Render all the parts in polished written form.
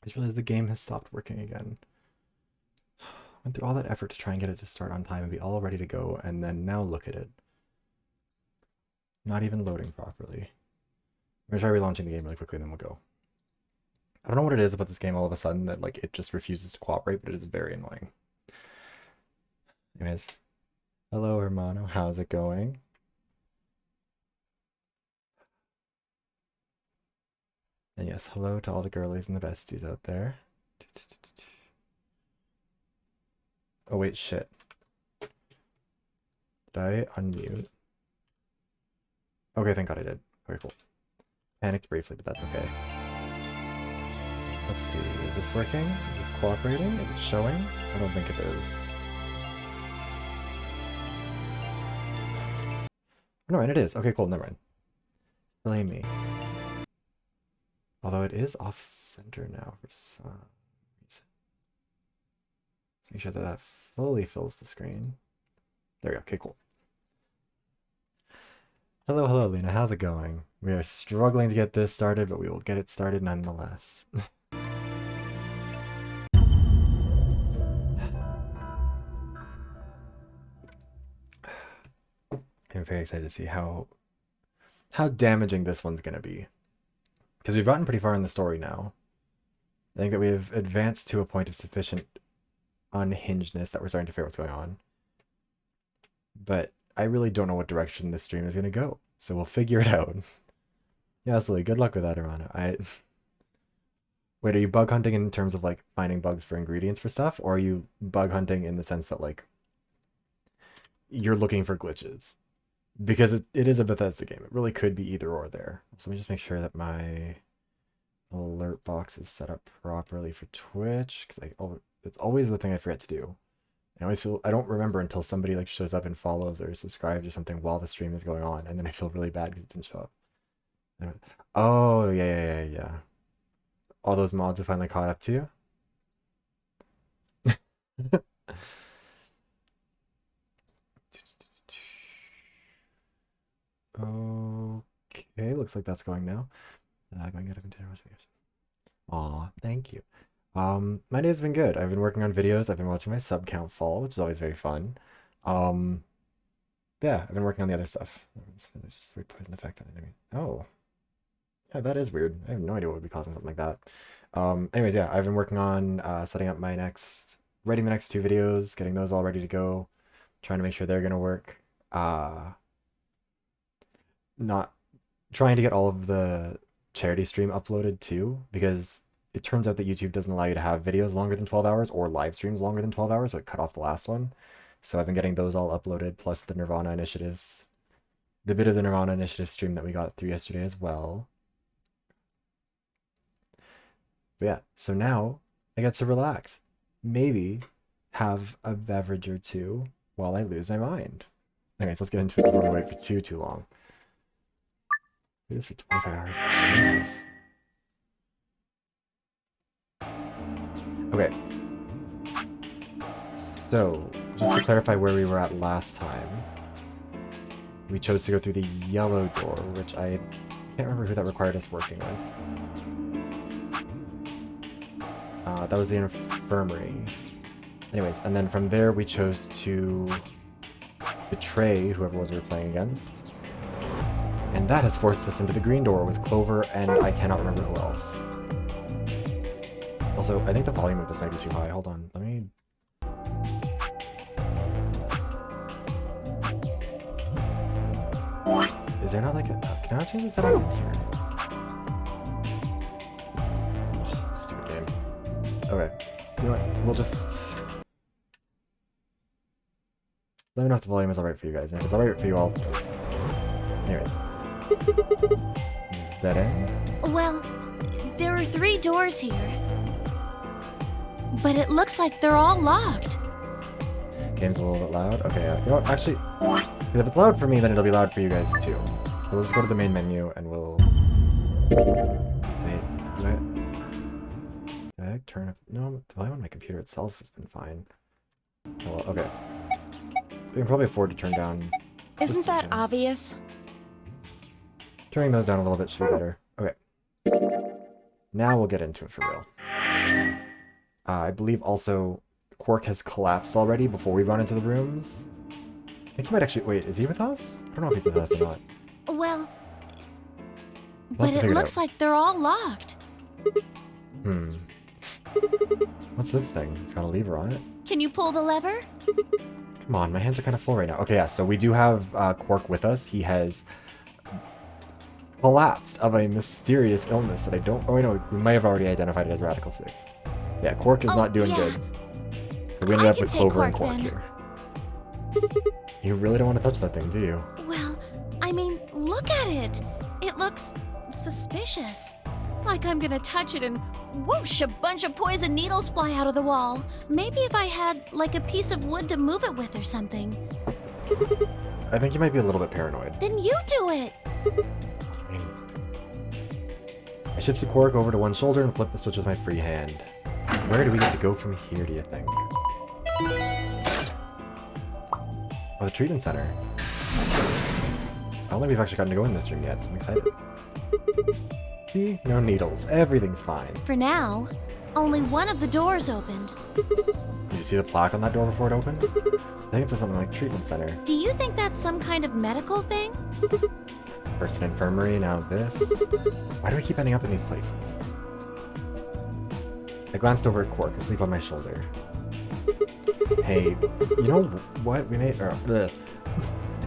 just realized the game has stopped working again. Went through all that effort to try and get it to start on time and be all ready to go, and then now look at it. Not even loading properly. I'm gonna try relaunching the game really quickly and then we'll go. I don't know what it is about this game all of a sudden that like it just refuses to cooperate, but it is very annoying. Anyways. Hello, hermano. How's it going? And yes, hello to all the girlies and the besties out there. Oh wait, shit. Did I unmute? Okay, thank God I did. Very cool. Panicked briefly, but that's okay. Let's see, is this working? Is this cooperating? Is it showing? I don't think it is. No, and it is. Okay, cool, never mind. Blame me. Although it is off-center now for some reason. Let's make sure that that fully fills the screen. There we go. Okay, cool. Hello, hello, Lena. How's it going? We are struggling to get this started, but we will get it started nonetheless. I'm very excited to see how damaging this one's going to be. Because we've gotten pretty far in the story now. I think that we have advanced to a point of sufficient unhingedness that we're starting to figure out what's going on. But I really don't know what direction this stream is going to go. So we'll figure it out. Yeah, absolutely. Good luck with that, Hermano. Wait, are you bug hunting in terms of like finding bugs for ingredients for stuff? Or are you bug hunting in the sense that like you're looking for glitches? Because it is a Bethesda game. It really could be either or there. So let me just make sure that my alert box is set up properly for Twitch. Because it's always the thing I forget to do. I always feel, I don't remember until somebody like shows up and follows or subscribes or something while the stream is going on. And then I feel really bad because it didn't show up. Oh, yeah. All those mods have finally caught up to you? Okay, looks like that's going now. Going out of container. Aw, thank you. My day's been good. I've been working on videos. I've been watching my sub count fall, which is always very fun. Yeah, I've been working on the other stuff. There's just a weird poison effect on enemy. Oh. Yeah, that is weird. I have no idea what would be causing something like that. Anyways, yeah, I've been working on setting up writing the next two videos, getting those all ready to go, trying to make sure they're gonna work. Not trying to get all of the charity stream uploaded too, because it turns out that YouTube doesn't allow you to have videos longer than 12 hours or live streams longer than 12 hours, so it cut off the last one. So I've been getting those all uploaded, plus the Nirvana initiatives. The bit of the Nirvana initiative stream that we got through yesterday as well. But yeah, so now I get to relax. Maybe have a beverage or two while I lose my mind. Anyways, let's get into it before we wait for too long. Do this for 25 hours. Jesus. Okay. So, just to clarify where we were at last time, we chose to go through the yellow door, which I can't remember who that required us working with. That was the infirmary. Anyways, and then from there we chose to betray whoever it was we were playing against. And that has forced us into the green door with Clover and I cannot remember who else. Also, I think the volume of this might be too high. Hold on, let me... Is there not like a... Can I not change the settings in here? Ugh, stupid game. Okay, you know what, we'll just... Let me know if the volume is alright for you guys, and if it's alright for you all... Anyways. Is that end? Well, there are 3 doors here. But it looks like they're all locked. Game's a little bit loud. Okay, you know what, actually... If it's loud for me, then it'll be loud for you guys too. So we'll just go to the main menu and we'll... Wait, did I turn up... No, the volume on my computer itself has been fine. Oh, well, okay. We can probably afford to turn down... Isn't that obvious? Turning those down a little bit should be better. Okay. Now we'll get into it for real. I believe also Quark has collapsed already before we run into the rooms. I think he might actually... Wait, is he with us? I don't know if he's with us or not. Well, We'll but have to it figure looks out. like they're all locked. Hmm. What's this thing? It's got a lever on it. Can you pull the lever? Come on, my hands are kind of full right now. Okay, yeah, so we do have Quark with us. He has collapsed of a mysterious illness that I don't... Oh, no, we may have already identified it as Radical 6. Yeah, Quark is not doing good. We ended up with Clover and Quark here. You really don't want to touch that thing, do you? Well, I mean, look at it. It looks suspicious. Like I'm gonna touch it and whoosh, a bunch of poison needles fly out of the wall. Maybe if I had, like, a piece of wood to move it with or something. I think you might be a little bit paranoid. Then you do it! I mean, I shifted Quark over to one shoulder and flipped the switch with my free hand. Where do we get to go from here, do you think? Oh, the treatment center. I don't think we've actually gotten to go in this room yet, so I'm excited. See? No needles. Everything's fine. For now, only one of the doors opened. Did you see the plaque on that door before it opened? I think it says something like treatment center. Do you think that's some kind of medical thing? First an infirmary, now this. Why do we keep ending up in these places? I glanced over at Quark, asleep on my shoulder. Hey, you know what? We may...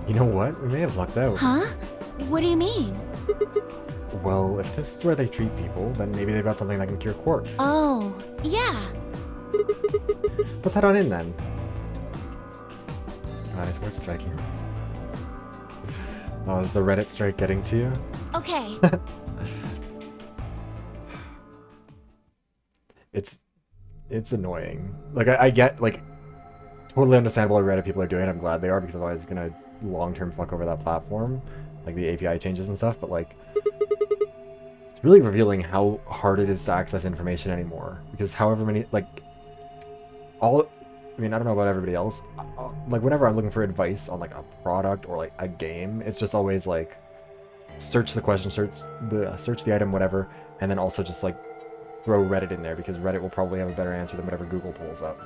You know what? We may have lucked out. Huh? What do you mean? Well, if this is where they treat people, then maybe they've got something that can cure Quark. Oh, yeah. Put that on in, then. God, it's worth striking. Oh, is the Reddit strike getting to you? Okay. It's annoying. Like, I get, like, totally understandable why Reddit people are doing it. I'm glad they are, because otherwise it's gonna long-term fuck over that platform. Like, the API changes and stuff, but, like... It's really revealing how hard it is to access information anymore. Because however many, like... I mean, I don't know about everybody else. Like, whenever I'm looking for advice on, like, a product or, like, a game, it's just always, like... Search the question, search the item, whatever, and then also just, like, throw Reddit in there, because Reddit will probably have a better answer than whatever Google pulls up.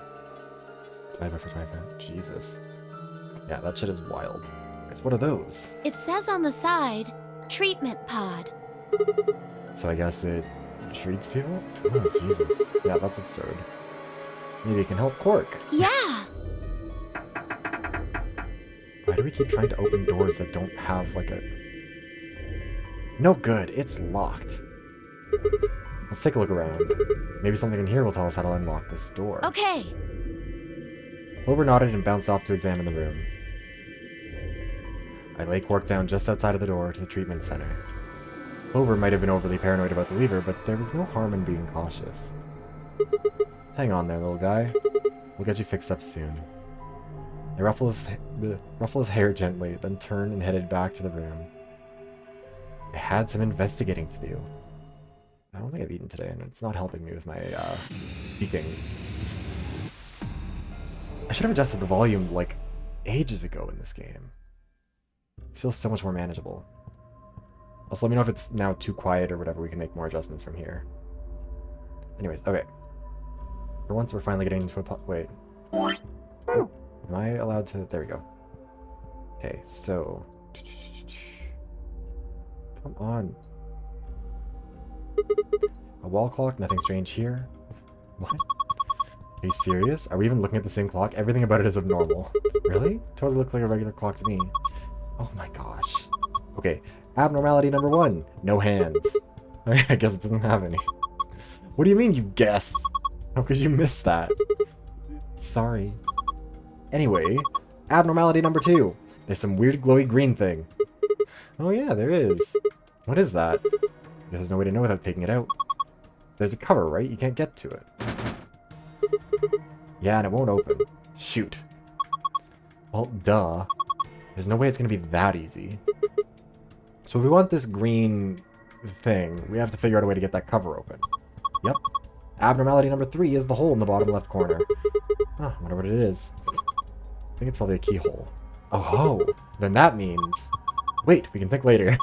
Diver for diver. Jesus. Yeah, that shit is wild. Guys, what are those? It says on the side, treatment pod. So I guess it treats people? Oh, Jesus. Yeah, that's absurd. Maybe it can help Quark. Yeah! Why do we keep trying to open doors that don't have, like, a... No good. It's locked. Let's take a look around. Maybe something in here will tell us how to unlock this door. Okay. Clover nodded and bounced off to examine the room. I lay Quark down just outside of the door to the treatment center. Clover might have been overly paranoid about the lever, but there was no harm in being cautious. Hang on there, little guy. We'll get you fixed up soon. I ruffle his hair gently, then turned and headed back to the room. I had some investigating to do. I don't think I've eaten today, and it's not helping me with my, speaking. I should have adjusted the volume, like, ages ago in this game. It feels so much more manageable. Also, let me know if it's now too quiet or whatever. We can make more adjustments from here. Anyways, okay. For once, we're finally getting into a wait. Oh, am I allowed to... There we go. Okay, so... Come on. A wall clock, nothing strange here. What? Are you serious? Are we even looking at the same clock? Everything about it is abnormal. Really? Totally looks like a regular clock to me. Oh my gosh. Okay, abnormality number 1. No hands. I guess it doesn't have any. What do you mean you guess? How could you miss that? Sorry. Anyway, abnormality number 2. There's some weird glowy green thing. Oh yeah, there is. What is that? There's no way to know without taking it out. There's a cover, right? You can't get to it. Yeah, and it won't open. Shoot. Well, duh. There's no way it's gonna be that easy. So if we want this green thing, we have to figure out a way to get that cover open. Yep. Abnormality number 3 is the hole in the bottom left corner. Huh, I wonder what it is. I think it's probably a keyhole. Oh ho! Then that means... Wait, we can think later.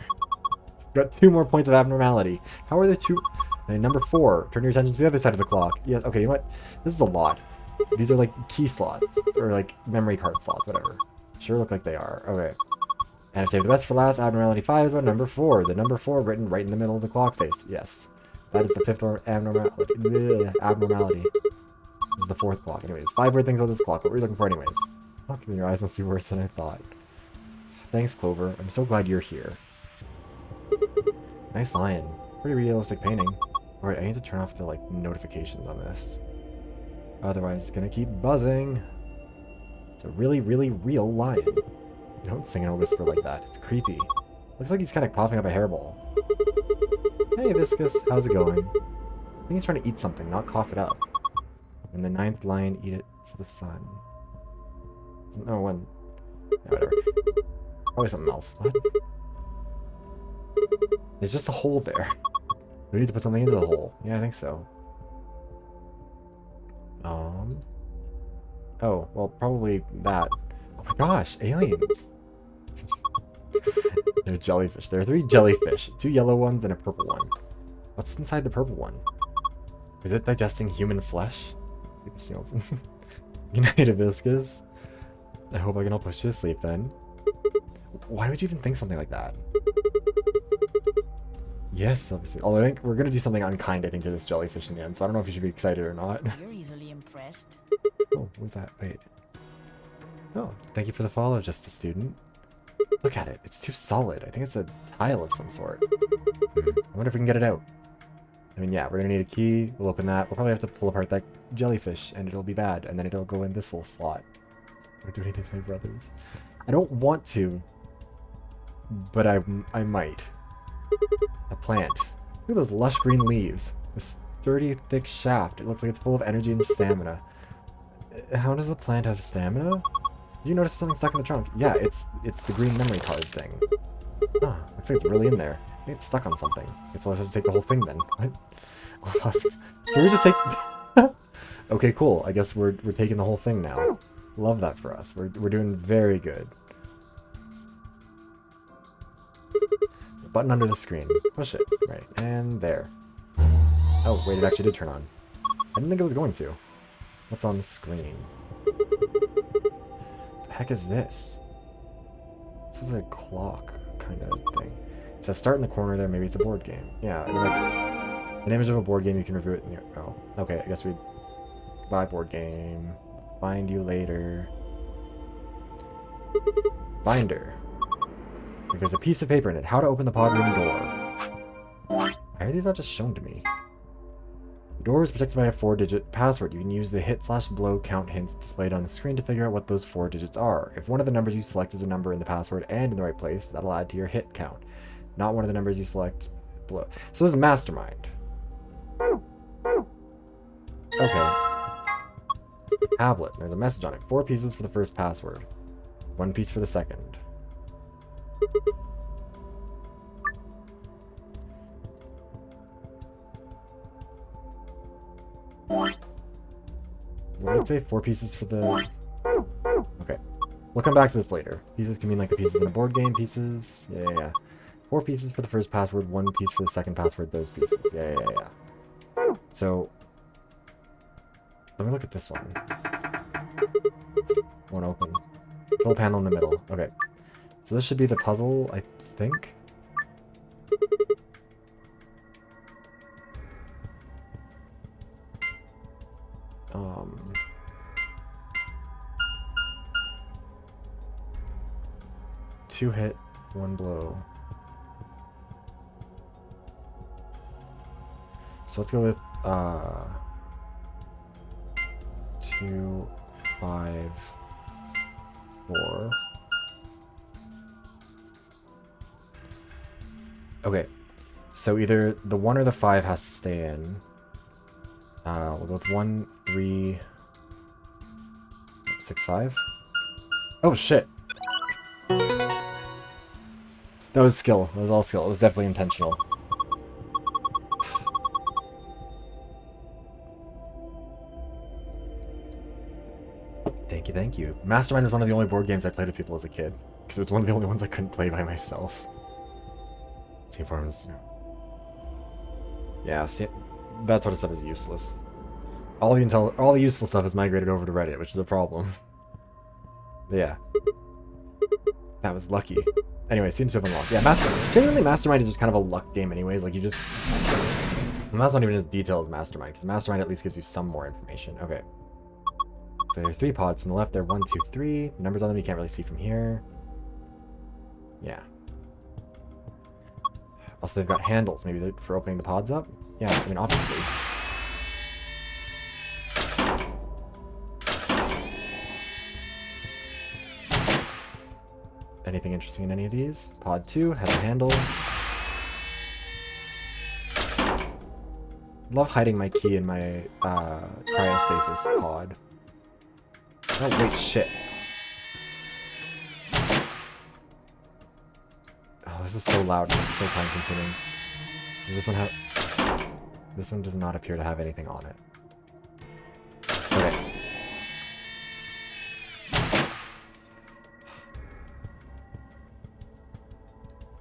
Got 2 more points of abnormality. How are there 2... And number 4, turn your attention to the other side of the clock. Yeah, okay, you know what? This is a lot. These are like key slots, or like memory card slots, whatever. Sure look like they are. Okay. And I saved the best for last. Abnormality 5 is what? Number 4. The number 4 written right in the middle of the clock face. Yes. That is the 5th abnormality. This is the 4th clock. Anyways, 5 weird things about this clock. What were you looking for anyways? Fuck, your eyes must be worse than I thought. Thanks, Clover. I'm so glad you're here. Nice lion. Pretty realistic painting. Alright, I need to turn off the, like, notifications on this. Otherwise, it's gonna keep buzzing. It's a really, really real lion. You don't sing in a whisper like that. It's creepy. Looks like he's kind of coughing up a hairball. Hey, Viscus. How's it going? I think he's trying to eat something, not cough it up. And the 9th lion eats the sun. No, when... Yeah, whatever. Probably something else. What? There's just a hole there. We need to put something into the hole. Yeah, I think so. Oh, well, probably that. Oh my gosh, aliens! They're jellyfish. There are 3 jellyfish. 2 yellow ones and a purple one. What's inside the purple one? Is it digesting human flesh? Good night, Hibiscus. I hope I can all push you to sleep then. Why would you even think something like that? Yes, obviously. Although I think we're going to do something unkind, I think, to this jellyfish in the end, so I don't know if you should be excited or not. You're easily impressed. Oh, what was that? Wait. Oh, thank you for the follow, just a student. Look at it. It's too solid. I think it's a tile of some sort. I wonder if we can get it out. I mean, yeah, we're going to need a key. We'll open that. We'll probably have to pull apart that jellyfish, and it'll be bad, and then it'll go in this little slot. I don't do anything to my brothers. I don't want to, but I might. A plant. Look at those lush green leaves. This sturdy, thick shaft. It looks like it's full of energy and stamina. How does a plant have stamina? Did you notice something stuck in the trunk? Yeah, it's the green memory card thing. Ah, looks like it's really in there. Maybe it's stuck on something. Guess we'll have to take the whole thing then. What? Can we just take... Okay, cool. I guess we're taking the whole thing now. Love that for us. We're doing very good. Button under the screen. Push it. Right. And there. Oh, wait, it actually did turn on. I didn't think it was going to. What's on the screen? The heck is this? This is a clock kind of thing. It says start in the corner there. Maybe it's a board game. Yeah, and like an image of a board game. You can review it. Oh, okay. I guess we buy board game. Find you later. Binder. Like there's a piece of paper in it. How to open the pod room door. Why are these not just shown to me? The door is protected by a 4-digit password. You can use the hit/blow count hints displayed on the screen to figure out what those 4 digits are. If one of the numbers you select is a number in the password and in the right place, that'll add to your hit count. Not one of the numbers you select blow. So this is Mastermind. Okay. Tablet. There's a message on it. 4 pieces for the first password. 1 piece for the second. What did it say? 4 pieces for the... Okay. We'll come back to this later. Pieces can mean like the pieces in a board game. Pieces. Yeah. 4 pieces for the first password. 1 piece for the second password. Those pieces. Yeah. So... Let me look at this one. Won't open. Control panel in the middle. Okay. So this should be the puzzle, I think. Two hit, 1 blow. So let's go with 2, 5, 4. Okay, so either the 1 or the 5 has to stay in. We'll go with 1, 3, 6, 5. Oh shit! That was skill. That was all skill. It was definitely intentional. Thank you. Mastermind was one of the only board games I played with people as a kid, because it was one of the only ones I couldn't play by myself. Same forms. Yeah, see, that sort of stuff is useless. All the useful stuff is migrated over to Reddit, which is a problem. But yeah. That was lucky. Anyway, seems to have unlocked. Yeah, genuinely Mastermind is just kind of a luck game anyways. Like, you just... And that's not even as detailed as Mastermind, because Mastermind at least gives you some more information. Okay. So there are 3 pods. From the left, there are 1, 2, 3. The numbers on them you can't really see from here. Yeah. Also, they've got handles. Maybe they're for opening the pods up? Yeah, I mean, obviously. Anything interesting in any of these? Pod 2 has a handle. Love hiding my key in my cryostasis pod. Oh, wait, shit. Oh, this is so loud. This is so time consuming. Does this one have... This one does not appear to have anything on it. Okay.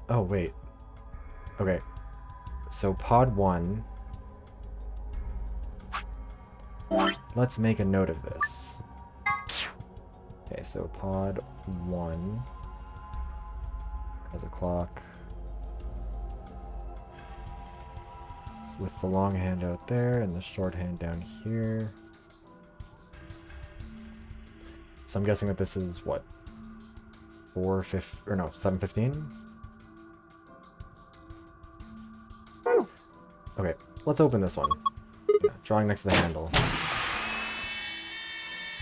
Oh, wait. Okay. So pod 1... Let's make a note of this. Okay, so pod 1 has a clock with the long hand out there and the short hand down here. So I'm guessing that this is what? 7:15? Okay, let's open this one. Yeah, drawing next to the handle.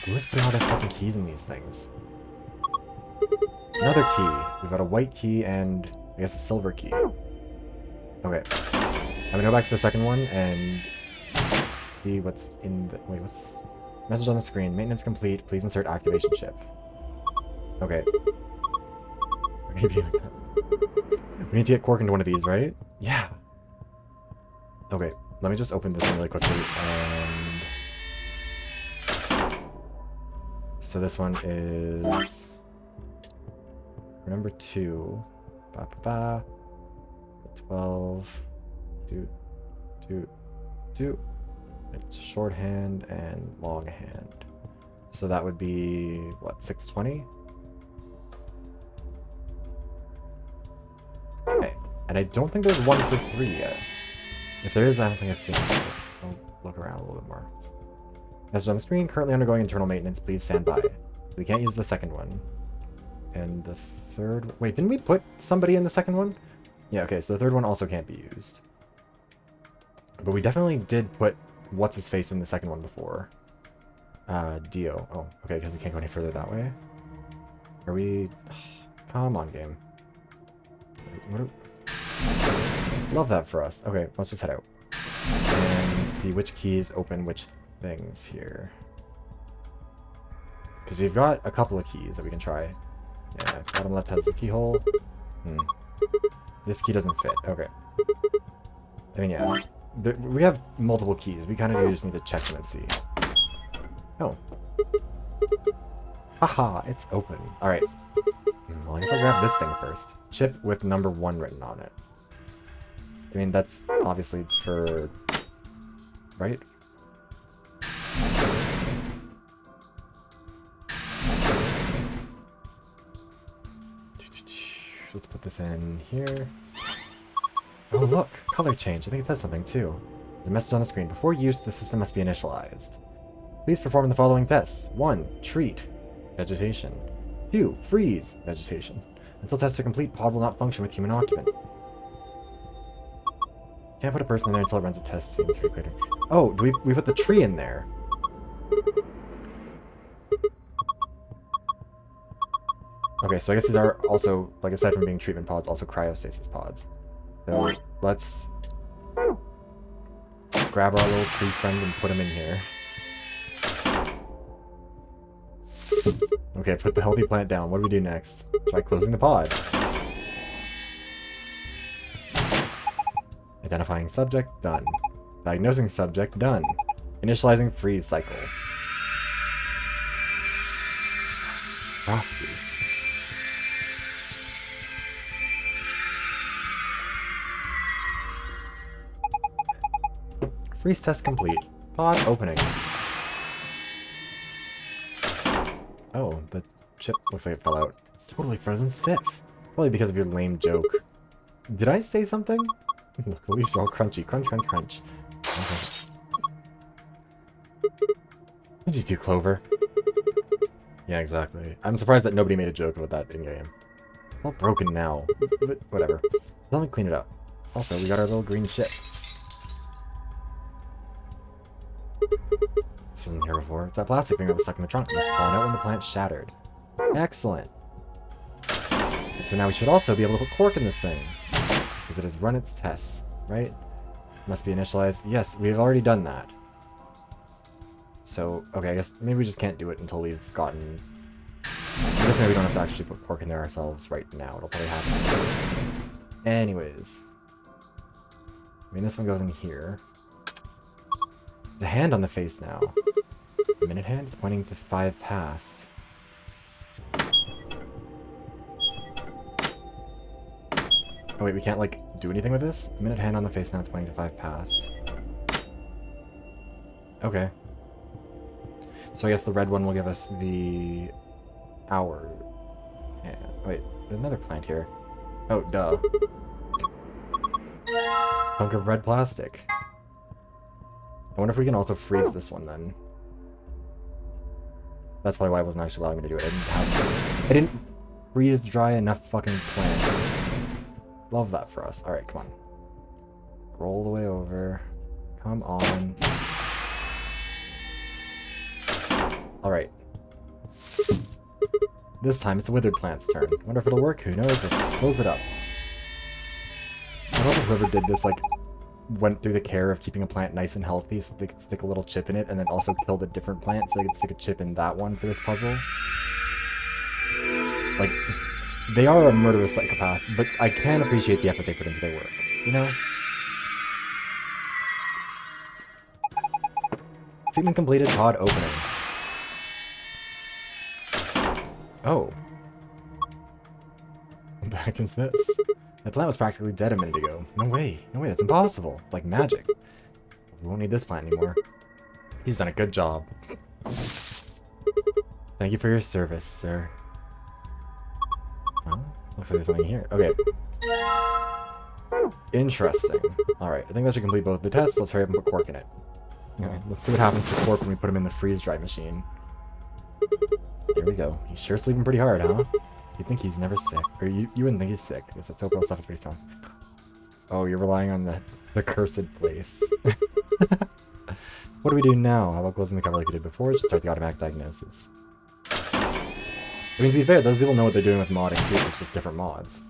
Who is putting all their fucking keys in these things? Another key. We've got a white key and I guess a silver key. Okay. I'm gonna go back to the second one and see what's in the... Wait, what's... Message on the screen. Maintenance complete. Please insert activation chip. Okay. Maybe like that. We need to get Quark into one of these, right? Yeah. Okay. Let me just open this one really quickly and... So this one is... For number 2. 12. Do. It's shorthand and longhand. So that would be, what, 620? Okay. And I don't think there's one for 3 yet. If there is, I don't think I've seen it. I'll look around a little bit more. Message on the screen, currently undergoing internal maintenance, please stand by. We can't use the second one. And the third... Wait, didn't we put somebody in the second one? Yeah, okay, so the third one also can't be used. But we definitely did put what's-his-face in the second one before. Dio. Oh, okay, because we can't go any further that way. Are we... Come on, game. Love that for us. Okay, let's just head out. And see which keys open which things here. Because we've got a couple of keys that we can try. Yeah, bottom left has the keyhole. This key doesn't fit. Okay. I mean, yeah. We have multiple keys. We kind of just need to check them and see. Oh. Haha, it's open. Alright. Well, I guess I'll grab this thing first. Chip with number 1 written on it. I mean, that's obviously for... Right? Let's put this in here. Oh, look! Color change. I think it says something, too. There's a message on the screen. Before use, the system must be initialized. Please perform the following tests. 1. Treat. Vegetation. 2. Freeze. Vegetation. Until tests are complete, pod will not function with human occupant. Can't put a person in there until it runs a test. Seems recreating. Oh, do we put the tree in there? Okay, so I guess these are also, like, aside from being treatment pods, also cryostasis pods. So let's grab our little tree friend and put him in here. Okay, put the healthy plant down. What do we do next? Try closing the pod. Identifying subject, done. Diagnosing subject, done. Initializing freeze cycle. Frosty. Freeze test complete. Pod opening. Oh, the chip looks like it fell out. It's totally frozen stiff. Probably because of your lame joke. Did I say something? Look, the leaves are all crunchy. Crunch, crunch, crunch. Okay. What'd you do, Clover? Yeah, exactly. I'm surprised that nobody made a joke about that in-game. All broken now. But whatever. Let me clean it up. Also, we got our little green ship. This wasn't here before. It's that plastic thing that was stuck in the trunk. It must have fallen out when the plant shattered. Excellent. So now we should also be able to put cork in this thing. Because it has run its tests, right? Must be initialized. Yes, we've already done that. So, okay, I guess maybe we just can't do it until we've gotten... I guess maybe we don't have to actually put cork in there ourselves right now. It'll probably happen. Anyways. I mean, this one goes in here. There's a hand on the face now. A minute hand? It's pointing to 5 past. Oh wait, we can't, like, do anything with this? A minute hand on the face now, it's pointing to 5 past. Okay. So I guess the red one will give us the hour. Yeah. Wait, there's another plant here. Oh, duh. Chunk of red plastic. I wonder if we can also freeze this one then. That's probably why I wasn't actually allowing me to do it. I didn't freeze dry enough fucking plants. Love that for us. Alright, come on. Roll the way over. Come on. Alright. This time it's a withered plant's turn. Wonder if it'll work. Who knows? Let's just close it up. I love if whoever did this, like, went through the care of keeping a plant nice and healthy so they could stick a little chip in it, and then also killed a different plant so they could stick a chip in that one for this puzzle. Like, they are a murderous psychopath, but I can appreciate the effort they put into their work, you know? Treatment completed, pod opening. Oh. What the heck is this? That plant was practically dead a minute ago. No way, that's impossible. It's like magic. We won't need this plant anymore. He's done a good job. Thank you for your service, sir. Oh, looks like there's something here. Okay. Interesting. Alright, I think that should complete both the tests. Let's hurry up and put cork in it. Okay, let's see what happens to cork when we put him in the freeze-dry machine. Here we go. He's sure sleeping pretty hard, huh? You think he's never sick. Or you wouldn't think he's sick. I guess that Sopro stuff is pretty strong. Oh, you're relying on the cursed place. What do we do now? How about closing the cover like we did before? Just start the automatic diagnosis. I mean, to be fair, those people know what they're doing with modding too. It's just different mods.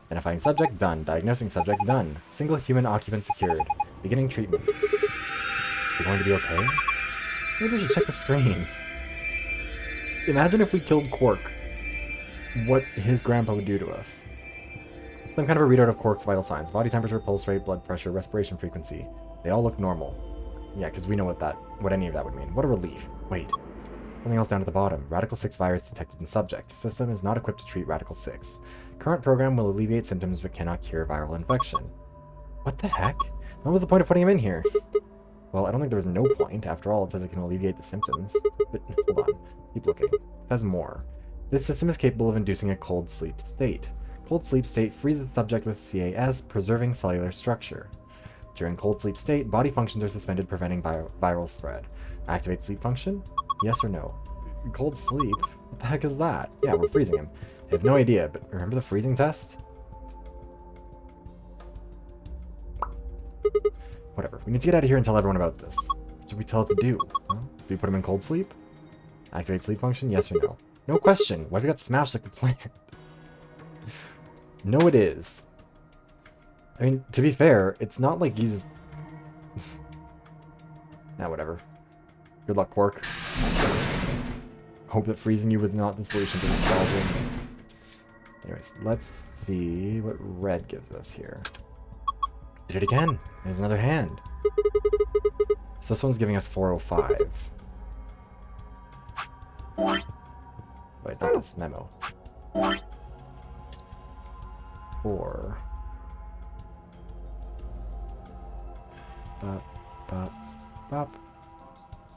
Identifying subject, done. Diagnosing subject, done. Single human occupant secured. Beginning treatment. Is he going to be okay? Maybe we should check the screen. Imagine if we killed Quark. What his grandpa would do to us. Some kind of a readout of Quark's vital signs. Body temperature, pulse rate, blood pressure, respiration frequency. They all look normal. Yeah, because we know what any of that would mean. What a relief. Wait. Something else down at the bottom. Radical 6 virus detected in subject. System is not equipped to treat Radical 6. Current program will alleviate symptoms but cannot cure viral infection. What the heck? What was the point of putting him in here? Well, I don't think there was no point. After all, it says it can alleviate the symptoms. But, hold on. Keep looking. It says more. This system is capable of inducing a cold sleep state. Cold sleep state freezes the subject with CAS, preserving cellular structure. During cold sleep state, body functions are suspended, preventing viral spread. Activate sleep function? Yes or no? Cold sleep? What the heck is that? Yeah, we're freezing him. I have no idea, but remember the freezing test? Whatever. We need to get out of here and tell everyone about this. What should we tell it to do? Huh? Do we put him in cold sleep? Activate sleep function? Yes or no? No question. Why have you got smashed like the plant? No, it is. I mean, to be fair, it's not like he's... Nah, whatever. Good luck, Quark. Hope that freezing you was not the solution to this problem. Anyways, let's see what red gives us here. Did it again. There's another hand. So this one's giving us 405. Wait, not this memo. Or...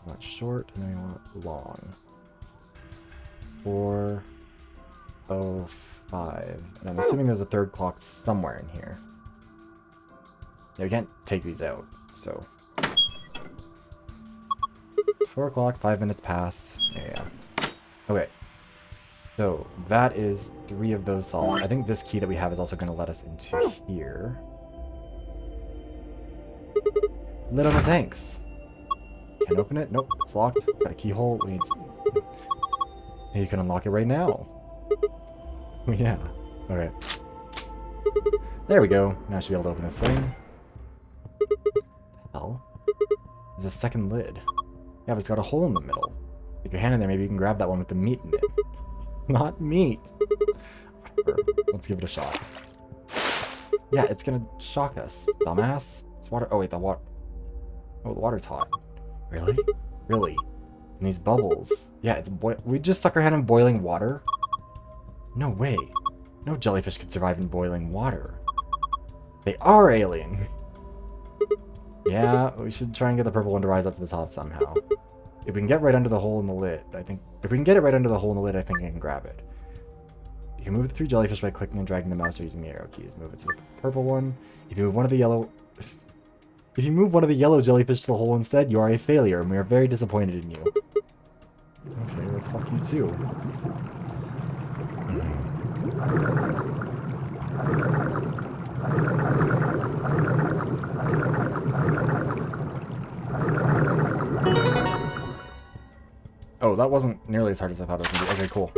We want short, and then we want long. 405. And I'm assuming there's a third clock somewhere in here. Yeah, we can't take these out, so. 4 o'clock, 5 minutes past. Yeah. Okay. So, that is 3 of those solved. I think this key that we have is also going to let us into here. Lid on the tanks. Can't open it? Nope, it's locked. Got a keyhole. We need to... You can unlock it right now. Yeah. Okay. There we go. Now I should be able to open this thing. What the hell? There's a second lid. Yeah, but it's got a hole in the middle. Stick your hand in there, maybe you can grab that one with the meat in it. Not meat! Whatever. Let's give it a shot. Yeah, it's gonna shock us. Dumbass. It's water. Oh, wait, the water. Oh, the water's hot. Really? Really? And these bubbles. Yeah, it's we just stuck our hand in boiling water? No way. No jellyfish could survive in boiling water. They are alien. Yeah, we should try and get the purple one to rise up to the top somehow. If we can get right under the hole in the lid, I think... If we can get it right under the hole in the lid, I think I can grab it. You can move the 3 jellyfish by clicking and dragging the mouse or using the arrow keys. Move it to the purple one. If you move one of the yellow... If you move one of the yellow jellyfish to the hole instead, you are a failure, and we are very disappointed in you. Okay, well, fuck you too. Oh, that wasn't nearly as hard as I thought it was going to be. Okay, cool.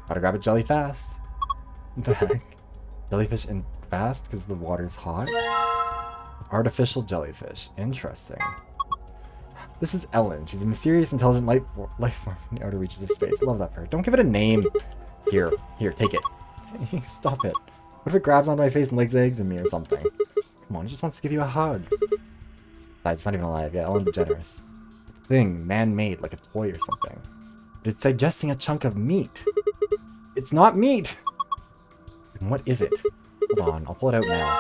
Gotta grab a jelly fast. What the heck? Jellyfish in fast because the water's hot? Artificial jellyfish. Interesting. This is Ellen. She's a mysterious, intelligent life form in the outer reaches of space. Love that for her. Don't give it a name. Here, take it. Stop it. What if it grabs onto my face and legs eggs at me or something? Come on, it just wants to give you a hug. Besides, it's not even alive. Yeah, Ellen DeGeneres. Thing, man-made, like a toy or something. But it's digesting a chunk of meat. It's not meat! And what is it? Hold on, I'll pull it out now.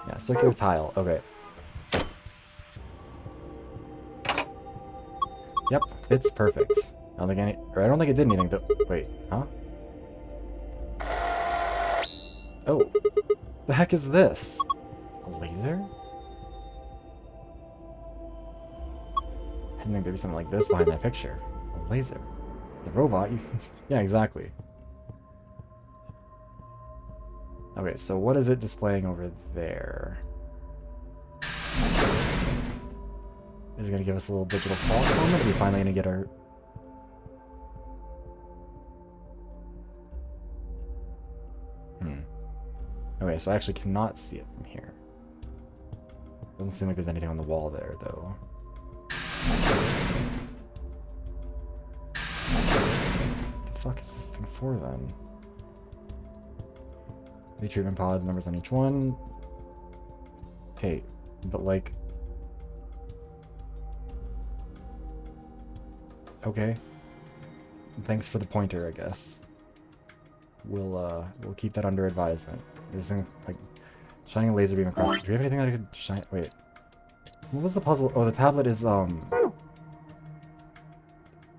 Yeah, circular tile. Okay. Yep, fits perfect. I don't think I don't think it did anything though. Wait, huh? Oh. The heck is this? A laser? I didn't think there'd be something like this behind that picture. A laser. The robot? You can... Yeah, exactly. Okay, so what is it displaying over there? Is it going to give us a little digital clock moment? Are we finally going to get our... Okay, so I actually cannot see it from here. Doesn't seem like there's anything on the wall there, though. What the fuck is this thing for, then? Retreatment pods, numbers on each one. Okay, but like... Okay. Thanks for the pointer, I guess. We'll keep that under advisement. This thing, like, shining a laser beam across... Do we have anything that I could shine... Wait. What was the puzzle? Oh, the tablet is, What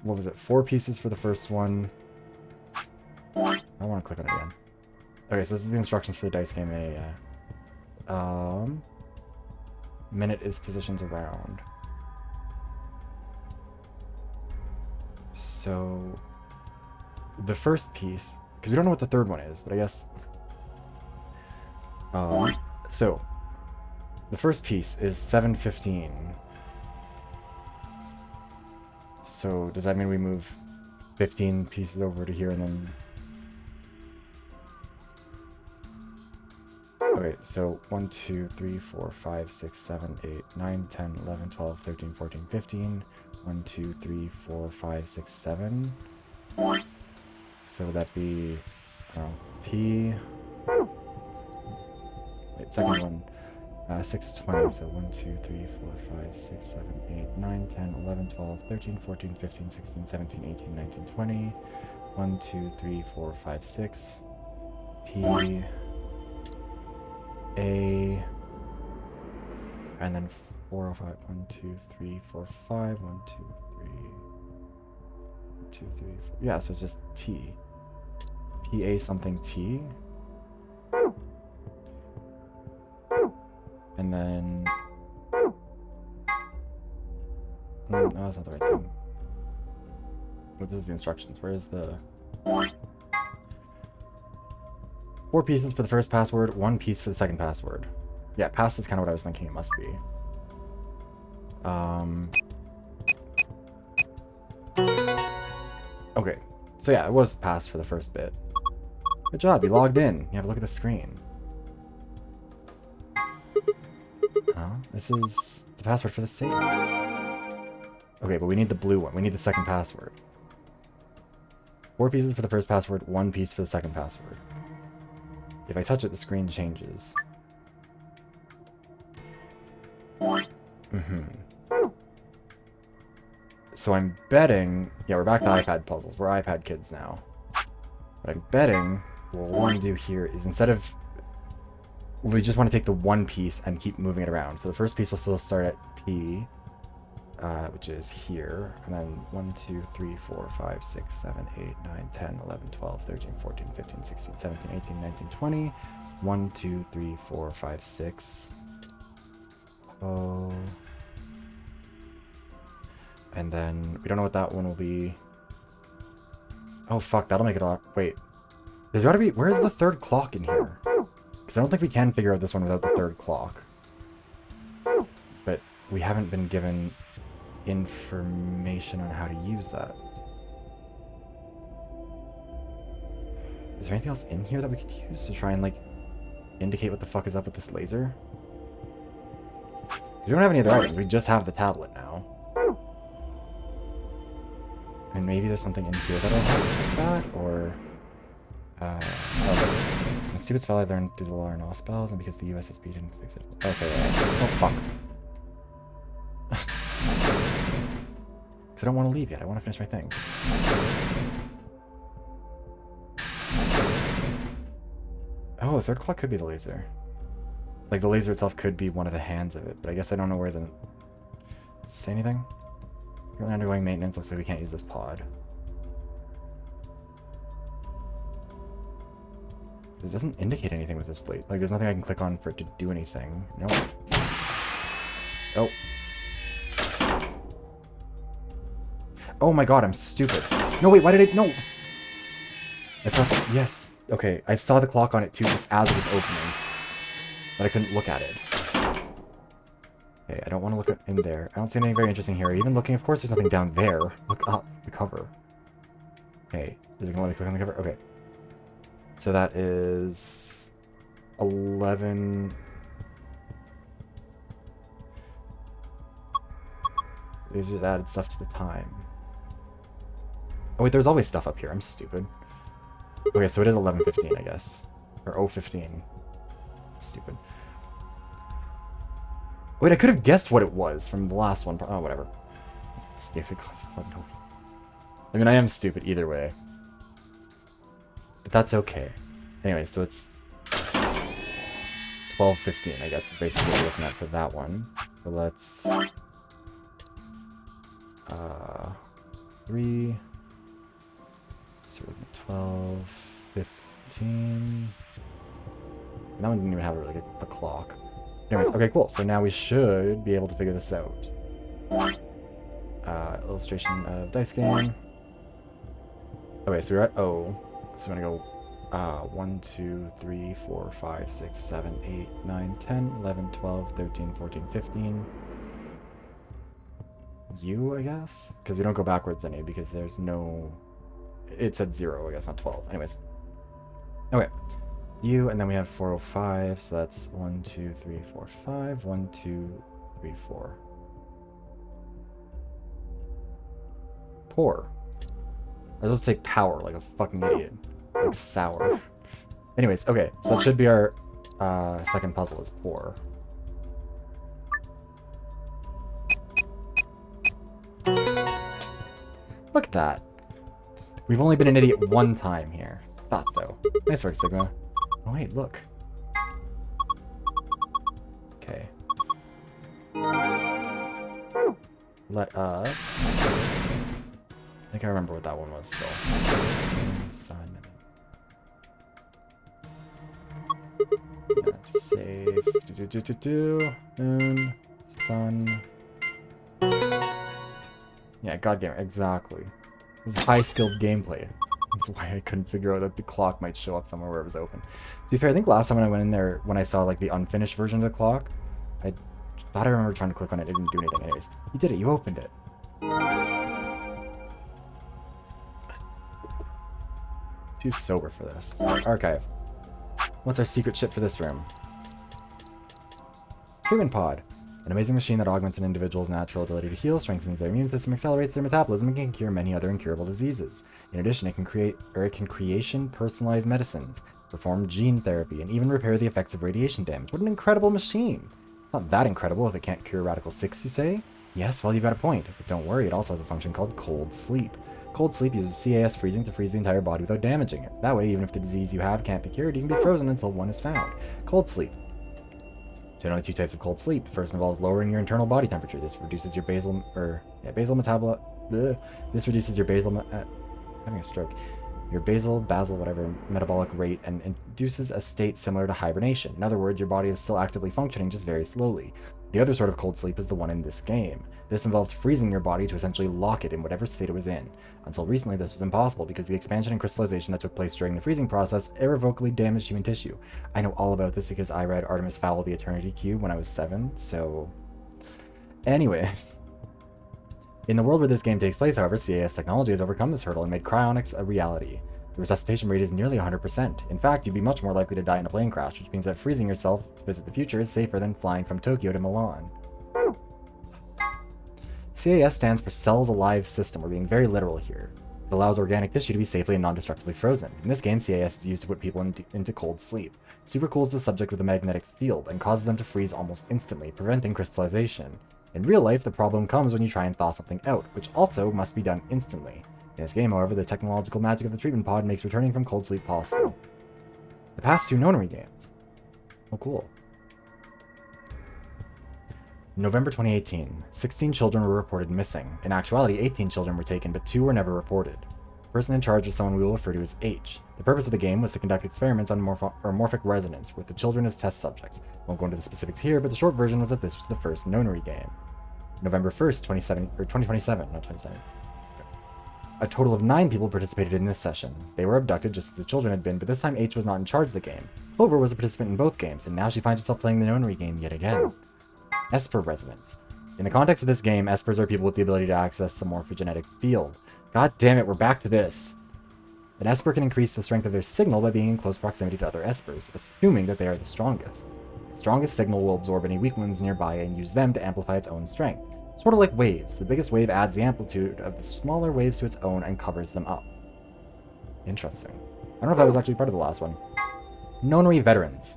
was it? 4 pieces for the first one. I want to click on it again. Okay, so this is the instructions for the dice game. Minute is positions around. So... The first piece... Because we don't know what the third one is, but I guess... So... The first piece is 7:15. So, does that mean we move 15 pieces over to here and then... Okay, so 1, 2, 3, 4, 5, 6, 7, 8, 9, 10, 11, 12, 13, 14, 15. 1, 2, 3, 4, 5, 6, 7. So would that be... I don't know, P... Wait, second one. 620, so 1, 2, 3, 4, 5, 6, 7, 8, 9, 10, 11, 12, 13, 14, 15, 16, 17, 18, 19, 20. 1, 2, 3, 4, 5, 6. P... A... And then 405. 1, 2, 3, 4, 5. 1, 2, 2, 3, 4. Yeah, so it's just T. PA something T. And then... no, that's not the right thing. What is the instructions? Where is the... 4 pieces for the first password, 1 piece for the second password. Yeah, pass is kind of what I was thinking it must be. Okay, so yeah, it was pass for the first bit. Good job, you logged in. You have a look at the screen. Oh, this is the password for the safe. Okay, but we need the blue one. We need the second password. 4 pieces for the first password, 1 piece for the second password. If I touch it, the screen changes. So I'm betting... Yeah, we're back to iPad puzzles. We're iPad kids now. But I'm betting what we'll want to do here is instead of... We just want to take the 1 piece and keep moving it around. So the first piece will still start at P, which is here. And then 1, 2, 3, 4, 5, 6, 7, 8, 9, 10, 11, 12, 13, 14, 15, 16, 17, 18, 19, 20. 1, 2, 3, 4, 5, 6. Oh... And then, we don't know what that one will be. Oh fuck, that'll make it all... Wait. There's gotta be... Where's the third clock in here? Because I don't think we can figure out this one without the third clock. But we haven't been given information on how to use that. Is there anything else in here that we could use to try and, like, indicate what the fuck is up with this laser? Because we don't have any other items, we just have the tablet now. And maybe there's something in here that'll help with that, or... some stupid spell I learned through the lore and all spells, and because the USSB didn't fix it. Okay, oh fuck. Because I don't want to leave yet, I want to finish my thing. Oh, the third clock could be the laser. Like, the laser itself could be one of the hands of it, but I guess I don't know where the... Does it say anything? Currently undergoing maintenance, looks like we can't use this pod. This doesn't indicate anything with this plate. Like, there's nothing I can click on for it to do anything. Nope. Oh. Oh my god, I'm stupid. No, wait, why did it... No! I thought... Yes. Okay, I saw the clock on it too just as it was opening. But I couldn't look at it. Okay, I don't want to look in there. I don't see anything very interesting here. Even looking, of course, there's nothing down there. Look up the cover. Okay, is it gonna let me click on the cover? Okay. So that is 11. These just added stuff to the time. Oh wait, there's always stuff up here. I'm stupid. Okay, so it is 11:15, I guess, or 0:15. Stupid. Wait, I could have guessed what it was from the last one. Oh, whatever. Stupid. I mean, I am stupid either way. But that's okay. Anyway, so it's 12:15, I guess, is basically what we're looking at for that one. So let's... 3... So we're looking at 12, 15... That one didn't even have really a clock. Anyways, okay, cool. So now we should be able to figure this out. Illustration of dice game. Okay, so we're at O. So we're gonna go 1, 2, 3, 4, 5, 6, 7, 8, 9, 10, 11, 12, 13, 14, 15. U, I guess? Because we don't go backwards any, because there's no... It said 0, I guess, not 12. Anyways. Okay. U, and then we have 405, so that's 1, 2, 3, 4, 5. 1, 2, 3, 4. Pour. I was supposed to say power, like a fucking idiot. Like sour. Anyways, okay, so that should be our second puzzle is pour. Look at that. We've only been an idiot one time here. Thought so. Nice work, Sigma. Oh wait, look. Okay. Let us I think I remember what that one was still. Sun. Yeah, save. Moon. Sun. Yeah, God Gamer, exactly. This is high-skilled gameplay. That's why I couldn't figure out that the clock might show up somewhere where it was open. To be fair, I think last time when I went in there, when I saw like the unfinished version of the clock, I thought I remember trying to click on it. It didn't do anything. Anyways, you did it. You opened it. Too sober for this. Archive. What's our secret ship for this room? Treatment pod. An amazing machine that augments an individual's natural ability to heal, strengthens their immune system, accelerates their metabolism, and can cure many other incurable diseases. In addition, it can create personalized medicines, perform gene therapy, and even repair the effects of radiation damage. What an incredible machine! It's not that incredible if it can't cure Radical 6, you say? Yes, well, you've got a point. But don't worry, it also has a function called cold sleep. Cold sleep uses CAS freezing to freeze the entire body without damaging it. That way, even if the disease you have can't be cured, you can be frozen until one is found. Cold sleep. Generally, two types of cold sleep. The first involves lowering your internal body temperature. This reduces your basal metabolic. This reduces your having a stroke. Your basal, whatever, metabolic rate, and induces a state similar to hibernation. In other words, your body is still actively functioning, just very slowly. The other sort of cold sleep is the one in this game. This involves freezing your body to essentially lock it in whatever state it was in. Until recently, this was impossible because the expansion and crystallization that took place during the freezing process irrevocably damaged human tissue. I know all about this because I read Artemis Fowl: The Eternity Cube when I was 7, so... Anyways. In the world where this game takes place, however, CAS technology has overcome this hurdle and made cryonics a reality. The resuscitation rate is nearly 100%. In fact, you'd be much more likely to die in a plane crash, which means that freezing yourself to visit the future is safer than flying from Tokyo to Milan. CAS stands for Cells Alive System. We're being very literal here. It allows organic tissue to be safely and non-destructively frozen. In this game, CAS is used to put people into cold sleep. Supercools the subject with a magnetic field and causes them to freeze almost instantly, preventing crystallization. In real life, the problem comes when you try and thaw something out, which also must be done instantly. In this game, however, the technological magic of the treatment pod makes returning from cold sleep possible. The past two nonary games. Oh, cool. November 2018. 16 children were reported missing. In actuality, 18 children were taken, but 2 were never reported. The person in charge was someone we will refer to as H. The purpose of the game was to conduct experiments on morphic resonance, with the children as test subjects. Won't go into the specifics here, but the short version was that this was the first nonary game. November 1st, 2027, not 27. A total of 9 people participated in this session. They were abducted just as the children had been, but this time H was not in charge of the game. Clover was a participant in both games, and now she finds herself playing the nonary game yet again. Esper resonance. In the context of this game, Espers are people with the ability to access the morphogenetic field. God damn it, we're back to this. An Esper can increase the strength of their signal by being in close proximity to other Espers, assuming that they are the strongest. The strongest signal will absorb any weak ones nearby and use them to amplify its own strength. Sort of like waves. The biggest wave adds the amplitude of the smaller waves to its own and covers them up. Interesting. I don't know if that was actually part of the last one. Nonary veterans.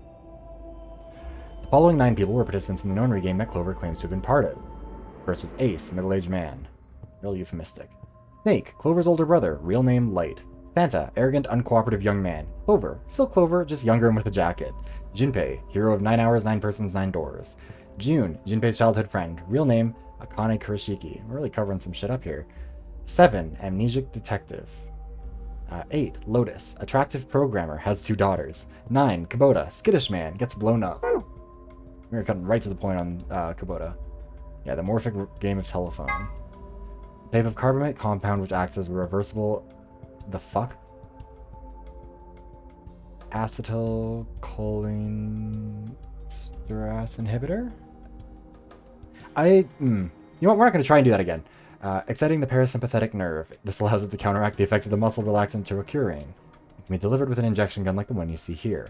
The following 9 people were participants in the nonary game that Clover claims to have been part of. First was Ace, a middle-aged man. Real euphemistic. Snake, Clover's older brother, real name Light. Santa, arrogant, uncooperative young man. Clover, still Clover, just younger and with a jacket. Junpei, hero of 9 hours, 9 persons, 9 doors. June, Junpei's childhood friend, real name Akane Kurashiki. We're really covering some shit up here. 7, amnesic detective. 8, Lotus, attractive programmer, has 2 daughters. 9, Kubota, skittish man, gets blown up. We're cutting right to the point on Kubota. Yeah, the morphic game of telephone. Type of carbamate compound which acts as a reversible... The fuck? Acetylcholine stress inhibitor? You know what, we're not going to try and do that again. Exciting the parasympathetic nerve. This allows it to counteract the effects of the muscle relaxant terocurine. It can be delivered with an injection gun like the one you see here.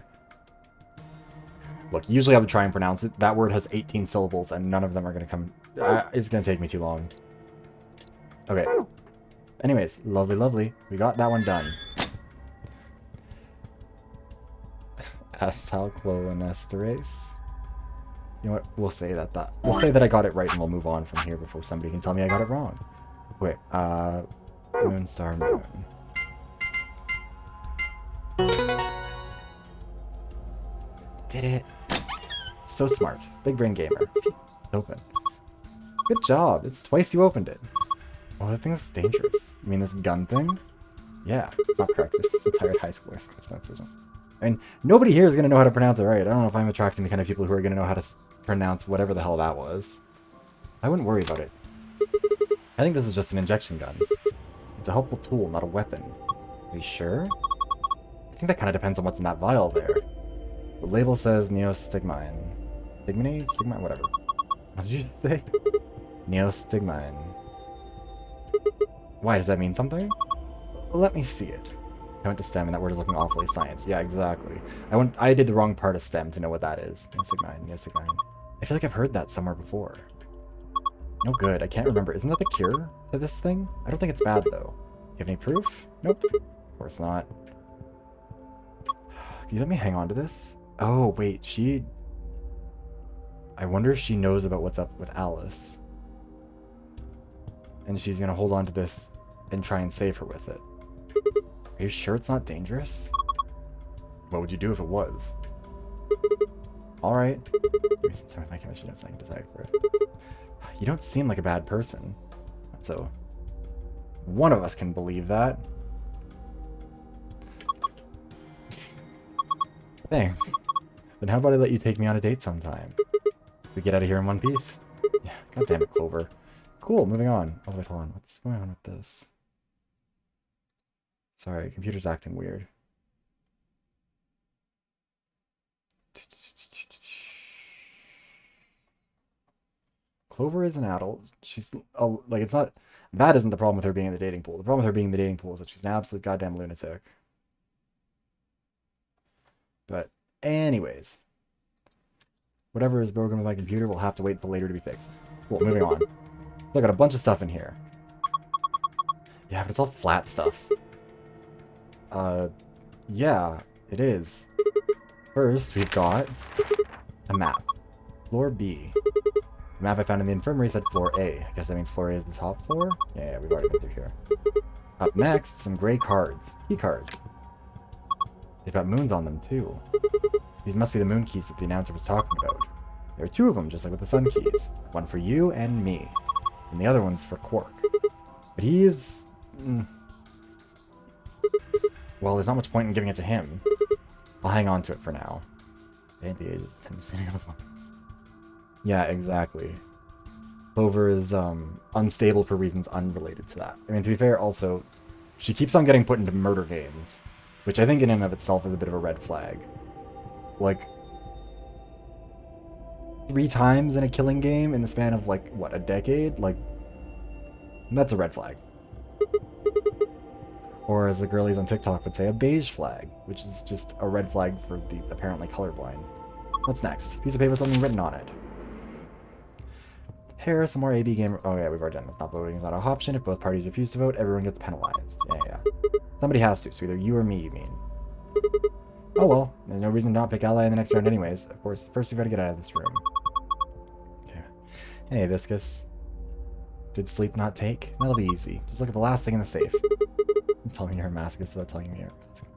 Look, usually I would try and pronounce it. That word has 18 syllables and none of them are going to come... it's going to take me too long. Okay. Anyways, lovely, lovely. We got that one done. Acetylcholinesterase. You know what? We'll say that we'll say that I got it right and we'll move on from here before somebody can tell me I got it wrong. Wait, Moonstar Moon. Did it. So smart. Big brain gamer. Open. Good job. It's twice you opened it. Oh, that thing was dangerous. You mean this gun thing? Yeah, it's not correct. It's a tired high schooler. I mean, nobody here is going to know how to pronounce it right. I don't know if I'm attracting the kind of people who are going to know how to pronounce whatever the hell that was. I wouldn't worry about it. I think this is just an injection gun. It's a helpful tool, not a weapon. Are you sure? I think that kind of depends on what's in that vial there. The label says neostigmine. Stigmine? Stigmine? Whatever. What did you say? Neostigmine. Why, does that mean something? Let me see it. I went to STEM and that word is looking awfully science. Yeah, exactly. I did the wrong part of STEM to know what that is. Neostigmine, neostigmine. I feel like I've heard that somewhere before. No good, I can't remember. Isn't that the cure to this thing? I don't think it's bad, though. Do you have any proof? Nope. Of course not. Can you let me hang on to this? Oh, wait, I wonder if she knows about what's up with Alice. And she's gonna hold on to this and try and save her with it. Are you sure it's not dangerous? What would you do if it was? Alright. Give me some time with my chemistry notes so I can decide for it. You don't seem like a bad person. So, one of us can believe that. Thanks. Then how about I let you take me on a date sometime? We get out of here in one piece? Yeah, god damn it, Clover. Cool, moving on. Oh wait, hold on. What's going on with this? Sorry, computer's acting weird. Clover is an adult. She's like, it's not, that isn't the problem with her being in the dating pool. The problem with her being in the dating pool is that she's an absolute goddamn lunatic. But anyways, whatever is broken with my computer will have to wait until later to be fixed. Cool, moving on. So I got a bunch of stuff in here. Yeah, but it's all flat stuff. Yeah, it is. First, we've got a map. Floor B. The map I found in the infirmary said floor A. I guess that means floor A is the top floor? Yeah, we've already been through here. Up next, some gray cards. Key cards. They've got moons on them, too. These must be the moon keys that the announcer was talking about. There are two of them, just like with the sun keys. One for you and me. And the other one's for Quark. But he's... Well, there's not much point in giving it to him. I'll hang on to it for now. Ain't the ages sitting on the phone. Yeah, exactly. Clover is unstable for reasons unrelated to that. I mean, to be fair, also, she keeps on getting put into murder games, which I think in and of itself is a bit of a red flag. Like, 3 times in a killing game in the span of, like, what, a decade? Like, that's a red flag. Or as the girlies on TikTok would say, a beige flag, which is just a red flag for the apparently colorblind. What's next? Piece of paper with something written on it. Here, some more AB game. Oh yeah, we've already done this. Not voting is not an option. If both parties refuse to vote, everyone gets penalized. Yeah. Somebody has to, so either you or me, you mean. Oh well, there's no reason to not pick ally in the next round anyways. Of course, first we've got to get out of this room. Okay. Hey, Viscus. Did sleep not take? That'll be easy. Just look at the last thing in the safe. I'm telling you you're a masochist without telling me you're a masochist.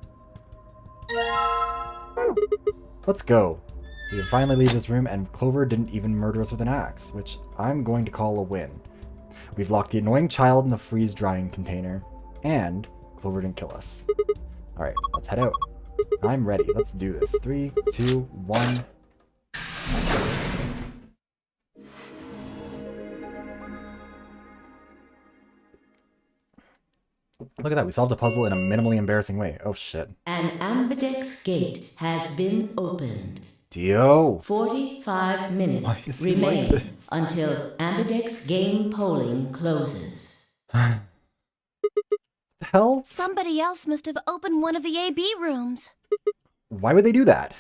Let's go. We can finally leave this room, and Clover didn't even murder us with an axe, which I'm going to call a win. We've locked the annoying child in the freeze-drying container, and Clover didn't kill us. Alright, let's head out. I'm ready. Let's do this. 3, 2, 1... Look at that, we solved a puzzle in a minimally embarrassing way. Oh shit. An ambidex gate has been opened. Dio! 45 minutes remain until ambidex game polling closes. The hell? Somebody else must have opened one of the AB rooms. Why would they do that?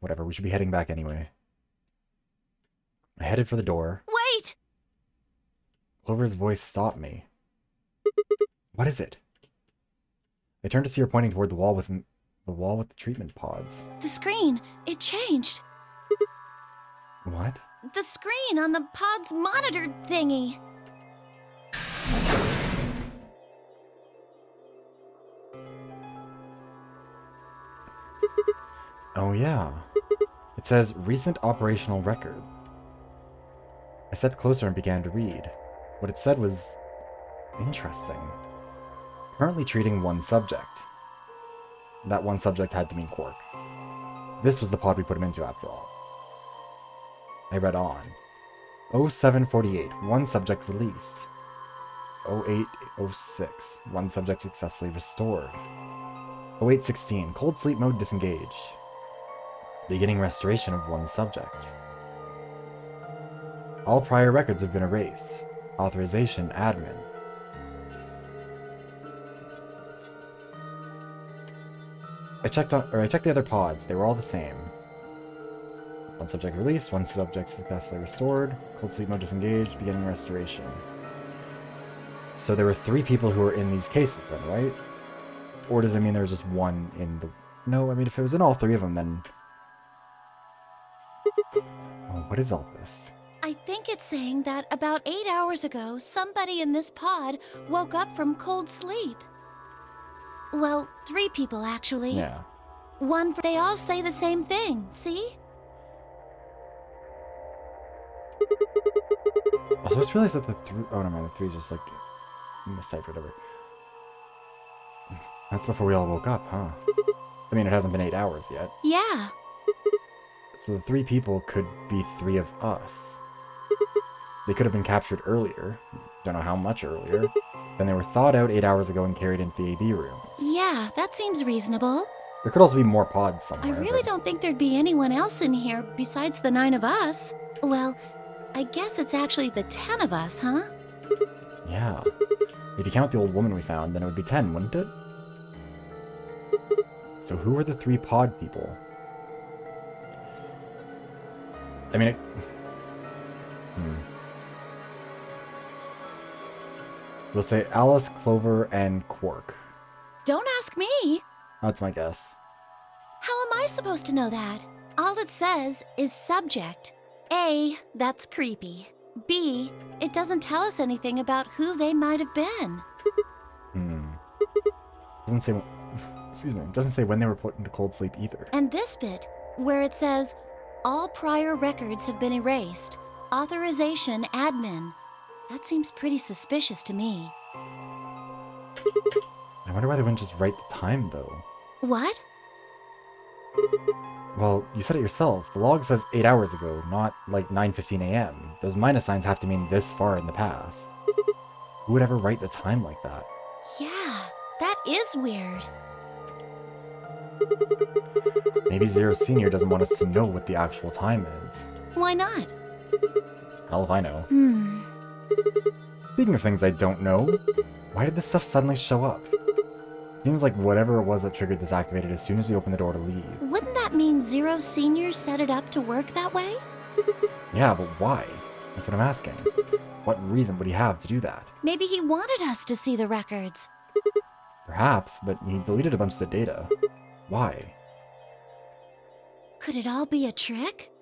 Whatever, we should be heading back anyway. I headed for the door. Wait! Clover's voice stopped me. What is it? I turned to see her pointing toward the wall with the treatment pods. The screen, it changed. What? The screen on the pod's monitor thingy. Oh yeah. It says recent operational record. I stepped closer and began to read. what it said was interesting. Currently treating one subject. That one subject had to mean Quark. This was the pod we put him into after all. I read on. 0748, one subject released. 0806, one subject successfully restored. 0816, cold sleep mode disengaged. Beginning restoration of one subject. All prior records have been erased. Authorization admin. I checked the other pods. They were all the same. One subject released, one subject successfully restored, cold sleep mode disengaged, beginning restoration. So there were 3 people who were in these cases then, right? Or does it mean there was just one in the... No, I mean, if it was in all 3 of them, then... Oh, what is all this? I think it's saying that about 8 hours ago, somebody in this pod woke up from cold sleep. Well, 3 people actually. Yeah. They all say the same thing, see? Also, I just realized that the 3... Oh, no, man, the 3 is just like... mistyped, whatever. That's before we all woke up, huh? I mean, it hasn't been 8 hours yet. Yeah. So the 3 people could be 3 of us. They could have been captured earlier. Don't know how much earlier. Then they were thawed out 8 hours ago and carried into the AV rooms. Yeah, that seems reasonable. There could also be more pods I somewhere. really don't think there'd be anyone else in here besides the 9 of us. Well, I guess it's actually the 10 of us, huh? Yeah. If you count the old woman we found, then it would be 10, wouldn't it? So who are the 3 pod people? I mean, We'll say Alice, Clover, and Quark. Don't ask me. That's my guess. How am I supposed to know that? All it says is subject. A, that's creepy. B, it doesn't tell us anything about who they might have been. Doesn't say... Excuse me. It doesn't say when they were put into cold sleep either. And this bit, where it says, all prior records have been erased. Authorization admin. That seems pretty suspicious to me. I wonder why they wouldn't just write the time, though. What? Well, you said it yourself. The log says 8 hours ago, not like 9:15 a.m. Those minus signs have to mean this far in the past. Who would ever write the time like that? Yeah, that is weird. Maybe Zero Senior doesn't want us to know what the actual time is. Why not? Hell if I know. Hmm. Speaking of things I don't know, why did this stuff suddenly show up? Seems like whatever it was that triggered this activated as soon as we opened the door to leave. Wouldn't that mean Zero Senior set it up to work that way? Yeah, but why? That's what I'm asking. What reason would he have to do that? Maybe he wanted us to see the records. Perhaps, but he deleted a bunch of the data. Why? Could it all be a trick?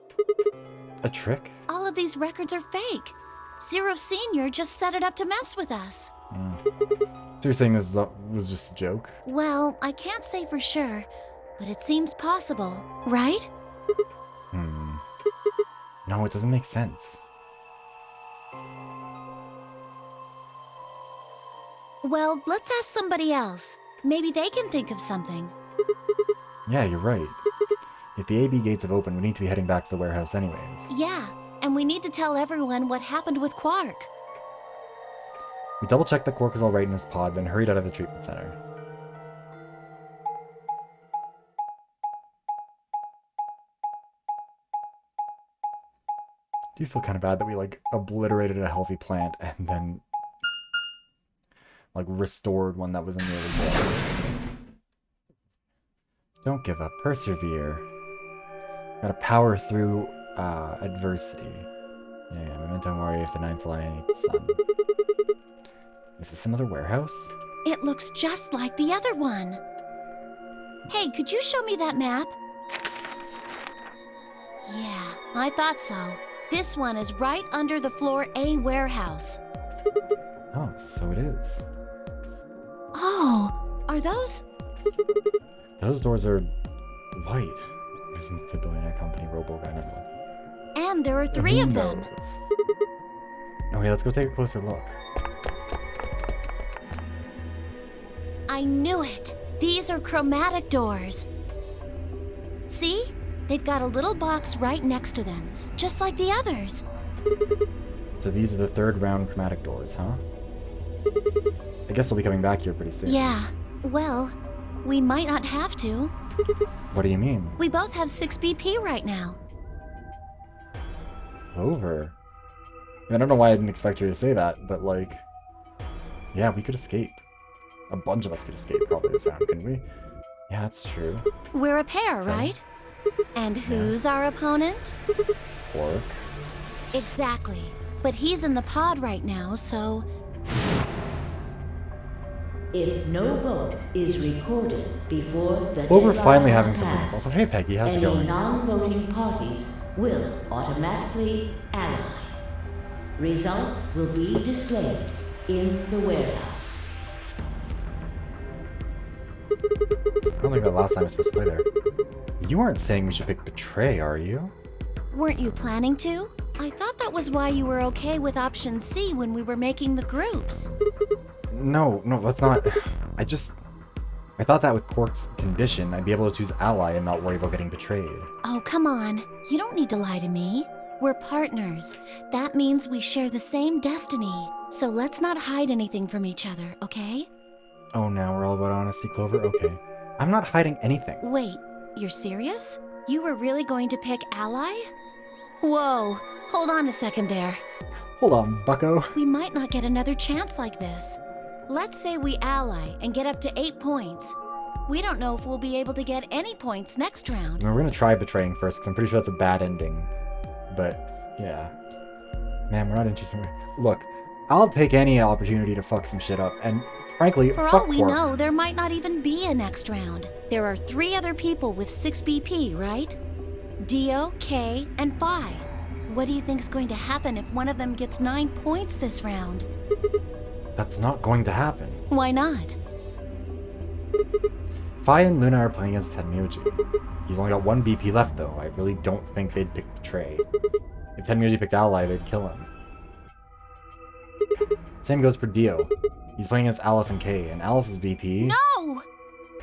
A trick? All of these records are fake. Zero Senior just set it up to mess with us. So you're saying this was just a joke? Well, I can't say for sure, but it seems possible, right? No, it doesn't make sense. Well, let's ask somebody else. Maybe they can think of something. Yeah, you're right. If the AB gates have opened, we need to be heading back to the warehouse anyways. Yeah, and we need to tell everyone what happened with Quark. We double-checked that Quark was alright in his pod, then hurried out of the treatment center. Do you feel kind of bad that we, like, obliterated a healthy plant and then, like, restored one that was nearly dead? Don't give up. Persevere. Gotta power through, adversity. Yeah, memento mori if the ninth line ain't the sun. Is this another warehouse? It looks just like the other one. Hey, could you show me that map? Yeah, I thought so. This one is right under the floor A warehouse. Oh, so it is. Oh, are those? Those doors are white. Isn't the billionaire company RoboGuy? And there are 3 of them. Okay, let's go take a closer look. I knew it. These are chromatic doors. See? They've got a little box right next to them, just like the others. So these are the third round chromatic doors, huh? I guess we'll be coming back here pretty soon. Yeah, well, we might not have to. What do you mean? We both have 6 BP right now. Over. I don't know why I didn't expect you to say that, but like... Yeah, we could escape. A bunch of us could escape probably this round, couldn't we? Yeah, that's true. We're a pair, So? right? And who's our opponent? Pork. Exactly. But he's in the pod right now, so... If no vote is recorded before the Well, we're deadline finally has having something passed, also. Hey, Peggy, how's it any going? non-voting parties will automatically ally. Results will be displayed in the warehouse. I don't think that last time I was supposed to play there. You aren't saying we should pick Betray, are you? Weren't you planning to? I thought that was why you were okay with option C when we were making the groups. No, that's not... I thought that with Quark's condition, I'd be able to choose Ally and not worry about getting betrayed. Oh, come on. You don't need to lie to me. We're partners. That means we share the same destiny. So let's not hide anything from each other, okay? Oh, now we're all about honesty, Clover? Okay. I'm not hiding anything. Wait, you're serious? You were really going to pick Ally? Whoa, hold on a second there. Hold on, bucko. We might not get another chance like this. Let's say we ally and get up to 8 points. We don't know if we'll be able to get any points next round. We're gonna try betraying first, because I'm pretty sure that's a bad ending. But, yeah. Man, we're not interested. Look, I'll take any opportunity to fuck some shit up, and frankly, For fuck all we Quark. know, there might not even be a next round. There are 3 other people with 6 BP, right? Dio, K, and Phi. What do you think's going to happen if one of them gets 9 points this round? That's not going to happen. Why not? Phi and Luna are playing against Tenmyoji. He's only got 1 BP left, though. I really don't think they'd pick Betray. If Tenmyoji picked Ally, they'd kill him. Same goes for Dio. He's playing against Alice and Kay, and Alice's BP... No!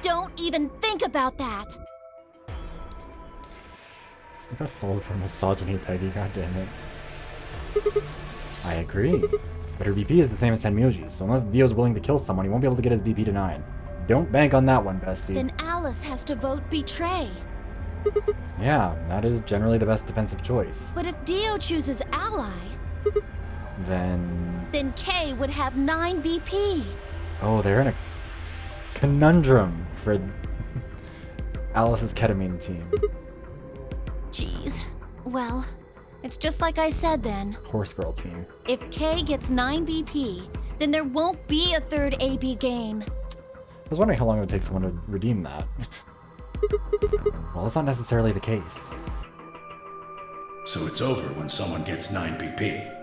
Don't even think about that! You got followed for misogyny, Peggy, goddammit. I agree. But her BP is the same as Tenmyoji's, so unless Dio's willing to kill someone, he won't be able to get his BP to 9. Don't bank on that one, bestie. Then Alice has to vote Betray. Yeah, that is generally the best defensive choice. But if Dio chooses Ally, Then Kay would have 9 BP. oh, they're in a conundrum for Alice's ketamine team. Jeez. Well, it's just like I said then. Horse girl team. If Kay gets 9 BP, then there won't be a third AB game. I was wondering how long it would take someone to redeem that. Well, that's not necessarily the case. So it's over when someone gets 9 BP.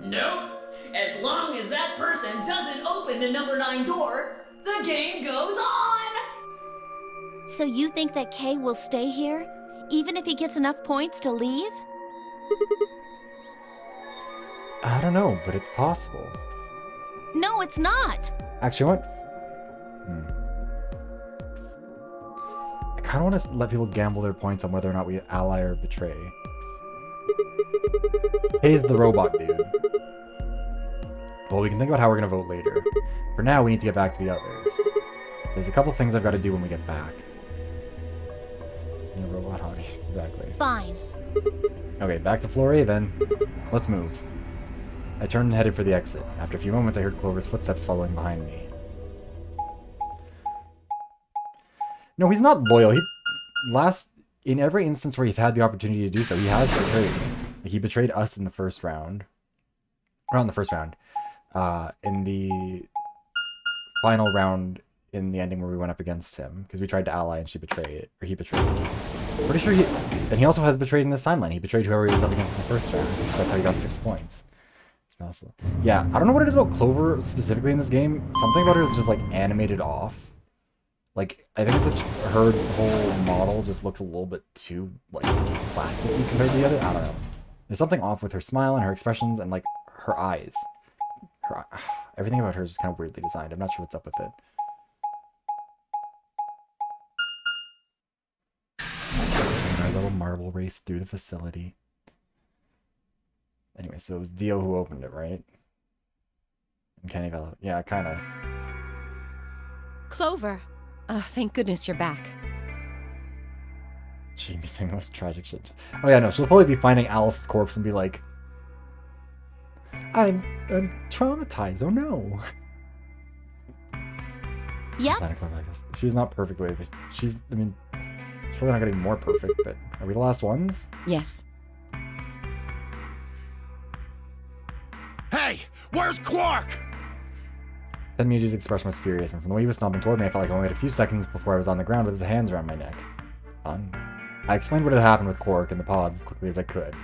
Nope. As long as that person doesn't open the number 9 door, the game goes on! So you think that Kay will stay here, even if he gets enough points to leave? I don't know, but it's possible. No, it's not. Actually, what? I kind of want to let people gamble their points on whether or not we ally or betray. Hayes the robot dude. Well, we can think about how we're going to vote later. For now, we need to get back to the others. There's a couple things I've got to do when we get back. Yeah, robot hottie. Exactly. Fine. Okay, back to floor A then. Let's move. I turned and headed for the exit. After a few moments, I heard Clover's footsteps following behind me. No, he's not loyal. In every instance where he's had the opportunity to do so, he has betrayed. Like, he betrayed us in the first round. Or not in the first round. In the final round in the ending where we went up against him. Because we tried to ally and she betrayed. Or he betrayed. Pretty sure he... And he also has betrayed in this timeline. He betrayed whoever he was up against in the first round. Because that's how he got 6 points. Yeah, I don't know what it is about Clover specifically in this game. Something about her is just, like, animated off. Like, I think it's her whole model just looks a little bit too, like, plasticky compared to the other. I don't know. There's something off with her smile and her expressions and, like, her eyes. Everything about her is just kind of weirdly designed. I'm not sure what's up with it. And our little marble race through the facility. Anyway, so it was Dio who opened it, right? And Kenny Vella. Yeah, kind of. Clover. Oh, thank goodness you're back. She'd be saying the most tragic shit. Oh yeah, no, she'll probably be finding Alice's corpse and be like, I'm traumatized, oh no. Yep. It's not Clover like this. She's not perfect with it. She's probably not getting more perfect, but are we the last ones? Yes. Hey, where's Quark? Tenmuji's expression was furious, and from the way he was stomping toward me, I felt like I only had a few seconds before I was on the ground with his hands around my neck. Fun. I explained what had happened with Quark and the pods as quickly as I could.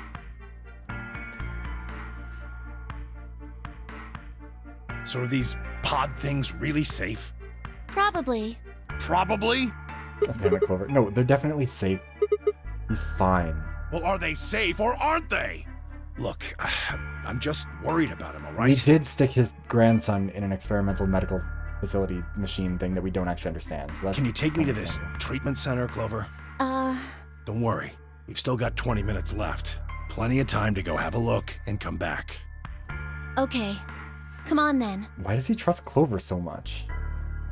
So are these pod things really safe? Probably. Probably? Oh, damn it, Clover. No, they're definitely safe. He's fine. Well, are they safe or aren't they? Look, I'm just worried about him, alright? We did stick his grandson in an experimental medical facility machine thing that we don't actually understand. So that's Can you take me to this understandable. treatment center, Clover? Don't worry. We've still got 20 minutes left. Plenty of time to go have a look and come back. Okay. Come on then. Why does he trust Clover so much?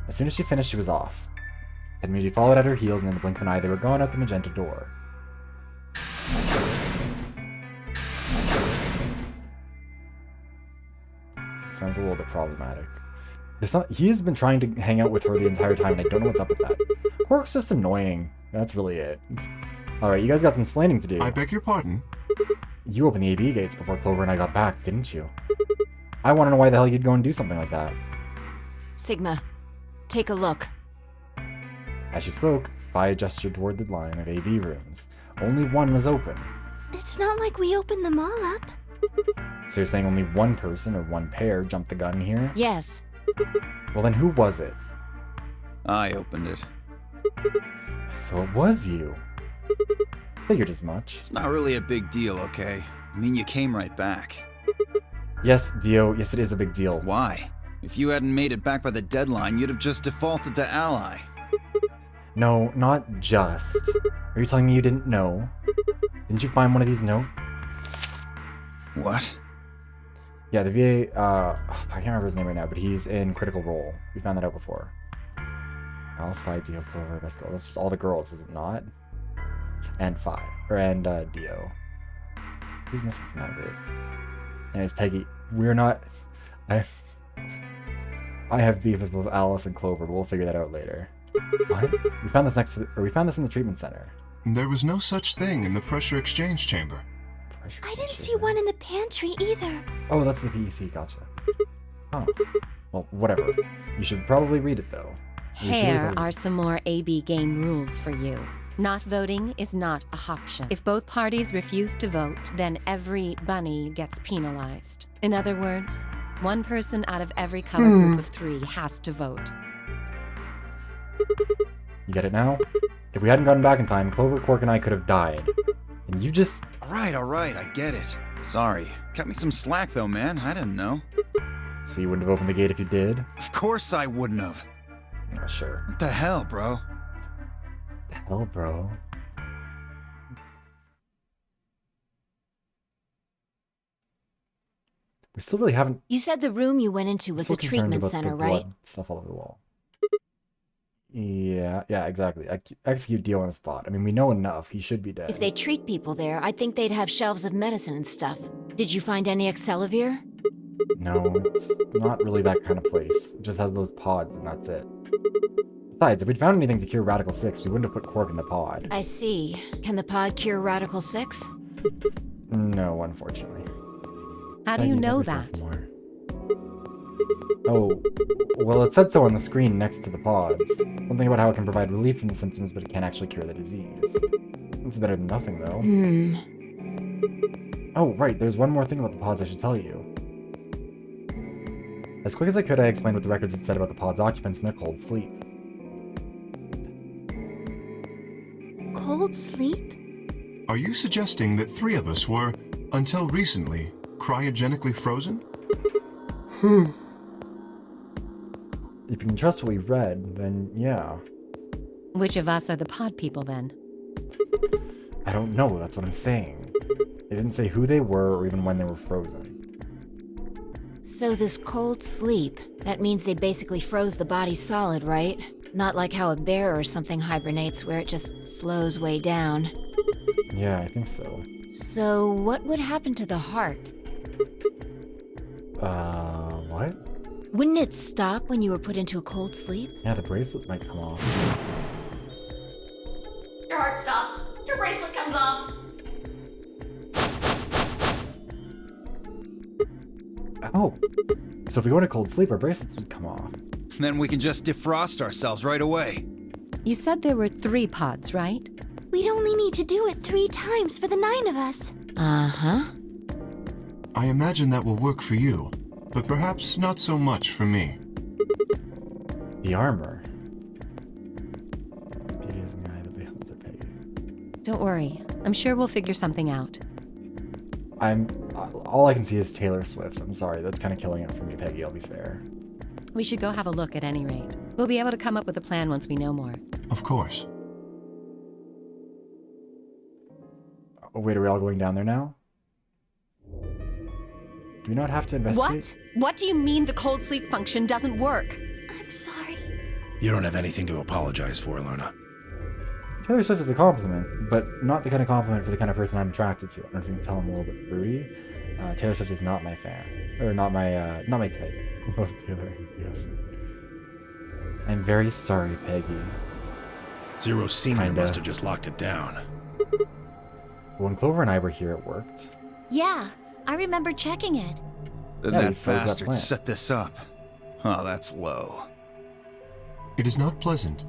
As soon as she finished, she was off. Tenmuji followed at her heels, and in the blink of an eye, they were gone out the magenta door. Sounds a little bit problematic. He has been trying to hang out with her the entire time, and I don't know what's up with that. Quark's just annoying. That's really it. Alright, you guys got some explaining to do. I beg your pardon? You opened the AB gates before Clover and I got back, didn't you? I want to know why the hell you'd go and do something like that. Sigma, take a look. As she spoke, Vi gestured toward the line of AB rooms. Only one was open. It's not like we opened them all up. So you're saying only one person or one pair jumped the gun here? Yes. Well then who was it? I opened it. So it was you. Figured as much. It's not really a big deal, okay? I mean, you came right back. Yes, Dio, yes it is a big deal. Why? If you hadn't made it back by the deadline, you'd have just defaulted to ally. No, not just. Are you telling me you didn't know? Didn't you find one of these notes? What? Yeah, the VA, I can't remember his name right now, but he's in Critical Role. We found that out before. Alice, Vi, Dio, Clover, best girl. That's just all the girls, is it not? And Dio. Who's missing from that group? Anyways, Peggy, we're not... I have beef with both Alice and Clover, but we'll figure that out later. What? We found this in the treatment center. There was no such thing in the pressure exchange chamber. I didn't see one in the pantry either. Oh, that's the PEC, gotcha. Oh. Well, whatever. You should probably read it, though. Here are some more AB game rules for you. Not voting is not a option. If both parties refuse to vote, then every bunny gets penalized. In other words, one person out of every color group of 3 has to vote. You get it now? If we hadn't gotten back in time, Clover, Quark, and I could have died. And you just... Alright, I get it. Sorry. Cut me some slack though, man. I didn't know. So you wouldn't have opened the gate if you did? Of course I wouldn't have. Oh, sure. What the hell, bro? The hell, bro? We still really haven't... You said the room you went into was still a concerned treatment about center, the right? blood stuff all over the wall. Yeah, exactly. Execute Dio on the spot. I mean, we know enough. He should be dead. If they treat people there, I'd think they'd have shelves of medicine and stuff. Did you find any Excelavir? No, it's not really that kind of place. It just has those pods, and that's it. Besides, if we'd found anything to cure Radical 6, we wouldn't have put Quark in the pod. I see. Can the pod cure Radical 6? No, unfortunately. How do you know that? More. Oh, well, it said so on the screen next to the pods. Something about how it can provide relief from the symptoms, but it can't actually cure the disease. It's better than nothing, though. Oh, right, there's one more thing about the pods I should tell you. As quick as I could, I explained what the records had said about the pod's occupants and their cold sleep. Cold sleep? Are you suggesting that 3 of us were, until recently, cryogenically frozen? If you can trust what we read, then yeah. Which of us are the pod people then? I don't know, that's what I'm saying. It didn't say who they were or even when they were frozen. So this cold sleep, that means they basically froze the body solid, right? Not like how a bear or something hibernates where it just slows way down. Yeah, I think so. So what would happen to the heart? What? Wouldn't it stop when you were put into a cold sleep? Yeah, the bracelets might come off. Your heart stops. Your bracelet comes off. Oh. So if we go into cold sleep, our bracelets would come off. Then we can just defrost ourselves right away. You said there were 3 pods, right? We'd only need to do it 3 times for the 9 of us. Uh-huh. I imagine that will work for you, but perhaps not so much for me. The armor. Beauty is in the eye of the beholder, Peggy. Don't worry. I'm sure we'll figure something out. All I can see is Taylor Swift. I'm sorry, that's kind of killing it for me, Peggy, I'll be fair. We should go have a look at any rate. We'll be able to come up with a plan once we know more. Of course. Oh, wait, are we all going down there now? Do we not have to investigate? What? What do you mean the cold sleep function doesn't work? I'm sorry. You don't have anything to apologize for, Luna. Taylor Swift is a compliment, but not the kind of compliment for the kind of person I'm attracted to. I don't know if you can tell I'm a little bit fruity. Taylor Swift is not my fan. Or not my type. Most Taylor, yes. I'm very sorry, Peggy. Zero Senior Kinda. must have just locked it down. When Clover and I were here, it worked. Yeah, I remember checking it. Then Yeah, we that froze that bastard plant. set this up. Oh, that's low. It is not pleasant,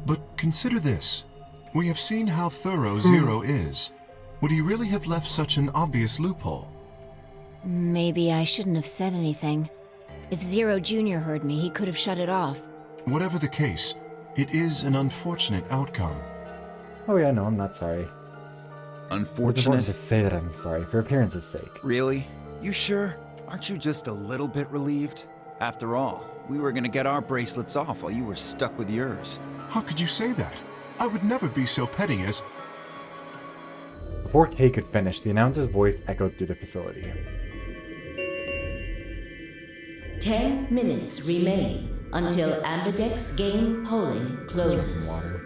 but consider this. We have seen how thorough Zero is. Would he really have left such an obvious loophole? Maybe I shouldn't have said anything. If Zero Jr. heard me, he could have shut it off. Whatever the case, it is an unfortunate outcome. Oh yeah, no, I'm not sorry. It's important Unfortunate. to say that I'm sorry, for appearance's sake. Really? You sure? Aren't you just a little bit relieved? After all, we were gonna get our bracelets off while you were stuck with yours. How could you say that? I would never be so petty as... Before Kay could finish, the announcer's voice echoed through the facility. 10 minutes remain until Ambidex game polling Some closes. water.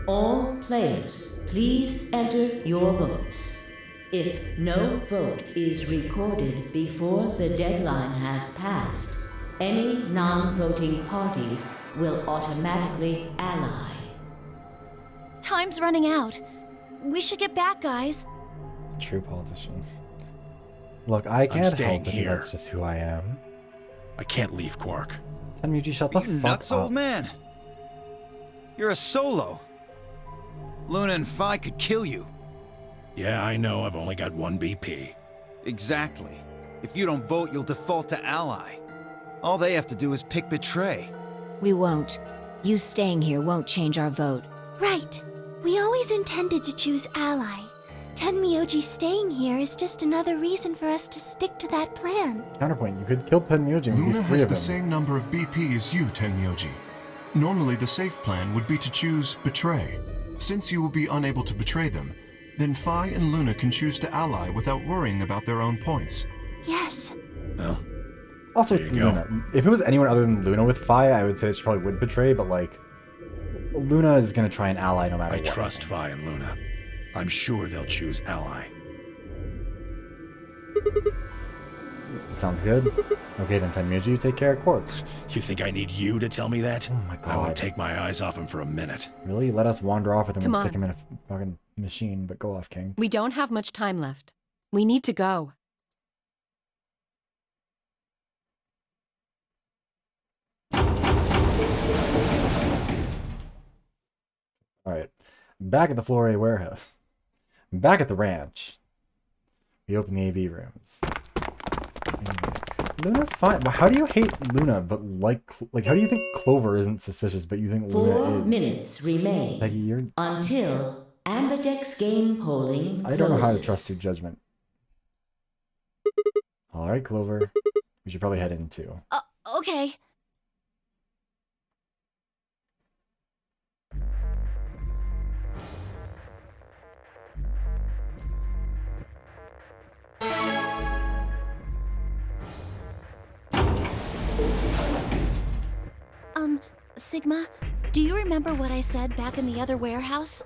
All players, please enter your votes. If no vote is recorded before the deadline has passed, any non-voting parties will automatically ally. Time's running out. We should get back, guys. True politician. Look, I can't staying help it. here. That's just who I am. I can't leave, Quark. Tenmuji, shut the Are you fuck nuts, up. old man? You're a solo. Luna and Phi could kill you. Yeah, I know I've only got 1 BP. Exactly. If you don't vote, you'll default to ally. All they have to do is pick betray. We won't. You staying here won't change our vote. Right. We always intended to choose ally. Tenmyoji staying here is just another reason for us to stick to that plan. Counterpoint, you could kill Tenmuji and be Luna free has of the him. same number of BP as you, Tenmyoji. Normally, the safe plan would be to choose Betray. Since you will be unable to betray them, then Phi and Luna can choose to ally without worrying about their own points. Yes. Well, Also, There with you go. Luna. If it was anyone other than Luna with Phi, I would say that she probably would betray, but like, Luna is gonna try and ally no matter I what. trust Phi and Luna. I'm sure they'll choose ally. Sounds good. Okay then, Tenmuji, you take care of Quark. You think I need you to tell me that? Oh my I won't God. take my eyes off him for a minute. Really? Let us wander off with him Come and on. stick him in a fucking machine, but go off, King. We don't have much time left. We need to go. Alright. Back at the Flore warehouse. Back at the ranch. We open the AV rooms. Luna's fine. Well, how do you hate Luna, but like, how do you think Clover isn't suspicious, but you think 4 Luna is? minutes remain Peggy, you're... until Ambidex game polling I don't know how to closes. trust your judgment. Alright, Clover. We should probably head in too. Okay. Sigma, do you remember what I said back in the other warehouse?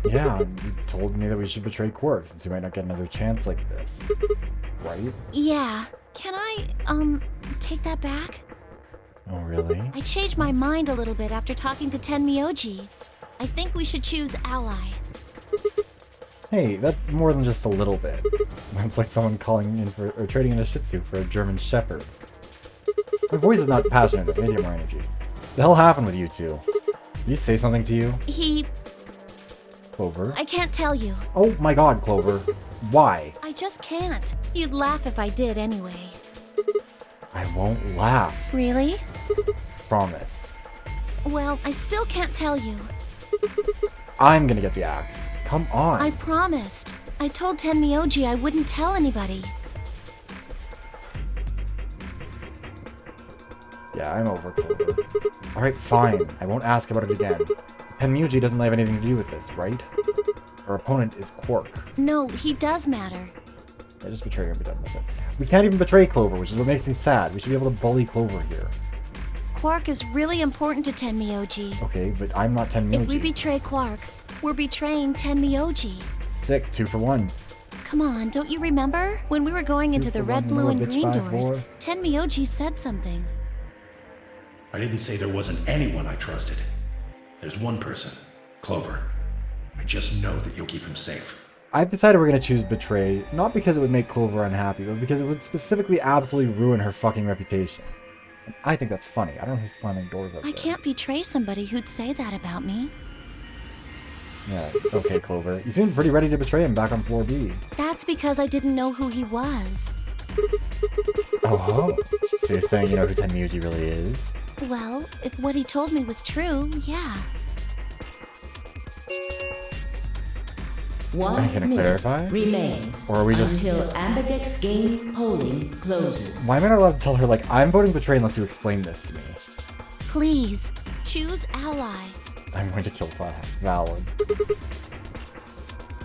Yeah, you told me that we should betray Quark since we might not get another chance like this. Right? Yeah. Can I, take that back? Oh, really? I changed my mind a little bit after talking to Tenmyoji. I think we should choose Ally. Hey, that's more than just a little bit. That's like someone calling in for, or trading in a Shih Tzu for a German Shepherd. My voice is not passionate enough. I need to get more energy. The hell happened with you two? Did he say something to you? Clover? I can't tell you. Oh my god, Clover. Why? I just can't. You'd laugh if I did anyway. I won't laugh. Really? Promise. Well, I still can't tell you. I'm gonna get the axe. Come on. I promised. I told Tenmyoji I wouldn't tell anybody. Yeah, I'm over Clover. Alright, fine. I won't ask about it again. Tenmyoji doesn't have anything to do with this, right? Our opponent is Quark. No, he does matter. Yeah, just betray her and be done with it. We can't even betray Clover, which is what makes me sad. We should be able to bully Clover here. Quark is really important to Tenmyoji. Okay, but I'm not Tenmyoji. If we betray Quark, we're betraying Tenmyoji. Sick, 2 for 1. Come on, don't you remember? When we were going into the red, blue, and green doors, Tenmyoji said something. I didn't say there wasn't anyone I trusted. There's one person, Clover. I just know that you'll keep him safe. I've decided we're going to choose Betray, not because it would make Clover unhappy, but because it would specifically absolutely ruin her fucking reputation. And I think that's funny. I don't know who's slamming doors out there. I can't betray somebody who'd say that about me. Yeah, okay, Clover. You seem pretty ready to betray him back on floor B. That's because I didn't know who he was. Oh, so you're saying you know who Tenmyoji really is? Well, if what he told me was true, yeah. One Can I minute clarify? remains Or are we just- until Ambidex game polling closes. Why am I not allowed to tell her, like, I'm voting Betray unless you explain this to me? Please, choose Ally. I'm going to kill Valid.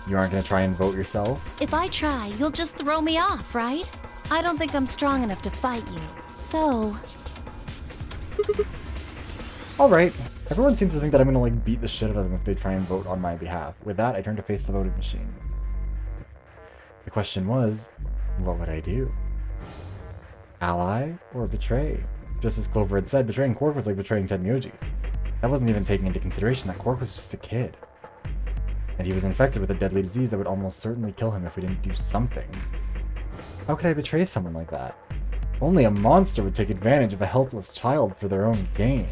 You aren't going to try and vote yourself? If I try, you'll just throw me off, right? I don't think I'm strong enough to fight you. So, Alright. Everyone seems to think that I'm gonna, like, beat the shit out of them if they try and vote on my behalf. With that, I turn to face the voting machine. The question was, what would I do? Ally or betray? Just as Clover had said, betraying Quark was like betraying Tenmyoji. That wasn't even taking into consideration that Quark was just a kid. And he was infected with a deadly disease that would almost certainly kill him if we didn't do something. How could I betray someone like that? Only a monster would take advantage of a helpless child for their own gain.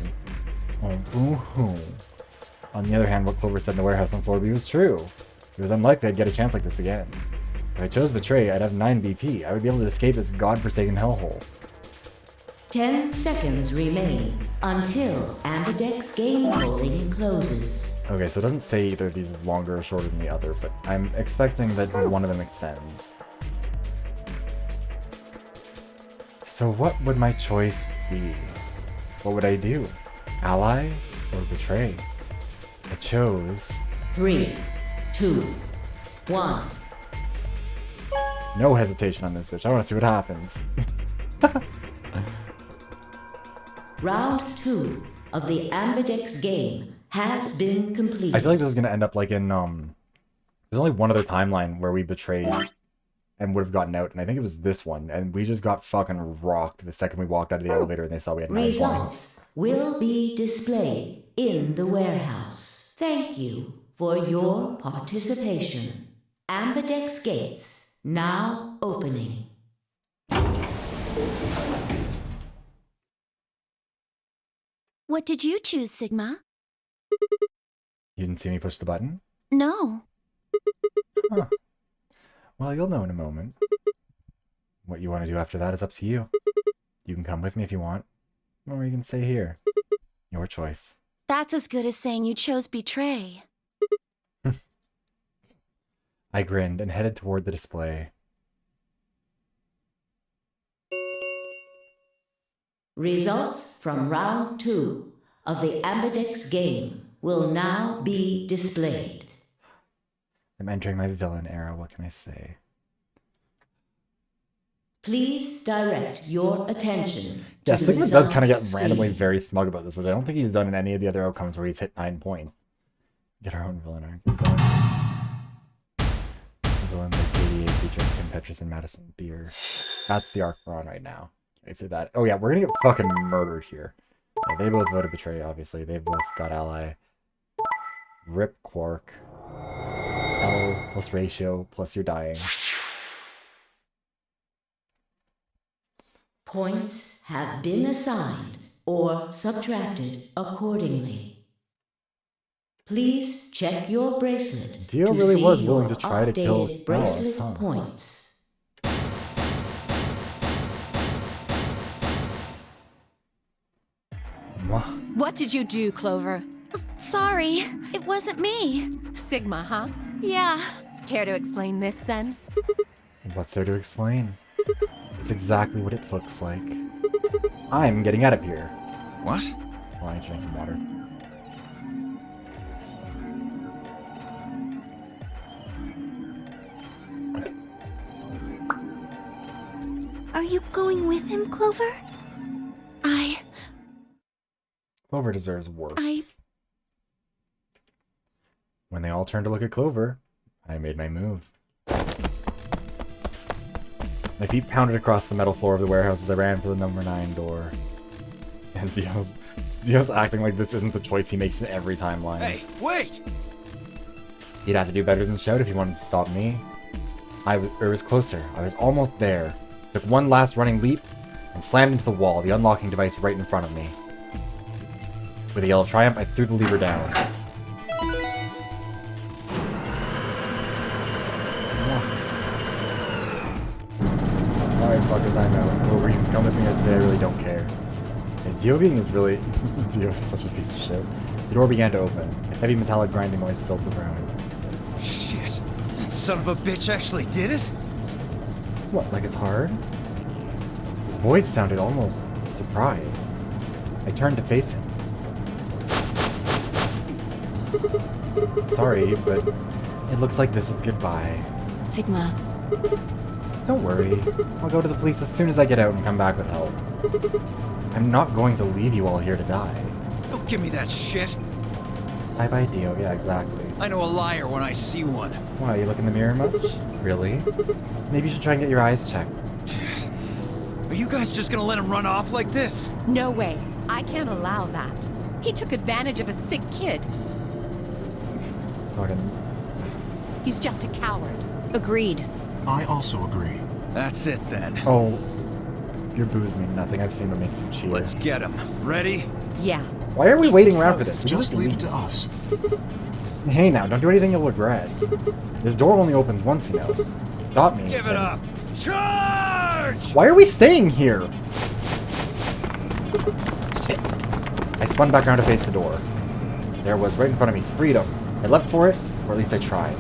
Oh, boo-hoo. On the other hand, what Clover said in the warehouse on floor B was true. It was unlikely I'd get a chance like this again. If I chose Betray, I'd have 9 BP. I would be able to escape this godforsaken hellhole. 10 seconds remain until Ambidex game polling closes. Okay, so it doesn't say either of these is longer or shorter than the other, but I'm expecting that one of them extends. So what would my choice be? What would I do? Ally or Betray? I chose... 3, 2, 1. No hesitation on this bitch. I want to see what happens. Round 2 of the Ambidex game has been completed. I feel like this is gonna end up like in there's only one other timeline where we betrayed and would have gotten out, and I think it was this one, and we just got fucking rocked the second we walked out of the elevator and they saw we had 9 points. Results will be displayed in the warehouse. Thank you for your participation. Ambidex gates now opening. what did you choose, Sigma? You didn't see me push the button? No. Huh. Well, you'll know in a moment. What you want to do after that is up to you. You can come with me if you want, or you can stay here. Your choice. That's as good as saying you chose Betray. I grinned and headed toward the display. Results from round 2 of the Ambidex game will now be displayed. I'm entering my villain era, what can I say? Please direct your attention to Yeah, the Sigma does kind of get results randomly screen. very smug about this, which I don't think he's done in any of the other outcomes where he's hit 9 points. Get our own villain arc. Villain by KDA featuring Kim Petras and Madison Beer. That's the arc we're on right now. Wait for that. Oh yeah, we're gonna get fucking murdered here. Yeah, they both voted Betray, obviously. They both got Ally. Rip Quark. L plus ratio plus you're dying. Points have been assigned or subtracted accordingly. Please check your bracelet Dio to really see was willing your to try to kill updated Alice, bracelet huh? points. What did you do, Clover? Sorry, it wasn't me. Sigma, huh? Yeah. Care to explain this, then? What's there to explain? It's exactly what it looks like. I'm getting out of here. What? Well, I need to drink some water. Are you going with him, Clover? Clover deserves worse. I- When they all turned to look at Clover, I made my move. My feet pounded across the metal floor of the warehouse as I ran for the number 9 door. And Dio's acting like this isn't the choice he makes in every timeline. Hey, wait! He'd have to do better than shout if he wanted to stop me. It was closer. I was almost there. Took one last running leap and slammed into the wall, the unlocking device right in front of me. With a yell of triumph, I threw the lever down. Alright, fuckers, I'm out. Clover, you can come with me or say I really don't care. And Dio being is really... Dio is such a piece of shit. The door began to open. A heavy metallic grinding noise filled the room. Shit. That son of a bitch actually did it? What, like it's hard? His voice sounded almost surprised. I turned to face him. Sorry, but it looks like this is goodbye. Sigma. Don't worry. I'll go to the police as soon as I get out and come back with help. I'm not going to leave you all here to die. Don't give me that shit. Bye-bye, Dio. Yeah, exactly. I know a liar when I see one. Why, you look in the mirror much? Really? Maybe you should try and get your eyes checked. Are you guys just gonna let him run off like this? No way. I can't allow that. He took advantage of a sick kid. Gordon. He's just a coward. Agreed. I also agree. That's it then. Oh, your booze mean nothing. I've seen what makes you cheer. Let's get him. Ready? Yeah. Why are we He's waiting around for toast. this? We Just leave it to us. Hey now, don't do anything you'll regret. This door only opens once, you know. Stop me. Give it up. Charge! Why are we staying here? Shit. I spun back around to face the door. There was right in front of me, freedom. I leapt for it, or at least I tried.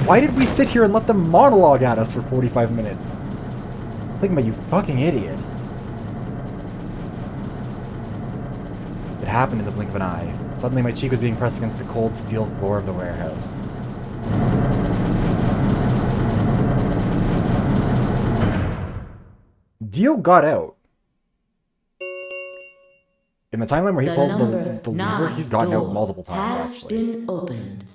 Why did we sit here and let them monologue at us for 45 minutes? Think about you fucking idiot. It happened in the blink of an eye. Suddenly my cheek was being pressed against the cold steel floor of the warehouse. Dio got out. In the timeline where he pulled the lever, he's gotten out multiple times, has actually. been opened.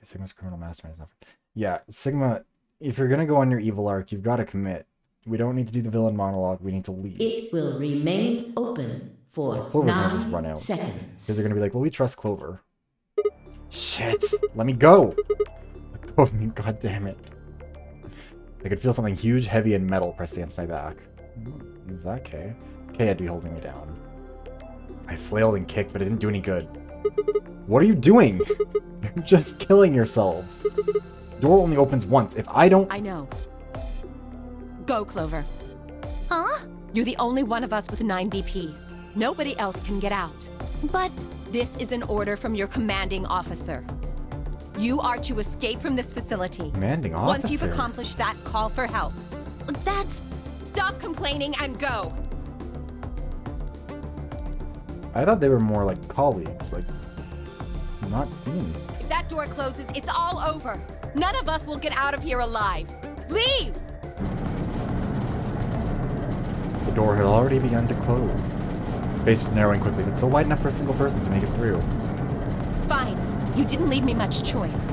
Sigma's criminal mastermind is not... Yeah, Sigma, if you're gonna go on your evil arc, you've got to commit. We don't need to do the villain monologue, we need to leave. It will remain open for Clover's gonna just 9 run out. seconds. Because they're gonna be like, well, we trust Clover. Shit! Let me go! Let go of me, god damn it. I could feel something huge, heavy, and metal pressed against my back. Is that Kay? Kay had to be holding me down. I flailed and kicked, but it didn't do any good. What are you doing? You're just killing yourselves. The door only opens once. If I don't... I know. Go, Clover. Huh? You're the only one of us with 9 BP. Nobody else can get out. But This is an order from your commanding officer. You are to escape from this facility. Commanding officer? Once you've accomplished that, call for help. that's stop complaining and go. I thought they were more like colleagues, like not teams. If that door closes, it's all over. None of us will get out of here alive. Leave! The door had already begun to close. The space was narrowing quickly, but still wide enough for a single person to make it through. Fine. You didn't leave me much choice. Did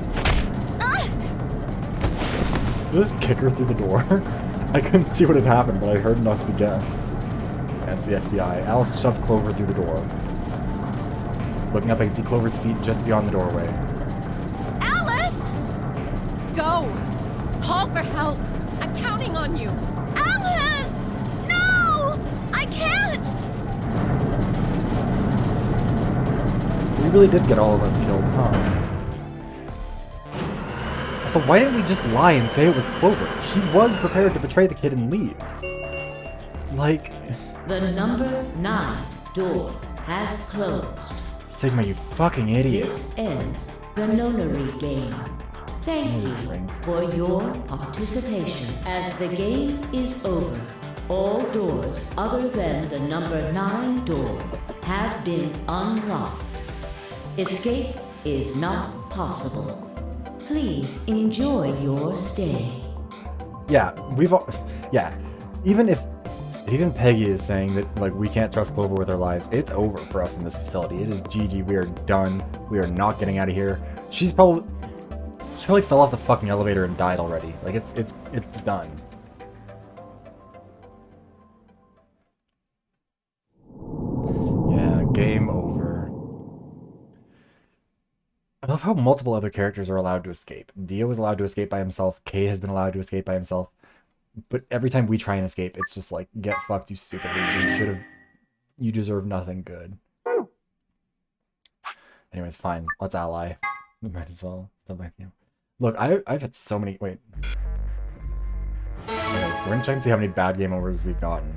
I just kick her through the door? I couldn't see what had happened, but I heard enough to guess. That's the FBI. Alice shoved Clover through the door. Looking up, I could see Clover's feet just beyond the doorway. Alice! Go! Call for help! I'm counting on you! Alice! No! I can't! We really did get all of us killed, huh? So why didn't we just lie and say it was Clover? She was prepared to betray the kid and leave. Like... The number 9 door has closed. Sigma, you fucking idiot. This ends the nonary game. Thank you for your participation. As the game is over, all doors other than the number 9 door have been unlocked. Escape is not possible. Please enjoy your stay. Yeah, we've all... Yeah, even Peggy is saying that, like, we can't trust Clover with our lives, it's over for us in this facility. It is GG. We are done. We are not getting out of here. She probably fell off the fucking elevator and died already. Like, it's done. Yeah, game over. I love how multiple other characters are allowed to escape. Dio was allowed to escape by himself. Kay has been allowed to escape by himself. But every time we try and escape, it's just like, get fucked, you stupid loser. You deserve nothing good. Anyways, fine. Let's ally. We might as well. Stop by you. Look, I've had so many... Wait. Okay, we're gonna check and see how many bad game overs we've gotten.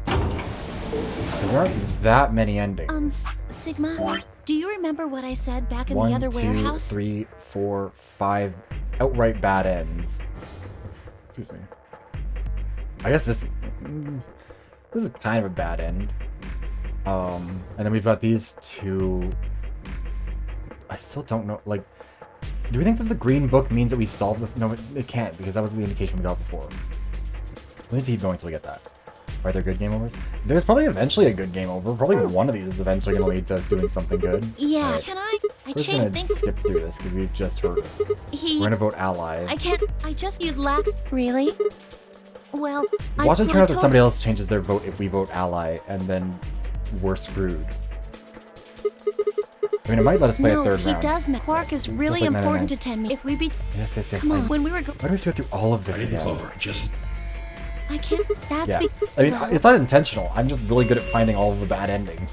Because there aren't that many endings. Sigma, do you remember what I said back in One, the other two, warehouse? 3, 4, 5 outright bad ends. Excuse me. I guess this is kind of a bad end. And then we've got these two. I still don't know. Like, do we think that the green book means that we've solved this? No, it can't, because that was the indication we got before. We need to keep going until we get that. Are there good game overs? There's probably eventually a good game over. Probably one of these is eventually going to lead to us doing something good. Yeah, Right. can I? I We're just can't gonna think. skip through this because we've just heard it. We're gonna vote ally. I can't. You'd laugh. Really? Well, Watch it I turn out that told- somebody else changes their vote if we vote ally, and then we're screwed. I mean, it might let us play a No, third he round. does. Quark is really like 999. important to Tenmi. If we be, Yes. come on. When we were, Why do we have to go through all of this I didn't, again? Clover. Just I can't. That's Yeah. because. I mean, it's not intentional. I'm just really good at finding all of the bad endings.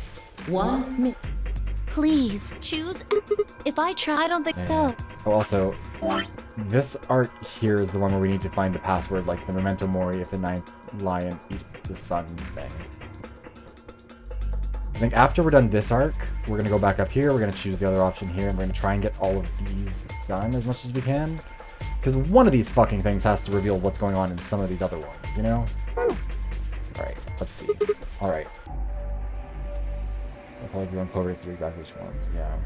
1 Please choose. If I try, I don't think so. Oh, also, this art here is the one where we need to find the password, like the Memento Mori if the ninth lion eat the sun thing. I think after we're done this arc, we're going to go back up here, we're going to choose the other option here, and we're going to try and get all of these done as much as we can. Because one of these fucking things has to reveal what's going on in some of these other ones, you know? Alright, let's see. Alright. I'll probably go on Clover to see exactly which ones, yeah.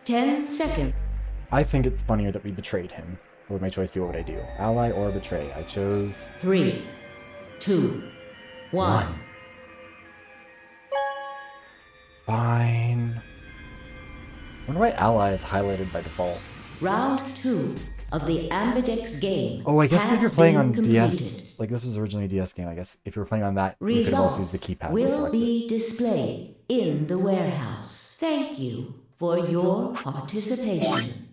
10 seconds. I think it's funnier that we betrayed him. What would my choice be? What would I do? Ally or betray? I chose... 3, 2, 1. Fine. I wonder why ally is highlighted by default. Round 2 of the Ambidex game. Oh, I guess if has you're playing on been DS... completed. Like, this was originally a DS game, I guess. If you were playing on that, you could have also used the Results keypad to will select it. be displayed in the warehouse. Thank you for your participation.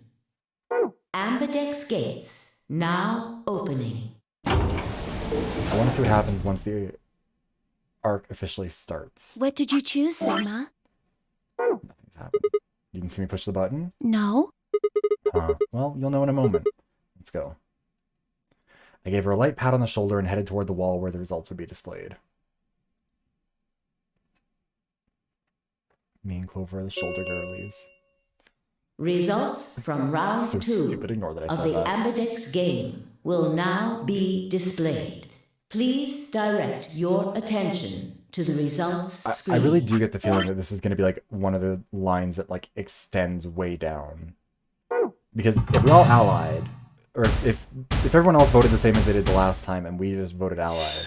Ambidex gates now opening. I want to see what happens once the arc officially starts. What did you choose, Sigma? Nothing's happened. You can see me push the button? No. Huh. Well, you'll know in a moment. Let's go. I gave her a light pat on the shoulder and headed toward the wall where the results would be displayed. Me and Clover are the shoulder girlies. Results from round So 2 stupid, ignore that I of said the that. Ambidex game will now be displayed. Please direct your attention to the results I screen. really do get the feeling that this is going to be like one of the lines that like extends way down. Because if we all allied, or if everyone else voted the same as they did the last time and we just voted ally,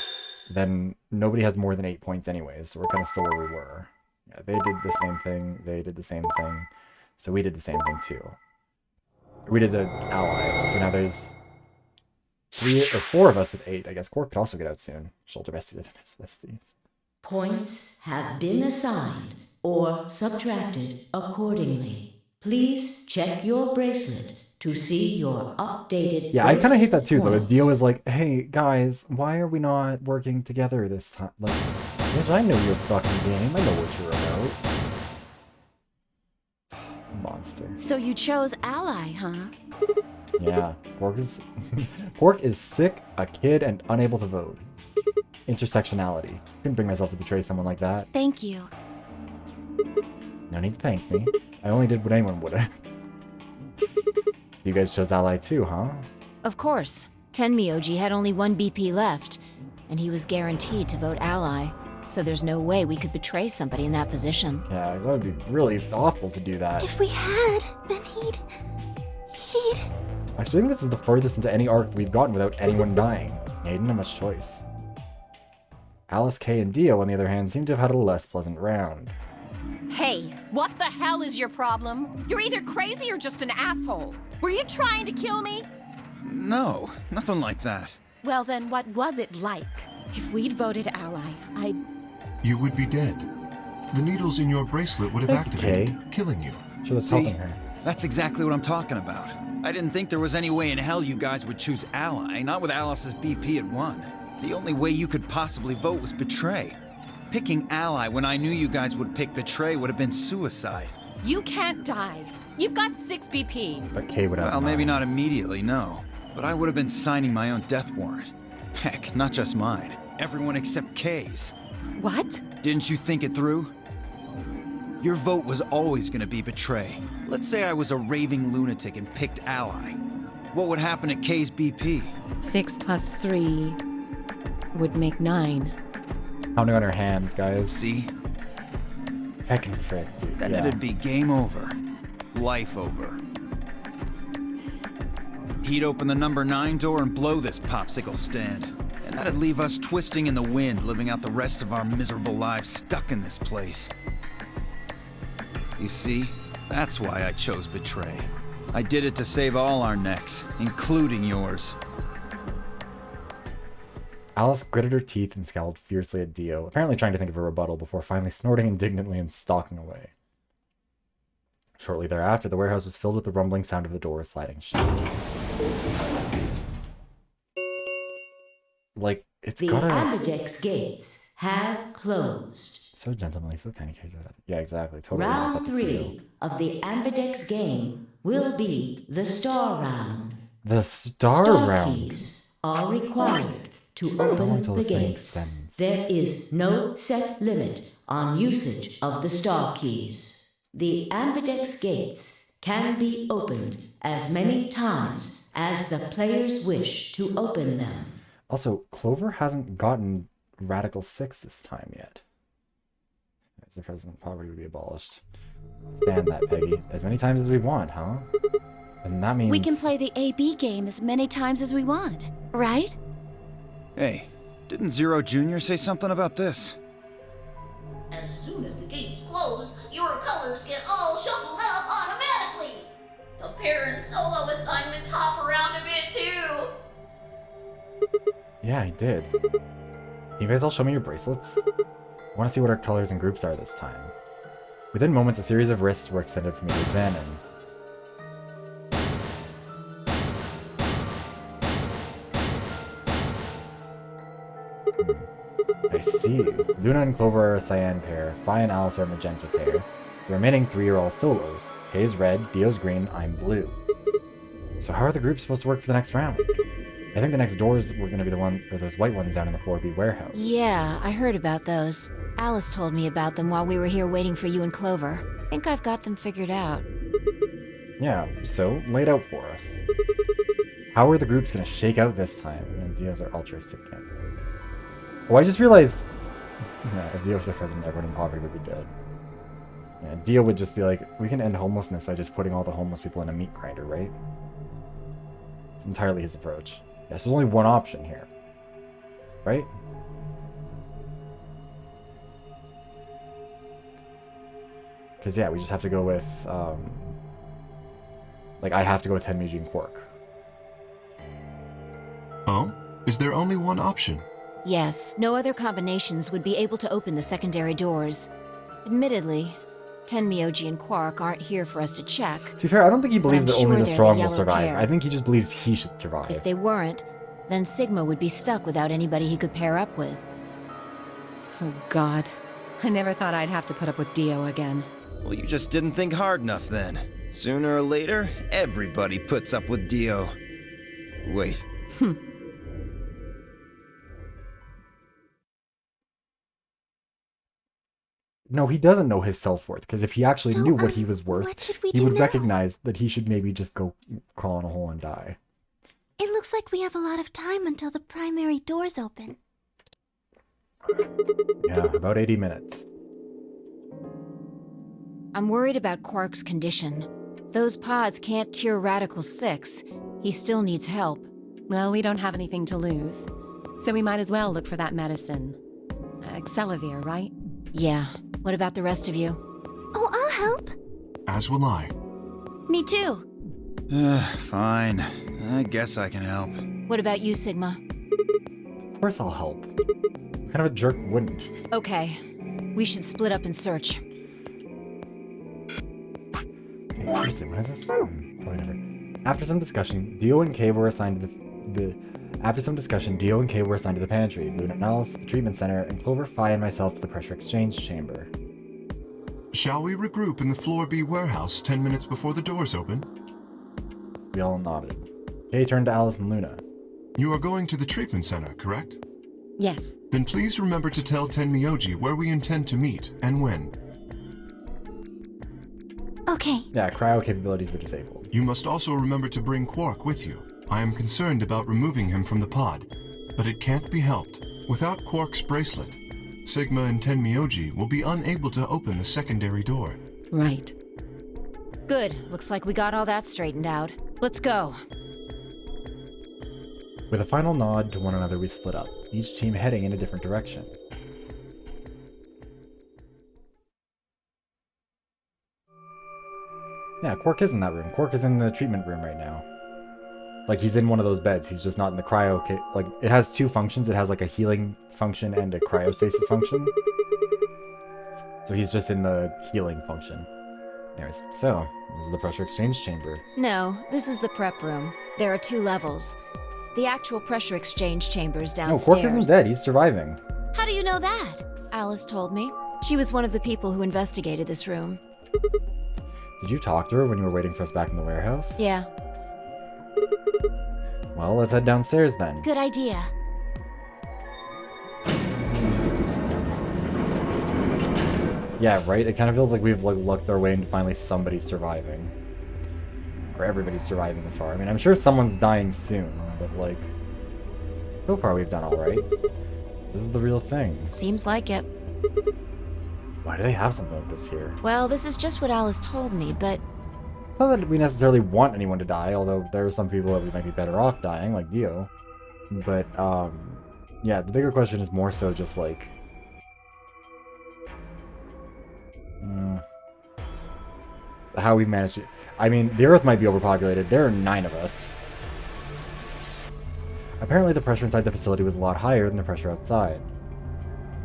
then nobody has more than 8 points anyways, so we're kind of still where we were. Yeah, they did the same thing, they did the same thing, so we did the same thing too. We did an ally, so now there's 3 or 4 of us with 8. I guess Quark could also get out soon. Shoulder besties are the best besties. Points have been assigned or subtracted accordingly. Please check your bracelet to see your updated Yeah, I kind of hate that too, though. points. Dio is like, hey, guys, why are we not working together this time? Like, bitch, I know your fucking game. I know what you're about. Monster. So you chose ally, huh? Yeah, Quark is... Quark is sick, a kid, and unable to vote. Intersectionality. Couldn't bring myself to betray someone like that. Thank you. No need to thank me. I only did what anyone would have. You guys chose ally too, huh? Of course. Tenmyoji had only 1 BP left, and he was guaranteed to vote ally, so there's no way we could betray somebody in that position. Yeah, that would be really awful to do that. If we had, then he'd... Actually, I think this is the furthest into any arc we've gotten without anyone dying. Yeah, he didn't have much choice. Alice, Kay, and Dio, on the other hand, seem to have had a less pleasant round. Hey, what the hell is your problem? You're either crazy or just an asshole. Were you trying to kill me? No, nothing like that. Well then, what was it like? If we'd voted ally, I'd... You would be dead. The needles in your bracelet would have activated, Okay. killing you. Sure, that's See? helping her. That's exactly what I'm talking about. I didn't think there was any way in hell you guys would choose ally, not with Alice's BP at 1. The only way you could possibly vote was betray. Picking ally when I knew you guys would pick betray would have been suicide. You can't die. You've got 6 BP. But Kay would have Well, maybe 9. not immediately, no. But I would have been signing my own death warrant. Heck, not just mine. Everyone except Kay's. What? Didn't you think it through? Your vote was always gonna be betray. Let's say I was a raving lunatic and picked ally. What would happen at Kay's BP? 6 plus 3 would make 9. Counting on her hands, guys. See? Heckin' frick, dude. Then Yeah. it'd be game over. Life over. He'd open the number 9 door and blow this popsicle stand. And that'd leave us twisting in the wind, living out the rest of our miserable lives stuck in this place. You see? That's why I chose betray. I did it to save all our necks, including yours. Alice gritted her teeth and scowled fiercely at Dio, apparently trying to think of a rebuttal before finally snorting indignantly and stalking away. Shortly thereafter, the warehouse was filled with the rumbling sound of the doors sliding shut. Like, it's The gotta... Ambidex gates have closed. So gentlemanly, so kind of cares about it. Yeah, exactly. Totally. want Round that to feel. 3 of the Ambidex game will be the star round. The star Star round. keys are required to How long open till the this thing gates. extends? There is no set limit on usage of the star keys. The Ambidex gates can be opened as many times as the players wish to open them. Also, Clover hasn't gotten Radical 6 this time yet. As the president, poverty would be abolished. Stand that, Peggy. As many times as we want, huh? And that means... We can play the AB game as many times as we want, right? Hey, didn't Zero Jr. say something about this? As soon as the gates close, your colors get all shuffled up automatically. The pair and solo assignments hop around a bit too. Yeah, I did. Can you guys all show me your bracelets? I want to see what our colors and groups are this time. Within moments, a series of wrists were extended for me to examine. I see. Luna and Clover are a cyan pair, Phi and Alice are a magenta pair. The remaining 3 are all solos. Kay's red, Dio's green, I'm blue. So how are the groups supposed to work for the next round? I think the next doors were going to be the one, or those white ones down in the 4B warehouse. Yeah, I heard about those. Alice told me about them while we were here waiting for you and Clover. I think I've got them figured out. Yeah, so laid out for us. How are the groups gonna shake out this time? And Dios are altruistic again. Oh, I just realized yeah, if Dios were president, everyone in poverty would be dead. Yeah, Dio would just be like, we can end homelessness by just putting all the homeless people in a meat grinder, right? It's entirely his approach. Yes, there's only one option here. Right? Because, yeah, we just have to go with, like, I have to go with Tenmiji and Quark. Oh? Is there only one option? Yes, no other combinations would be able to open the secondary doors. Admittedly, Tenmyoji and Quark aren't here for us to check. To be fair, I don't think he believes I'm that sure only the they're strong the will yellow survive. pair. I think he just believes he should survive. If they weren't, then Sigma would be stuck without anybody he could pair up with. Oh, God. I never thought I'd have to put up with Dio again. Well, you just didn't think hard enough then. Sooner or later, everybody puts up with Dio. Wait. No, he doesn't know his self-worth, because if he actually So, knew what he was worth, what should we he do would now? recognize that he should maybe just go crawl in a hole and die. It looks like we have a lot of time until the primary doors open. Yeah, about 80 minutes. I'm worried about Quark's condition. Those pods can't cure Radical 6. He still needs help. Well, we don't have anything to lose. So we might as well look for that medicine. Excelivir, right? Yeah. What about the rest of you? Oh, I'll help. As will I. Me too. Fine. I guess I can help. What about you, Sigma? Of course I'll help. What kind of a jerk wouldn't? Okay. We should split up and search. Okay, seriously, what is this? Probably never. After some discussion, Dio and Kay were assigned to the pantry, Luna and Alice to the treatment center, and Clover, Phi, and myself to the pressure exchange chamber. Shall we regroup in the Floor B warehouse 10 minutes before the doors open? We all nodded. Kay turned to Alice and Luna. You are going to the treatment center, correct? Yes. Then please remember to tell Tenmyoji where we intend to meet and when. Okay. Yeah, cryo capabilities were disabled. You must also remember to bring Quark with you. I am concerned about removing him from the pod, but it can't be helped. Without Quark's bracelet, Sigma and Tenmyoji will be unable to open the secondary door. Right. Good. Looks like we got all that straightened out. Let's go. With a final nod to one another, we split up, each team heading in a different direction. Yeah, Quark is in that room. Quark is in the treatment room right now. Like, he's in one of those beds. He's just not in the cryo... Like, it has two functions. It has, like, a healing function and a cryostasis function. So he's just in the healing function. Anyways, so, this is the pressure exchange chamber. No, this is the prep room. There are 2 levels. The actual pressure exchange chamber's No, downstairs. Quark isn't dead. He's surviving. How do you know that? Alice told me. She was one of the people who investigated this room. Did you talk to her when you were waiting for us back in the warehouse? Yeah. Well, let's head downstairs then. Good idea. Yeah, right? It kind of feels like we've like lucked our way into finally somebody surviving. Or everybody's surviving this far. I mean, I'm sure someone's dying soon, but like... So far we've done alright. This is the real thing. Seems like it. Why do they have something like this here? Well, this is just what Alice told me, but It's not that we necessarily want anyone to die, although there are some people that we might be better off dying, like Dio. But, yeah, the bigger question is more so just like... how we managed it. I mean, the Earth might be overpopulated. There are 9 of us. Apparently the pressure inside the facility was a lot higher than the pressure outside.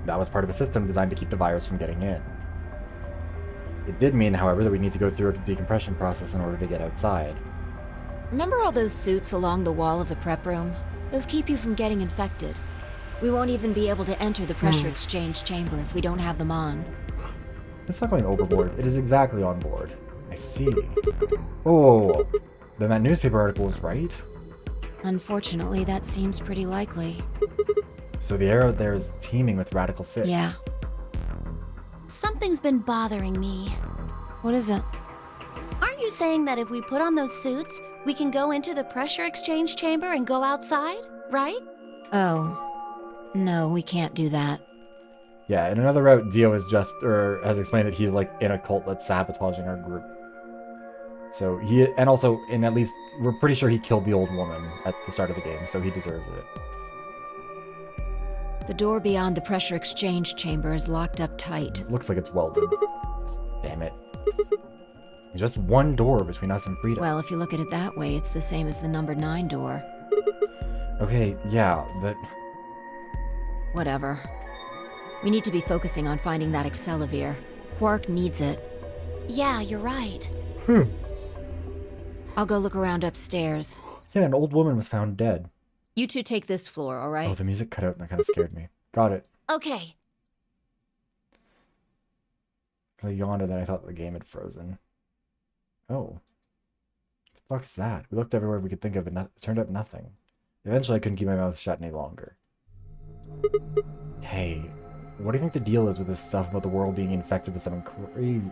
That was part of a system designed to keep the virus from getting in. It did mean, however, that we need to go through a decompression process in order to get outside. remember all those suits along the wall of the prep room? Those keep you from getting infected. We won't even be able to enter the pressure exchange chamber if we don't have them on. It's not going overboard. It is exactly on board. I see. Oh, then that newspaper article was right? Unfortunately, that seems pretty likely. So the air out there is teeming with Radical 6. Yeah. Something's been bothering me. What is it? Aren't you saying that if we put on those suits, we can go into the pressure exchange chamber and go outside, right? Oh. No, we can't do that. Yeah, in another route, Dio has explained that he's like in a cult that's sabotaging our group. So and also, in at least, we're pretty sure he killed the old woman at the start of the game, so he deserves it. The door beyond the pressure exchange chamber is locked up tight. Looks like it's welded. Damn it. Just one door between us and freedom. Well, if you look at it that way, it's the same as the number 9 door. Okay, yeah, but... Whatever. We need to be focusing on finding that Accelavir. Quark needs it. Yeah, you're right. I'll go look around upstairs. Yeah, an old woman was found dead. You two take this floor, all right? Oh, the music cut out and that kind of scared me. Got it. Okay. I yawned and then I thought the game had frozen. Oh. What the fuck is that? We looked everywhere we could think of, but it turned up nothing. Eventually, I couldn't keep my mouth shut any longer. Hey, what do you think the deal is with this stuff about the world being infected with some crazy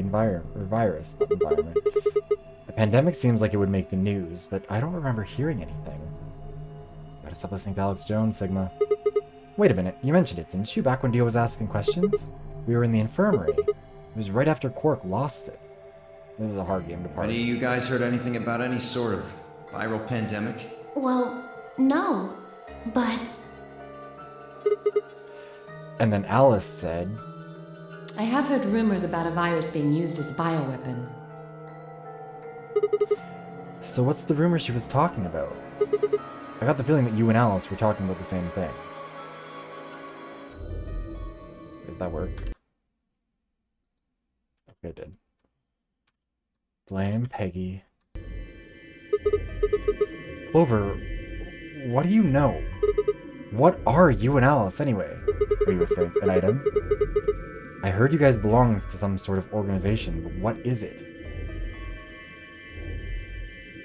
virus? Environment. A pandemic seems like it would make the news, but I don't remember hearing anything. Gotta stop listening to Alex Jones, Sigma. Wait a minute, you mentioned it, didn't you, back when Dio was asking questions? We were in the infirmary. It was right after Quark lost it. This is a hard game to parse. Any of you guys heard anything about any sort of viral pandemic? Well, no. But... And then Alice said... I have heard rumors about a virus being used as a bioweapon. So what's the rumor she was talking about? I got the feeling that you and Alice were talking about the same thing. Did that work? Okay, it did. Blame Peggy. Clover, what do you know? What are you and Alice, anyway? Are you an item? I heard you guys belong to some sort of organization, but what is it?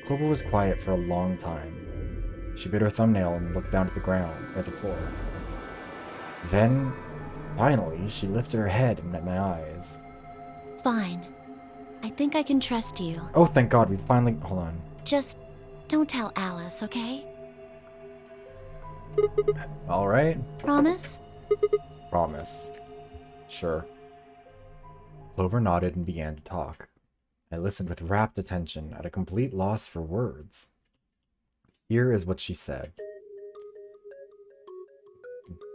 Clover was quiet for a long time. She bit her thumbnail and looked down at the ground, at the floor. Then, finally, she lifted her head and met my eyes. Fine. I think I can trust you. Oh, thank God, we finally... Hold on. Just don't tell Alice, okay? Alright. Promise? Promise. Sure. Clover nodded and began to talk. I listened with rapt attention, at a complete loss for words. Here is what she said.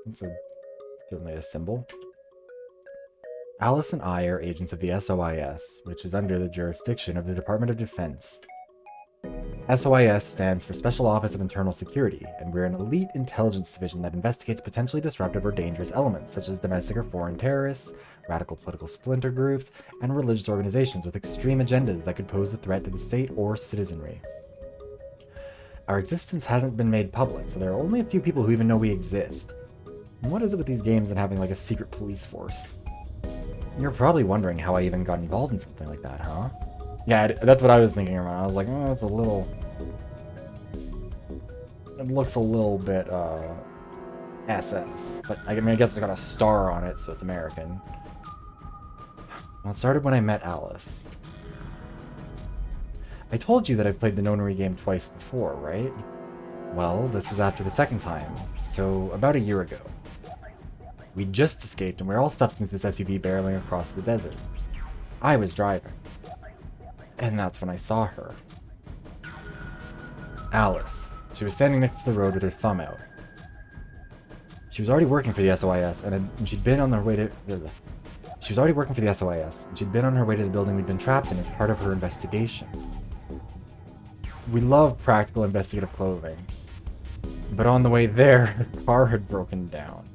It's certainly a symbol. Alice and I are agents of the SOIS, which is under the jurisdiction of the Department of Defense. SOIS stands for Special Office of Internal Security, and we're an elite intelligence division that investigates potentially disruptive or dangerous elements, such as domestic or foreign terrorists, radical political splinter groups, and religious organizations with extreme agendas that could pose a threat to the state or citizenry. Our existence hasn't been made public, so there are only a few people who even know we exist. And what is it with these games and having like a secret police force? You're probably wondering how I even got involved in something like that, huh? Yeah, that's what I was thinking around. I was like, oh, it's a little... It looks a little bit, SS. But, I mean, I guess it's got a star on it, so it's American. Well, it started when I met Alice. I told you that I've played the Nonary game twice before, right? Well, this was after the second time, so about a year ago. We just escaped, and we were all stuffed into this SUV barreling across the desert. I was driving. And that's when I saw her. Alice. She was standing next to the road with her thumb out. She was already working for the SOIS, and she'd been on her way to... She was already working for the SOIS, and she'd been on her way to the building we'd been trapped in as part of her investigation. We love practical investigative clothing. But on the way there, her car had broken down.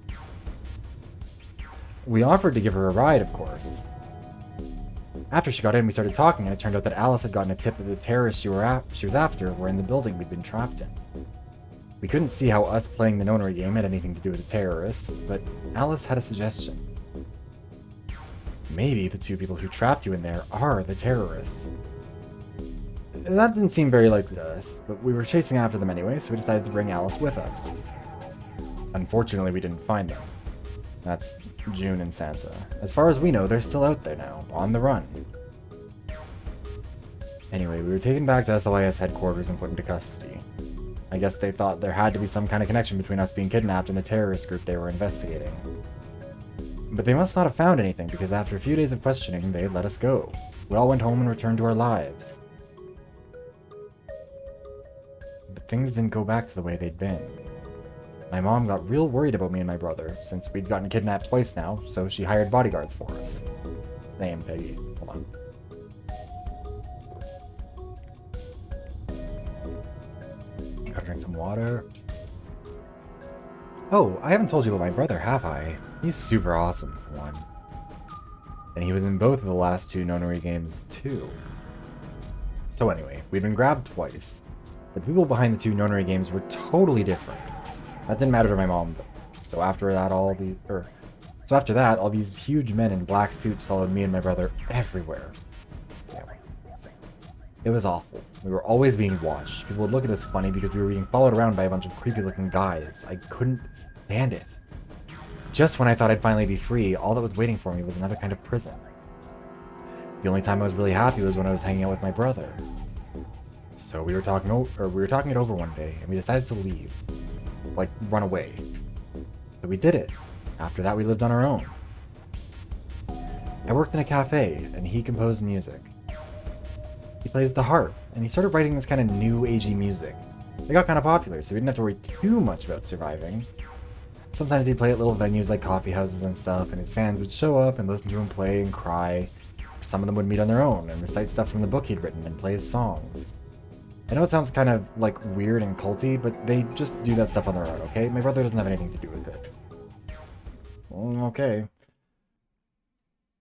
We offered to give her a ride, of course. After she got in, we started talking, and it turned out that Alice had gotten a tip that the terrorists she was after were in the building we'd been trapped in. We couldn't see how us playing the Nonary game had anything to do with the terrorists, but Alice had a suggestion. Maybe the two people who trapped you in there are the terrorists. That didn't seem very likely to us, but we were chasing after them anyway, so we decided to bring Alice with us. Unfortunately, we didn't find them. That's June and Santa. As far as we know, they're still out there now, on the run. Anyway, we were taken back to SOIS headquarters and put into custody. I guess they thought there had to be some kind of connection between us being kidnapped and the terrorist group they were investigating. But they must not have found anything, because after a few days of questioning, they let us go. We all went home and returned to our lives. But things didn't go back to the way they'd been. My mom got real worried about me and my brother, since we'd gotten kidnapped twice now, so she hired bodyguards for us. Name, Peggy. Hold on. Gotta drink some water. Oh, I haven't told you about my brother, have I? He's super awesome, for one. And he was in both of the last two nonary games, too. So anyway, we'd been grabbed twice. But the people behind the two nonary games were totally different. That didn't matter to my mom, though. So after that, all these huge men in black suits followed me and my brother everywhere. It was awful. We were always being watched. People would look at us funny because we were being followed around by a bunch of creepy-looking guys. I couldn't stand it. Just when I thought I'd finally be free, all that was waiting for me was another kind of prison. The only time I was really happy was when I was hanging out with my brother. So we were talking it over one day, and we decided to leave. Like, run away. So we did it. After that, we lived on our own. I worked in a cafe, and he composed music. He plays the harp, and he started writing this kind of new agey music. It got kind of popular, so we didn't have to worry too much about surviving. Sometimes he'd play at little venues like coffee houses and stuff, and his fans would show up and listen to him play and cry. Some of them would meet on their own and recite stuff from the book he'd written and play his songs. I know it sounds kind of like weird and culty, but they just do that stuff on their own, okay? My brother doesn't have anything to do with it. Okay.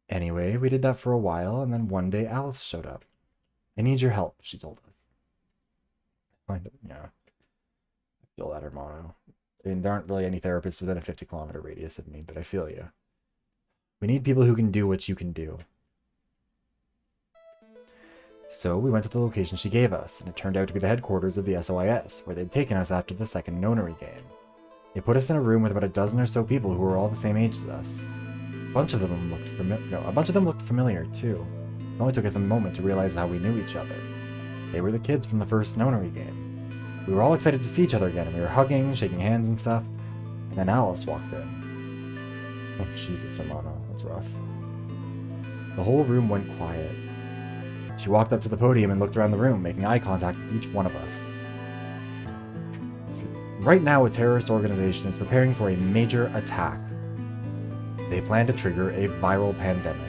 Anyway, we did that for a while, and then one day Alice showed up. I need your help, she told us. Kind of, yeah. I feel that her motto. I mean, there aren't really any therapists within a 50-kilometer radius of me, but I feel you. We need people who can do what you can do. So we went to the location she gave us, and it turned out to be the headquarters of the SOIS, where they'd taken us after the second nonary game. They put us in a room with about a dozen or so people who were all the same age as us. A bunch of them looked familiar, too. It only took us a moment to realize how we knew each other. They were the kids from the first nonary game. We were all excited to see each other again, and we were hugging, shaking hands and stuff. And then Alice walked in. Oh, Jesus, Hermano, that's rough. The whole room went quiet. She walked up to the podium and looked around the room, making eye contact with each one of us. Right now, a terrorist organization is preparing for a major attack. They plan to trigger a viral pandemic.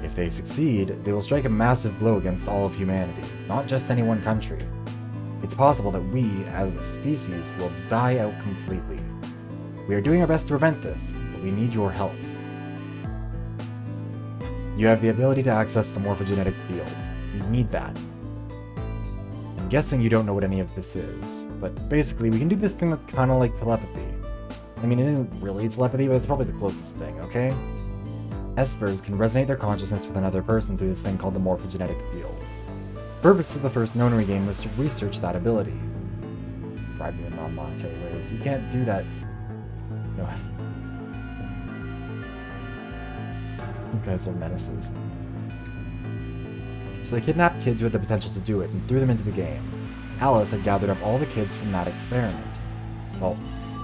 If they succeed, they will strike a massive blow against all of humanity, not just any one country. It's possible that we, as a species, will die out completely. We are doing our best to prevent this, but we need your help. You have the ability to access the morphogenetic field. You need that. I'm guessing you don't know what any of this is, but basically we can do this thing that's kind of like telepathy. I mean, it isn't really telepathy, but it's probably the closest thing, okay? Espers can resonate their consciousness with another person through this thing called the morphogenetic field. The purpose of the first nonary game was to research that ability. Bribe them in non-monetary ways. You can't do that. No. You guys are menaces. So they kidnapped kids who had the potential to do it and threw them into the game. Alice had gathered up all the kids from that experiment. Well,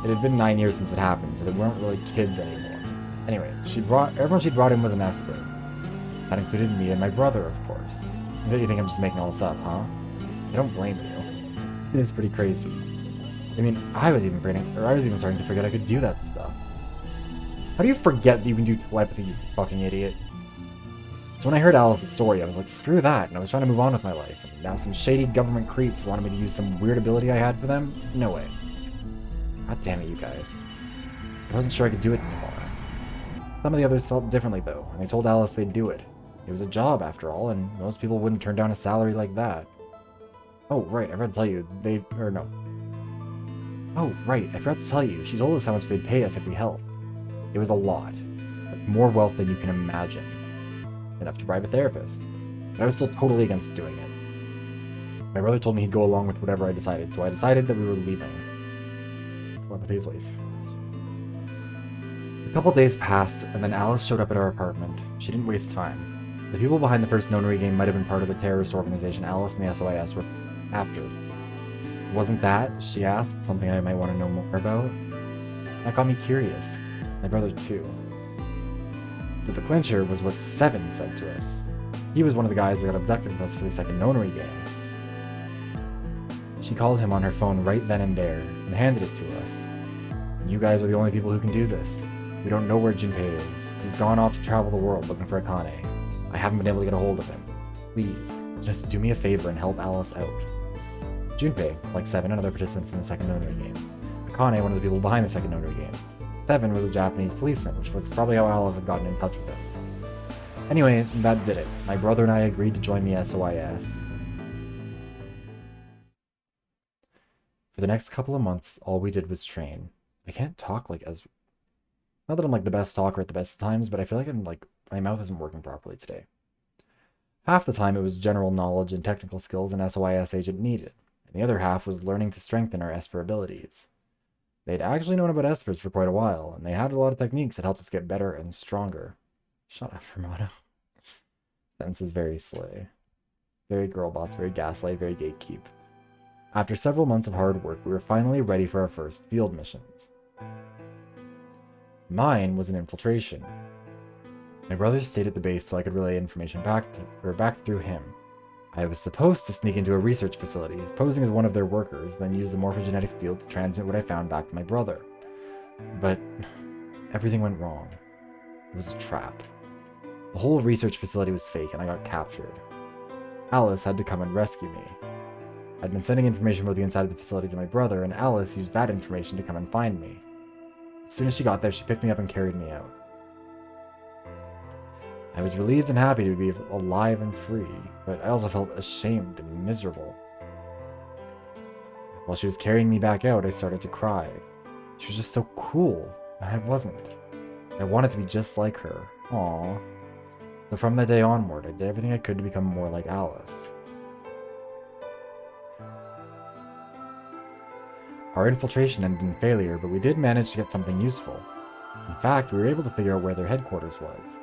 it had been 9 years since it happened, so they weren't really kids anymore. Anyway, everyone she'd brought in was an Esper. That included me and my brother, of course. I bet you think I'm just making all this up, huh? I don't blame you. It is pretty crazy. I mean, I was even starting to forget I could do that stuff. How do you forget that you can do telepathy, you fucking idiot? So when I heard Alice's story, I was like, screw that, and I was trying to move on with my life. And now some shady government creeps wanted me to use some weird ability I had for them? No way. God damn it, you guys. I wasn't sure I could do it anymore. Some of the others felt differently, though, and they told Alice they'd do it. It was a job, after all, and most people wouldn't turn down a salary like that. Oh, right, I forgot to tell you, Oh, right, I forgot to tell you, she told us how much they'd pay us if we helped. It was a lot. Like, more wealth than you can imagine. Enough to bribe a therapist. But I was still totally against doing it. My brother told me he'd go along with whatever I decided, so I decided that we were leaving. Telepathy's ways. A couple days passed, and then Alice showed up at our apartment. She didn't waste time. The people behind the first nonary game might have been part of the terrorist organization Alice and the SOIS were after. Wasn't that, she asked, something I might want to know more about? That got me curious. My brother too. But the clincher was what Seven said to us. He was one of the guys that got abducted with us for the second nonary game. She called him on her phone right then and there, and handed it to us. You guys are the only people who can do this. We don't know where Junpei is. He's gone off to travel the world looking for Akane. I haven't been able to get a hold of him. Please, just do me a favor and help Alice out. Junpei, like Seven, another participant from the second nonary game. Akane, one of the people behind the second nonary game. Seven was a Japanese policeman, which was probably how Alice had gotten in touch with him. Anyway, that did it. My brother and I agreed to join the SOIS. For the next couple of months, all we did was train. I can't talk like as... Not that I'm like the best talker at the best times, but I feel like my mouth isn't working properly today. Half the time it was general knowledge and technical skills an SOIS agent needed, and the other half was learning to strengthen our Esper abilities. They'd actually known about Espers for quite a while, and they had a lot of techniques that helped us get better and stronger. Shut up, Hermano. Sense was very slay. Very girl boss, very gaslight, very gatekeep. After several months of hard work, we were finally ready for our first field missions. Mine was an infiltration. My brother stayed at the base so I could relay information back through him. I was supposed to sneak into a research facility, posing as one of their workers, then use the morphogenetic field to transmit what I found back to my brother. But everything went wrong. It was a trap. The whole research facility was fake and I got captured. Alice had to come and rescue me. I'd been sending information about the inside of the facility to my brother, and Alice used that information to come and find me. As soon as she got there, she picked me up and carried me out. I was relieved and happy to be alive and free, but I also felt ashamed and miserable. While she was carrying me back out, I started to cry. She was just so cool, and I wasn't. I wanted to be just like her. Aww. So from that day onward, I did everything I could to become more like Alice. Our infiltration ended in failure, but we did manage to get something useful. In fact, we were able to figure out where their headquarters was.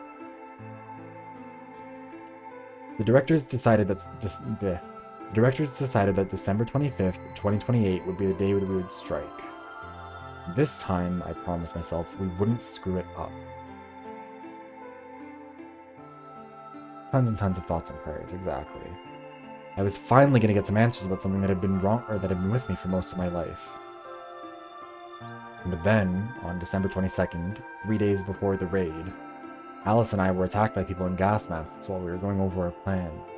The directors decided that December 25th, 2028 would be the day that we would strike. This time, I promised myself we wouldn't screw it up. Tons and tons of thoughts and prayers, exactly. I was finally going to get some answers about something that had been wrong, or that had been with me for most of my life. But then, on December 22nd, 3 days before the raid, Alice and I were attacked by people in gas masks while we were going over our plans.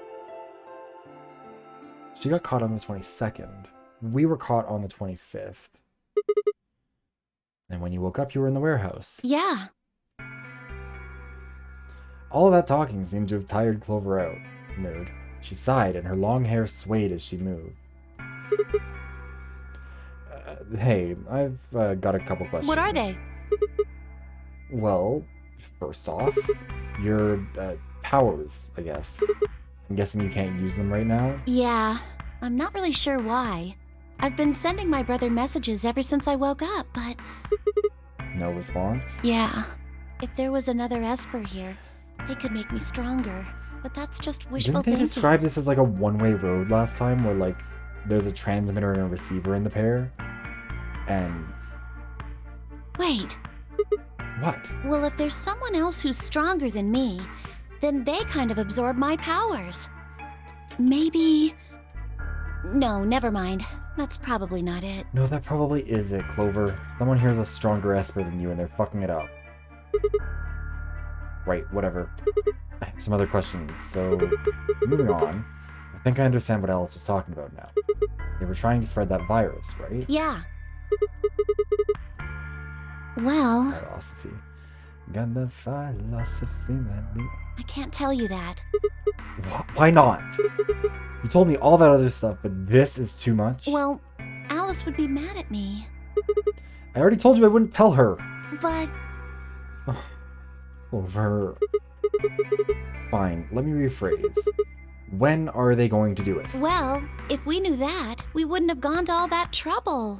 She got caught on the 22nd. We were caught on the 25th. And when you woke up, you were in the warehouse. Yeah. All of that talking seemed to have tired Clover out. Mood. She sighed, and her long hair swayed as she moved. Hey, I've got a couple questions. What are they? Well, first off, your powers, I guess. I'm guessing you can't use them right now? Yeah, I'm not really sure why. I've been sending my brother messages ever since I woke up, but... No response? Yeah. If there was another Esper here, they could make me stronger. But that's just wishful Didn't they thinking. describe this as like a one-way road last time, where like there's a transmitter and a receiver in the pair? And... Wait. What? Well, if there's someone else who's stronger than me, then they kind of absorb my powers. Maybe... No, never mind. That's probably not it. No, that probably is it, Clover. Someone here's a stronger Esper than you and they're fucking it up. Right, whatever. I have some other questions, so... Moving on. I think I understand what Alice was talking about now. They were trying to spread that virus, right? Yeah. Well... Philosophy. Got the philosophy that me... I can't tell you that. Why not? You told me all that other stuff, but this is too much? Well, Alice would be mad at me. I already told you I wouldn't tell her. But... Over... Fine, let me rephrase. When are they going to do it? Well, if we knew that, we wouldn't have gone to all that trouble.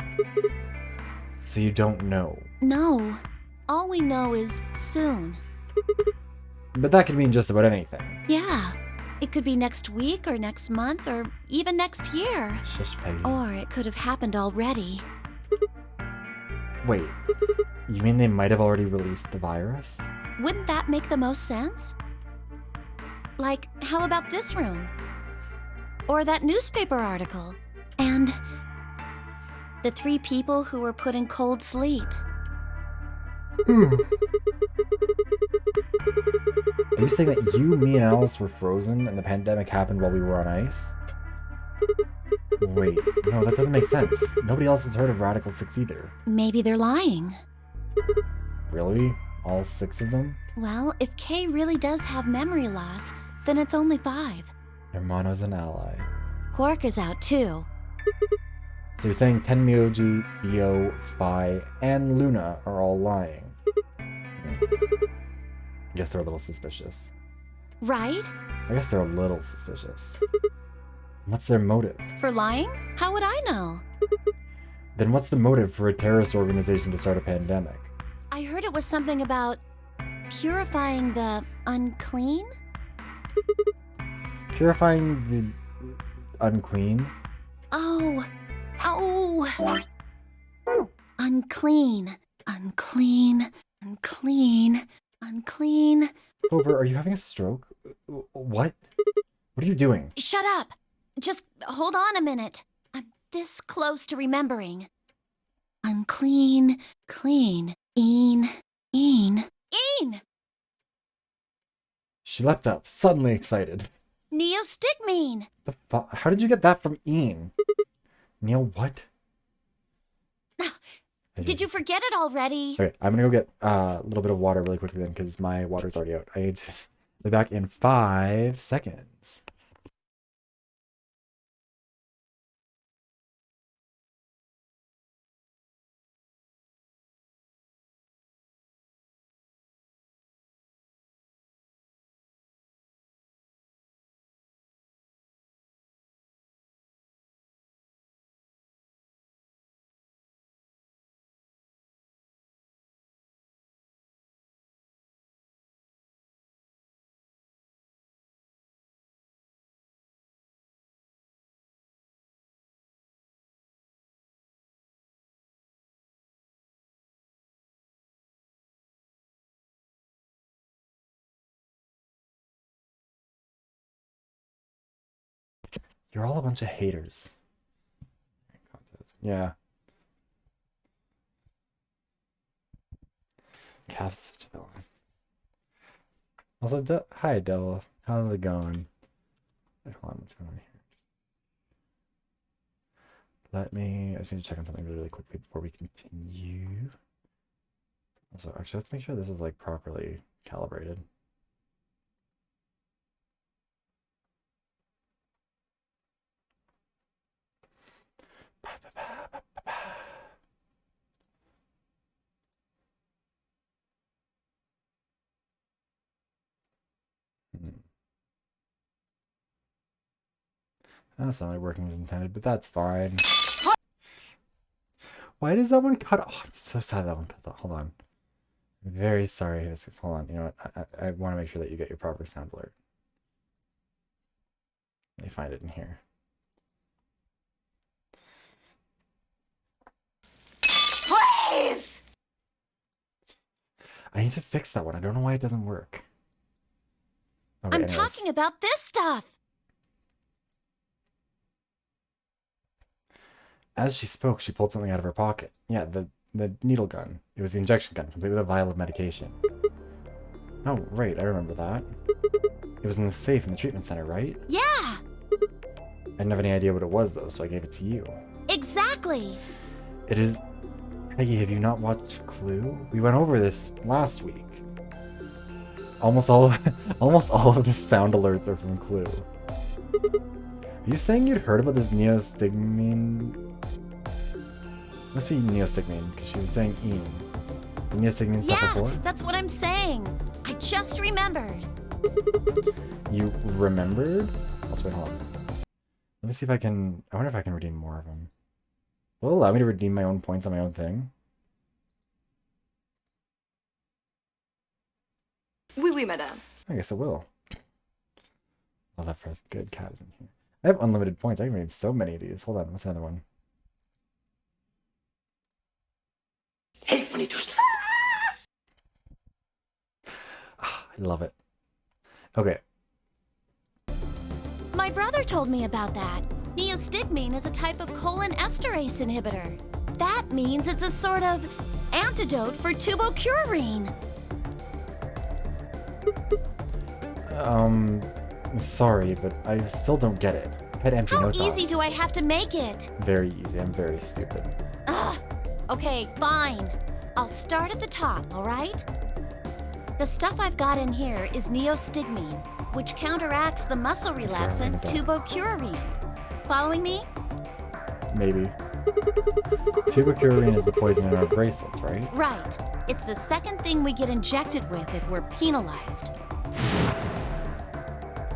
So you don't know? No. All we know is soon. But that could mean just about anything. Yeah. It could be next week or next month or even next year. Shush, Peggy. Or it could have happened already. Wait, you mean they might have already released the virus? Wouldn't that make the most sense? Like, how about this room? Or that newspaper article? And the 3 people who were put in cold sleep. Are you saying that you, me, and Alice were frozen and the pandemic happened while we were on ice? Wait, no, that doesn't make sense. Nobody else has heard of Radical 6 either. Maybe they're lying. Really? All 6 of them? Well, if Kay really does have memory loss, then it's only 5. Hermano's an ally. Quark is out too. So you're saying Tenmyoji, Dio, Phi, and Luna are all lying? I guess they're a little suspicious. Right? I guess they're a little suspicious. What's their motive? For lying? How would I know? Then what's the motive for a terrorist organization to start a pandemic? I heard it was something about purifying the unclean? Purifying the unclean? Oh. Unclean. Unclean. Unclean. Unclean. Clover, are you having a stroke? What? What are you doing? Shut up. Just hold on a minute. I'm this close to remembering. Unclean. Clean. Een. She leapt up, suddenly excited. Neostigmine. How did you get that from Ian? Neo what? Did you forget it already? Okay, I'm gonna go get a little bit of water really quickly then, because my water's already out. I need to be back in 5 seconds. You're all a bunch of haters. Yeah. Caps is such a villain. Also, hi, Devil. How's it going? Wait, hold on, what's going on here? I just need to check on something really quickly before we continue. Also, actually, let's make sure this is like properly calibrated. That's not like working as intended, but that's fine. Why does that one cut off? I'm so sad that one cut off. Hold on. I'm very sorry. Hold on. You know what? I want to make sure that you get your proper sound alert. Let me find it in here. Please! I need to fix that one. I don't know why it doesn't work. Okay, I'm anyways. talking about this stuff. As she spoke, she pulled something out of her pocket. Yeah, the needle gun. It was the injection gun, complete with a vial of medication. Oh, right, I remember that. It was in the safe in the treatment center, right? Yeah, I didn't have any idea what it was, though, so I gave it to you. exactly. It is... Peggy, have you not watched Clue? We went over this last week. Almost all of the sound alerts are from Clue. Are you saying you'd heard about this neostigmine? Must be neostigmine, because she was saying Ian. The neostigmine stuff Yeah, before? that's what I'm saying. I just remembered. You remembered? Also, wait, hold on. Let me see if I can... I wonder if I can redeem more of them. Will it allow me to redeem my own points on my own thing? Oui, oui, madame. I guess it will. Oh, that first good cat is in here. I have unlimited points. I can name so many of these. Hold on, what's another one? Hate when he does that. I love it. Okay. My brother told me about that. Neostigmine is a type of colon esterase inhibitor. That means it's a sort of antidote for tubocurarine. I'm sorry, but I still don't get it. Head empty, How no easy thoughts. do I have to make it? Very easy. I'm very stupid. Ugh. Okay, fine. I'll start at the top, all right? The stuff I've got in here is neostigmine, which counteracts the muscle relaxant tubocurarine. Following me? Maybe. Tubocurarine is the poison in our bracelets, right? Right. It's the second thing we get injected with if we're penalized.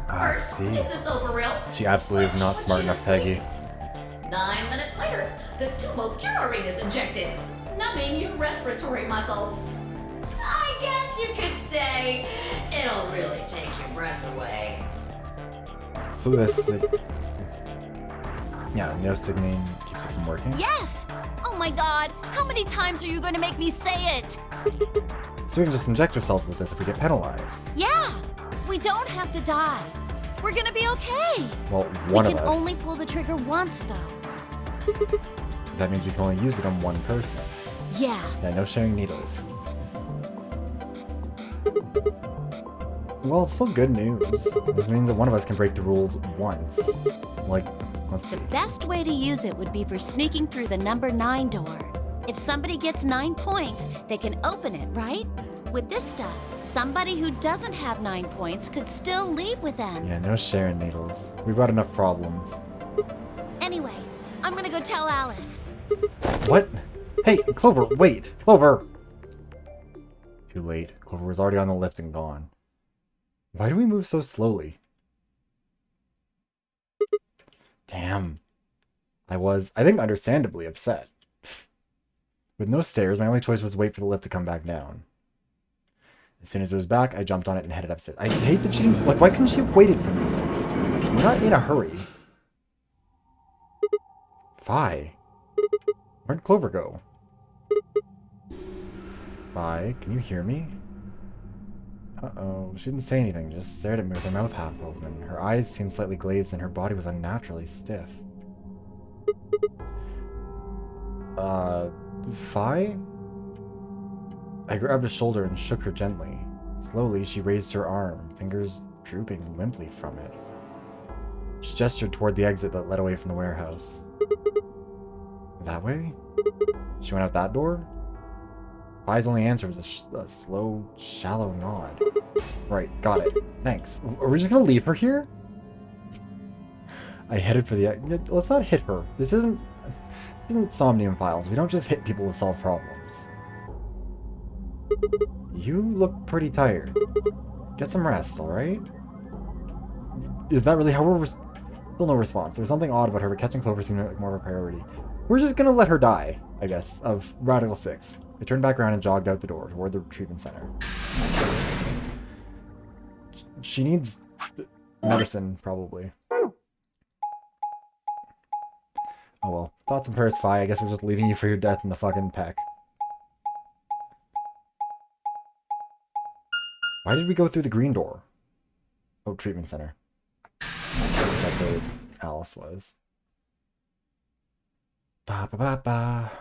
First, see. is this over real? She absolutely is not smart enough, Peggy. 9 minutes later, the tubocurarine is injected, numbing your respiratory muscles. I guess you could say it'll really take your breath away. So this... yeah, neostigmine keeps it from working. Yes! Oh my god, how many times are you going to make me say it? So we can just inject ourselves with this if we get penalized. Yeah! We don't have to die. We're gonna be okay. Well, one we of can us. only pull the trigger once, though. That means we can only use it on one person. Yeah. Yeah, no sharing needles. Well, it's still good news. This means that one of us can break the rules once. Like, let's see. The best way to use it would be for sneaking through the number 9 door. If somebody gets 9 points, they can open it, right? With this stuff, somebody who doesn't have 9 points could still leave with them. Yeah, no sharing needles. We've got enough problems. Anyway, I'm gonna go tell Alice. What? Hey, Clover, wait! Clover! Too late. Clover was already on the lift and gone. Why do we move so slowly? Damn. I think, understandably upset. With no stairs, my only choice was wait for the lift to come back down. As soon as it was back, I jumped on it and headed upstairs. I hate that she didn't... Like, why couldn't she have waited for me? We're not in a hurry. Fi. Where'd Clover go? Fi, can you hear me? Uh-oh. She didn't say anything, just stared at me with her mouth half open. Her eyes seemed slightly glazed and her body was unnaturally stiff. Fi? I grabbed her shoulder and shook her gently. Slowly, she raised her arm, fingers drooping limply from it. She gestured toward the exit that led away from the warehouse. That way? She went out that door? Fi's only answer was a slow, shallow nod. Right, got it. Thanks. Are we just gonna leave her here? I headed for the... Let's not hit her. This isn't Somnium Files. We don't just hit people to solve problems. You look pretty tired. Get some rest, alright? Is that really how we're... Still no response. There's something odd about her, but catching Clover seemed like more of a priority. We're just gonna let her die, I guess, of Radical 6. I turned back around and jogged out the door toward the treatment center. She needs medicine, probably. Oh well. Thoughts and prayers, Fi. I guess we're just leaving you for your death in the fucking peck. Why did we go through the green door? Oh, treatment center. That's where Alice was. Ba ba ba ba.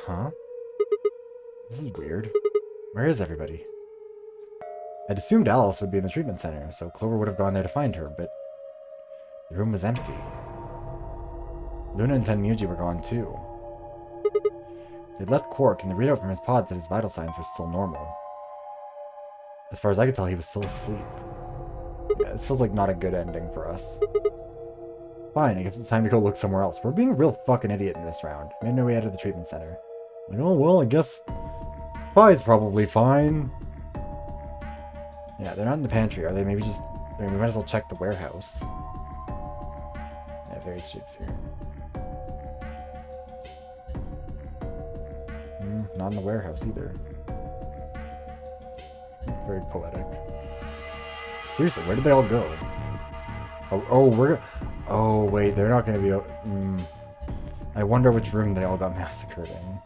Huh? This is weird. Where is everybody? I'd assumed Alice would be in the treatment center, so Clover would have gone there to find her, but the room was empty. Luna and Tenmuji were gone too. They'd left Quark, and the readout from his pod said his vital signs were still normal. As far as I could tell, he was still asleep. Yeah, this feels like not a good ending for us. Fine, I guess it's time to go look somewhere else. We're being a real fucking idiot in this round. Made my way out of the treatment center. Like, oh well, I guess Fi's probably fine. Yeah, they're not in the pantry, are they? Maybe just I mean, we might as well check the warehouse. Yeah, various streets here. Not in the warehouse either. Very poetic. Seriously, where did they all go? Oh, wait, they're not gonna be... I wonder which room they all got massacred in.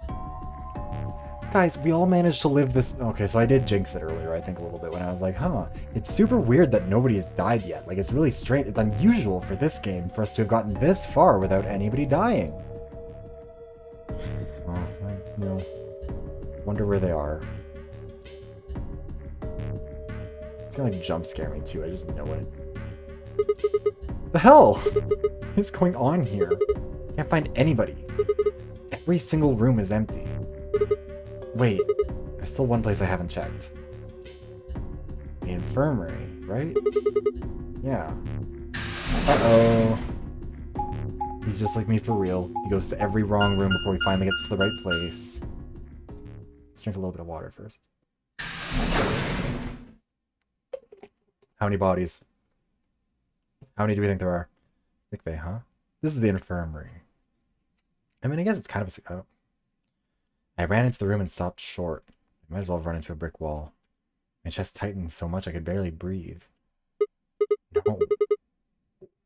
Guys, we all managed to live this... Okay, so I did jinx it earlier, I think, a little bit, when I was like, huh, it's super weird that nobody has died yet. Like, it's really strange. It's unusual for this game for us to have gotten this far without anybody dying. Oh, wonder where they are. It's gonna, like, jump scare me, too. I just know it. The hell? What is going on here? Can't find anybody. Every single room is empty. Wait, there's still one place I haven't checked. The infirmary, right? Yeah. Uh-oh. He's just like me for real. He goes to every wrong room before he finally gets to the right place. Let's drink a little bit of water first. How many bodies? How many do we think there are? Sick bay, huh? This is the infirmary. I mean, I guess it's kind of a... Oh. I ran into the room and stopped short. I might as well have run into a brick wall. My chest tightened so much I could barely breathe. No.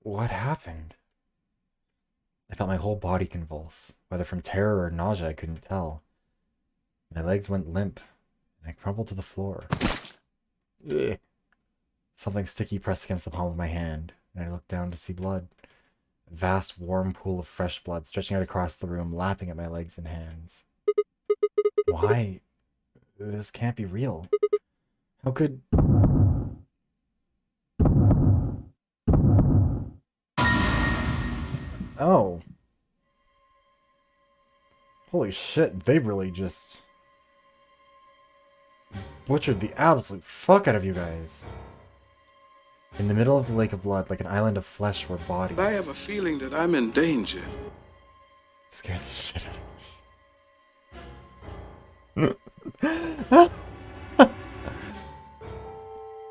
What happened? I felt my whole body convulse. Whether from terror or nausea, I couldn't tell. My legs went limp, and I crumpled to the floor. Ugh. Something sticky pressed against the palm of my hand, and I looked down to see blood. A vast, warm pool of fresh blood stretching out across the room, lapping at my legs and hands. Why? This can't be real. How could... Oh. Holy shit, they really just... butchered the absolute fuck out of you guys. In the middle of the lake of blood, like an island of flesh, were bodies. I have a feeling that I'm in danger. It scared the shit out of me.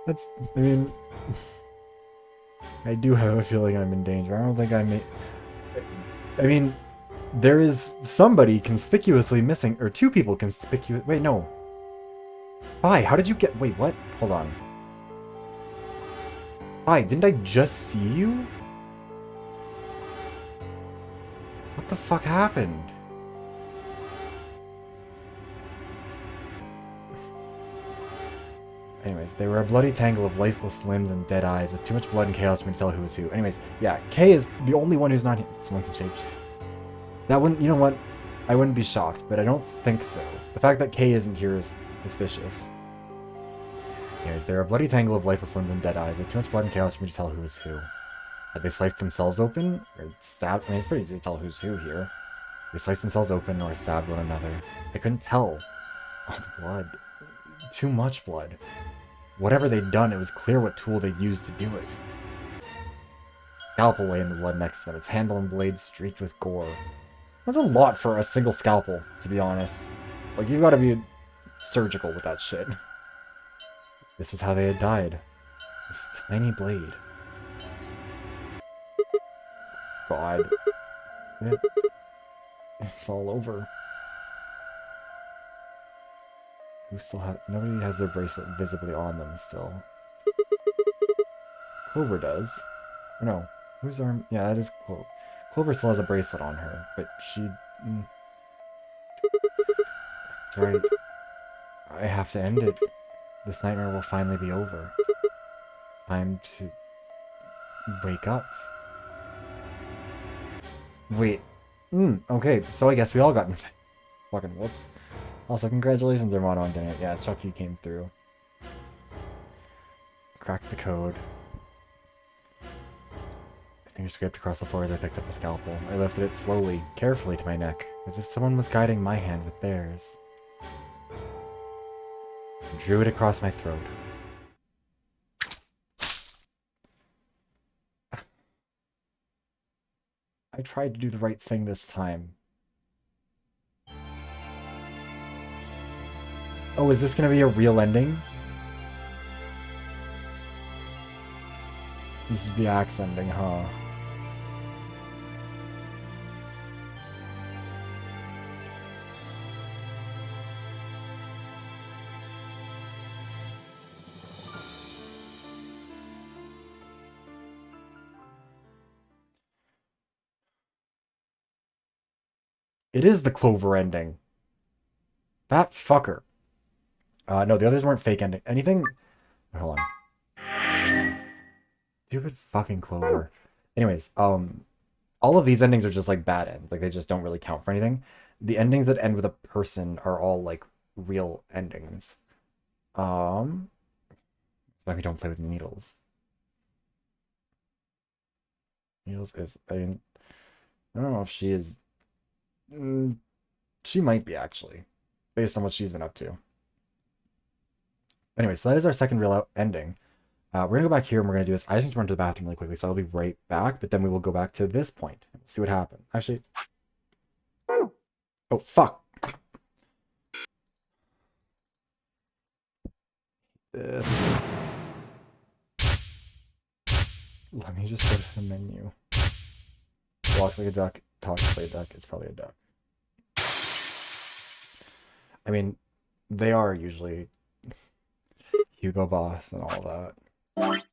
That's, I mean, I do have a feeling I'm in danger. I don't think I may... I mean, there is somebody conspicuously missing, or two people conspicuous... Wait, no. Hi, how did you get... Wait, what? Hold on. Hi, didn't I just see you? What the fuck happened? Anyways, they were a bloody tangle of lifeless limbs and dead eyes, with too much blood and chaos for me to tell who was who. Anyways, yeah, Kay is the only one who's not here. Someone can shape. That wouldn't, you know what? I wouldn't be shocked, but I don't think so. The fact that Kay isn't here is suspicious. Anyways, they're a bloody tangle of lifeless limbs and dead eyes, with too much blood and chaos for me to tell who was who. Had they sliced themselves open? Or stabbed? I mean, it's pretty easy to tell who's who here. They sliced themselves open or stabbed one another. I couldn't tell. All the blood. Too much blood. Whatever they'd done, it was clear what tool they'd used to do it. Scalpel lay in the blood next to them, its handle and blade streaked with gore. That's a lot for a single scalpel, to be honest. Like, you've got to be surgical with that shit. This was how they had died. This tiny blade. God. It's all over. Who still has... Nobody has their bracelet visibly on them still. Clover does. Or no. Whose arm... Yeah, that is Clover. Clover still has a bracelet on her, but she... That's right. I have to end it. This nightmare will finally be over. Time to... wake up. Wait. Okay, so I guess we all got infected. Fucking whoops. Also, congratulations, Armando, on getting it. Yeah, Chucky came through. Cracked the code. My fingers scraped across the floor as I picked up the scalpel. I lifted it slowly, carefully to my neck, as if someone was guiding my hand with theirs. I drew it across my throat. I tried to do the right thing this time. Oh, is this gonna be a real ending? This is the axe ending, huh? It is the Clover ending. That fucker. No, the others weren't fake ending. Anything... Hold on. Stupid fucking Clover. Anyways, all of these endings are just like bad ends. Like they just don't really count for anything. The endings that end with a person are all like real endings. That's why we don't play with Needles. Needles is... I don't know if she is... she might be, actually. Based on what she's been up to. Anyway, so that is our second real ending. We're going to go back here and we're going to do this. I just need to run to the bathroom really quickly, so I'll be right back. But then we will go back to this point. See what happens. Actually... Oh, fuck! This. Let me just go to the menu. Walks like a duck, talks like a duck, it's probably a duck. I mean, they are usually Hugo Boss and all that.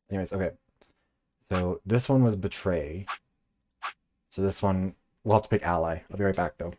Anyways, okay. So this one was Betray. So this one, we'll have to pick Ally. I'll be right back though.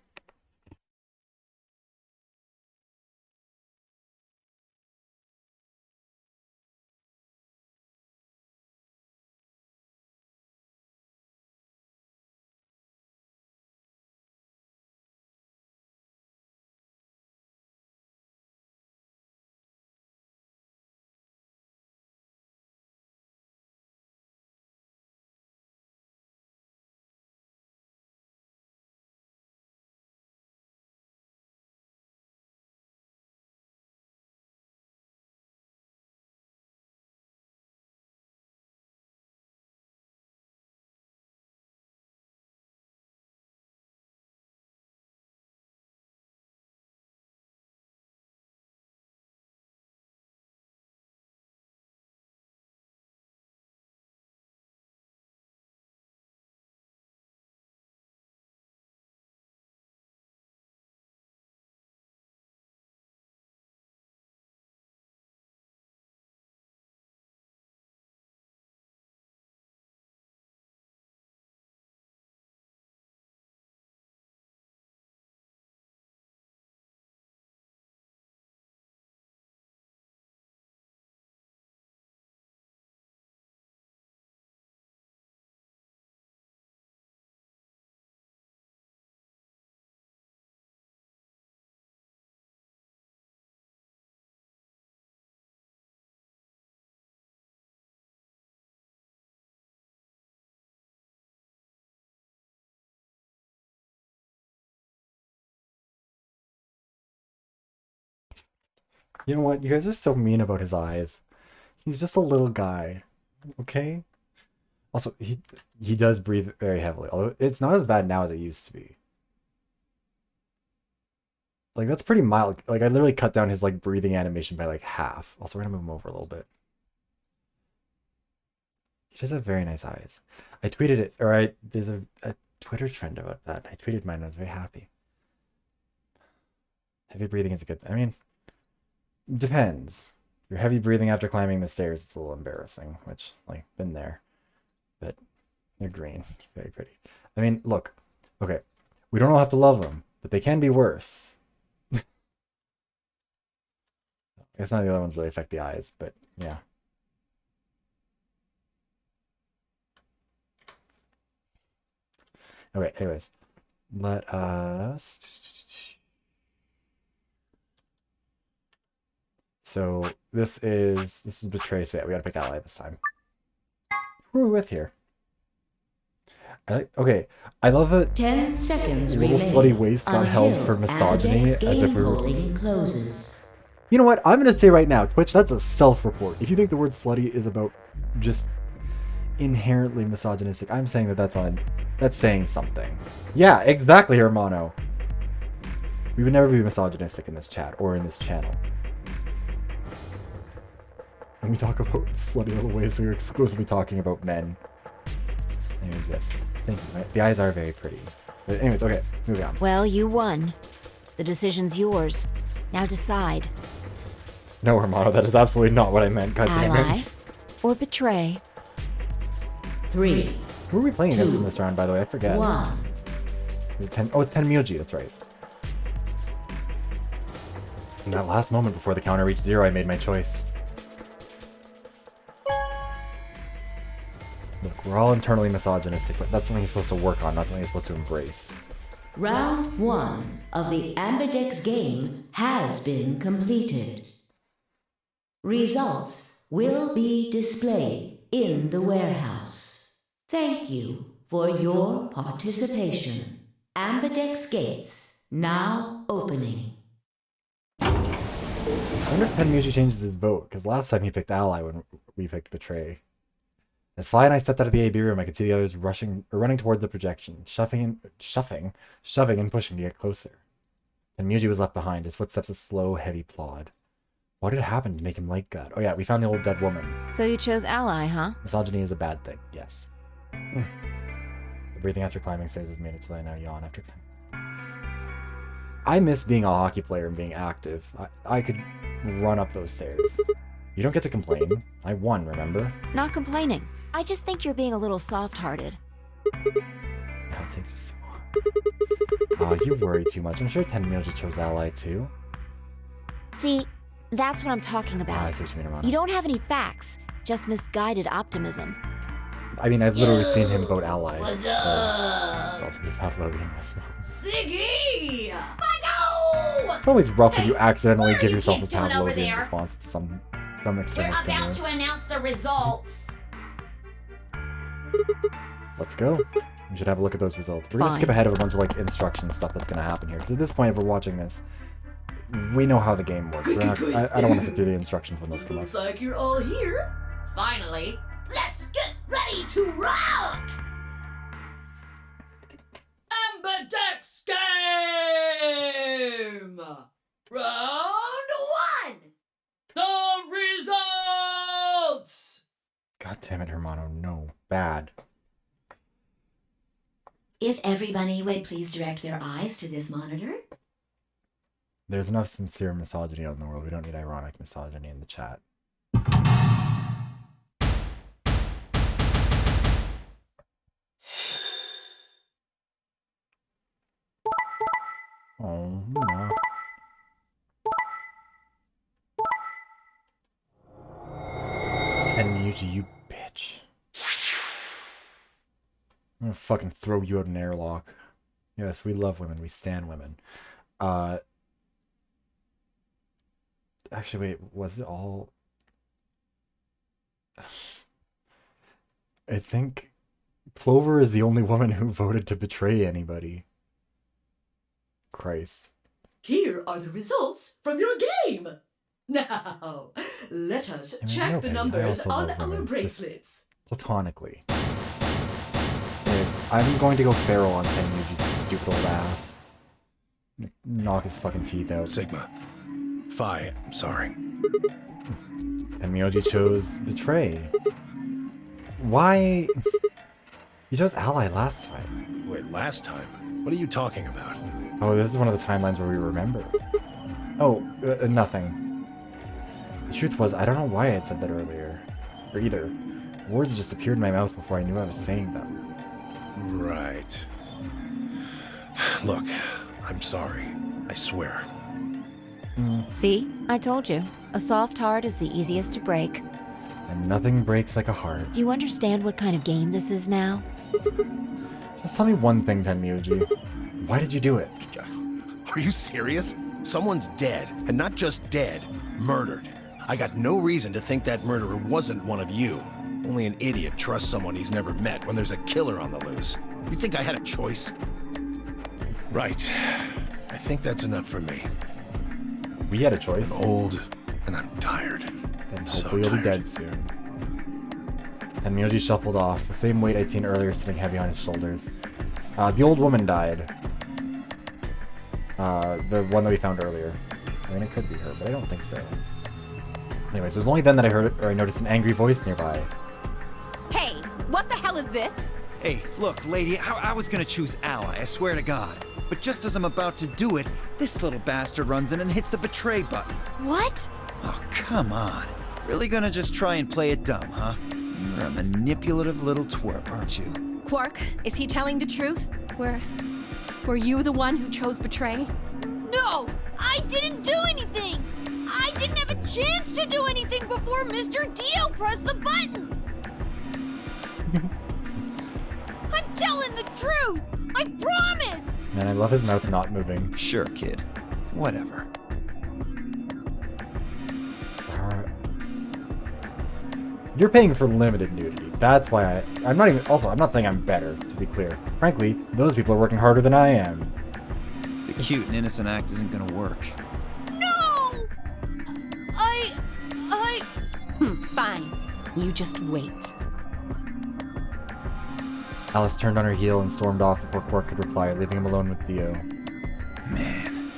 You know what? You guys are so mean about his eyes. He's just a little guy. Okay? Also, he does breathe very heavily. Although it's not as bad now as it used to be. Like, that's pretty mild. Like, I literally cut down his, like, breathing animation by, like, half. Also, we're gonna move him over a little bit. He does have very nice eyes. I tweeted it, or there's a Twitter trend about that. I tweeted mine and I was very happy. Heavy breathing is a good... I mean, depends. If you're heavy breathing after climbing the stairs, it's a little embarrassing, which, like, been there. But they're green. Very pretty. I mean, look. Okay. We don't all have to love them, but they can be worse. I guess none of the other ones really affect the eyes, but yeah. Okay, anyways. Let us... So this is Betray, so yeah, we gotta pick Ally this time. Who are we with here? Okay, I love that 10 seconds little remain slutty waist got held for misogyny as if we were... closes. You know what? I'm gonna say right now, Twitch, that's a self-report. If you think the word slutty is about just inherently misogynistic, I'm saying that's saying something. Yeah, exactly, Hermano. We would never be misogynistic in this chat or in this channel. And we talk about slutty little ways we were exclusively talking about men. Anyways, yes. Thank you. The eyes are very pretty. But anyways, okay, moving on. Well, you won. The decision's yours. Now decide. No, Hermano, that is absolutely not what I meant. God damn Ally it. or betray? 3. Who are we playing as in this round, by the way? I forget. 1. Is it 10? Oh, it's Tenmyoji, that's right. In that last moment before the counter reached 0, I made my choice. Look, we're all internally misogynistic, but that's something you're supposed to work on, not something you're supposed to embrace. Round 1 of the Ambidex game has been completed. Results will be displayed in the warehouse. Thank you for your participation. Ambidex gates now opening. I wonder if Tenmyoji changes his vote, because last time he picked Ally when we picked Betray. As Fly and I stepped out of the AB room, I could see the others running toward the projection, shoving and pushing to get closer. Tenmyoji was left behind, his footsteps a slow, heavy plod. What had happened to make him like that? Oh yeah, we found the old dead woman. So you chose Ally, huh? Misogyny is a bad thing, yes. The breathing after climbing stairs has made it so I now yawn after climbing. I miss being a hockey player and being active. I could run up those stairs. You don't get to complain. I won, remember? Not complaining. I just think you're being a little soft-hearted. How things are so hard. Oh, you worry too much. I'm sure Tenmyoji chose Ally too. See, that's what I'm talking I about. see what you mean, Ramona. You don't have any facts, just misguided optimism. I mean, I've literally seen him vote Ally. What's up? Siggy! I know! It's always rough when you accidentally what are give you yourself a kids doing over Pavlovian there? response to some We're external about stimulus. to announce the results. Let's go. We should have a look at those results. We're gonna skip ahead of a bunch of like instruction stuff that's gonna happen here. Because at this point, if we're watching this, we know how the game works. We're not, I don't want to sit through the instructions when those come up. Looks like you're all here. Finally, let's get ready to rock! Ambidex game! Round 1! The results! God damn it, Hermano. No. Bad. If everybody would please direct their eyes to this monitor. There's enough sincere misogyny out in the world. We don't need ironic misogyny in the chat. Oh, no. Tenmyoji, you bitch. I'm gonna fucking throw you out an airlock. Yes, we love women. We stan women. Actually, wait, was it all... I think Clover is the only woman who voted to betray anybody. Christ. Here are the results from your game. Now, let us check the numbers on our bracelets. Platonically. Anyways, I'm going to go feral on Tenmyoji's stupid old ass. Knock his fucking teeth out. Sigma. Phi, I'm sorry. Tenmyoji chose Betray. Why? You chose Ally last time. Wait, last time? What are you talking about? Oh, this is one of the timelines where we remember. Oh, nothing. The truth was, I don't know why I had said that earlier. Or either. Words just appeared in my mouth before I knew I was saying them. Right. Look, I'm sorry. I swear. See? I told you. A soft heart is the easiest to break. And nothing breaks like a heart. Do you understand what kind of game this is now? Just tell me one thing, Tenmyoji. Why did you do it? Are you serious? Someone's dead, and not just dead, murdered. I got no reason to think that murderer wasn't one of you. Only an idiot trusts someone he's never met when there's a killer on the loose. You think I had a choice? Right. I think that's enough for me. We had a choice. I'm old, and I'm tired. And So hopefully you'll be tired. dead soon. Tenmyoji shuffled off, the same weight I'd seen earlier sitting heavy on his shoulders. The old woman died. The one that we found earlier. I mean, it could be her, but I don't think so. Anyways, it was only then that I heard or I noticed an angry voice nearby. Hey, what the hell is this? Hey, look, lady, I was gonna choose ally, I swear to God. But just as I'm about to do it, this little bastard runs in and hits the betray button. What? Oh, come on. Really gonna just try and play it dumb, huh? You're a manipulative little twerp, aren't you? Quark, is he telling the truth? Were you the one who chose betray? No! I didn't do anything! I didn't have a chance to do anything before Mr. Dio pressed the button! I'm telling the truth! I promise! Man, I love his mouth not moving. Sure, kid. Whatever. You're paying for limited nudity. That's why I'm not even... Also, I'm not saying I'm better, to be clear. Frankly, those people are working harder than I am. The cute and innocent act isn't gonna work. No! Fine. You just wait. Alice turned on her heel and stormed off before Quark could reply, leaving him alone with Dio. Man,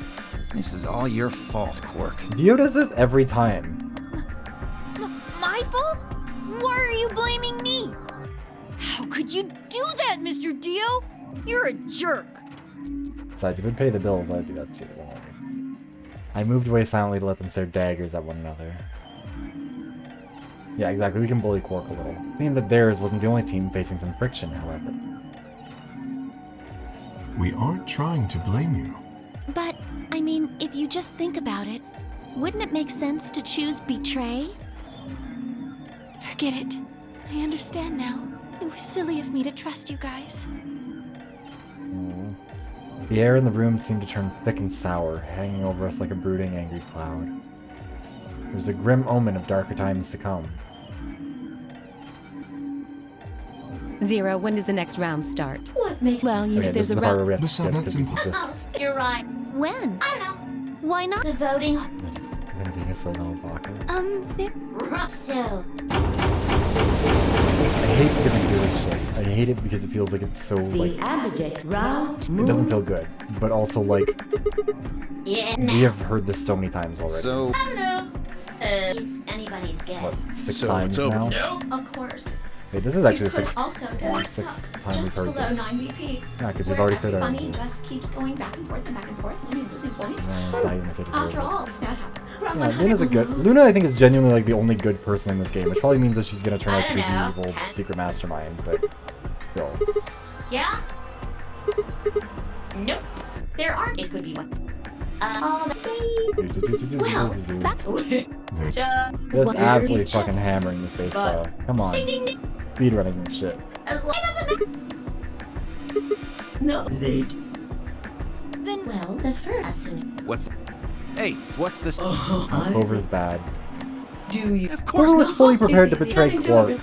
this is all your fault, Quark. Dio does this every time. My fault? Why are you blaming me? How could you do that, Mr. Dio? You're a jerk. Besides, if it would pay the bills, I'd do that too. I moved away silently to let them stare daggers at one another. Yeah, exactly. We can bully Quark a little. It seemed that theirs wasn't the only team facing some friction, however. We aren't trying to blame you. But, I mean, if you just think about it, wouldn't it make sense to choose betray? Forget it. I understand now. It was silly of me to trust you guys. The air in the room seemed to turn thick and sour, hanging over us like a brooding, angry cloud. It was a grim omen of darker times to come. Zero, when does the next round start? What makes... Well, Okay, there's this is a the part where round. we have to Listen, skip that's because it's important. just... You're right. When? I don't know. Why not? The voting. We're gonna be so Baka. Russell. I hate skipping through this shit. I hate it because it feels like it's so, like... The ambidextrous round It doesn't feel good. But also, like, Yeah, we have heard this so many times already. So, I don't know. It's anybody's What, guess. 6 So times it's over. now? No, of course. Wait, this is actually the You could 6th also get sixth stuck time we've just heard below this. 9 BP. Yeah, because we've where already cleared our everybody numbers. just keeps going back and forth and back and forth, winning, losing points. Not even if they deserve After it. all, if that happened, we're Yeah, Luna's a good... Luna, I think, is genuinely, like, the only good person in this game, which probably means that she's gonna turn out to be the evil secret mastermind, but... Still. Yeah? Nope. There aren't. It could be one. Well, That's Just absolutely fucking hammering the face though. Come on. Speedrunning this shit. as long as it no, they. Then, well, the first. what's... Hey, what's this? Clover is bad. Do you? Of course Clover was not. fully prepared to It's easy. betray Nothing to Quark. it.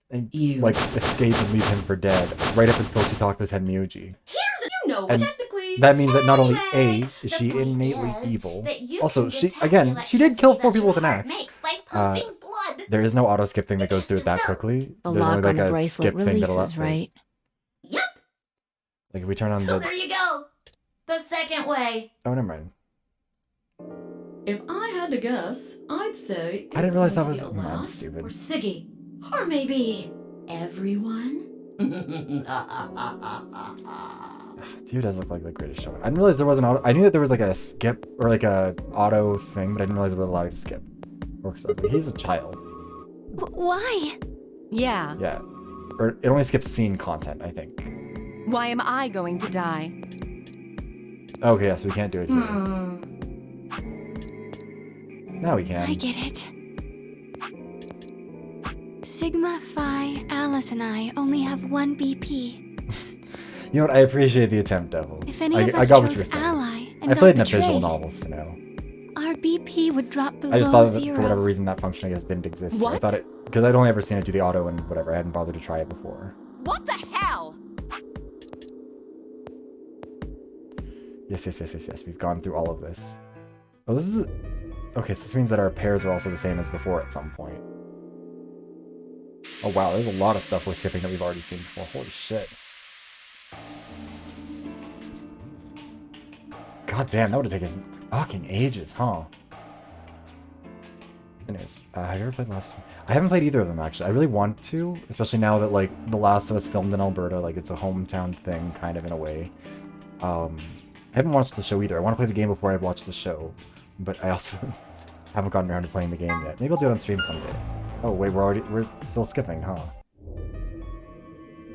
And, You. like, escape and leave him for dead, right up until she talked to Tenmyuji. Here's you know And technically. that means that not only Anyway, A, is the she point innately is evil, that you also, can she, detect again, the she did kill 4 electricity people with an that your axe. heart makes by pumping blood. There is no auto-skip thing that goes through it that quickly. The There's lock only, on like, the a bracelet skip thing that'll releases, right? Yep. Like, if we turn on So the... there you go. The second way. Oh, never mind. If I had to guess, I'd say I didn't realize that going was... to be Man, Lass stupid. or Siggy, or maybe everyone. Dude does look like the greatest showman. I didn't realize there was an auto... I knew that there was, like, a skip, or, like, a auto thing, but I didn't realize it would allow you to skip. Or, he's a child. Why? Yeah. Yeah. Or it only skips scene content, I think. Why am I going to die? Okay, yeah, so we can't do it here. Now we can. I get it. Sigma, Phi, Alice, and I only have 1 BP. You know what? I appreciate the attempt, Devil. If any I of us got what you were chose saying. ally and I got played enough betrayed, visual novels to know. our BP would drop below I just thought that zero. for whatever reason that function I guess didn't exist. So I What? thought it because I'd only ever seen it do the auto and whatever. I hadn't bothered to try it before. What the hell? Yes. We've gone through all of this. Oh, this is okay. So this means that our pairs are also the same as before at some point. Oh wow, there's a lot of stuff we're skipping that we've already seen before. Holy shit. God damn, that would have taken fucking ages, huh? Anyways, have you ever played Last of Us? I haven't played either of them, actually. I really want to, especially now that, like, The Last of Us filmed in Alberta. Like, it's a hometown thing, kind of, in a way. I haven't watched the show either. I want to play the game before I watch the show. But I also haven't gotten around to playing the game yet. Maybe I'll do it on stream someday. Oh, wait, we're still skipping, huh?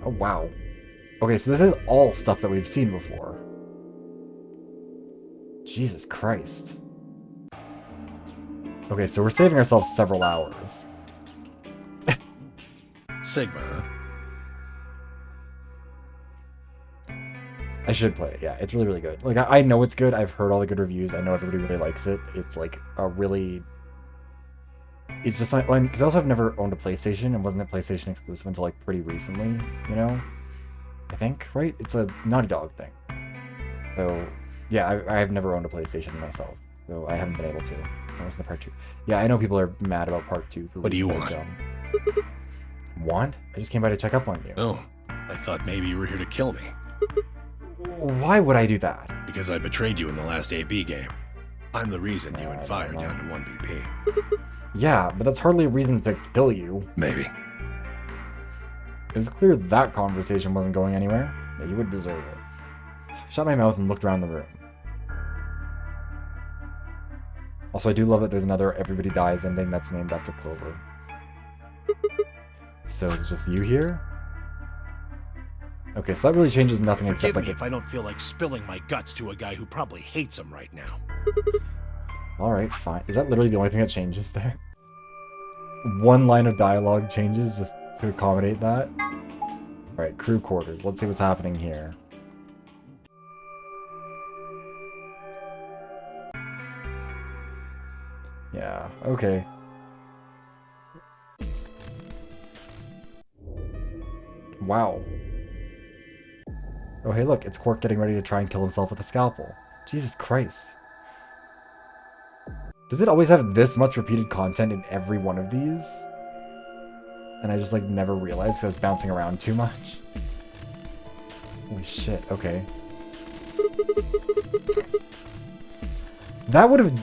Oh, wow. Okay, so this is all stuff that we've seen before. Jesus Christ. Okay, so we're saving ourselves several hours. Sigma. I should play it, yeah. It's really, really good. Like, I know it's good. I've heard all the good reviews. I know everybody really likes it. It's, like, a really... It's just like... Because I also have never owned a PlayStation and wasn't a PlayStation exclusive until, like, pretty recently, you know? I think, right? It's a Naughty Dog thing. So, yeah, I have never owned a PlayStation myself. So I haven't been able to. That was the part 2. Yeah, I know people are mad about part 2. What do you want? Want? I just came by to check up on you. Oh, I thought maybe you were here to kill me. Why would I do that? Because I betrayed you in the last AB game. I'm the reason you and Fire down to 1 BP. Yeah, but that's hardly a reason to kill you. Maybe. It was clear that conversation wasn't going anywhere. Yeah, you would deserve it. Shut my mouth and looked around the room. Also, I do love that there's another Everybody Dies ending that's named after Clover. So it's just you here? Okay, so that really changes nothing except like... Forgive me if I don't feel like spilling my guts to a guy who probably hates him right now. Alright, fine. Is that literally the only thing that changes there? One line of dialogue changes just to accommodate that? Alright, crew quarters. Let's see what's happening here. Yeah, okay. Wow. Oh, hey, look, it's Quark getting ready to try and kill himself with a scalpel. Jesus Christ. Does it always have this much repeated content in every one of these? And I just, like, never realized because I was bouncing around too much. Holy shit, okay. That would have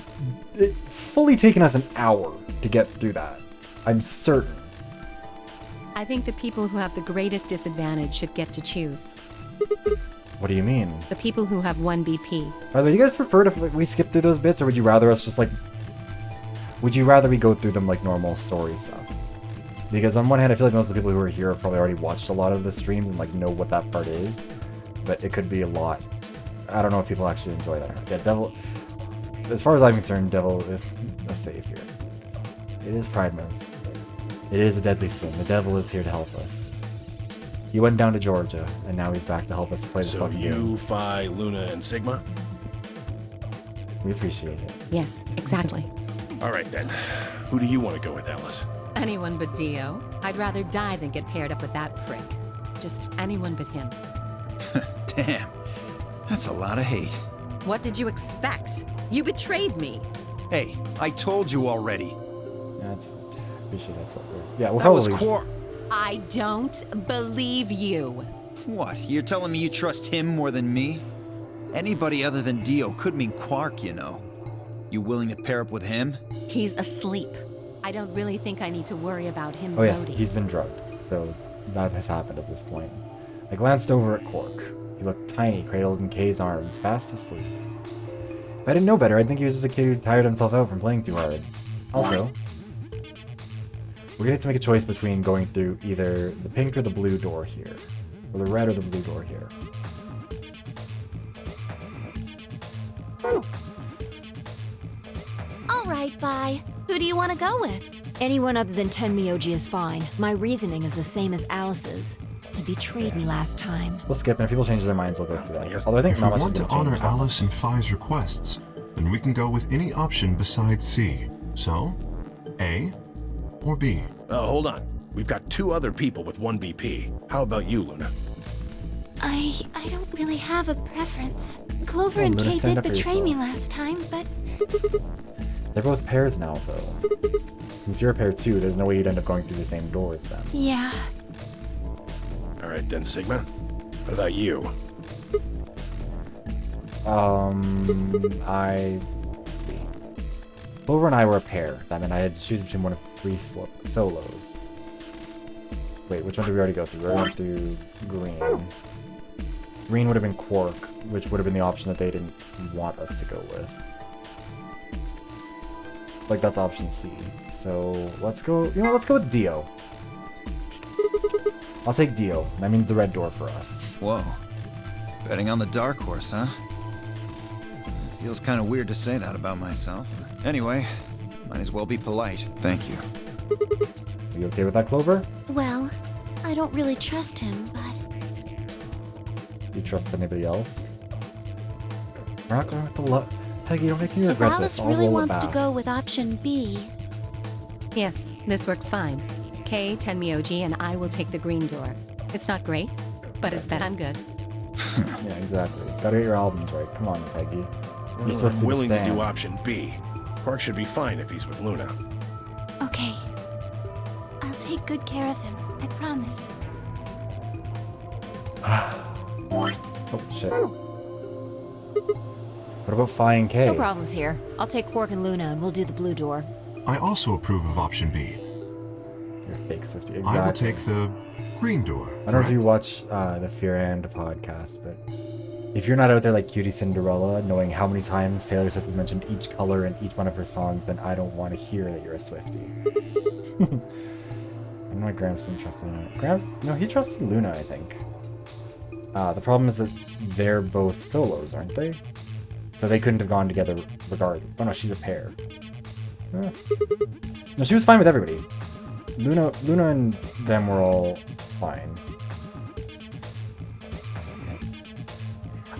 fully taken us an hour to get through that. I'm certain. I think the people who have the greatest disadvantage should get to choose. What do you mean? The people who have 1 BP. By the way, do you guys prefer if we skip through those bits, or would you rather us just, like... Would you rather we go through them like normal story stuff? Because on one hand, I feel like most of the people who are here have probably already watched a lot of the streams and, like, know what that part is. But it could be a lot. I don't know if people actually enjoy that. Yeah, Devil... As far as I'm concerned, Devil is a savior. It is Pride Month. It is a deadly sin. The devil is here to help us. He went down to Georgia, and now he's back to help us play the fucking game. So you, Phi, Luna, and Sigma? We appreciate it. Yes, exactly. Alright then. Who do you want to go with, Alice? Anyone but Dio. I'd rather die than get paired up with that prick. Just anyone but him. Damn. That's a lot of hate. What did you expect? You betrayed me. Hey, I told you already. Yeah, that's... Appreciate that. So yeah, we'll That was probably... I don't believe you. What? You're telling me you trust him more than me? Anybody other than Dio could mean Quark, you know. You willing to pair up with him? He's asleep. I don't really think I need to worry about him. Oh yes, VoD. he's been drugged, so that has happened at this point. I glanced over at Quark. He looked tiny, cradled in Kay's arms, fast asleep. If I didn't know better, I'd think he was just a kid who tired himself out from playing too hard. Also, we're gonna have to make a choice between going through either the pink or the blue door here. Or the red or the blue door here. Alright, bye. Who do you want to go with? Anyone other than Tenmyoji is fine. My reasoning is the same as Alice's. He betrayed me last time. We'll skip, and if people change their minds, we'll go through that. Although I think If we not much want is to gonna honor change. Alice and Phi's requests, then we can go with any option besides C. So, A or B? Hold on. We've got 2 other people with 1 BP. How about you, Luna? I don't really have a preference. Clover Oh, and Luna, Kay stand did up for betray me yourself. last time, but They're both pairs now, though. Since you're a pair too, there's no way you'd end up going through the same doors then. yeah. Alright then, Sigma. What about you? Clover and I were a pair. That meant I had to choose between one of 3 solos. Wait, which one did we already go through? We already went through green. Green would have been Quark, which would have been the option that they didn't want us to go with. Like, that's option C. So, let's go... You know, let's go with Dio. I'll take Dio. That means the red door for us. Whoa. Betting on the dark horse, huh? Feels kind of weird to say that about myself. Anyway, might as well be polite. Thank you. Are you okay with that, Clover? Well, I don't really trust him, but... You trust anybody else? We're not going with the love... Peggy, don't make me If regret Alice this. I'll really roll it wants to back. go with option B... Yes, this works fine. Kei, Tenmyoji, and I will take the green door. It's not great, but it's better. I'm good. Yeah, exactly. Gotta get your albums right. Come on, Peggy. You're Well, supposed I'm to be willing to Stan. do option B. Quark should be fine if he's with Luna. Okay. I'll take good care of him, I promise. Oh, shit. What about Phi and K? No problems here. I'll take Quark and Luna and we'll do the blue door. I also approve of option B. You're fake, Swifty. Exactly. I will take the green door. I don't know if you watch the Fear and podcast, but if you're not out there like Cutie Cinderella, knowing how many times Taylor Swift has mentioned each color in each one of her songs, then I don't want to hear that you're a Swiftie. I'm not Gramps trusting Luna. No, he trusts Luna, I think. The problem is that they're both solos, aren't they? So they couldn't have gone together regardless. Oh no, she's a pair. No, she was fine with everybody. Luna and them were all fine.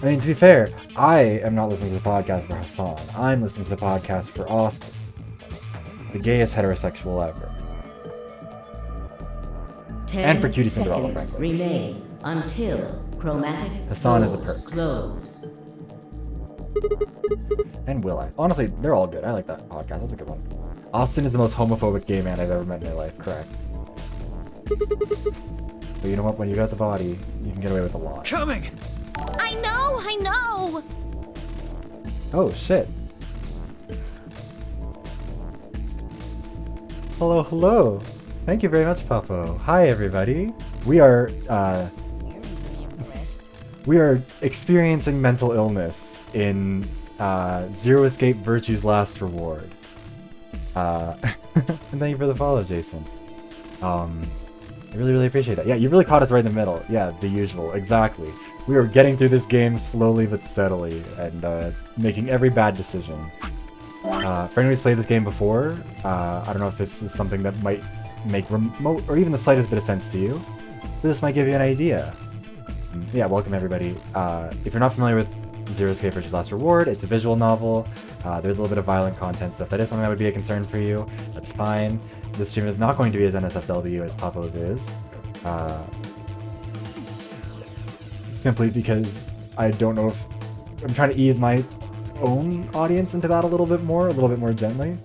I mean, to be fair, I am not listening to the podcast for Hassan. I'm listening to the podcast for Austin. The gayest heterosexual ever. 10 And for Cutie Cinderella, seconds frankly. remain until chromatic Hassan is a doors perk. closed. And Will I. Honestly, they're all good. I like that podcast. That's a good one. Austin is the most homophobic gay man I've ever met in my life. Correct. But you know what? When you got the body, you can get away with a lot. Coming! I know! Oh, shit. Hello, hello. Thank you very much, Papo. Hi, everybody. We are experiencing mental illness in Zero Escape Virtue's Last Reward. And thank you for the follow, Jason. I really, really appreciate that. Yeah, you really caught us right in the middle. Yeah, the usual. Exactly. We are getting through this game slowly but steadily and making every bad decision. For anyone who's played this game before, I don't know if this is something that might make remote or even the slightest bit of sense to you. So this might give you an idea. Yeah, welcome everybody. If you're not familiar with Zero Escape Virtue's Last Reward, it's a visual novel. There's a little bit of violent content, so if that is something that would be a concern for you, that's fine. This stream is not going to be as NSFW as Papo's is. Simply because I don't know if... I'm trying to ease my own audience into that a little bit more gently.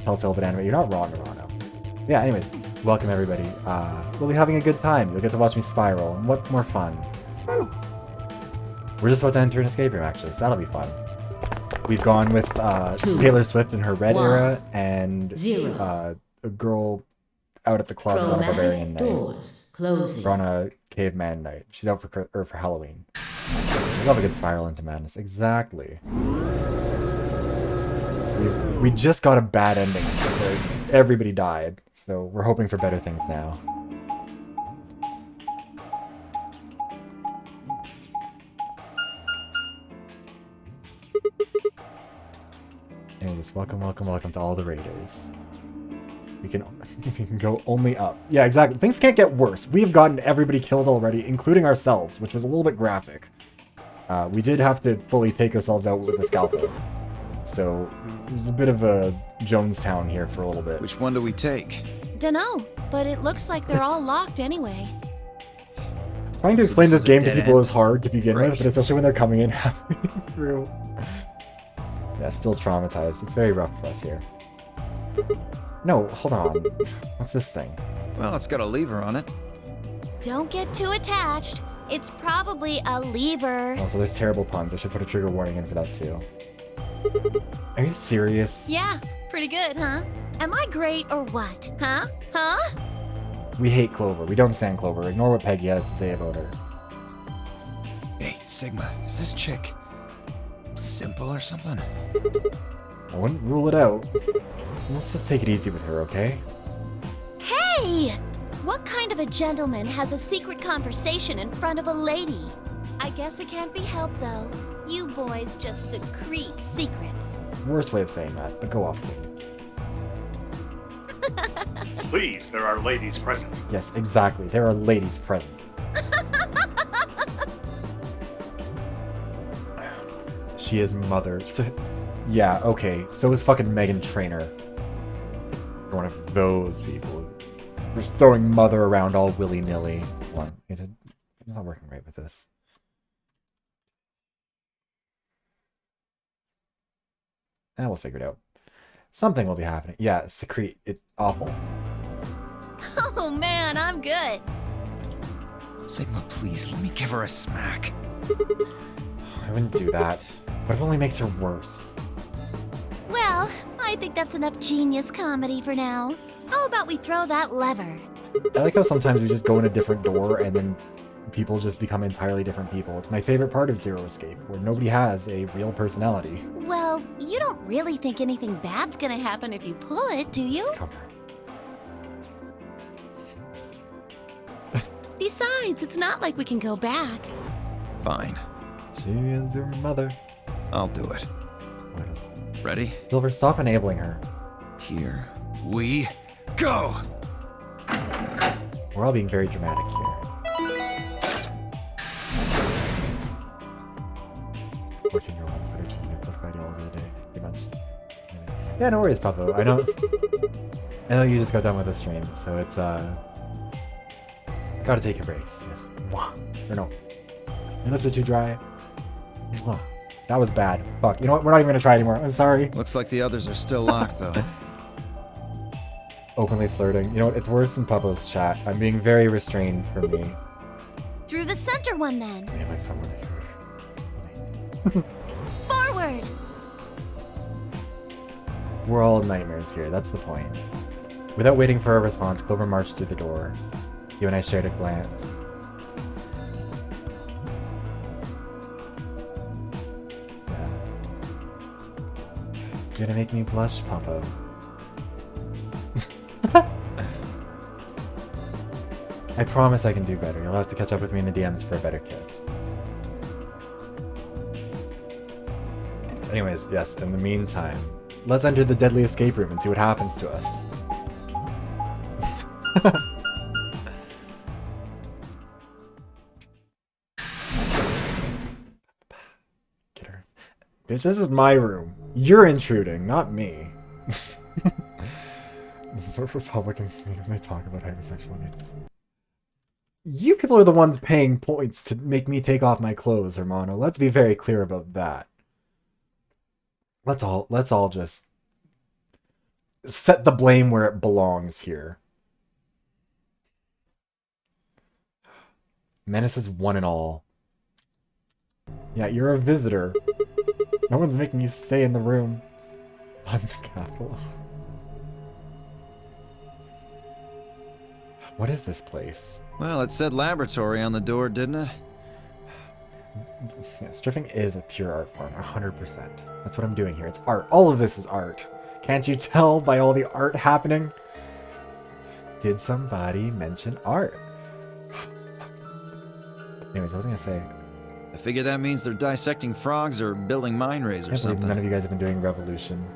Telltale but anime. You're not wrong, Arano. Yeah, anyways, welcome everybody. We'll be having a good time. You'll get to watch me spiral, and what's more fun? We're just about to enter an escape room, actually, so that'll be fun. We've gone with Taylor Swift in her red era, and a girl out at the club is on a barbarian night. Doors closing. We're on a caveman night. She's out for Halloween. We love a good spiral into madness. Exactly. We just got a bad ending. Everybody died, so we're hoping for better things now. Anyways, welcome to all the raiders. We can go only up. Yeah, exactly. Things can't get worse. We have gotten everybody killed already, including ourselves, which was a little bit graphic. We did have to fully take ourselves out with a scalpel. So, it was a bit of a Jonestown here for a little bit. Which one do we take? Dunno, but it looks like they're all locked anyway. Trying to explain this game to people end? is hard to begin with, but especially when they're coming in halfway through. Yeah, still traumatized. It's very rough for us here. No, hold on. What's this thing? Well, it's got a lever on it. Don't get too attached. It's probably a lever. Oh, so there's terrible puns. I should put a trigger warning in for that too. Are you serious? Yeah, pretty good, huh? Am I great or what? Huh? Huh? We hate Clover. We don't stand Clover. Ignore what Peggy has to say about her. Hey, Sigma, is this chick simple or something? I wouldn't rule it out. Let's just take it easy with her, okay? Hey! What kind of a gentleman has a secret conversation in front of a lady? I guess it can't be helped, though. You boys just secrete secrets. Worst way of saying that, but go off, Kate. Please, there are ladies present. Yes, exactly. There are ladies present. She is mother to... Yeah, okay. So is fucking Megan Trainor. You're one of those people. You're just throwing mother around all willy-nilly. Hold on. It's not working right with this. We'll figure it out. Something will be happening. Yeah, secrete. It's awful. Oh man, I'm good. Sigma, please, let me give her a smack. I wouldn't do that. But it only makes her worse. Well, I think that's enough genius comedy for now. How about we throw that lever? I like how sometimes we just go in a different door and then people just become entirely different people. It's my favorite part of Zero Escape, where nobody has a real personality. Well, you don't really think anything bad's gonna happen if you pull it, do you? Cover. Besides, it's not like we can go back. Fine. She is your mother. I'll do it. Ready? Silver, stop enabling her. Here we go! We're all being very dramatic here. 14-year-old better choosing their political ideology of the day. Pretty much. Yeah, no worries, Papo. I know you just got done with the stream, so it's gotta take your breaks. Yes. Mwah. Or no. Your lips are too dry. Mwah. That was bad. Fuck. You know what? We're not even gonna try anymore. I'm sorry. Looks like the others are still locked, though. Openly flirting. You know what? It's worse than Papo's chat. I'm being very restrained for me. Through the center one, then. I mean, like someone. Forward! We're all nightmares here. That's the point. Without waiting for a response, Clover marched through the door. You and I shared a glance. Yeah. You're gonna make me blush, Papo. I promise I can do better. You'll have to catch up with me in the DMs for a better kiss. Anyways, yes, in the meantime, let's enter the deadly escape room and see what happens to us. Get her. Bitch, this is my room. You're intruding, not me. This is what Republicans mean when they talk about hypersexuality. You people are the ones paying points to make me take off my clothes, Hermano. Let's be very clear about that. Let's all just set the blame where it belongs here. Menaces one and all. Yeah, you're a visitor. No one's making you stay in the room. On the Capitol. What is this place? Well, it said laboratory on the door, didn't it? Yeah, stripping is a pure art form, 100%. That's what I'm doing here. It's art. All of this is art. Can't you tell by all the art happening? Did somebody mention art? Anyways, what was I gonna say? I figure that means they're dissecting frogs or building mine rays or something. None of you guys have been doing Revolution.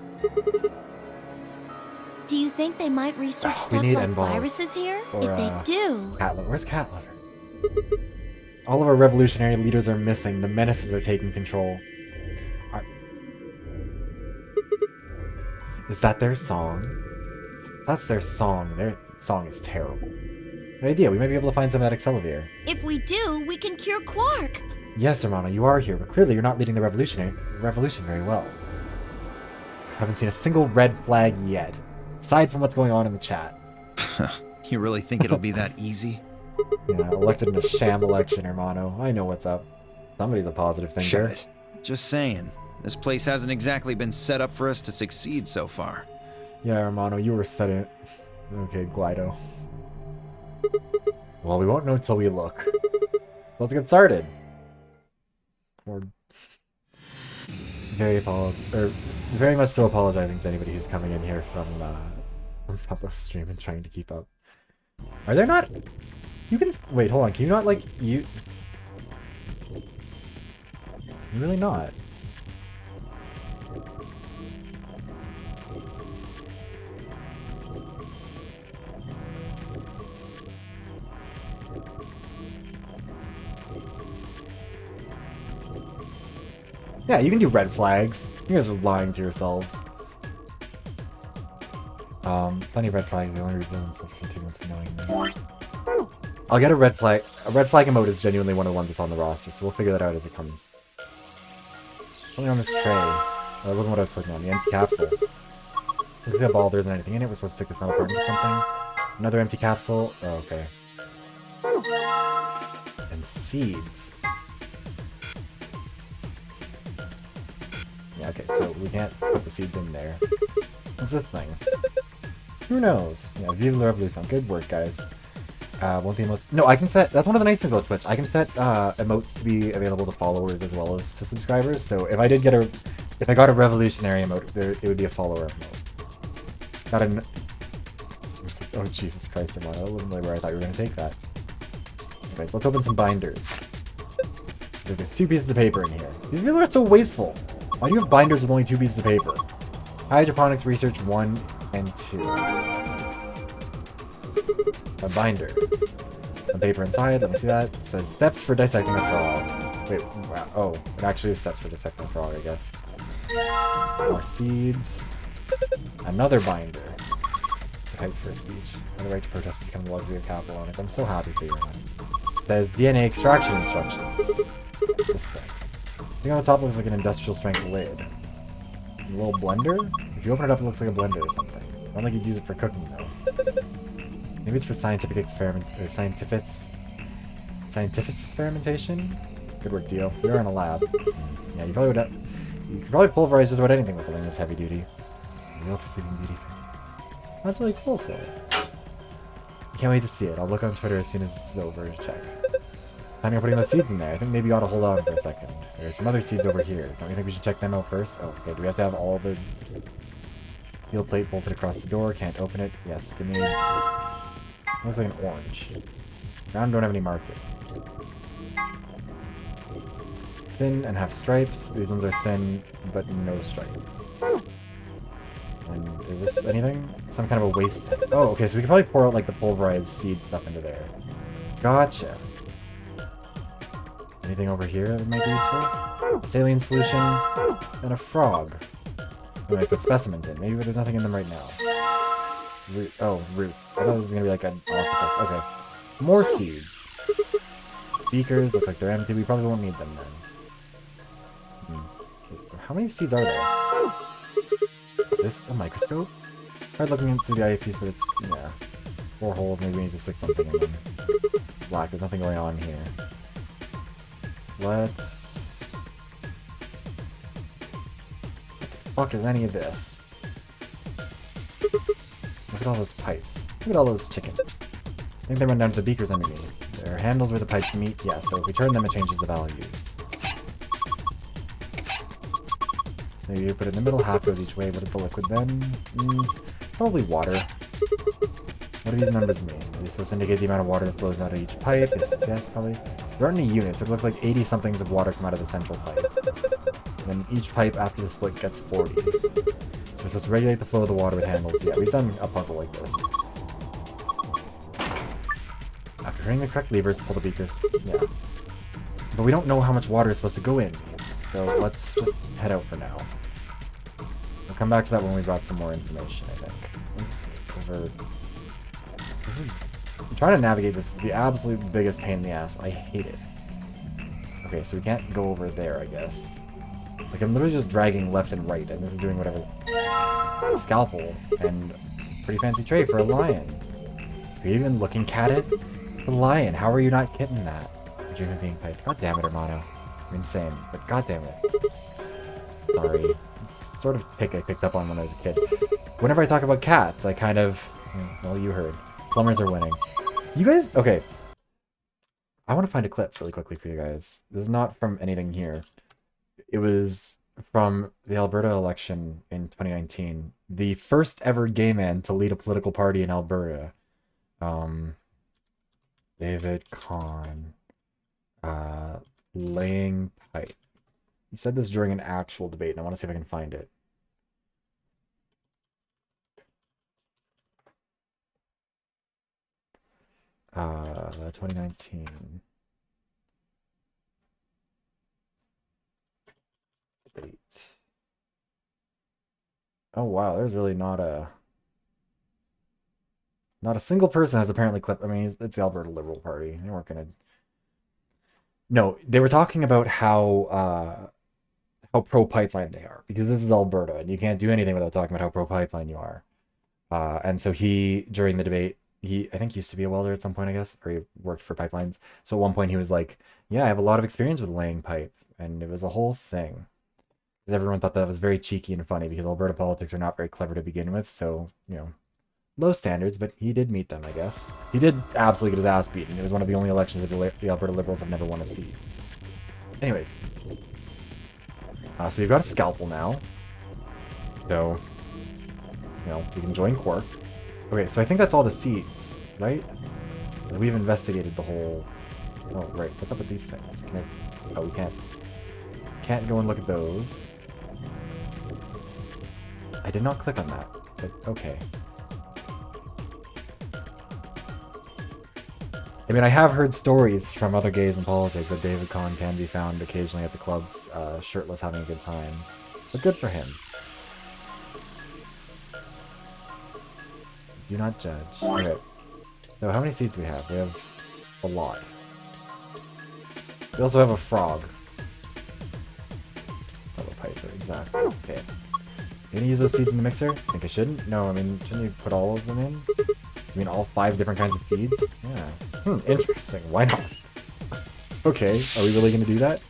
Do you think they might research stuff like viruses here? Or, if they do... Cat Lover. Where's Cat Lover? All of our revolutionary leaders are missing. The menaces are taking control. Is that their song? That's their song. Their song is terrible. Good idea. We might be able to find some of that Accelavir. If we do, we can cure Quark. Yes, Hermano, you are here, but clearly you're not leading the revolution very well. I haven't seen a single red flag yet, aside from what's going on in the chat. You really think it'll be that easy? Yeah, elected in a sham election, Hermano. I know what's up. Somebody's a positive thinker. Shut it. Just saying. This place hasn't exactly been set up for us to succeed so far. Yeah, Romano, you were setting it. Okay, Guido. Well, we won't know until we look. Let's get started. We're very much so apologizing to anybody who's coming in here from Puppo's stream and trying to keep up. Are there not? You can wait. Hold on. Can you not like you? Really not. Yeah, you can do red flags. You guys are lying to yourselves. Plenty of red flags. The only reason I'm supposed to continue once knowing me. I'll get a red flag. A red flag emote is genuinely one of the ones that's on the roster, so we'll figure that out as it comes. Something on this tray. That wasn't what I was clicking on. The empty capsule. Looks like a ball. There isn't anything in it. We're supposed to stick this metal part into something. Another empty capsule. Oh, okay. And seeds. Yeah, okay, so we can't put the seeds in there. What's this thing? Who knows? Yeah, Viva la Revolution. Good work, guys. Won't the emotes... No, I can set... That's one of the nice things about Twitch. I can set emotes to be available to followers as well as to subscribers. So if I did get a... If I got a revolutionary emote, it would be a follower emote. Got an... Oh, Jesus Christ, Amanda. That wasn't really where I thought you were going to take that. Okay, so let's open some binders. There's 2 pieces of paper in here. These people are so wasteful. Why do you have binders with only 2 pieces of paper? Hydroponics Research 1 and 2. A binder. Some paper inside, let me see that. It says steps for dissecting a frog. Wait, wow. Oh, it actually is steps for dissecting a frog, I guess. More seeds. Another binder. Type for a speech. Another right to protest to become the luxury of capital owners. I'm so happy for you, man. It says DNA extraction instructions. This thing. The thing on the top looks like an industrial strength lid. A little blender? If you open it up, it looks like a blender or something. I don't think you'd use it for cooking, though. Maybe it's for scientific experiment or scientific experimentation? Good work, Dio. You're in a lab. Yeah, you probably would have... You could probably pulverize just about anything with something that's heavy duty. Real for Sleeping Beauty thing. That's really cool, so. I can't wait to see it. I'll look on Twitter as soon as it's over to check. Planning on putting those seeds in there. I think maybe you ought to hold on for a second. There's some other seeds over here. Don't you think we should check them out first? Oh, okay. Do we have to have all the steel plate bolted across the door? Can't open it. Yes, give me... Looks like an orange. Round don't have any marking. Thin and have stripes. These ones are thin, but no stripe. And is this anything? Some kind of a waste... Oh, okay, so we can probably pour out, like, the pulverized seed stuff into there. Gotcha. Anything over here that might be useful? A saline solution, and a frog. We might put specimens in. Maybe there's nothing in them right now. Roots. I thought this was gonna be like an octopus. Okay. More seeds. Beakers, look like they're empty. We probably won't need them then. How many seeds are there? Is this a microscope? Tried looking through the eyepiece, but it's, yeah. 4 holes, maybe we need to stick something in them. Black, there's nothing going on here. Let's... What the fuck is any of this? Look at all those pipes. Look at all those chickens. I think they run down to the beakers underneath. There are handles where the pipes meet. Yeah, so if we turn them, it changes the values. Maybe you put it in the middle, half goes each way. What is the liquid then? Probably water. What do these numbers mean? Are they supposed to indicate the amount of water that flows out of each pipe? Yes, probably. There aren't any units. It looks like 80-somethings of water come out of the central pipe. And then each pipe after the split gets 40. So we're supposed to regulate the flow of the water with handles. Yeah, we've done a puzzle like this. After turning the correct levers, pull the beakers. Yeah. But we don't know how much water is supposed to go in. So let's just head out for now. We'll come back to that when we brought some more information, I think. Over... This is... I'm trying to navigate this. This is the absolute biggest pain in the ass. I hate it. Okay, so we can't go over there, I guess. Like, I'm literally just dragging left and right, and this is doing whatever. A scalpel, and pretty fancy tray for a lion. Are you even looking at it? The lion, how are you not getting that? You're being piped. God damn it, Hermano. You're insane, but god damn it. Sorry. It's sort of pick I picked up on when I was a kid. whenever I talk about cats, I kind of... Well, you heard. Plumbers are winning. You guys... Okay. I want to find a clip really quickly for you guys. This is not from anything here. It was from the Alberta election in 2019. The first ever gay man to lead a political party in Alberta. David Kahn. Laying pipe. He said this during an actual debate, and I want to see if I can find it. Uh, 2019. Debate. Oh wow, there's really not a single person has apparently clipped. I mean, it's the Alberta Liberal Party. They weren't gonna. No, they were talking about how pro pipeline they are, because this is Alberta and you can't do anything without talking about how pro pipeline you are. And so he, during the debate, he, I think, used to be a welder at some point, I guess, or he worked for pipelines. So at one point he was like, yeah, I have a lot of experience with laying pipe. And it was a whole thing. Because everyone thought that was very cheeky and funny, because Alberta politics are not very clever to begin with. So, you know, low standards, but he did meet them, I guess. He did absolutely get his ass beaten. It was one of the only elections that the Alberta Liberals have never won a seat. Anyways. So we've got a scalpel now. So, you know, we can join Quark. Okay, so I think that's all the seats, right? We've investigated the whole... Oh, right. What's up with these things? Can I... Oh, we can't... Can't go and look at those. I did not click on that, but okay. I mean, I have heard stories from other gays in politics that David Kahn can be found occasionally at the clubs, shirtless, having a good time. But good for him. Do not judge. Okay. So how many seats do we have? We have a lot. We also have a frog. Oh, a piper, exactly. Okay. You gonna use those seeds in the mixer? Think I shouldn't? No, I mean, shouldn't you put all of them in? I mean, all 5 different kinds of seeds? Yeah. Interesting. Why not? Okay, are we really gonna do that?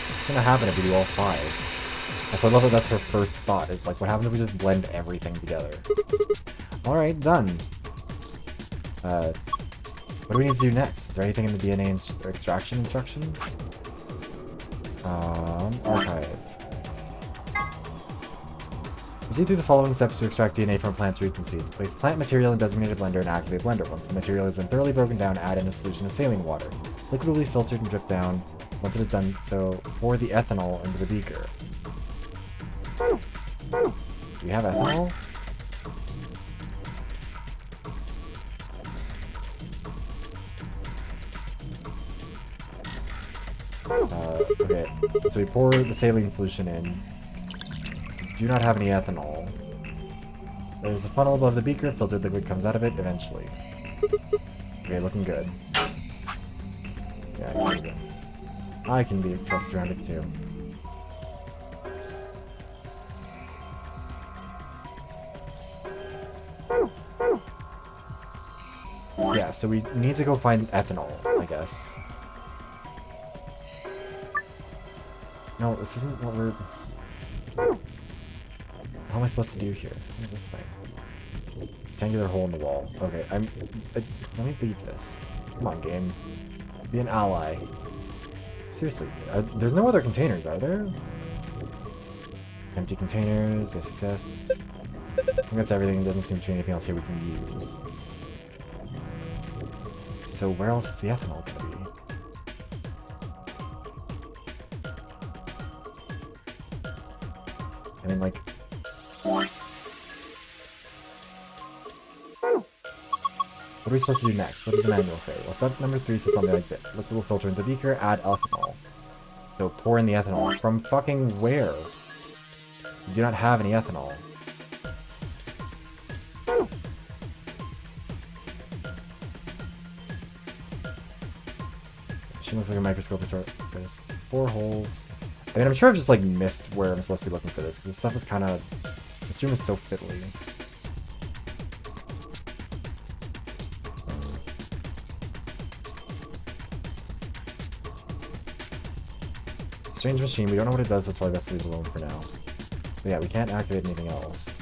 What's gonna happen if we do all 5? And so I love that that's her first thought. It's like, what happens if we just blend everything together? Alright, done. What do we need to do next? Is there anything in the DNA extraction instructions? Archive. Proceed through the following steps to extract DNA from plants, roots, and seeds. Place plant material in designated blender and activate blender. Once the material has been thoroughly broken down, add in a solution of saline water. Liquid will be filtered and dripped down. Once it is done, so pour the ethanol into the beaker. Do we have ethanol? Okay, so we pour the saline solution in. Do not have any ethanol. There's a funnel above the beaker, filtered liquid comes out of it eventually. Okay, looking good. Yeah, I can be trusted around it too. Yeah, so we need to go find ethanol, I guess. No, this isn't what we're... How am I supposed to do here? What is this thing? Rectangular hole in the wall. Okay, let me leave this. Come on, game. Be an ally. Seriously, there's no other containers, are there? Empty containers, yes. I think that's everything. Doesn't seem to be anything else here we can use. So where else is the ethanol going to be? I mean, like... What are we supposed to do next? What does the manual say? Well, step number 3 says something like this. Liquid will filter into the beaker, add ethanol. So pour in the ethanol. From fucking where? You do not have any ethanol. She looks like a microscope. There's 4 holes. I mean, I'm sure I've just, like, missed where I'm supposed to be looking for this, because this stuff is kind of... This room is so fiddly. Strange machine. We don't know what it does, so it's probably best to leave it alone for now. But yeah, we can't activate anything else.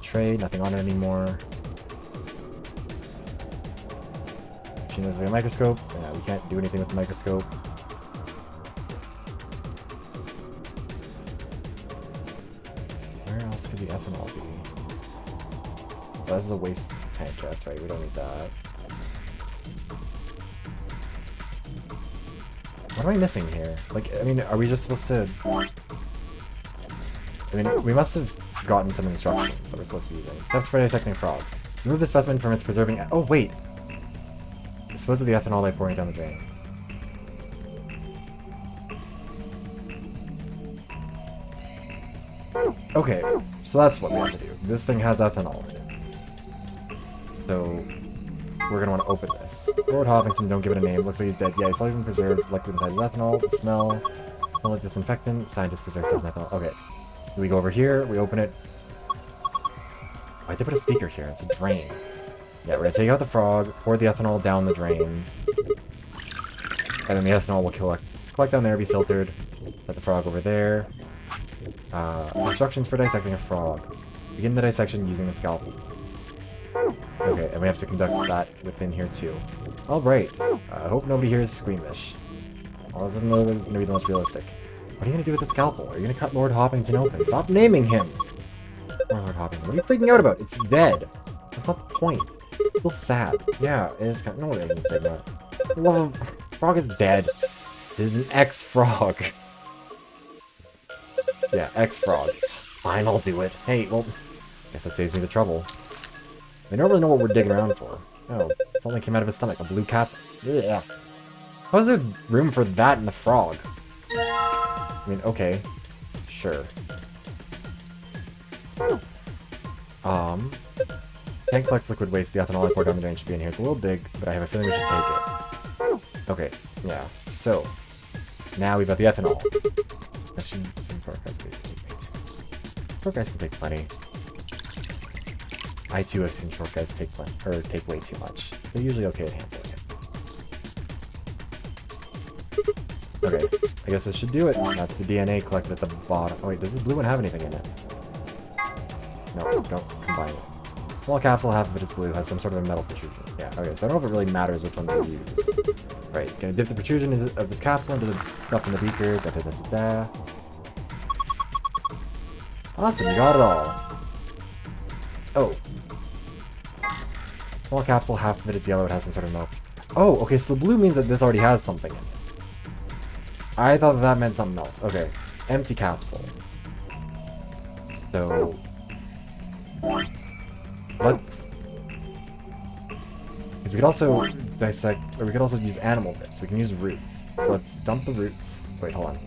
Tray, nothing on it anymore. She knows like a microscope. Yeah, we can't do anything with the microscope. Where else could the ethanol be? Oh, this is a waste tank, that's right, we don't need that. What am I missing here? Like, I mean, are we just supposed to... I mean, we must have gotten some instructions that we're supposed to be using. Steps for dissecting frog. Remove the specimen from its preserving... Oh, wait! Dispose of the ethanol by pouring it down the drain. Okay, so that's what we have to do. This thing has ethanol in it. So, we're gonna want to open this. Lord Hoppington, don't give it a name. Looks like he's dead. Yeah, he's probably been preserved. Liquid inside his ethanol. The smell. Smell like disinfectant. Scientists preserve stuff in ethanol. Okay. We go over here. We open it. Why'd they put a speaker here? It's a drain. Yeah, we're gonna take out the frog. Pour the ethanol down the drain. And then the ethanol will collect down there, be filtered. Set the frog over there. Instructions for dissecting a frog. Begin the dissection using the scalpel. Okay, and we have to conduct that within here too. Alright. I hope nobody here is squeamish. Well, this isn't going to be the most realistic. What are you going to do with the scalpel? Are you going to cut Lord Hoppington open? Stop naming him! Lord Hoppington. What are you freaking out about? It's dead. That's not the point. I feel sad. Yeah, it is kind of... No one didn't say that. Well, frog is dead. It is an ex-frog. Yeah, ex-frog. Fine, I'll do it. Hey, well... Guess that saves me the trouble. I don't really know what we're digging around for. Oh, something came out of his stomach. A blue capsule. Yeah. How is there room for that in the frog? I mean, okay. Sure. Tank collects liquid waste. The ethanol I poured down the drain should be in here. It's a little big, but I have a feeling we should take it. Okay, yeah. So, now we've got the ethanol. That should... Some pork guys can take plenty. I too have seen short guys take way too much. They're usually okay at handling it. Okay, I guess this should do it. That's the DNA collected at the bottom. Oh wait, does this blue one have anything in it? No, don't combine it. Small capsule, half of it is blue, has some sort of a metal protrusion. Yeah, okay, so I don't know if it really matters which one we use. Right, gonna dip the protrusion of this capsule into the stuff in the beaker. Da, da, da, da, da. Awesome, you got it all. Oh. Small capsule, half of it is yellow, it has some sort of milk. Oh, okay, so the blue means that this already has something in it. I thought that meant something else. Okay, empty capsule. So... let's... Because we could also dissect, or we could also use animal bits. We can use roots. So let's dump the roots. Wait, hold on.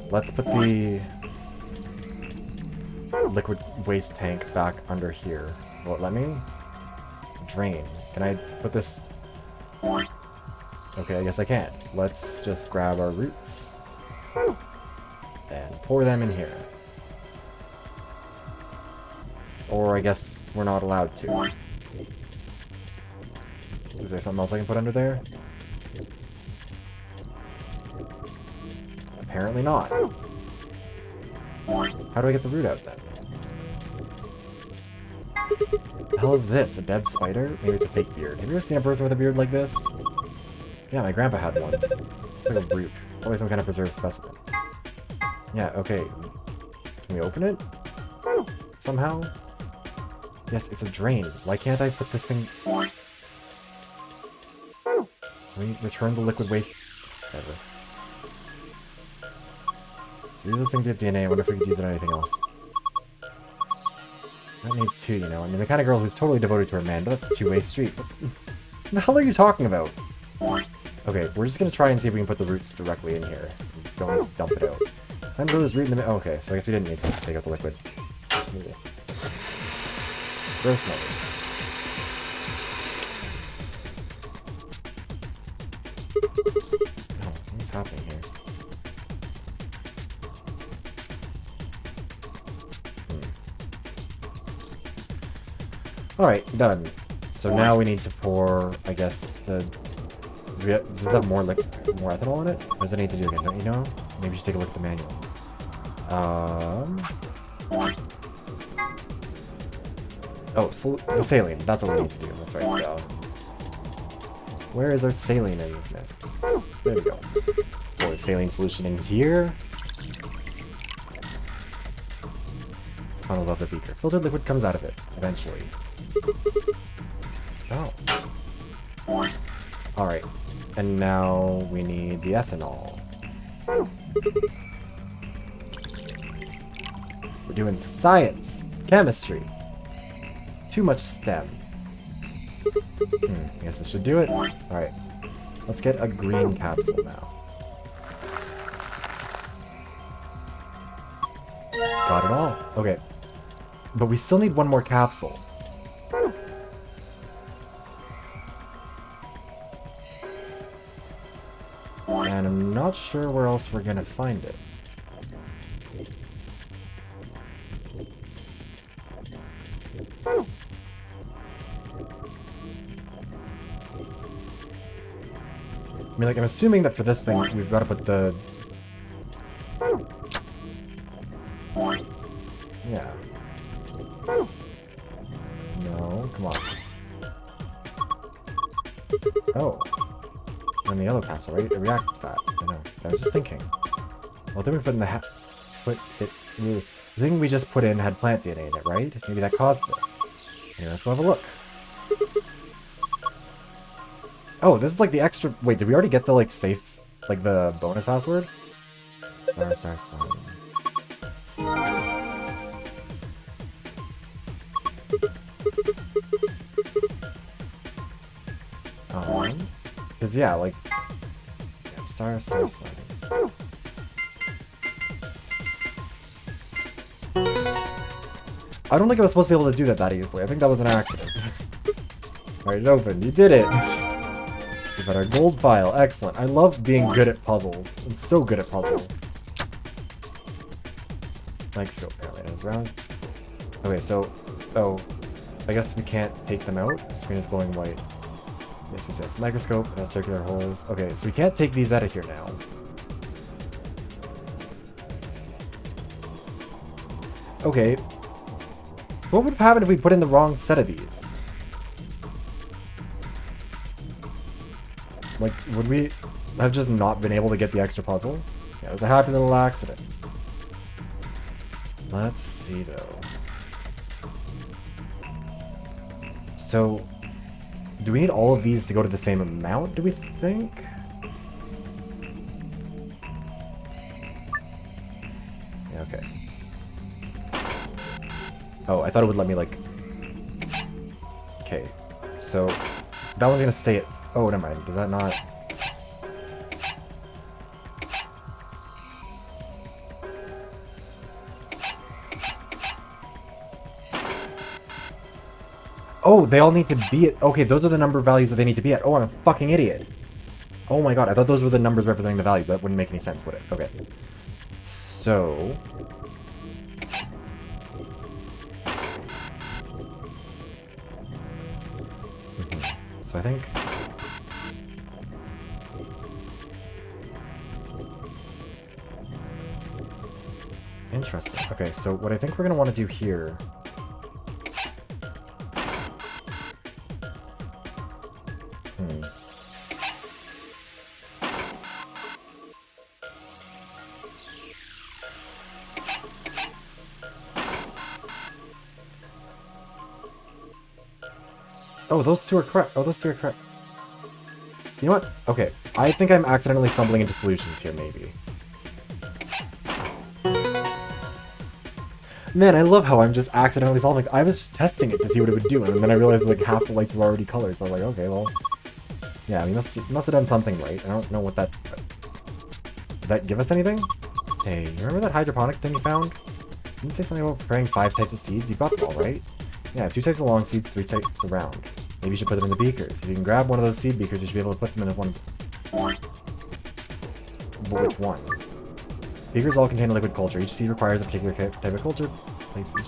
Let's put the liquid waste tank back under here. Will it let me? Drain. Can I put this... Okay, I guess I can't. Let's just grab our roots and pour them in here. Or I guess we're not allowed to. Is there something else I can put under there? Apparently not. How do I get the root out then? The hell is this? A dead spider? Maybe it's a fake beard. Have you ever seen a person with a beard like this? Yeah, my grandpa had one. It's like a root. Probably some kind of preserved specimen. Yeah, okay. Can we open it? Somehow? Yes, it's a drain. Why can't I put this thing... Can we return the liquid waste? Whatever. So use this thing to get DNA. I wonder if we could use it on anything else. That needs two, you know. I mean, the kind of girl who's totally devoted to her man, but that's a two-way street. What the hell are you talking about? Okay, we're just gonna try and see if we can put the roots directly in here. Don't just dump it out. I'm gonna this root in the middle. Okay, so I guess we didn't need to take out the liquid. Gross numbers. Oh, what's happening here? Alright, done. So now we need to pour, I guess, the... Does it have more ethanol in it? What does it need to do again? Don't you know? Maybe we should take a look at the manual. Oh, so the saline. That's what we need to do. That's right. Where is our saline in this mess? There we go. Pour saline solution in here. Funnel above the beaker. Filtered liquid comes out of it, eventually. Oh. Alright. And now we need the ethanol. We're doing science. Chemistry. Too much STEM. I guess this should do it. Alright. Let's get a green capsule now. Got it all. Okay. But we still need one more capsule. And I'm not sure where else we're gonna find it. I mean, like, I'm assuming that for this thing, we've got to put the... Yeah. No, come on. Oh. And the yellow capsule, right? It reacts to that. I know. I was just thinking. Well, then we put in the the thing we just put in had plant DNA in it, right? Maybe that caused it. Anyway, let's go have a look. Oh, this is like the extra... Wait, did we already get the, like, safe... Like, the bonus password? Star. Because, yeah, like... Yeah, star. I don't think I was supposed to be able to do that easily. I think that was an accident. Alright, it opened. You did it! We've got our gold file. Excellent. I love being good at puzzles. I'm so good at puzzles. Microscope apparently is round. Okay, so... Oh. I guess we can't take them out. The screen is glowing white. Yes. Microscope, circular holes. Okay, so we can't take these out of here now. Okay. What would have happened if we put in the wrong set of these? Like, would we have just not been able to get the extra puzzle? Yeah, it was a happy little accident. Let's see, though. So, do we need all of these to go to the same amount, do we think? Yeah, okay. Oh, I thought it would let me, like... Okay, so that one's gonna stay at... Oh, never mind. Does that not... Oh, they all need to be at... Okay, those are the number values that they need to be at. Oh, I'm a fucking idiot. Oh my god, I thought those were the numbers representing the value. That wouldn't make any sense, would it? Okay. So... So I think... Interesting. Okay, so what I think we're going to want to do here... Oh, those two are correct. Oh, those two are correct. You know what? Okay, I think I'm accidentally stumbling into solutions here, maybe. Man, I love how I'm just accidentally solving. I was just testing it to see what it would do, and then I realized like half the lights were already colored, so I was like, okay, well... Yeah, we must have done something right. I don't know what that... Did that give us anything? Hey, you remember that hydroponic thing you found? Didn't you say something about preparing 5 types of seeds? You got them all, right? Yeah, 2 types of long seeds, 3 types of round. Maybe you should put them in the beakers. If you can grab one of those seed beakers, you should be able to put them in one... But which one? Beakers all contain a liquid culture. Each seed requires a particular type of culture. Place each...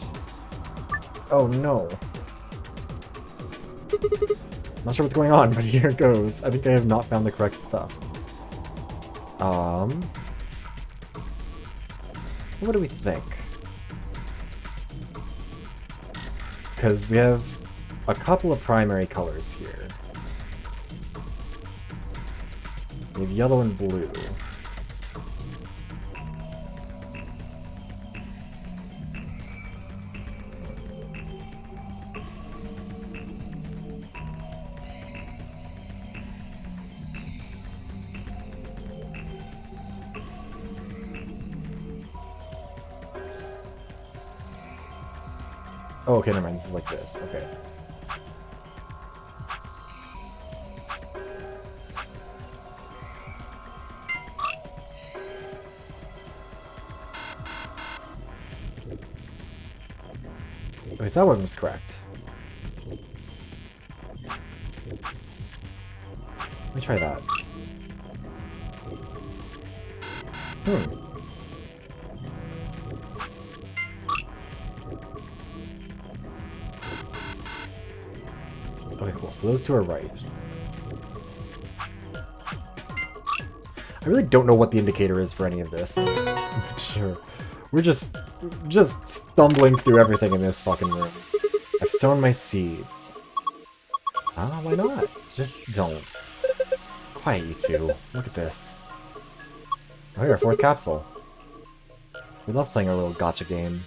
Oh no. Not sure what's going on, but here it goes. I think I have not found the correct stuff. What do we think? because we have a couple of primary colors here. We have yellow and blue. Oh, okay, never mind. This is like this. Okay. Okay, so that one was correct. Let me try that. Okay, cool. So those two are right. I really don't know what the indicator is for any of this. I'm not sure. We're just stumbling through everything in this fucking room. I've sown my seeds. Ah, why not? Just don't. Quiet, you two. Look at this. Oh, your fourth capsule. We love playing our little gacha game.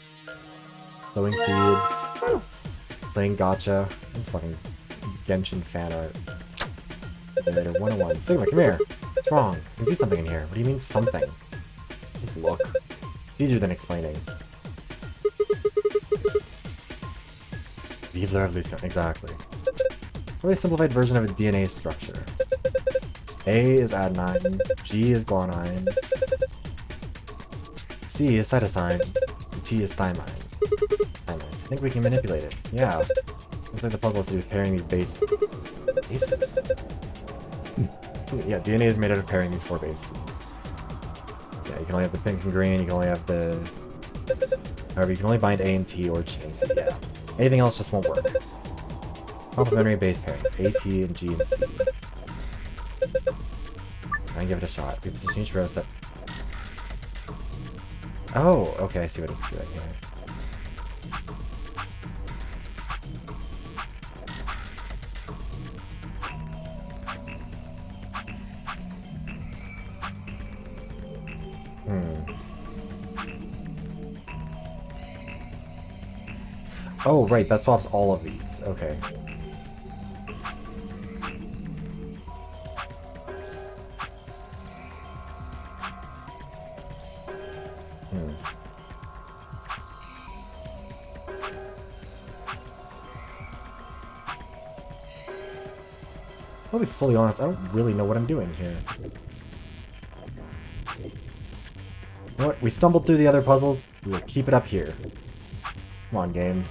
Sowing seeds. Playing gacha. This fucking Genshin fan art. Narrator 101. Sigma, come here. What's wrong? I can see something in here. What do you mean, something? Just look. It's easier than explaining. Vive la revolution. Exactly. A really simplified version of a DNA structure. A is adenine, G is guanine, C is cytosine, and T is thymine. I think we can manipulate it. Yeah. Looks like the puzzle is to do with pairing these bases. Bases? Yeah, DNA is made out of pairing these 4 bases. Yeah, you can only have the pink and green, you can only have the... However, you can only bind A and T or G and C, yeah. Anything else just won't work. Complementary base pairings, A, T, and G, and C. I can give it a shot. This is change row set. Oh, okay, I see what it's doing here. Oh, right, that swaps all of these. Okay. I'll be fully honest, I don't really know what I'm doing here. You know what? We stumbled through the other puzzles. We will keep it up here. Come on, game.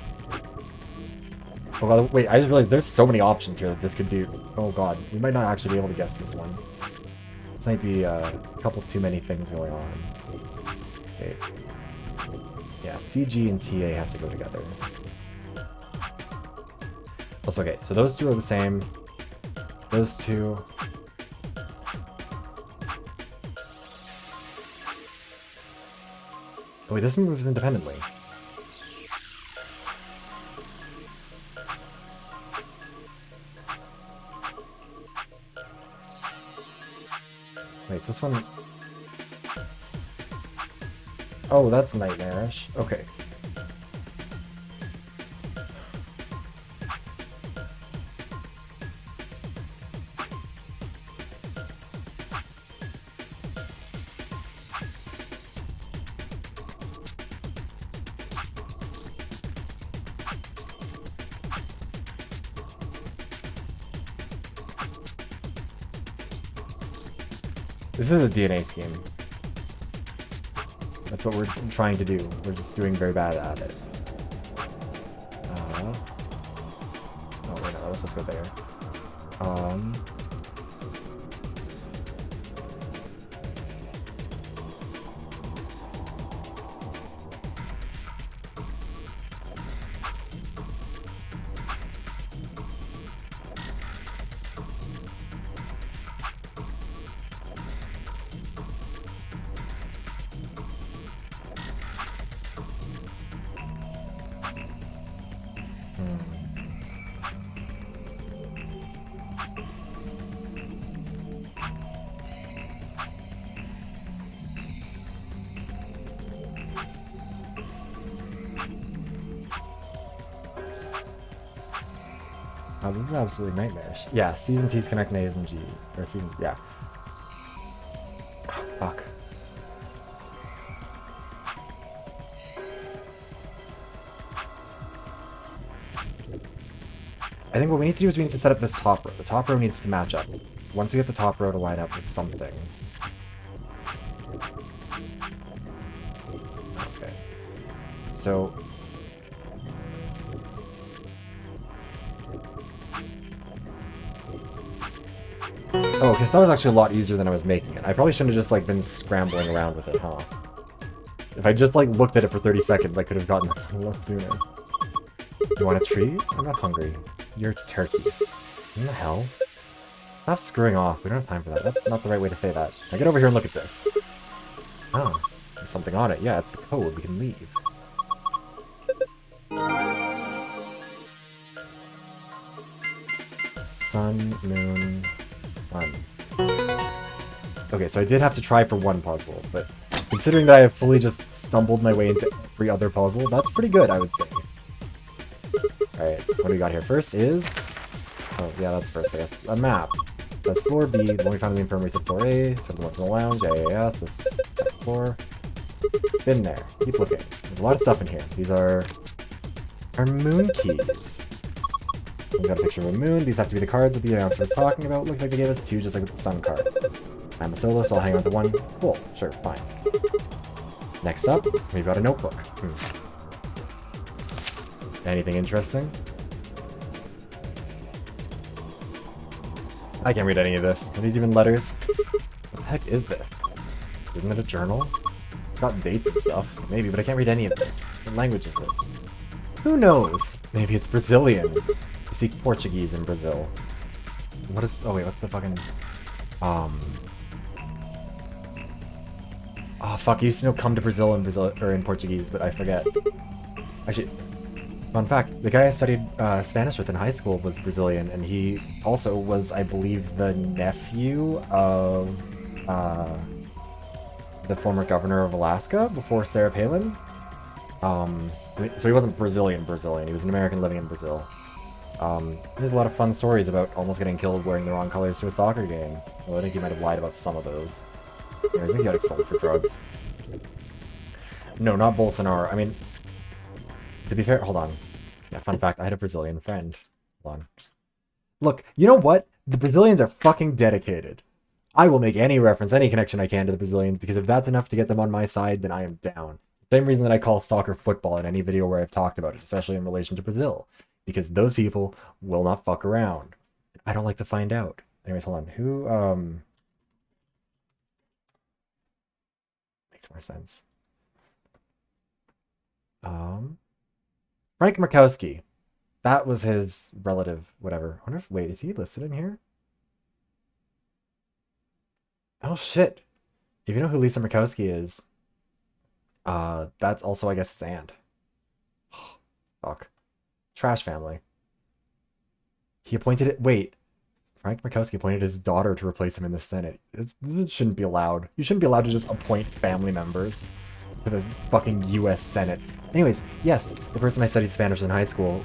Oh god, wait, I just realized there's so many options here that this could do. Oh god, we might not actually be able to guess this one. This might be a couple too many things going on. Okay. Yeah, CG and TA have to go together. Plus, okay, so those two are the same. Those two. Oh wait, this one moves independently. Wait, is this one... Oh, that's nightmarish. Okay. This is a DNA scheme. That's what we're trying to do. We're just doing very bad at it. Oh wait, no, let's just go there. Oh, this is absolutely nightmarish. Yeah, C's and T's connect A's and G. Or C's and... Yeah. Fuck. I think what we need to do is we need to set up this top row. The top row needs to match up. Once we get the top row to line up with something. Okay. So... Oh, okay, so that was actually a lot easier than I was making it. I probably shouldn't have just, like, been scrambling around with it, huh? If I just, like, looked at it for 30 seconds, I could have gotten it a lot sooner. You want a treat? I'm not hungry. You're turkey. What the hell? Stop screwing off. We don't have time for that. That's not the right way to say that. Now get over here and look at this. Oh, there's something on it. Yeah, it's the code. We can leave. Sun, moon, sun. Okay, so I did have to try for one puzzle, but considering that I have fully just stumbled my way into every other puzzle, that's pretty good, I would say. Alright, what do we got here? First is... Oh, yeah, that's first, I guess. A map. That's floor B. The one we found in the infirmary said floor A. So the one from the lounge, yes, this is second floor. Been there. Keep looking. There's a lot of stuff in here. These are moon keys. We got a picture of a moon. These have to be the cards that the announcer was talking about. Looks like they gave us two, just like with the sun card. I'm a solo, so I'll hang on to one. Cool. Sure, fine. Next up, we've got a notebook. Anything interesting? I can't read any of this. Are these even letters? What the heck is this? Isn't it a journal? It's got dates and stuff. Maybe, but I can't read any of this. What language is it? Who knows? Maybe it's Brazilian. They speak Portuguese in Brazil. What is... Oh wait, what's the fucking... Oh fuck, I used to know come to Brazil in Portuguese, but I forget. Actually... Fun fact, the guy I studied Spanish with in high school was Brazilian, and he also was, I believe, the nephew of the former governor of Alaska before Sarah Palin. So he wasn't Brazilian, he was an American living in Brazil. There's a lot of fun stories about almost getting killed wearing the wrong colors to a soccer game. Well, I think he might have lied about some of those. I think he got expelled for drugs. No, not Bolsonaro. I mean... To be fair, hold on. Yeah, fun fact, I had a Brazilian friend. Hold on. Look, you know what? The Brazilians are fucking dedicated. I will make any reference, any connection I can to the Brazilians, because if that's enough to get them on my side, then I am down. Same reason that I call soccer football in any video where I've talked about it, especially in relation to Brazil. Because those people will not fuck around. I don't like to find out. Anyways, hold on. Who, makes more sense. Frank Markowski. That was his relative, whatever. I wonder if... Wait, is he listed in here? Oh, shit. If you know who Lisa Markowski is, that's also, I guess, his aunt. Fuck. Trash family. He appointed it... Wait. Frank Markowski appointed his daughter to replace him in the Senate. It shouldn't be allowed. You shouldn't be allowed to just appoint family members to the fucking U.S. Senate. Anyways, yes, the person I studied Spanish in high school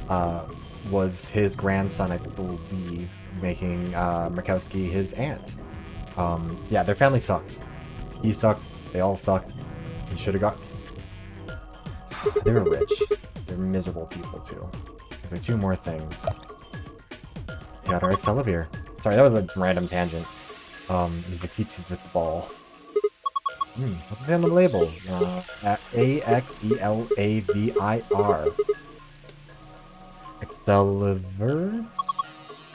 was his grandson, I believe, making Markowski his aunt. Yeah, their family sucks. He sucked. They all sucked. He should have got... They were rich. They're miserable people, too. There's like two more things. We got our Excelavir. Sorry, that was a random tangent. These are pizzas with the ball. What's the on the label? A-X-E-L-A-V-I-R. Excelavir?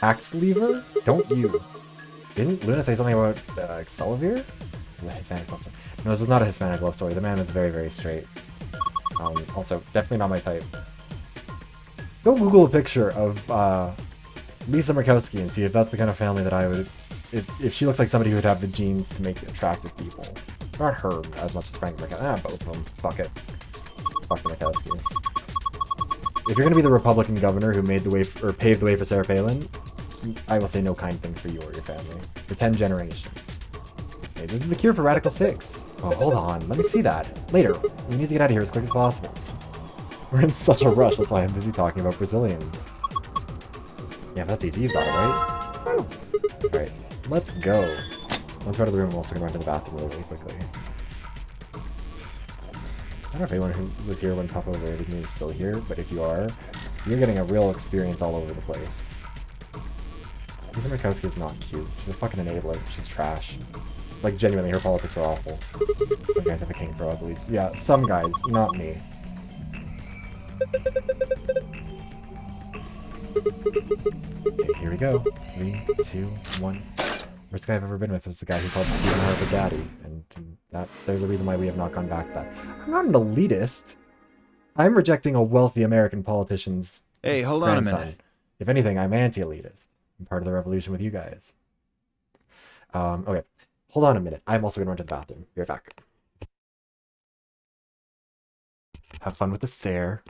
Axlever? Don't you? Didn't Luna say something about Excelavir? This is a Hispanic love story. No, this was not a Hispanic love story. The man is very, very straight. Also, definitely not my type. Go Google a picture of Lisa Markowski and see if that's the kind of family that I would... If she looks like somebody who would have the genes to make attractive people. Not her as much as Frank Markowski. Both of them. Fuck it. Fuck the Markowskis. If you're gonna be the Republican governor who made the way or paved the way for Sarah Palin, I will say no kind things for you or your family. For 10 generations. Okay, this is the cure for Radical 6. Oh, hold on. Let me see that. Later. We need to get out of here as quick as possible. We're in such a rush, that's why I'm busy talking about Brazilians. Yeah, but that's easy. You've got it, right? Alright, let's go. Once we're out of the room, I'm also going to run to the bathroom really quickly. I don't know if anyone who was here when Papa raided me is still here, but if you are, you're getting a real experience all over the place. Lisa Murkowski is not cute. She's a fucking enabler. She's trash. Like, genuinely, her politics are awful. You guys have a king for uglies. Yeah, some guys, not me. Okay, here we go. 3, 2, 1. Worst guy I've ever been with was the guy who called Stephen Harper daddy, and there's a reason why we have not gone back to that. I'm not an elitist. I'm rejecting a wealthy American politician's Hey, hold grandson. on a minute. If anything, I'm anti-elitist. I'm part of the revolution with you guys. Okay. Hold on a minute. I'm also going to run to the bathroom. Be right back. Have fun with the stare.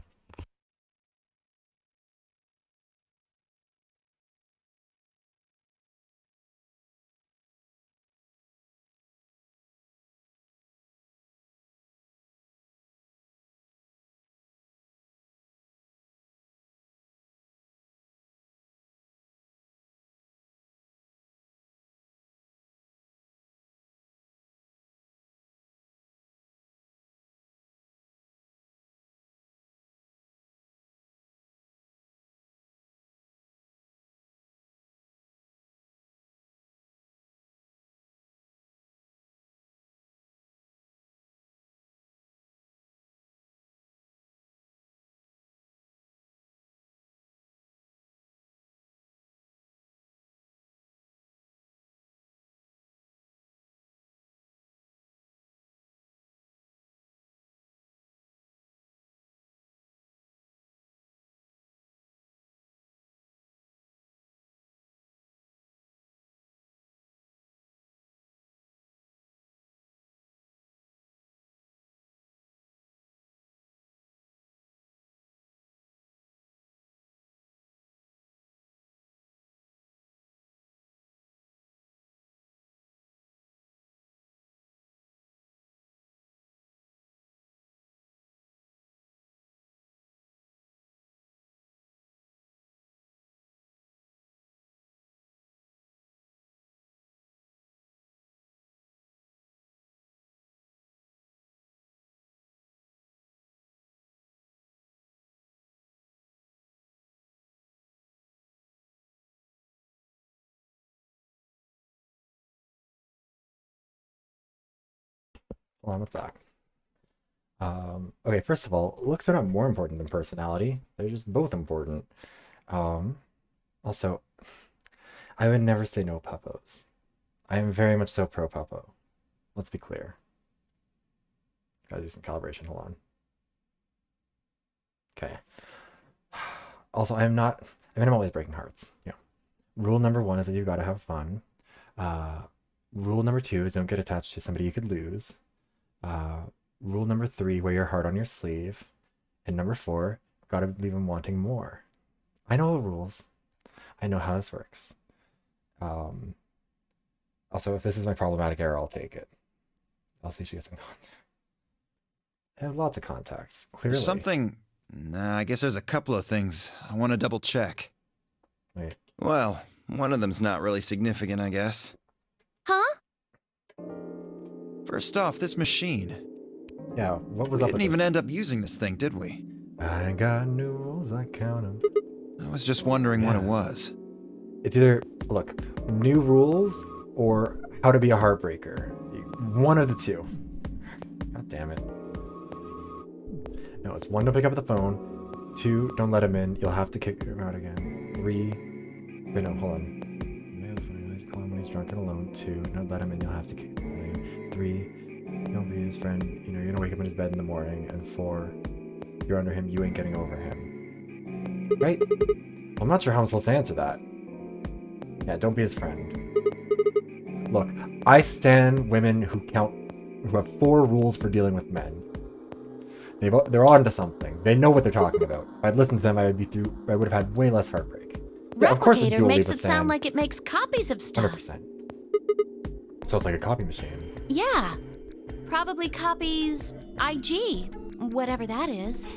Hold on, what's back? Okay, first of all, looks are not more important than personality. They're just both important. Also, I would never say no puppos. I am very much so pro puppo. Let's be clear. Gotta do some calibration, hold on. Okay. Also, I'm always breaking hearts. You know, rule number 1 is that you gotta have fun. Rule number 2 is don't get attached to somebody you could lose. Rule number 3, wear your heart on your sleeve. And number 4, gotta leave them wanting more. I know the rules. I know how this works. Also, if this is my problematic error, I'll take it. I'll see if she gets some contact. I have lots of contacts, clearly. There's something... Nah, I guess there's a couple of things I want to double check. Wait. Well, one of them's not really significant, I guess. Huh? First off, this machine. Yeah, what was We up with didn't even this? end up using this thing, did we? I got new rules, I count them. I was just wondering what it was. It's either, look, new rules or how to be a heartbreaker. One of the two. God damn it. No, it's 1, don't pick up the phone. 2, don't let him in. You'll have to kick him out again. 3, wait, no, hold on. Call him when he's drunk and alone. 2, don't let him in. You'll have to kick him in. 3, don't be his friend. You know, you're gonna wake up in his bed in the morning. And 4, you're under him. You ain't getting over him. Right? I'm not sure how I'm supposed to answer that. Yeah, don't be his friend. Look, I stan women who have 4 rules for dealing with men. They're on to something. They know what they're talking about. If I'd listened to them, I would have had way less heartbreak. Yeah, of course it's Replicator dual makes lead it with sound Sam. like it makes copies of stuff. 100%. So it's like a copy machine. Yeah. Probably copies IG, whatever that is.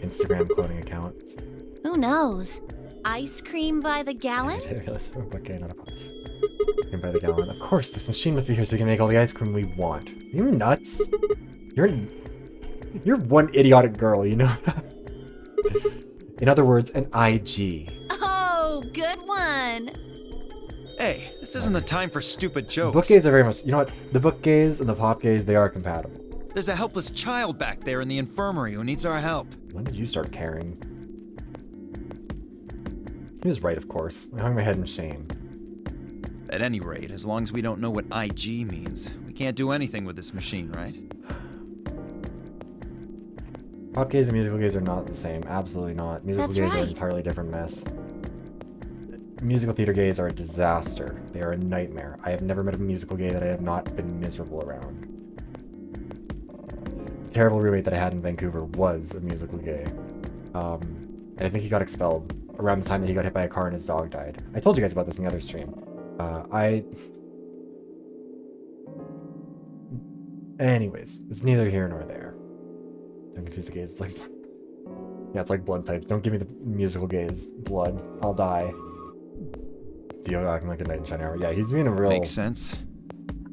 Instagram cloning accounts. Who knows? ice cream by the gallon? I didn't realize we're booking not a pop. Ice cream by the gallon. Of course, this machine must be here so we can make all the ice cream we want. Are you nuts? You're one idiotic girl, you know that? In other words, an IG. Oh, good one. Hey, this isn't the time for stupid jokes. Book gays are very much, you know what? The book gays and the pop gays, they are compatible. There's a helpless child back there in the infirmary who needs our help. When did you start caring? He was right, of course. I hung my head in shame. At any rate, as long as we don't know what IG means, we can't do anything with this machine, right? Pop gays and musical gays are not the same. Absolutely not. Musical That's gays are right. an entirely different mess. Musical theater gays are a disaster. They are a nightmare. I have never met a musical gay that I have not been miserable around. The terrible roommate that I had in Vancouver was a musical gay. And I think he got expelled around the time that he got hit by a car and his dog died. I told you guys about this in the other stream. Anyways, it's neither here nor there. Don't confuse the gays. It's like... Yeah, it's like blood types. Don't give me the musical gays blood. I'll die. Dio acting like a knight in shining armor. Yeah, he's being a real... Makes sense.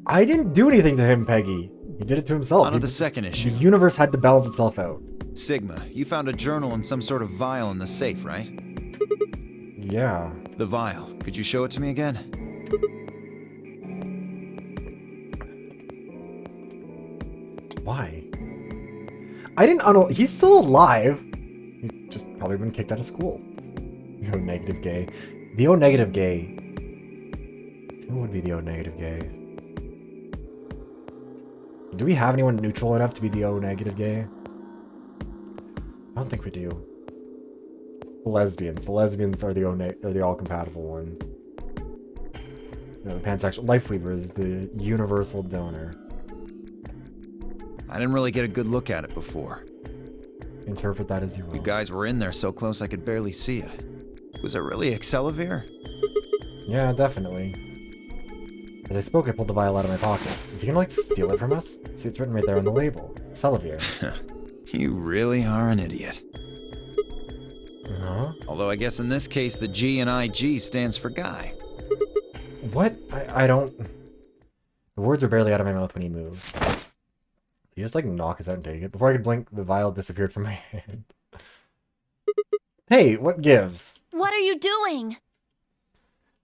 I didn't do anything to him, Peggy. He did it to himself. On to the second issue. The universe had to balance itself out. Sigma, you found a journal and some sort of vial in the safe, right? Yeah. The vial. Could you show it to me again? Why? I didn't he's still alive. He's just probably been kicked out of school. The O-negative gay. The O-negative gay. Who would be the O-negative gay? Do we have anyone neutral enough to be the O-negative gay? I don't think we do. The lesbians. The lesbians are the all-compatible one. No, the pansexual Lifeweaver is the universal donor. I didn't really get a good look at it before. Interpret that as you will. You guys were in there so close I could barely see it. Was it really Excelavir? Yeah, definitely. As I spoke, I pulled the vial out of my pocket. Is he gonna, like, steal it from us? See, it's written right there on the label. Excelavir. You really are an idiot. Uh-huh. Although I guess in this case the G in IG stands for guy. What? I don't... The words were barely out of my mouth when he moved. Did he just, like, knock us out and take it? Before I could blink, the vial disappeared from my hand. Hey, what gives? What are you doing?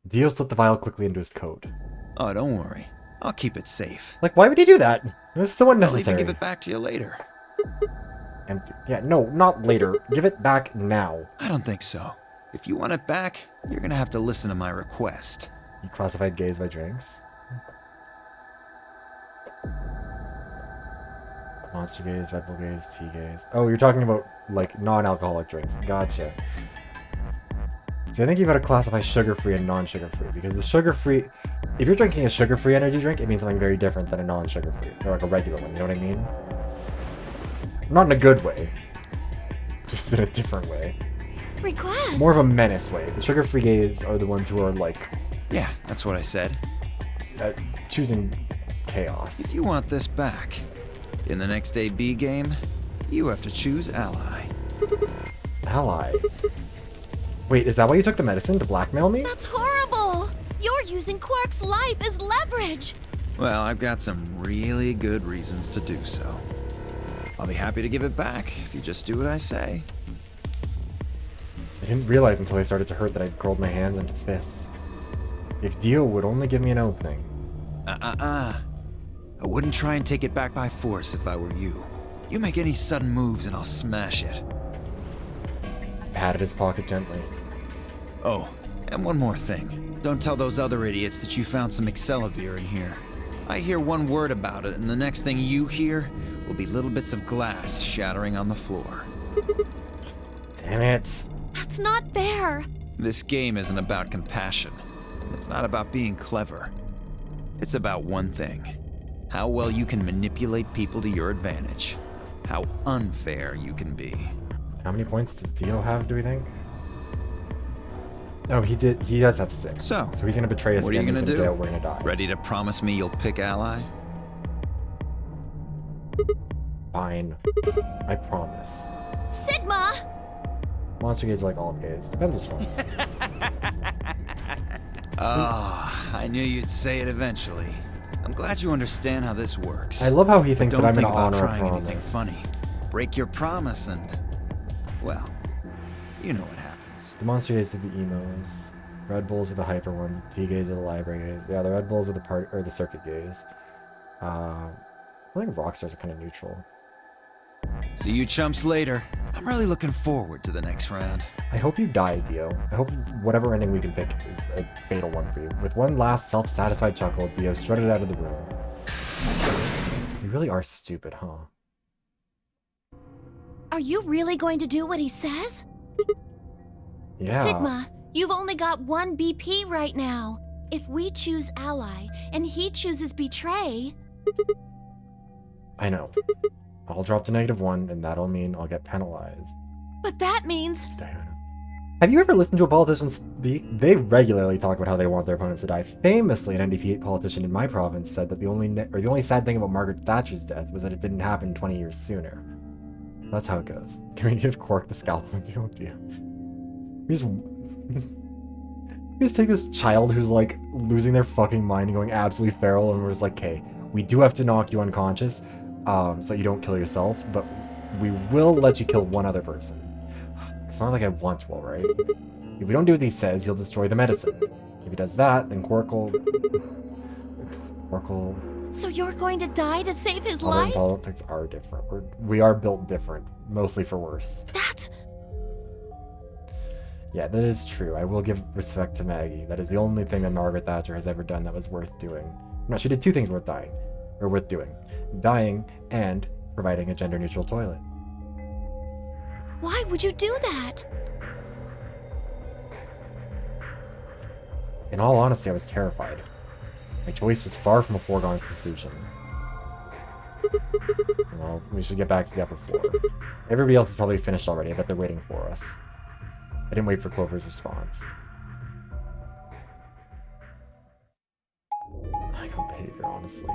Dio slipped the vial quickly into his coat. Oh, don't worry. I'll keep it safe. Like, why would he do that? It was so I'll unnecessary. even give it back to you later. Empty. Yeah, no, not later. Give it back now. I don't think so. If you want it back, you're gonna have to listen to my request. You classified gays by drinks? Monster gays, Red Bull gays, tea gays. Oh, you're talking about, like, non-alcoholic drinks. Gotcha. See, I think you've got to classify sugar-free and non-sugar-free, because the sugar-free... If you're drinking a sugar-free energy drink, it means something very different than a non-sugar-free, or like a regular one, you know what I mean? Not in a good way. Just in a different way. Request? More of a menace way. The sugar-free gays are the ones who are, like... Yeah, that's what I said. Choosing chaos. If you want this back, in the next AB game, you have to choose ally. Ally? Wait, is that why you took the medicine? To blackmail me? That's horrible! You're using Quark's life as leverage! Well, I've got some really good reasons to do so. I'll be happy to give it back if you just do what I say. I didn't realize until I started to hurt that I'd curled my hands into fists. If Dio would only give me an opening. I wouldn't try and take it back by force if I were you. You make any sudden moves and I'll smash it. Patted his pocket gently. Oh, and one more thing. Don't tell those other idiots that you found some Excelavir in here. I hear one word about it, and the next thing you hear will be little bits of glass shattering on the floor. Damn it. That's not fair. This game isn't about compassion. It's not about being clever. It's about one thing. How well you can manipulate people to your advantage. How unfair you can be. How many points does Dio have, do we think? Oh, he does have 6. So he's gonna betray us what are you again. gonna do? We're gonna die. Ready to promise me you'll pick ally? Fine. I promise. Sigma! Monster gays are like all gays. Depends which ones. Ah, I knew you'd say it eventually. I'm glad you understand how this works. I love how he thinks But that I'm don't gonna think about honor a trying anything promise. funny. Break your promise and, well, you know what happens. The monster gays are the emos. Red Bulls are the hyper ones. T gays are the library gays. Yeah, the Red Bulls are the circuit gays. I think Rockstars are kind of neutral. See you chumps later. I'm really looking forward to the next round. I hope you die, Dio. I hope whatever ending we can pick is a fatal one for you. With one last self-satisfied chuckle, Dio strutted out of the room. You really are stupid, huh? Are you really going to do what he says? Yeah. Sigma, you've only got one BP right now. If we choose ally and he chooses betray... I know. I'll drop to -1, and that'll mean I'll get penalized. But that means... Have you ever listened to a politician speak? They regularly talk about how they want their opponents to die. Famously, an NDP politician in my province said that the only sad thing about Margaret Thatcher's death was that it didn't happen 20 years sooner. That's how it goes. Can we give Quark the scalpel and deal with you? We just take this child who's like losing their fucking mind and going absolutely feral, and we're just like, okay, we do have to knock you unconscious, so that you don't kill yourself, but we will let you kill one other person. It's not like I want to, alright? If we don't do what he says, he'll destroy the medicine. If he does that, then Quark will... So you're going to die to save his Modern life? politics are different. We are built different, mostly for worse. That's... Yeah, that is true. I will give respect to Maggie. That is the only thing that Margaret Thatcher has ever done that was worth doing. No, she did two things worth doing. Dying and providing a gender-neutral toilet. Why would you do that? In all honesty, I was terrified. My choice was far from a foregone conclusion. Well, we should get back to the upper floor. Everybody else is probably finished already. I bet they're waiting for us. I didn't wait for Clover's response. I got behavior, honestly.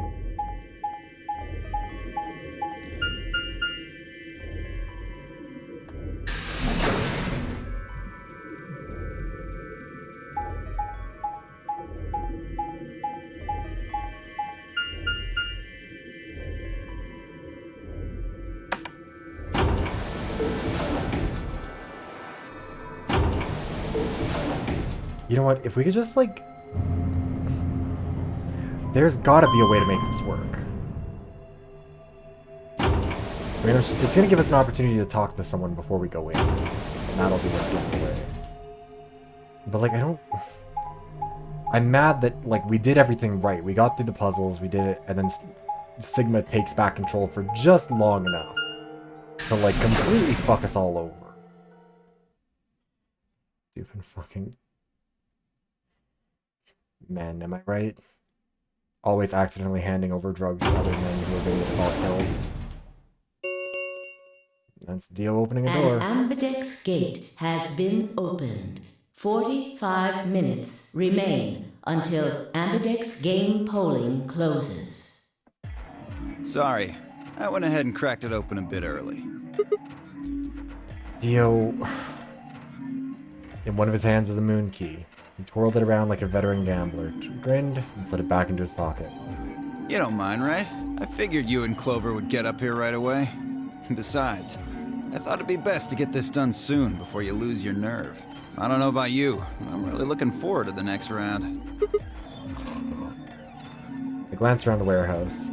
You know what? If we could just, like... There's gotta be a way to make this work. I mean, it's gonna give us an opportunity to talk to someone before we go in. And that'll be what gives it away. But, like, I don't... I'm mad that, like, we did everything right. We got through the puzzles, we did it, and then Sigma takes back control for just long enough to, like, completely fuck us all over. Stupid fucking... Men, am I right? Always accidentally handing over drugs to other men who are going to get us all killed. That's Dio opening a door. An ambidex gate has been opened. 45 minutes remain until ambidex game polling closes. Sorry, I went ahead and cracked it open a bit early. Dio... In one of his hands was a moon key. He twirled it around like a veteran gambler, grinned, and slid it back into his pocket. You don't mind, right? I figured you and Clover would get up here right away. Besides, I thought it'd be best to get this done soon before you lose your nerve. I don't know about you, but I'm really looking forward to the next round. I glanced around the warehouse.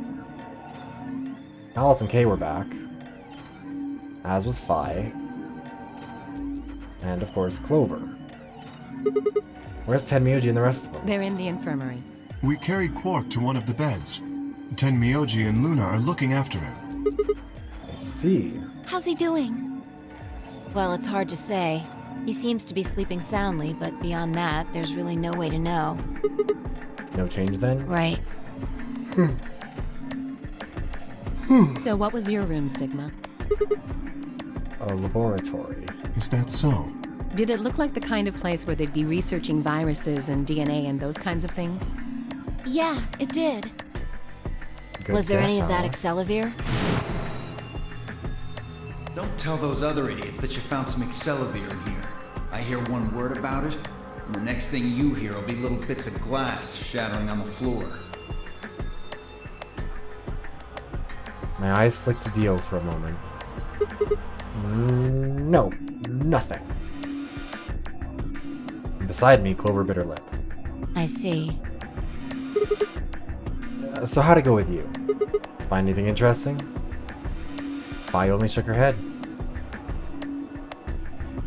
Alice and Kay were back. As was Phi. And, of course, Clover. Where's Tenmyoji and the rest of them? They're in the infirmary. We carried Quark to one of the beds. Tenmyoji and Luna are looking after him. I see. How's he doing? Well, it's hard to say. He seems to be sleeping soundly, but beyond that, there's really no way to know. No change then? Right. So what was your room, Sigma? A laboratory. Is that so? Did it look like the kind of place where they'd be researching viruses and DNA and those kinds of things? Yeah, it did. Was there any of that Excelavir? Don't tell those other idiots that you found some Excelivir in here. I hear one word about it, and the next thing you hear will be little bits of glass shattering on the floor. My eyes flicked to Dio for a moment. No, nothing. And beside me, Clover bit her lip. I see. So how'd it go with you? Find anything interesting? Vi only shook her head.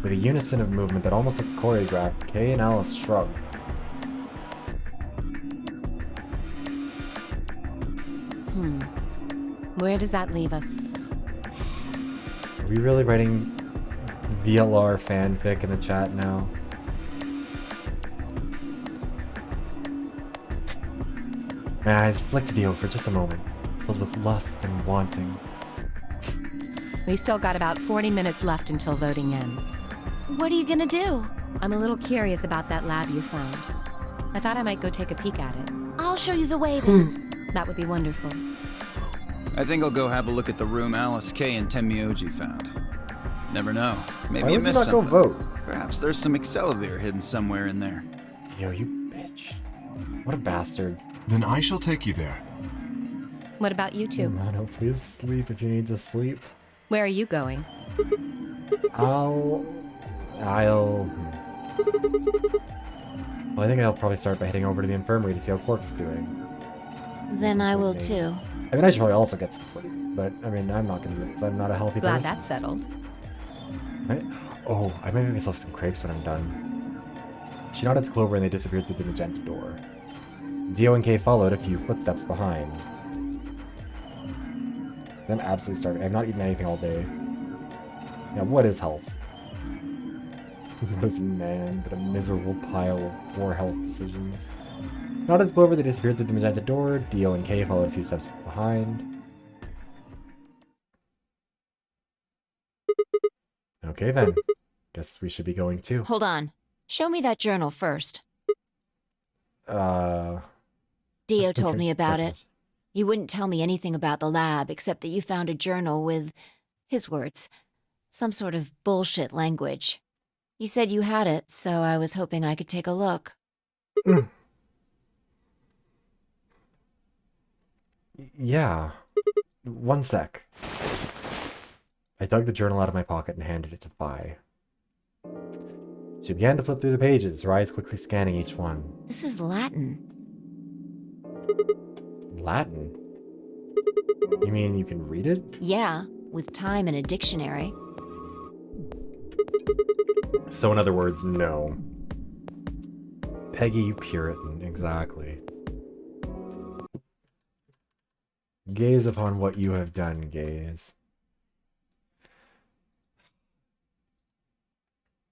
With a unison of movement that almost looked choreographed, Kay and Alice shrugged. Where does that leave us? Are we really writing VLR fanfic in the chat now? My eyes flicked to Dio for just a moment, filled with lust and wanting. We still got about 40 minutes left until voting ends. What are you gonna do? I'm a little curious about that lab you found. I thought I might go take a peek at it. I'll show you the way then. That would be wonderful. I think I'll go have a look at the room Alice, Kay, and Tenmyoji found. Never know. Maybe Why you would missed you not something. go vote? Perhaps there's some Excelivir hidden somewhere in there. Yo, you bitch. What a bastard. Then I shall take you there. What about you two? Mano, please sleep if you need to sleep. Where are you going? Well, I think I'll probably start by heading over to the infirmary to see how Quark's doing. Then I will too. I mean, I should probably also get some sleep, but I mean, I'm not gonna do it because I'm not a healthy Glad person. that's settled. Right? Oh, I might make myself some crepes when I'm done. She nodded to Clover and they disappeared through the magenta door. Dio and Kay followed a few footsteps behind. I'm absolutely starving. I've not eaten anything all day. Now, what is health? This man, but a miserable pile of poor health decisions. Nodded to Clover, they disappeared through the magenta door. Dio and Kay followed a few steps behind. Okay then. Guess we should be going too. Hold on. Show me that journal first. Dio told me about it. He wouldn't tell me anything about the lab except that you found a journal with, his words, some sort of bullshit language. He said you had it, so I was hoping I could take a look. Yeah. One sec. I dug the journal out of my pocket and handed it to Vi. She began to flip through the pages, her eyes quickly scanning each one. This is Latin. Latin? You mean you can read it? Yeah, with time and a dictionary. So in other words, no. Peggy, you Puritan, exactly. Gaze upon what you have done, gaze.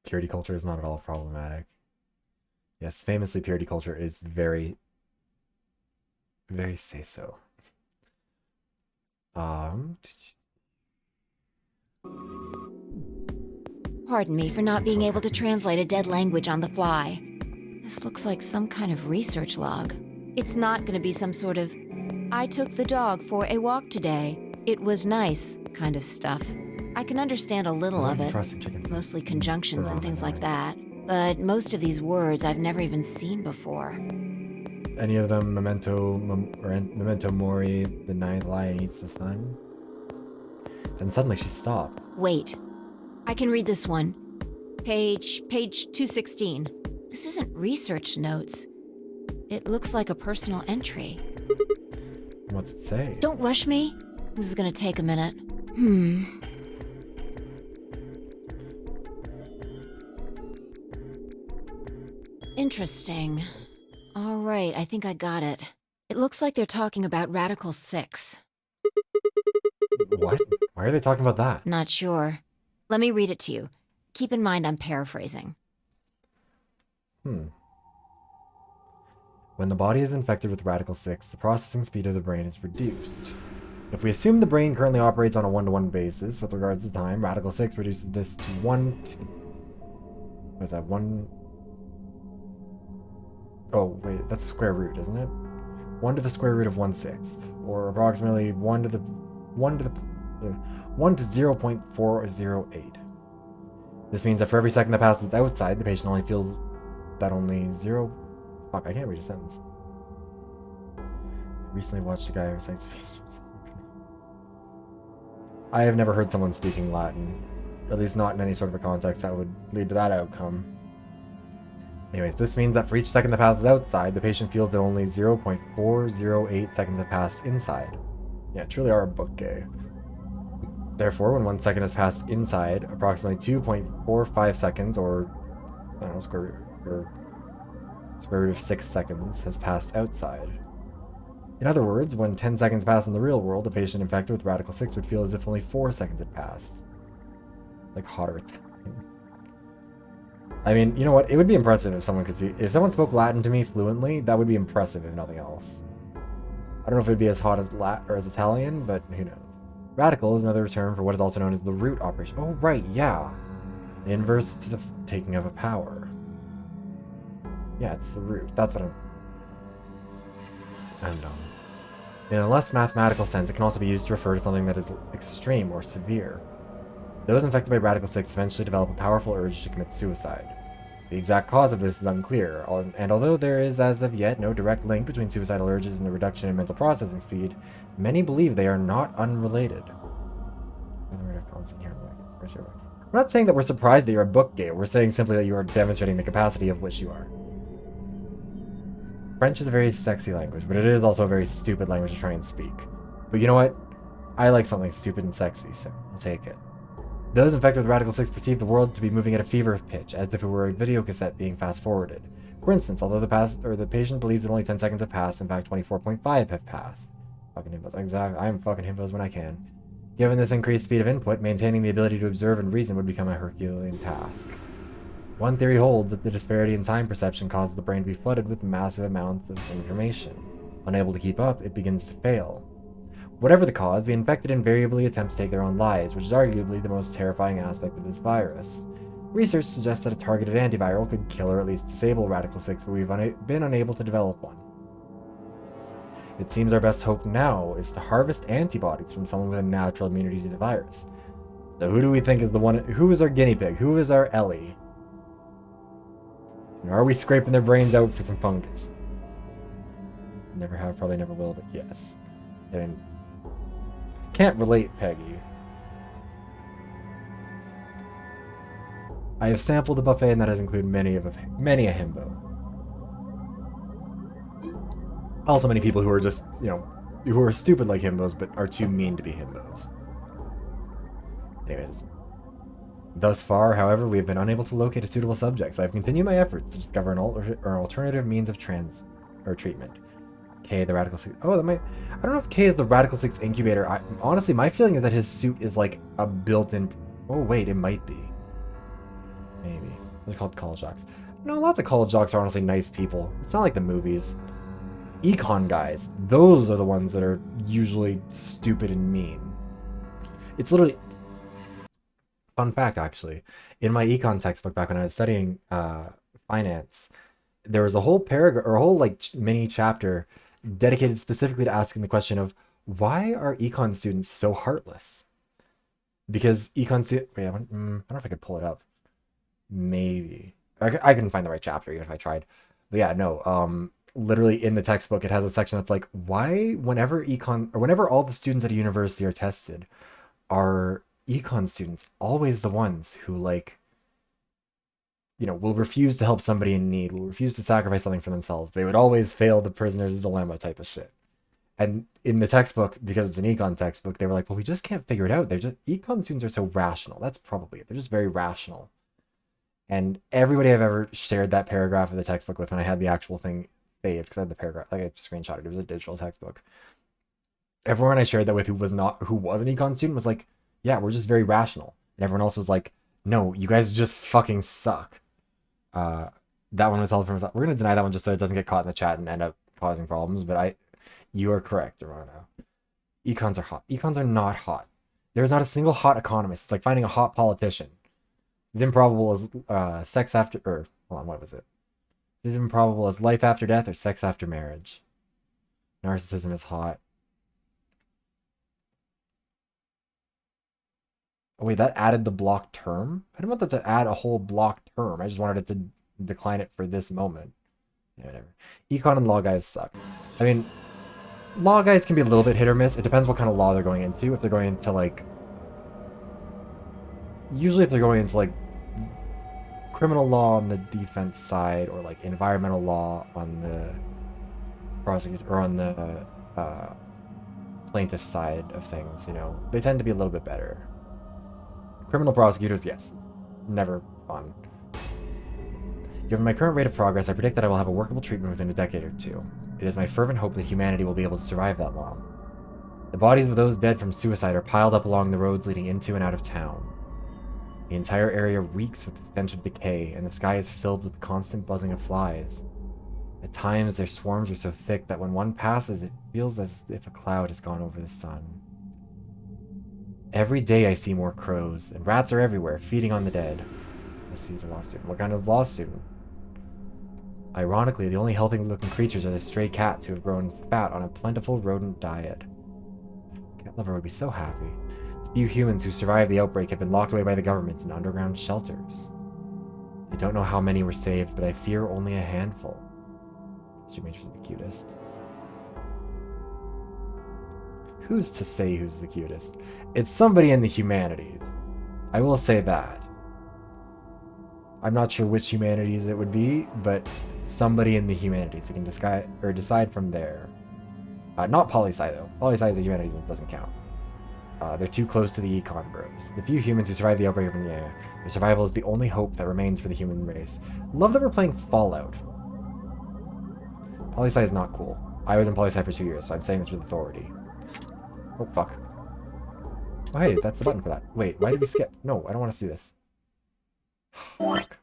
Purity culture is not at all problematic. Yes, famously, purity culture is very say-so. Pardon me for not being able to translate a dead language on the fly. This looks like some kind of research log. It's not going to be some sort of, I took the dog for a walk today. It was nice kind of stuff. I can understand a little of it, mostly conjunctions and things like that. But most of these words I've never even seen before. Any of them memento mori, the night lion eats the sun? Then suddenly she stopped. Wait. I can read this one. Page 216. This isn't research notes. It looks like a personal entry. What's it say? Don't rush me. This is gonna take a minute. Interesting. All right, I think I got it. It looks like they're talking about Radical 6. What? Why are they talking about that? Not sure. Let me read it to you. Keep in mind I'm paraphrasing. When the body is infected with Radical 6, the processing speed of the brain is reduced. If we assume the brain currently operates on a one-to-one basis with regards to time, Radical 6 reduces this to 1... What's that? 1... Oh, wait, that's square root, isn't it? 1 to the square root of 1/6, or approximately 1 to the 1 to 0.408. This means that for every second that passes outside, the patient only feels that only 0... Fuck, I can't read a sentence. I recently watched a guy recite speech. I have never heard someone speaking Latin. At least not in any sort of a context that would lead to that outcome. Anyways, this means that for each second that passes outside, the patient feels that only 0.408 seconds have passed inside. Yeah, truly are a book gay. Therefore, when 1 second has passed inside, approximately 2.45 seconds, or I don't know, square root of 6 seconds, has passed outside. In other words, when 10 seconds pass in the real world, a patient infected with Radical 6 would feel as if only 4 seconds had passed. Like hotter Italian. I mean, you know what? It would be impressive if someone if someone spoke Latin to me fluently, that would be impressive if nothing else. I don't know if it would be as hot as as Italian, but who knows. Radical is another term for what is also known as the root operation. Oh, right, yeah. The inverse to the taking of a power. Yeah, it's the root. That's what I'm dumb. In a less mathematical sense, it can also be used to refer to something that is extreme or severe. Those infected by Radical 6 eventually develop a powerful urge to commit suicide. The exact cause of this is unclear, and although there is as of yet no direct link between suicidal urges and the reduction in mental processing speed, many believe they are not unrelated. We're not saying that we're surprised that you're a book gay, we're saying simply that you are demonstrating the capacity of which you are. French is a very sexy language, but it is also a very stupid language to try and speak. But you know what? I like something stupid and sexy, so I'll take it. Those infected with Radical 6 perceive the world to be moving at a fever pitch, as if it were a video cassette being fast-forwarded. For instance, although the patient believes that only 10 seconds have passed, in fact 24.5 have passed. Fucking himbos. Exactly. I am fucking himbos when I can. Given this increased speed of input, maintaining the ability to observe and reason would become a Herculean task. One theory holds that the disparity in time perception causes the brain to be flooded with massive amounts of information. Unable to keep up, it begins to fail. Whatever the cause, the infected invariably attempt to take their own lives, which is arguably the most terrifying aspect of this virus. Research suggests that a targeted antiviral could kill or at least disable Radical 6, but we've been unable to develop one. It seems our best hope now is to harvest antibodies from someone with a natural immunity to the virus. So who do we think is the one? Who is our guinea pig? Who is our Ellie? And are we scraping their brains out for some fungus? Never have, probably never will, but yes. I mean, can't relate, Peggy. I have sampled the buffet, and that has included many a himbo. Also, many people who are just, you know, who are stupid like himbos, but are too mean to be himbos. Anyways. Thus far, however, we have been unable to locate a suitable subject, so I have continued my efforts to discover an alternative means of treatment. K, the Radical 6... Oh, that might... I don't know if K is the Radical 6 incubator. Honestly, my feeling is that his suit is like a built-in... Oh, wait, it might be. Maybe. They're called college jocks. No, lots of college jocks are honestly nice people. It's not like the movies. Econ guys, those are the ones that are usually stupid and mean. It's literally... Fun fact, actually. In my econ textbook back when I was studying finance, there was a whole paragraph, or a whole like mini chapter dedicated specifically to asking the question of why are econ students so heartless? Because econ students... Wait, I don't know if I could pull it up. Maybe. I couldn't find the right chapter even if I tried. But yeah, no. Literally in the textbook, it has a section that's like, why whenever all the students at a university are tested, are econ students always the ones who, like, you know, will refuse to help somebody in need, will refuse to sacrifice something for themselves. They would always fail the prisoner's dilemma type of shit. And in the textbook, because it's an econ textbook, they were like, well, we just can't figure it out. Econ students are so rational. That's probably it. They're just very rational. And everybody I've ever shared that paragraph of the textbook with, when I had the actual thing saved, because I had the paragraph, like I screenshotted it, it was a digital textbook. Everyone I shared that with who was an econ student was like, yeah, we're just very rational. And everyone else was like, no, you guys just fucking suck. That one was held for myself. We're going to deny that one just so it doesn't get caught in the chat and end up causing problems. But you are correct, Arana. Econs are hot. Econs are not hot. There's not a single hot economist. It's like finding a hot politician. It's improbable as sex after... hold on, what was it? It's improbable as life after death or sex after marriage. Narcissism is hot. Oh wait, that added the block term? I didn't want that to add a whole block term. I just wanted it to decline it for this moment. Yeah, whatever. Econ and law guys suck. I mean, law guys can be a little bit hit or miss. It depends what kind of law they're going into. If they're going into like... Usually if they're going into like criminal law on the defense side, or like environmental law on the prosecutor, or on the plaintiff side of things, you know, they tend to be a little bit better. Criminal prosecutors, yes. Never fun. Given my current rate of progress, I predict that I will have a workable treatment within a decade or two. It is my fervent hope that humanity will be able to survive that long. The bodies of those dead from suicide are piled up along the roads leading into and out of town. The entire area reeks with the stench of decay, and the sky is filled with the constant buzzing of flies. At times, their swarms are so thick that when one passes, it feels as if a cloud has gone over the sun. Every day I see more crows, and rats are everywhere, feeding on the dead. This is a law student. What kind of law student? Ironically, the only healthy-looking creatures are the stray cats who have grown fat on a plentiful rodent diet. Cat lover would be so happy. The few humans who survived the outbreak have been locked away by the government in underground shelters. I don't know how many were saved, but I fear only a handful. History majors are the cutest. Who's to say who's the cutest? It's somebody in the humanities. I will say that. I'm not sure which humanities it would be, but somebody in the humanities. We can decide from there. Not poli-sci though. Poli-sci is a humanities that doesn't count. They're too close to the econ bros. The few humans who survived the outbreak of their survival is the only hope that remains for the human race. Love that we're playing Fallout. Poli-sci is not cool. I was in poli-sci for 2 years, so I'm saying this with authority. Oh, fuck. Oh, hey, that's the button for that. Wait, why did we skip? No, I don't want to see this. Fuck.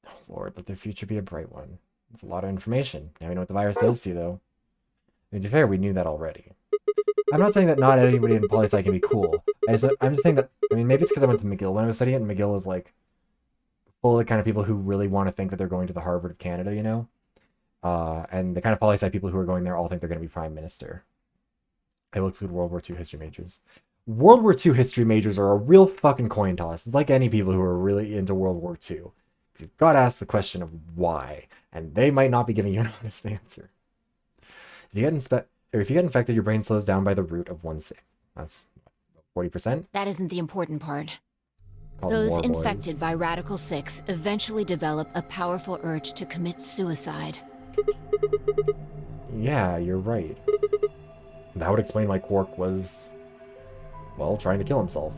Oh, Lord, let their future be a bright one. It's a lot of information. Now we know what the virus does to you, though. I mean, to be fair, we knew that already. I'm not saying that not anybody in poli-sci can be cool. I'm just saying that, I mean, maybe it's because I went to McGill when I was studying it, and McGill is, like, full of the kind of people who really want to think that they're going to the Harvard of Canada, you know? And the kind of poli-sci people who are going there all think they're going to be prime minister. I will exclude World War II history majors. World War II history majors are a real fucking coin toss. It's like any people who are really into World War II. Because you've got to ask the question of why, and they might not be giving you an honest answer. If you get infected, your brain slows down by the root of 1/6. That's 40%. That isn't the important part. Called Those War infected Boys. by Radical 6 eventually develop a powerful urge to commit suicide. Yeah, you're right. That would explain why Quark was, well, trying to kill himself.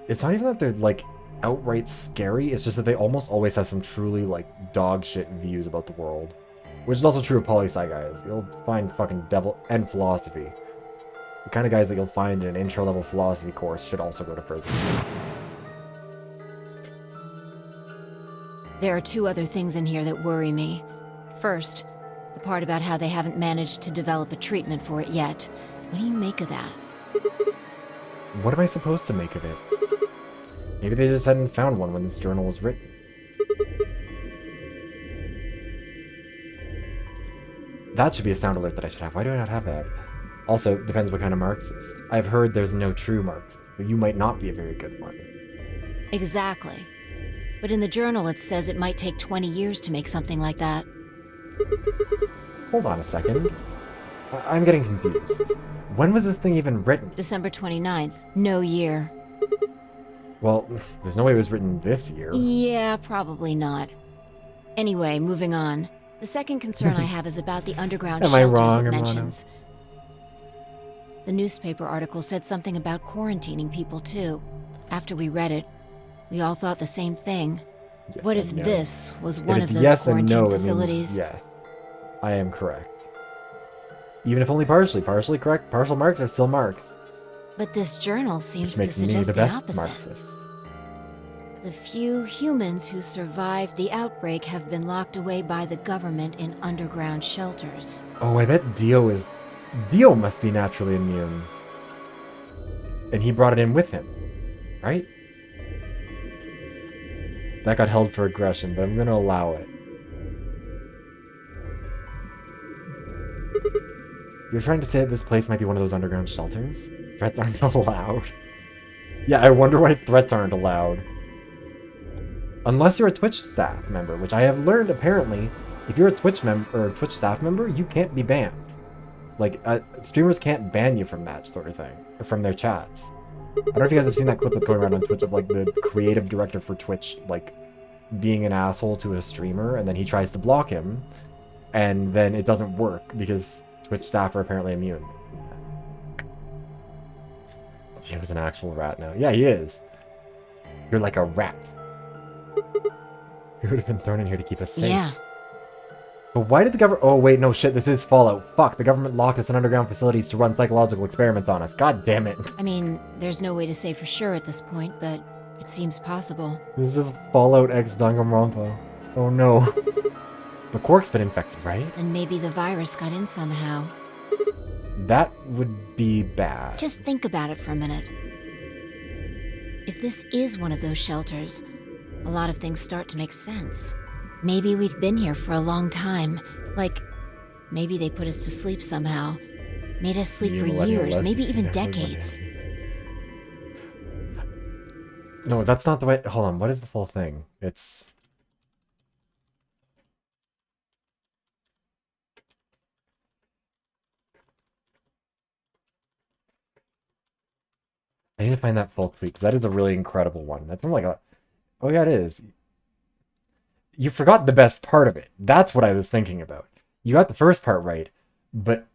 It's not even that they're, like, outright scary, it's just that they almost always have some truly, like, dog shit views about the world. Which is also true of poli-sci guys. You'll find fucking devil and philosophy. The kind of guys that you'll find in an intro-level philosophy course should also go to prison. There are 2 other things in here that worry me. First, the part about how they haven't managed to develop a treatment for it yet. What do you make of that? What am I supposed to make of it? Maybe they just hadn't found one when this journal was written. That should be a sound alert that I should have. Why do I not have that? Also, depends what kind of Marxist. I've heard there's no true Marxist, but you might not be a very good one. Exactly. But in the journal it says it might take 20 years to make something like that. Hold on a second. I'm getting confused. When was this thing even written? December 29th. No year. Well, there's no way it was written this year. Yeah, probably not. Anyway, moving on. The second concern I have is about the underground Am I shelters wrong, it Romano? mentions. The newspaper article said something about quarantining people too. After we read it, we all thought the same thing. Yes What and if no. this was If one it's of those yes and quarantine no, it means facilities? yes. I am correct. Even if only partially. Partially correct. Partial marks are still marks. But this journal seems Which to makes me suggest the the best opposite. Marxist. The few humans who survived the outbreak have been locked away by the government in underground shelters. Oh, I bet Dio must be naturally immune. And he brought it in with him, right? That got held for aggression, but I'm gonna allow it. You're trying to say that this place might be one of those underground shelters? Threats aren't allowed. Yeah, I wonder why threats aren't allowed. Unless you're a Twitch staff member, which I have learned apparently, if you're a Twitch member or a Twitch staff member, you can't be banned. Like, streamers can't ban you from that sort of thing, or from their chats. I don't know if you guys have seen that clip that's going around on Twitch of, like, the creative director for Twitch, like, being an asshole to a streamer, and then he tries to block him, and then it doesn't work, because Twitch staff are apparently immune. He was an actual rat now. Yeah, he is. You're like a rat. He would have been thrown in here to keep us safe. Yeah. But why did the government... Oh, wait, no, shit, this is Fallout. Fuck, the government locked us in underground facilities to run psychological experiments on us. God damn it. I mean, there's no way to say for sure at this point, but it seems possible. This is just Fallout X Danganronpa. Oh, no. McCork's been infected, right? And maybe the virus got in somehow. That would be bad. Just think about it for a minute. If this is one of those shelters, a lot of things start to make sense. Maybe we've been here for a long time. Like, maybe they put us to sleep somehow. Made us sleep for years, maybe even decades. No, that's not the way... Hold on, what is the full thing? It's... I need to find that full tweet, because that is a really incredible one. That's from like a... Oh yeah, it is. You forgot the best part of it. That's what I was thinking about. You got the first part right, but...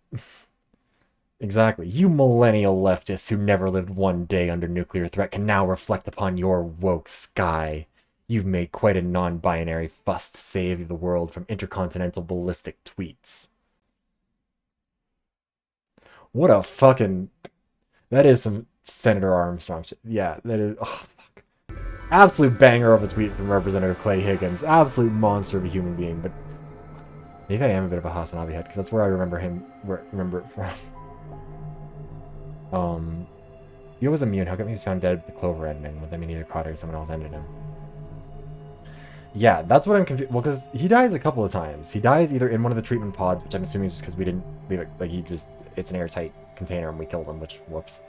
Exactly. You millennial leftists who never lived one day under nuclear threat can now reflect upon your woke sky. You've made quite a non-binary fuss to save the world from intercontinental ballistic tweets. What a fucking... That is some Senator Armstrong shit. Yeah, that is... Oh, fuck. Absolute banger of a tweet from Representative Clay Higgins. Absolute monster of a human being, but... Maybe I am a bit of a Hasanabi head, because that's where I remember him... Remember it from. He was immune. How come he was found dead with the Clover ending? Would that mean either Cotter or someone else ended him? Yeah, that's what I'm confused. Well, because he dies a couple of times. He dies either in one of the treatment pods, which I'm assuming is just because we didn't leave it. Like, he just... It's an airtight container and we killed him, which... Whoops.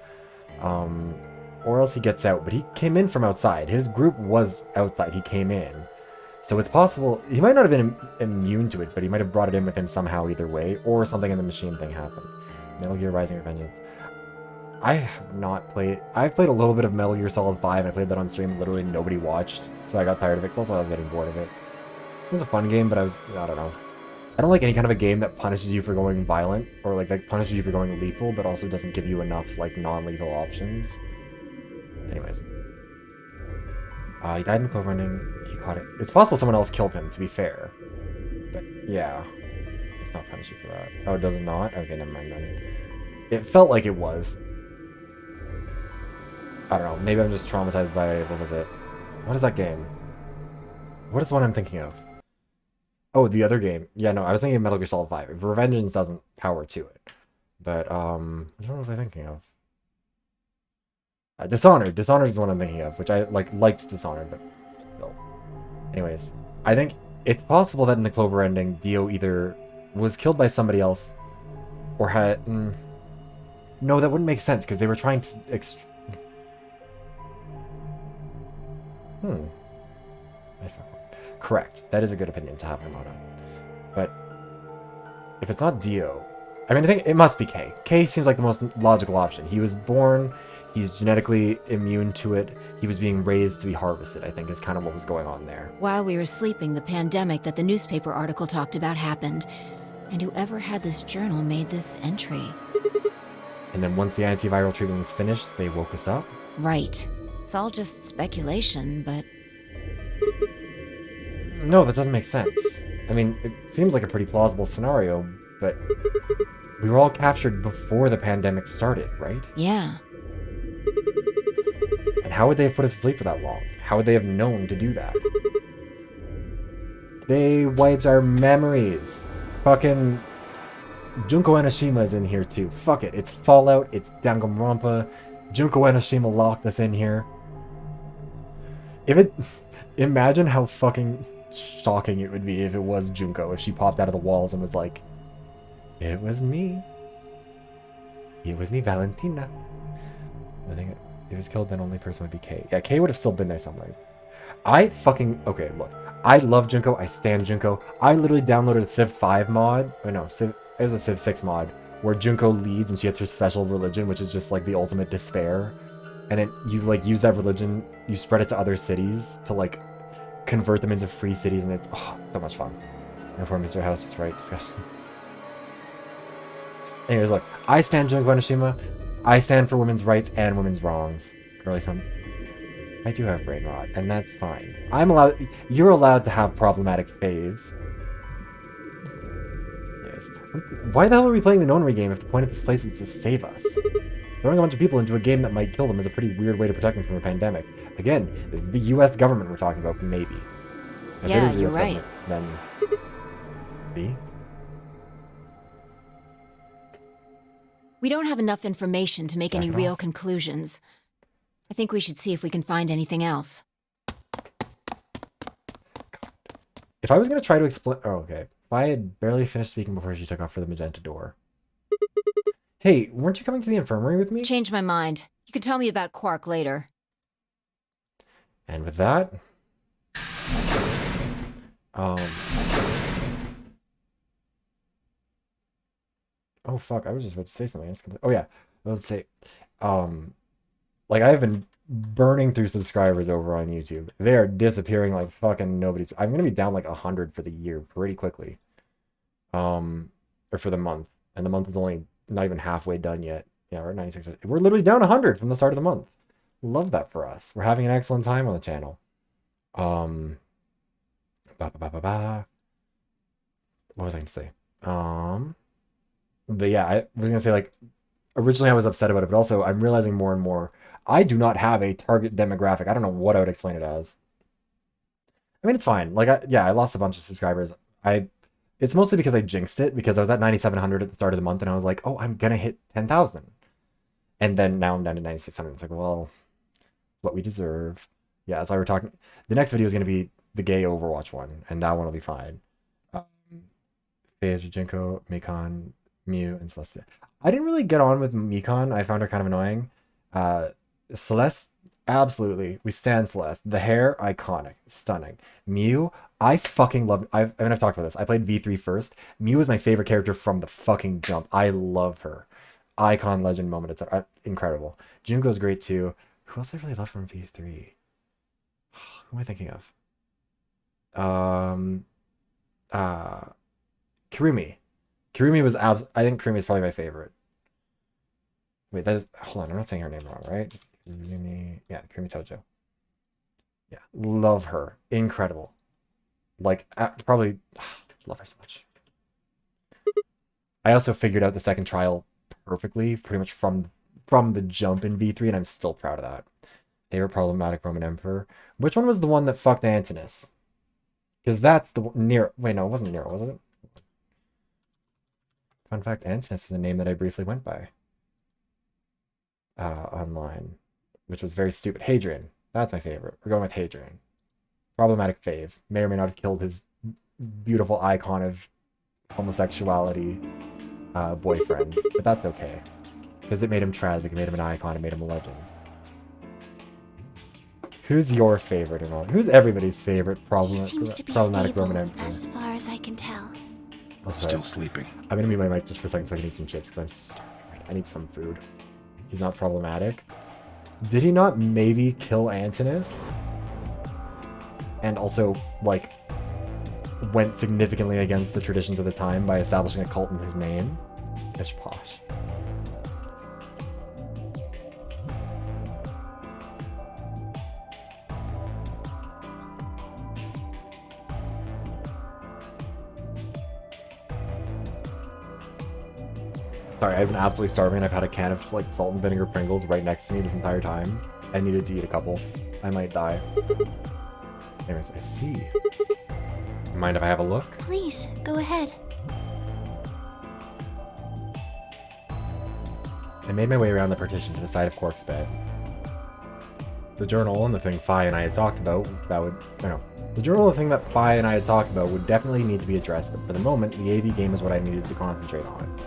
Or else he gets out. But he came in from outside. His group was outside. He came in. So it's possible... He might not have been immune to it, but he might have brought it in with him somehow either way. Or something in the machine thing happened. Metal Gear Rising Revengeance. I have not played... I've played a little bit of Metal Gear Solid 5, and I played that on stream. Literally nobody watched, so I got tired of it, because also I was getting bored of it. It was a fun game, but I don't know. I don't like any kind of a game that punishes you for going violent, or like that punishes you for going lethal, but also doesn't give you enough, like, non-lethal options. Anyways. He died in the Clover ending. He caught it. It's possible someone else killed him, to be fair. But, yeah. Let's not punish you for that. Oh, it does not? Okay, never mind then. It felt like it was. I don't know, maybe I'm just traumatized by, what was it? What is that game? What is the one I'm thinking of? Oh, the other game. Yeah, no, I was thinking of Metal Gear Solid 5. Revengeance doesn't power to it. But, which one was I thinking of? Dishonored. Dishonored is the one I'm thinking of, which I, liked Dishonored, but still. Anyways, I think it's possible that in the Clover ending, Dio either was killed by somebody else, or had... No, that wouldn't make sense, because they were trying to... Correct. That is a good opinion to have, Ramona. But if it's not Dio, I mean, I think it must be K. K seems like the most logical option. He was born, he's genetically immune to it, he was being raised to be harvested, I think is kind of what was going on there. While we were sleeping, the pandemic that the newspaper article talked about happened. And whoever had this journal made this entry. And then once the antiviral treatment was finished, they woke us up? Right. It's all just speculation, but... No, that doesn't make sense. I mean, it seems like a pretty plausible scenario, but... We were all captured before the pandemic started, right? Yeah. And how would they have put us to sleep for that long? How would they have known to do that? They wiped our memories. Fucking... Junko Enoshima is in here too. Fuck it. It's Fallout. It's Danganronpa. Junko Enoshima locked us in here. Imagine how fucking shocking it would be if it was Junko, if she popped out of the walls and was like, "It was me." It was me, Valentina. I think if it was killed, then only person would be Kay. Yeah, Kay would have still been there somewhere. Okay, look. I love Junko. I stand Junko. I literally downloaded a Civ 5 mod. Oh no, it was a Civ 6 mod where Junko leads and she has her special religion, which is just like the ultimate despair. And you like use that religion, you spread it to other cities to like convert them into free cities, and it's so much fun. Therefore, Mr. House was right. Discussion. Anyways, look, I stand Junko Enoshima. I stand for women's rights and women's wrongs. Girly son. I do have brain rot, and that's fine. You're allowed to have problematic faves. Anyways, why the hell are we playing the nonary game if the point of this place is to save us? Throwing a bunch of people into a game that might kill them is a pretty weird way to protect them from a pandemic. Again, the US government we're talking about, maybe. If yeah, it is the you're US right. Then... See? We don't have enough information to make any Back real off. conclusions. I think we should see if we can find anything else. If I was going to try to explain... Oh, okay. If I had barely finished speaking before she took off for the magenta door. Hey, weren't you coming to the infirmary with me? Changed my mind. You can tell me about Quark later. And with that... Oh, fuck. I was just about to say something. Oh, yeah. I was about to say... Like, I've been burning through subscribers over on YouTube. They are disappearing like fucking nobody's... I'm going to be down like 100 for the year pretty quickly. Or for the month. And the month is only not even halfway done yet. Yeah, we're at 96. We're literally down 100 from the start of the month. Love that for us. We're having an excellent time on the channel. What was I going to say? But yeah, I was going to say, like, originally I was upset about it, but also I'm realizing more and more I do not have a target demographic. I don't know what I would explain it as. I mean, it's fine. Like, I lost a bunch of subscribers. It's mostly because I jinxed it, because I was at 9,700 at the start of the month, and I was like, oh, I'm going to hit 10,000. And then now I'm down to 9,600. It's like, well, what we deserve. Yeah, that's why we're talking. The next video is going to be the gay Overwatch one, and that one will be fine. Phase, Jinko, Mikon, Mew, and Celestia. I didn't really get on with Mikon. I found her kind of annoying. Celeste, absolutely. We stand Celeste. The hair, iconic. Stunning. Mew, I fucking love... I've talked about this. I played V3 first. Mew is my favorite character from the fucking jump. I love her. Icon, legend, moment. It's incredible. Junko's great too. Who else I really love from V3? Who am I thinking of? Kirumi. Kirumi was I think Kirumi is probably my favorite. Wait, that is... Hold on, I'm not saying her name wrong, right? Kirumi... Yeah, Kirumi Tojo. Yeah, love her. Incredible. Like, probably... Love her so much. I also figured out the second trial perfectly, pretty much from the jump in V3, and I'm still proud of that. Favorite problematic Roman Emperor. Which one was the one that fucked Antinous? Because that's the... Nero... Wait, no, it wasn't Nero, was it? Fun fact, Antinous was the name that I briefly went by. Online. Which was very stupid. Hadrian. That's my favorite. We're going with Hadrian. Problematic fave. May or may not have killed his beautiful icon of homosexuality boyfriend. But that's okay. Because it made him tragic. It made him an icon. It made him a legend. Who's your favorite and all? Who's everybody's favorite He seems to be problematic stable, Roman Emperor? as far as I can tell. Still sleeping. I'm gonna mute my mic just for a second so I can eat some chips because I'm starving. I need some food. He's not problematic. Did he not maybe kill Antinous? And also, like, went significantly against the traditions of the time by establishing a cult in his name? Ish posh. Sorry, I've been absolutely starving. I've had a can of like salt and vinegar Pringles right next to me this entire time. I needed to eat a couple. I might die. Anyways, I see. Mind if I have a look? Please, go ahead. I made my way around the partition to the side of Quark's bed. The journal and the thing Phi and I had talked about, the journal and the thing that Phi and I had talked about would definitely need to be addressed, but for the moment, the AV game is what I needed to concentrate on.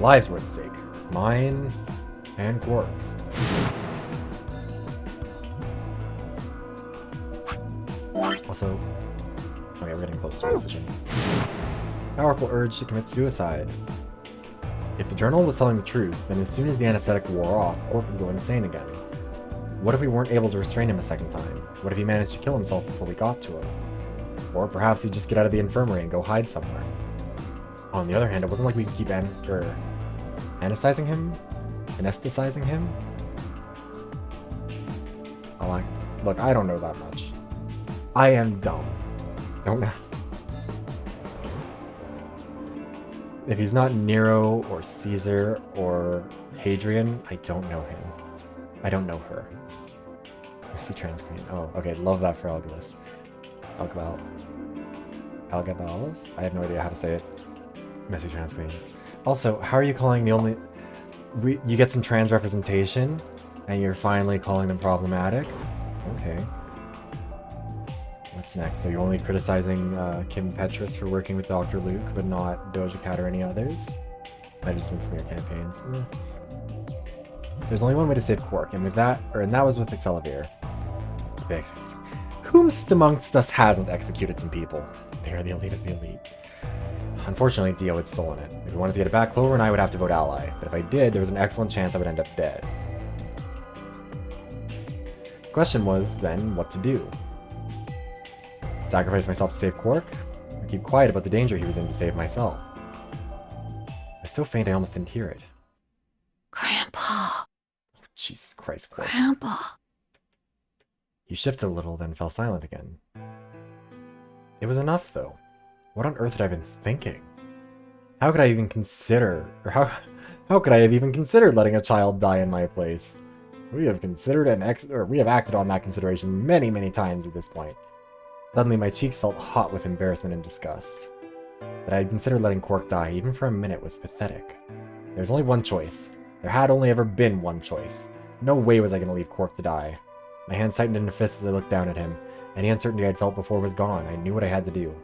Lives were at stake. Mine and Quark's. Also, okay, we're getting close to a decision. Powerful urge to commit suicide. If the journal was telling the truth, then as soon as the anesthetic wore off, Quark would go insane again. What if we weren't able to restrain him a second time? What if he managed to kill himself before we got to him? Or perhaps he'd just get out of the infirmary and go hide somewhere. On the other hand, it wasn't like we could keep anesthetizing him? Anesthetizing him? Look, I don't know that much. I am dumb. Don't know. If he's not Nero or Caesar or Hadrian, I don't know him. I don't know her. Messy trans queen. Oh, okay. Love that for Elgabalus. Elgabalus? I have no idea how to say it. Messy trans queen. Also, how are you calling the only... you get some trans representation, and you're finally calling them problematic? Okay. What's next? Are you only criticizing Kim Petras for working with Dr. Luke, but not Doja Cat or any others? I just been smear campaigns. There's only one way to save Quark, and that was with Excelivir. Whomst amongst us hasn't executed some people? They are the elite of the elite. Unfortunately, Dio had stolen it. If we wanted to get it back, Clover and I would have to vote ally. But if I did, there was an excellent chance I would end up dead. The question was, then, what to do? Sacrifice myself to save Quark? Or keep quiet about the danger he was in to save myself? I was so faint I almost didn't hear it. Grandpa. Oh, Jesus Christ, Quark. Grandpa. He shifted a little, then fell silent again. It was enough, though. What on earth had I been thinking? How could I even consider, or how could I have even considered letting a child die in my place? We have considered we have acted on that consideration many, many times at this point. Suddenly, my cheeks felt hot with embarrassment and disgust. That I had considered letting Quark die, even for a minute, was pathetic. There was only one choice. There had only ever been one choice. No way was I going to leave Quark to die. My hands tightened into fists as I looked down at him. Any uncertainty I'd felt before was gone. I knew what I had to do.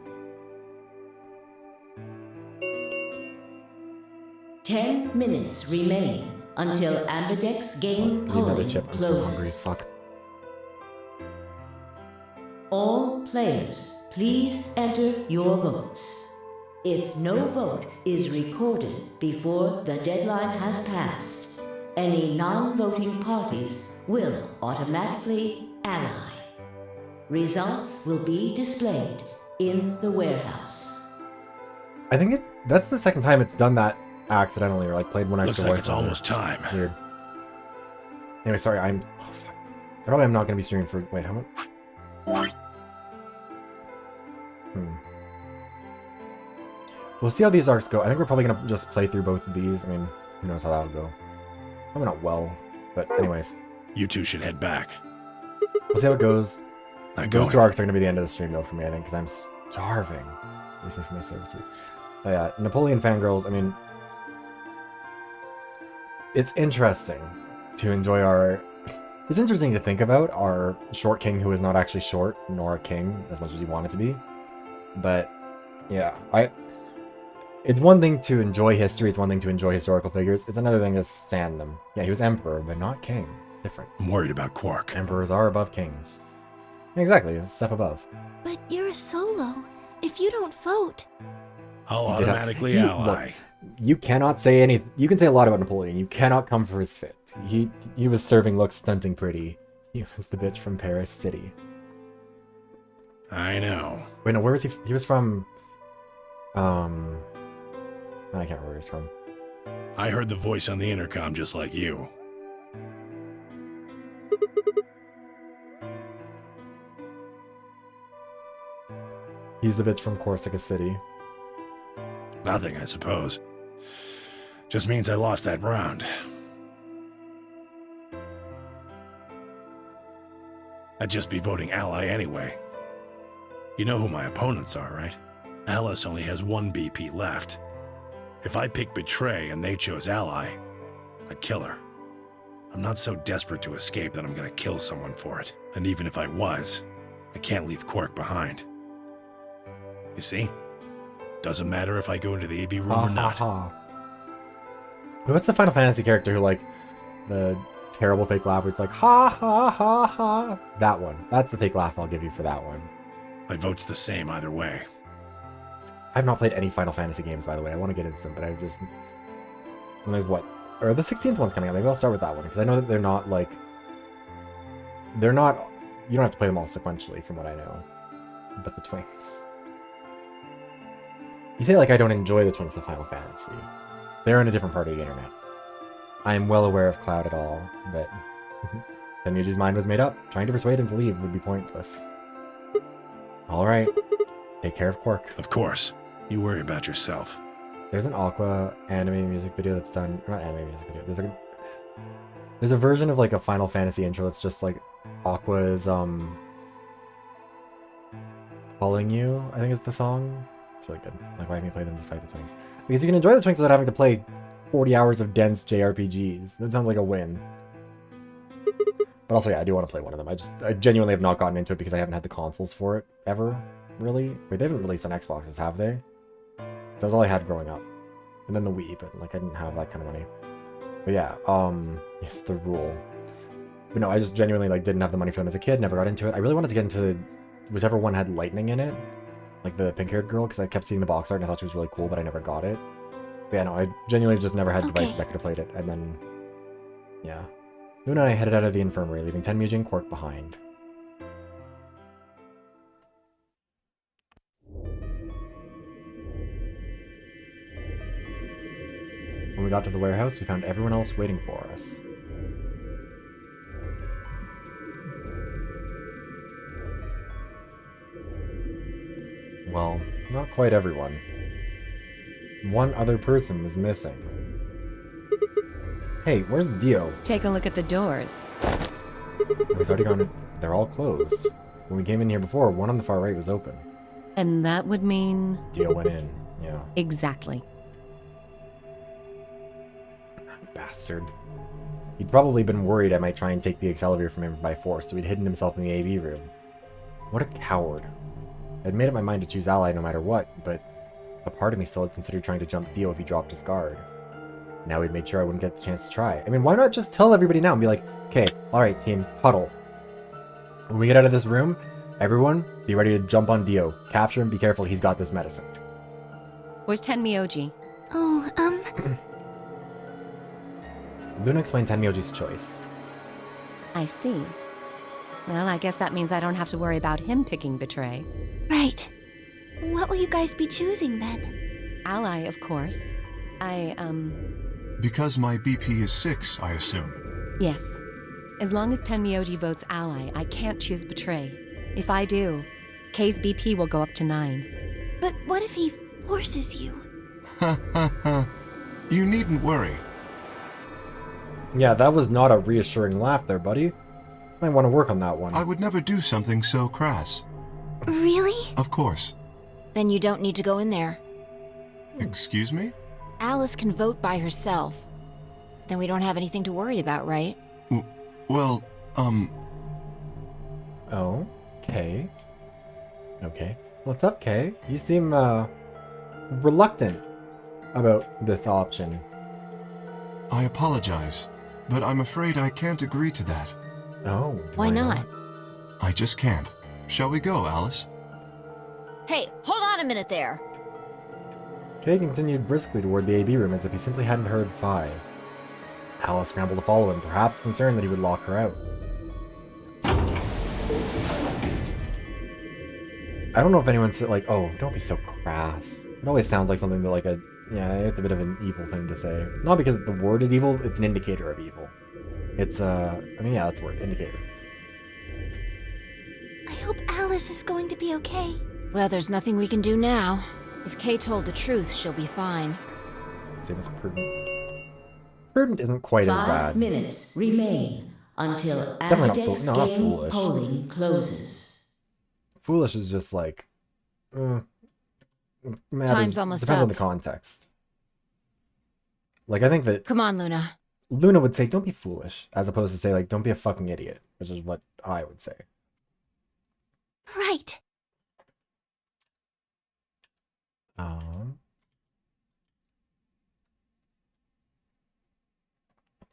10 minutes remain until Ambidex game polling chip. I'm so hungry. closes. Fuck. All players, please enter your votes. If no vote is recorded before the deadline has passed, any non-voting parties will automatically ally. Results will be displayed in the warehouse. I think that's the second time it's done that accidentally, or like played one extra Looks like voice it's on it. almost time. Weird. Anyway, sorry, oh, fuck. I probably am not going to be streaming for... Wait, how much? We'll see how these arcs go. I think we're probably going to just play through both of these. I mean, who knows how that'll go. Probably not well, but anyways. You two should head back. We'll see how it goes. Not Those going. two arcs are going to be the end of the stream, though, for me, I think, because I'm starving. At least for my servitude. But yeah, Napoleon Fangirls, I mean... It's interesting to enjoy our... It's interesting to think about our short king who is not actually short, nor a king, as much as he wanted to be. But, yeah, it's one thing to enjoy history, it's one thing to enjoy historical figures, it's another thing to stand them. Yeah, he was emperor, but not king. Different. I'm worried about Quark. Emperors are above kings. Exactly, a step above. But you're a solo. If you don't vote... I'll automatically ally. Look, you cannot say anything. You can say a lot about Napoleon. You cannot come for his fit. He was serving looks stunting pretty. He was the bitch from Paris City. I know. Wait, no, where was he? He was from... I can't remember where he's from. I heard the voice on the intercom just like you. He's the bitch from Corsica City. Nothing, I suppose. Just means I lost that round. I'd just be voting ally anyway. You know who my opponents are, right? Alice only has one BP left. If I pick Betray and they chose ally, I'd kill her. I'm not so desperate to escape that I'm gonna kill someone for it. And even if I was, I can't leave Quark behind. You see? Doesn't matter if I go into the AB room or not. What's the Final Fantasy character who, like, the terrible fake laugh where it's like, ha ha ha ha? That one. That's the fake laugh I'll give you for that one. My vote's the same either way. I've not played any Final Fantasy games, by the way. I want to get into them, but I just... When there's what? Or the 16th one's coming out. Maybe I'll start with that one, because I know that they're not, like... They're not... You don't have to play them all sequentially, from what I know. But the twinks. You say, like, I don't enjoy the twinks of Final Fantasy. They're in a different part of the internet. I am well aware of Cloud at all, but... Tenryuji's mind was made up. Trying to persuade him to leave would be pointless. Alright. Take care of Quark. Of course. You worry about yourself. There's an Aqua anime music video that's done... Not anime music video. There's a version of, like, a Final Fantasy intro that's just, like, Aqua is, Calling You, I think is the song. It's really good. Like, why haven't you played them despite the twinks? Because you can enjoy the twinks without having to play 40 hours of dense JRPGs. That sounds like a win. But also, yeah, I do want to play one of them. I genuinely have not gotten into it because I haven't had the consoles for it, ever, really. Wait, they haven't released on Xboxes, have they? That was all I had growing up. And then the Wii, but, like, I didn't have that kind of money. But yeah, yes, the rule. But no, I just genuinely, like, didn't have the money for them as a kid, never got into it. I really wanted to get into whichever one had lightning in it. Like the pink-haired girl, because I kept seeing the box art and I thought she was really cool, but I never got it. But yeah, no, I genuinely just never had devices that could have played it. And then, yeah. Luna and I headed out of the infirmary, leaving Tenryuji and Quark behind. When we got to the warehouse, we found everyone else waiting for us. Well, not quite everyone. One other person was missing. Hey, where's Dio? Take a look at the doors. He's already gone. They're all closed. When we came in here before, one on the far right was open. And that would mean... Dio went in, yeah. Exactly. Bastard. He'd probably been worried I might try and take the accelerator from him by force, so he'd hidden himself in the AV room. What a coward. I'd made up my mind to choose Ally no matter what, but a part of me still had considered trying to jump Dio if he dropped his guard. Now he'd made sure I wouldn't get the chance to try. I mean, why not just tell everybody now and be like, okay, alright team, huddle. When we get out of this room, everyone, be ready to jump on Dio. Capture him, be careful, he's got this medicine. Where's Tenmyoji? Oh, Luna explained Tenmyoji's choice. I see. Well, I guess that means I don't have to worry about him picking Betray. Right. What will you guys be choosing then? Ally, of course. Because my BP is 6, I assume. Yes. As long as Tenmyoji votes Ally, I can't choose Betray. If I do, K's BP will go up to 9. But what if he forces you? Ha ha ha. You needn't worry. Yeah, that was not a reassuring laugh there, buddy. Might want to work on that one. I would never do something so crass. Really? Of course. Then you don't need to go in there. Excuse me? Alice can vote by herself. Then we don't have anything to worry about, right? Well, Oh, Kay. Okay. What's up, Kay? You seem, reluctant about this option. I apologize, but I'm afraid I can't agree to that. Oh. Why not? I just can't. Shall we go, Alice? Hey, hold on a minute there. Kay continued briskly toward the AB room as if he simply hadn't heard Phi. Alice scrambled to follow him, perhaps concerned that he would lock her out. I don't know if anyone said, like, oh, don't be so crass. It always sounds like something that, like, yeah, it's a bit of an evil thing to say. Not because the word is evil, it's an indicator of evil. It's, I mean, yeah, that's the word, indicator. I hope Alice is going to be okay. Well, there's nothing we can do now. If Kay told the truth, she'll be fine. Same as Prudent. Prudent isn't quite as bad. 5 minutes remain until Definitely Adex not game foolish. polling closes. Foolish is just like... Time's almost depends up. on the context. Like, I think that... Come on, Luna. Luna would say, don't be foolish, as opposed to say, like, don't be a fucking idiot, which is what I would say. Right.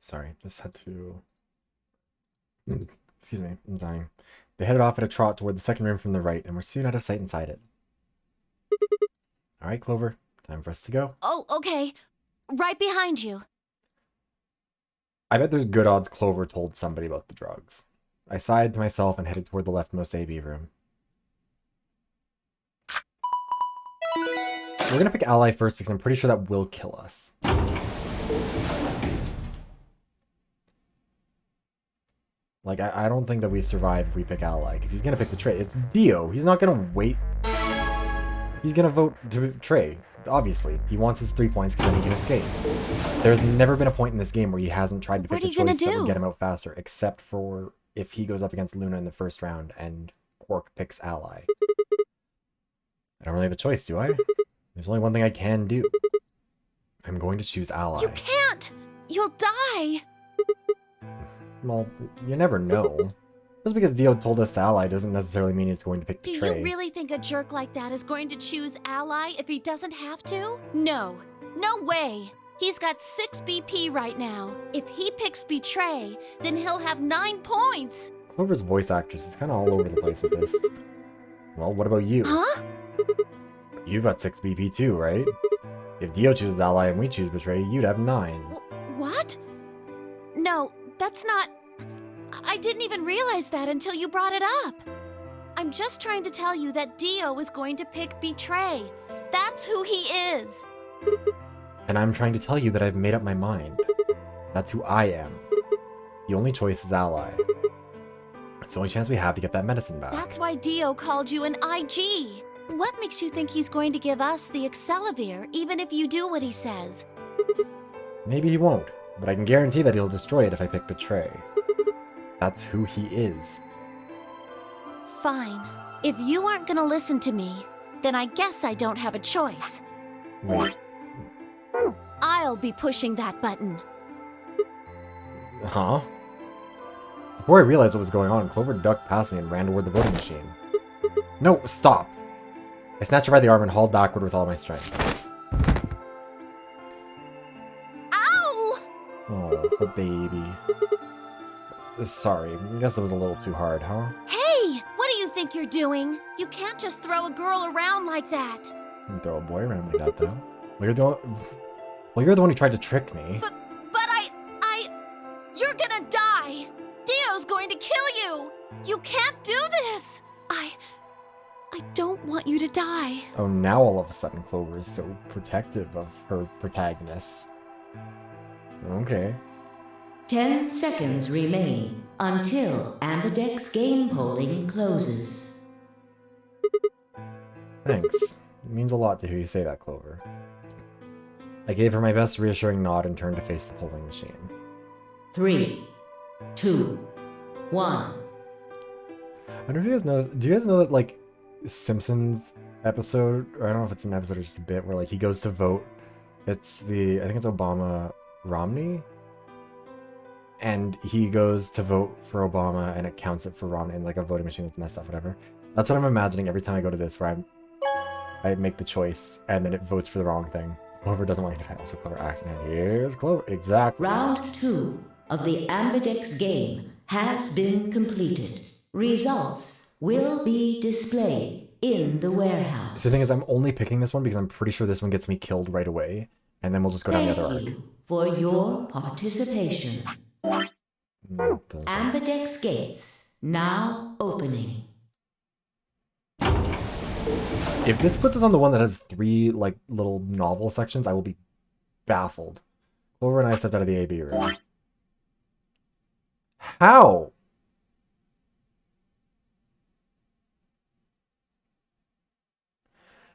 Sorry, just had to... Excuse me, I'm dying. They headed off at a trot toward the second room from the right, and were soon out of sight inside it. Alright, Clover. Time for us to go. Oh, okay. Right behind you. I bet there's good odds Clover told somebody about the drugs. I sighed to myself and headed toward the leftmost AB room. We're gonna pick Ally first because I'm pretty sure that will kill us. Like, I don't think that we survive if we pick Ally, because he's gonna pick Betray. It's Dio. He's not gonna wait. He's gonna vote to Betray. Obviously. He wants his 3 points because then he can escape. There's never been a point in this game where he hasn't tried to pick the choice that would get him out faster, except for if he goes up against Luna in the first round and Quark picks Ally. I don't really have a choice, do I? There's only one thing I can do. I'm going to choose Ally. You can't! You'll die! Well, you never know. Just because Dio told us Ally doesn't necessarily mean he's going to pick Betray. Do you really think a jerk like that is going to choose Ally if he doesn't have to? No. No way! He's got 6 BP right now. If he picks Betray, then he'll have 9 points! Clover's voice actress is kind of all over the place with this. Well, what about you? Huh? You've got 6 BP too, right? If Dio chooses Ally and we choose Betray, you'd have 9. What? No, that's not... I didn't even realize that until you brought it up. I'm just trying to tell you that Dio is going to pick Betray. That's who he is. And I'm trying to tell you that I've made up my mind. That's who I am. The only choice is Ally. It's the only chance we have to get that medicine back. That's why Dio called you an IG. What makes you think he's going to give us the Excelivir, even if you do what he says? Maybe he won't, but I can guarantee that he'll destroy it if I pick Betray. That's who he is. Fine. If you aren't gonna listen to me, then I guess I don't have a choice. Wait. I'll be pushing that button. Huh? Before I realized what was going on, Clover ducked past me and ran toward the voting machine. No, stop! I snatched her by the arm and hauled backward with all my strength. Ow! Oh, the baby. Sorry, I guess that was a little too hard, huh? Hey! What do you think you're doing? You can't just throw a girl around like that. You can throw a boy around like that, though. Well, you're the one who tried to trick me. But you're gonna die! Dio's going to kill you! You can't do this! I don't want you to die. Oh, now all of a sudden Clover is so protective of her protagonists. Okay. 10 seconds remain until Ambidex game polling closes. Thanks. It means a lot to hear you say that, Clover. I gave her my best reassuring nod and turned to face the polling machine. 3, 2, 1. I don't know if you guys know. Do you guys know that, like, Simpsons episode, or I don't know if it's an episode or just a bit, where, like, he goes to vote. I think it's Obama Romney? And he goes to vote for Obama, and it counts it for Romney in, like, a voting machine that's messed up, whatever. That's what I'm imagining every time I go to this, where I make the choice, and then it votes for the wrong thing. Clover doesn't want you to fail, so Clover acts, and here's Clover. Exactly. Round 2 of the Ambidex game has been completed. Results will be displayed in the warehouse. So the thing is, I'm only picking this one because I'm pretty sure this one gets me killed right away, and then we'll just go down the other arc. Thank you for your participation. Ambidex gates now opening. If this puts us on the one that has 3, like, little novel sections, I will be baffled. Clover and I stepped out of the AB room. How?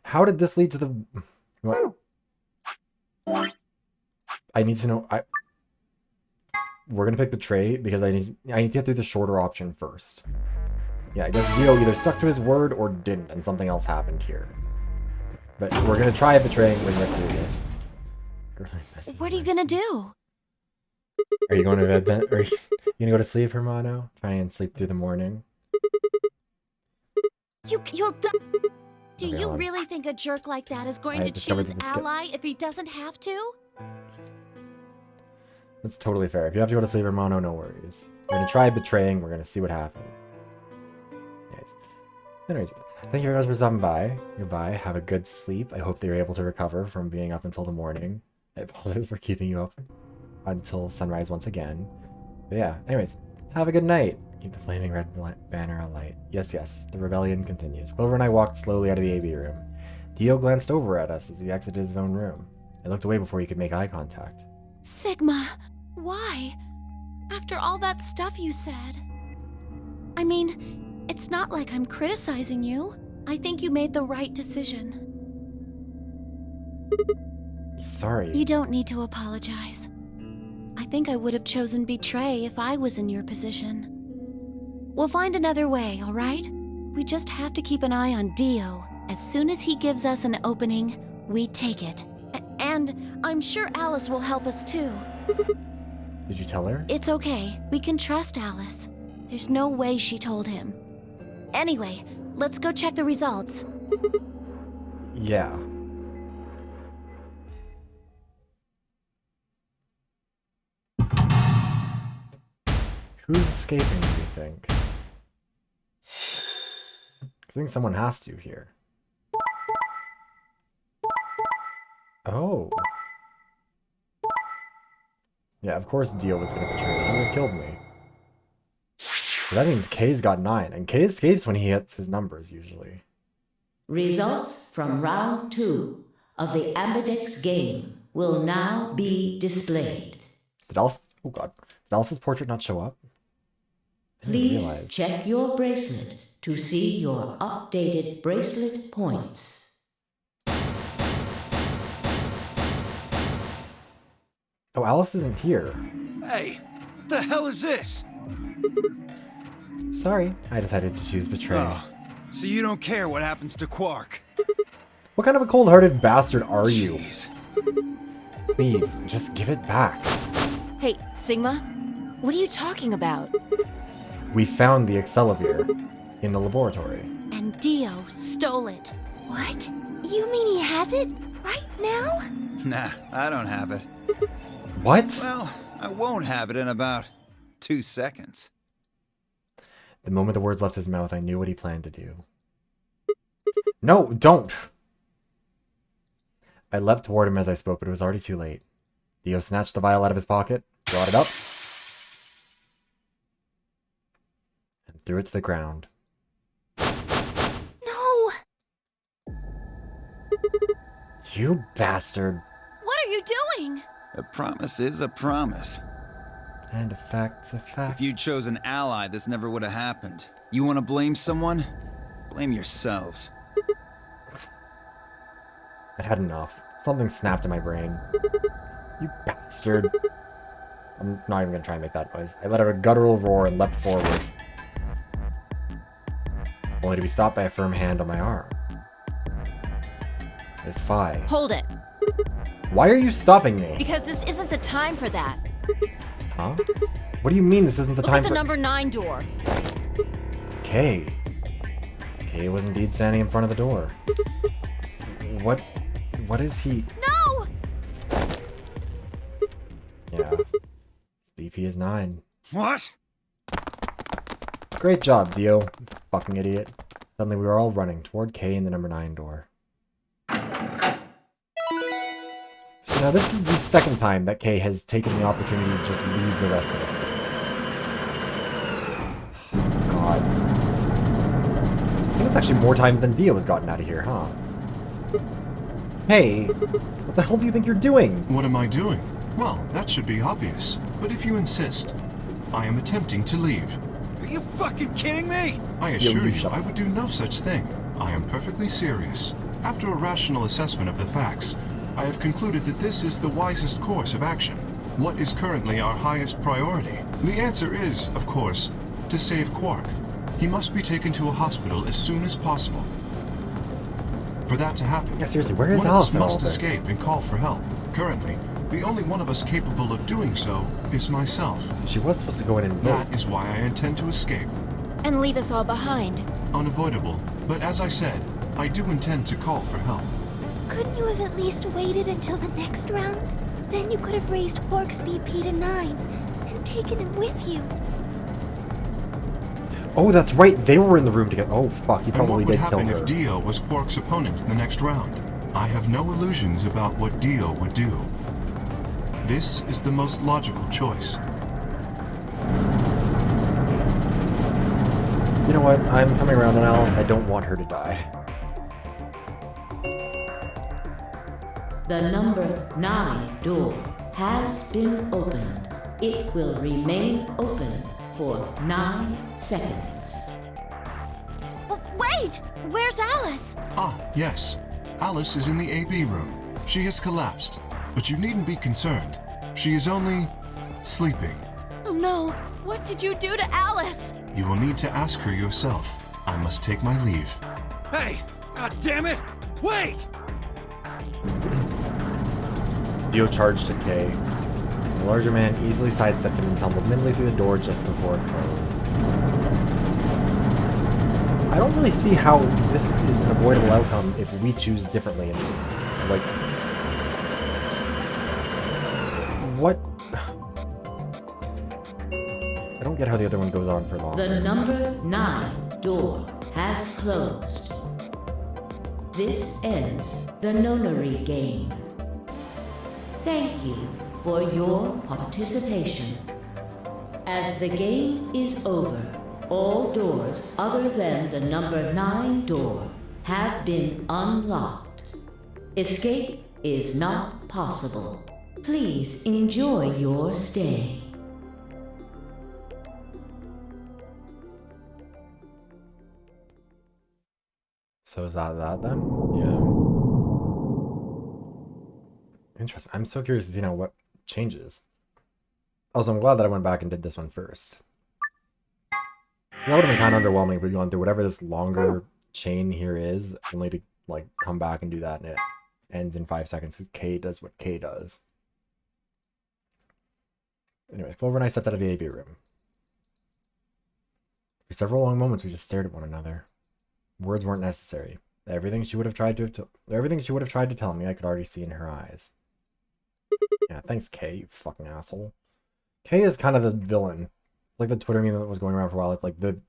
How did this lead to the... What? I need to know... We're gonna pick Betray because I need to get through the shorter option first. Yeah, I guess Dio either stuck to his word or didn't, and something else happened here. But we're gonna try Betraying when we get through this. What are you gonna do? Are you going to bed then? Are you gonna go to sleep, Hermano? Try and sleep through the morning. You'll die. Do Okay, you hold on. really think a jerk like that is going I to discovered choose the skip. Ally if he doesn't have to? That's totally fair. If you have to go to sleep, Hermano, no worries. We're gonna try betraying. We're gonna see what happens. Anyways, thank you very much for stopping by. Goodbye. Have a good sleep. I hope that you're able to recover from being up until the morning. I apologize for keeping you up until sunrise once again. But yeah, anyways, have a good night. Keep the flaming red banner alight. Yes, yes, the rebellion continues. Clover and I walked slowly out of the AV room. Dio glanced over at us as he exited his own room. I looked away before he could make eye contact. Sigma, why? After all that stuff you said. I mean, it's not like I'm criticizing you. I think you made the right decision. Sorry. You don't need to apologize. I think I would have chosen betray if I was in your position. We'll find another way, all right? We just have to keep an eye on Dio. As soon as he gives us an opening, we take it. And I'm sure Alice will help us too. Did you tell her? It's okay. We can trust Alice. There's no way she told him. Anyway, let's go check the results. Yeah. Who's escaping, do you think? I think someone has to here. Oh. Yeah, of course Dio was gonna betray me. He would have killed me. So that means K's got 9, and K escapes when he hits his numbers, usually. Results from round 2 of the Ambidex game will now be displayed. Did Alice... Oh god. Did Alice's portrait not show up? Please check your bracelet to see your updated bracelet points. Oh, Alice isn't here. Hey, what the hell is this? Sorry, I decided to choose betray. Oh, so you don't care what happens to Quark? What kind of a cold-hearted bastard are you? Jeez. Please, just give it back. Hey, Sigma, what are you talking about? We found the Excelivir in the laboratory. And Dio stole it. What? You mean he has it? Right now? Nah, I don't have it. What? Well, I won't have it in about 2 seconds. The moment the words left his mouth, I knew what he planned to do. No, don't! I leapt toward him as I spoke, but it was already too late. Dio snatched the vial out of his pocket, brought it up, and threw it to the ground. No! You bastard. What are you doing? A promise is a promise. And a fact's a fact. If you'd chosen an ally, this never would have happened. You want to blame someone? Blame yourselves. I had enough. Something snapped in my brain. You bastard. I'm not even gonna try and make that noise. I let out a guttural roar and leapt forward, only to be stopped by a firm hand on my arm. It's Phi. Hold it. Why are you stopping me? Because this isn't the time for that. Huh? What do you mean this isn't the Look time at the for- number 9 door. Kay. Kay was indeed standing in front of the door. What is he? No! Yeah. BP is 9. What? Great job, Dio. Fucking idiot. Suddenly we were all running toward Kay in the number 9 door. So now this is the second time that Kay has taken the opportunity to just leave the rest of us here. God. I think it's actually more times than Dio has gotten out of here, huh? Hey, what the hell do you think you're doing? What am I doing? Well, that should be obvious. But if you insist, I am attempting to leave. Are you fucking kidding me? I assure you, I would do no such thing. I am perfectly serious. After a rational assessment of the facts, I have concluded that this is the wisest course of action. What is currently our highest priority? The answer is, of course, to save Quark. He must be taken to a hospital as soon as possible. For that to happen, yeah, seriously, where is one Alice of in us all must this? escape and call for help. Currently, the only one of us capable of doing so is myself. She was supposed to go in and vote. That is why I intend to escape. And leave us all behind. Unavoidable, but as I said, I do intend to call for help. Couldn't you have at least waited until the next round? Then you could have raised Quark's BP to 9 and taken him with you. Oh, that's right. They were in the room together. Oh, fuck. He probably did kill her. And what would happen if Dio was Quark's opponent in the next round? I have no illusions about what Dio would do. This is the most logical choice. You know what? I'm coming around on Alice. I don't want her to die. The number 9 door has been opened. It will remain open for 9 seconds. Wait! Where's Alice? Ah, yes. Alice is in the AB room. She has collapsed, but you needn't be concerned. She is only sleeping. Oh no! What did you do to Alice? You will need to ask her yourself. I must take my leave. Hey! God damn it! Wait! Dio charged at Kay. The larger man easily sidestepped him and tumbled nimbly through the door just before it closed. I don't really see how this is an avoidable outcome if we choose differently in this. Like, what? I don't get how the other one goes on for long. The number 9 door has closed. This ends the nonary game. Thank you for your participation. As the game is over, all doors other than the number 9 door have been unlocked. Escape is not possible. Please enjoy your stay. So is that then? Yeah. Interesting. I'm so curious to what changes. Also, I'm glad that I went back and did this one first. That would have been kind of underwhelming if we'd gone through whatever this longer chain here is, only to come back and do that, and it ends in 5 seconds because K does what K does. Anyways, Clover and I stepped out of the AB room. For several long moments, we just stared at one another. Words weren't necessary. Everything she would have tried to tell me, I could already see in her eyes. Yeah, thanks, Kay, you fucking asshole. Kay is kind of the villain. Like the Twitter meme that was going around for a while. It's like the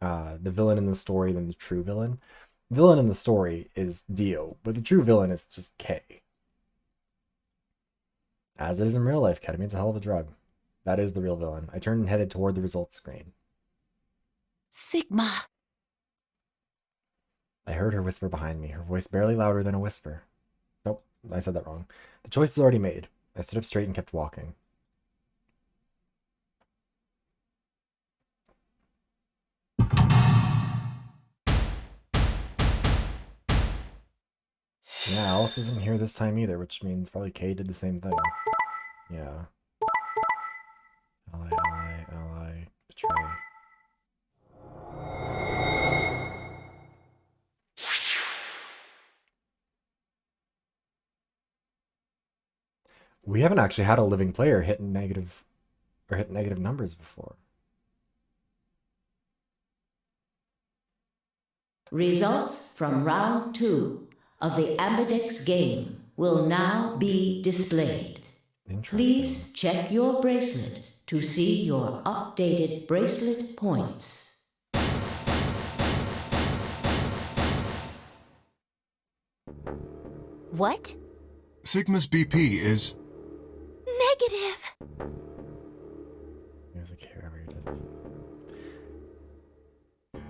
villain in the story than the true villain. The villain in the story is Dio, but the true villain is just Kay. As it is in real life, ketamine's a hell of a drug. That is the real villain. I turned and headed toward the results screen. Sigma. I heard her whisper behind me, her voice barely louder than a whisper. Nope, I said that wrong. The choice is already made. I stood up straight and kept walking. Yeah, Alice isn't here this time either, which means probably Kay did the same thing. Yeah. Ally, betray. We haven't actually had a living player hit negative numbers before. Results from round 2 of the Ambidex game will now be displayed. Please check your bracelet to see your updated bracelet points. What? Sigma's BP is... Negative. Music here,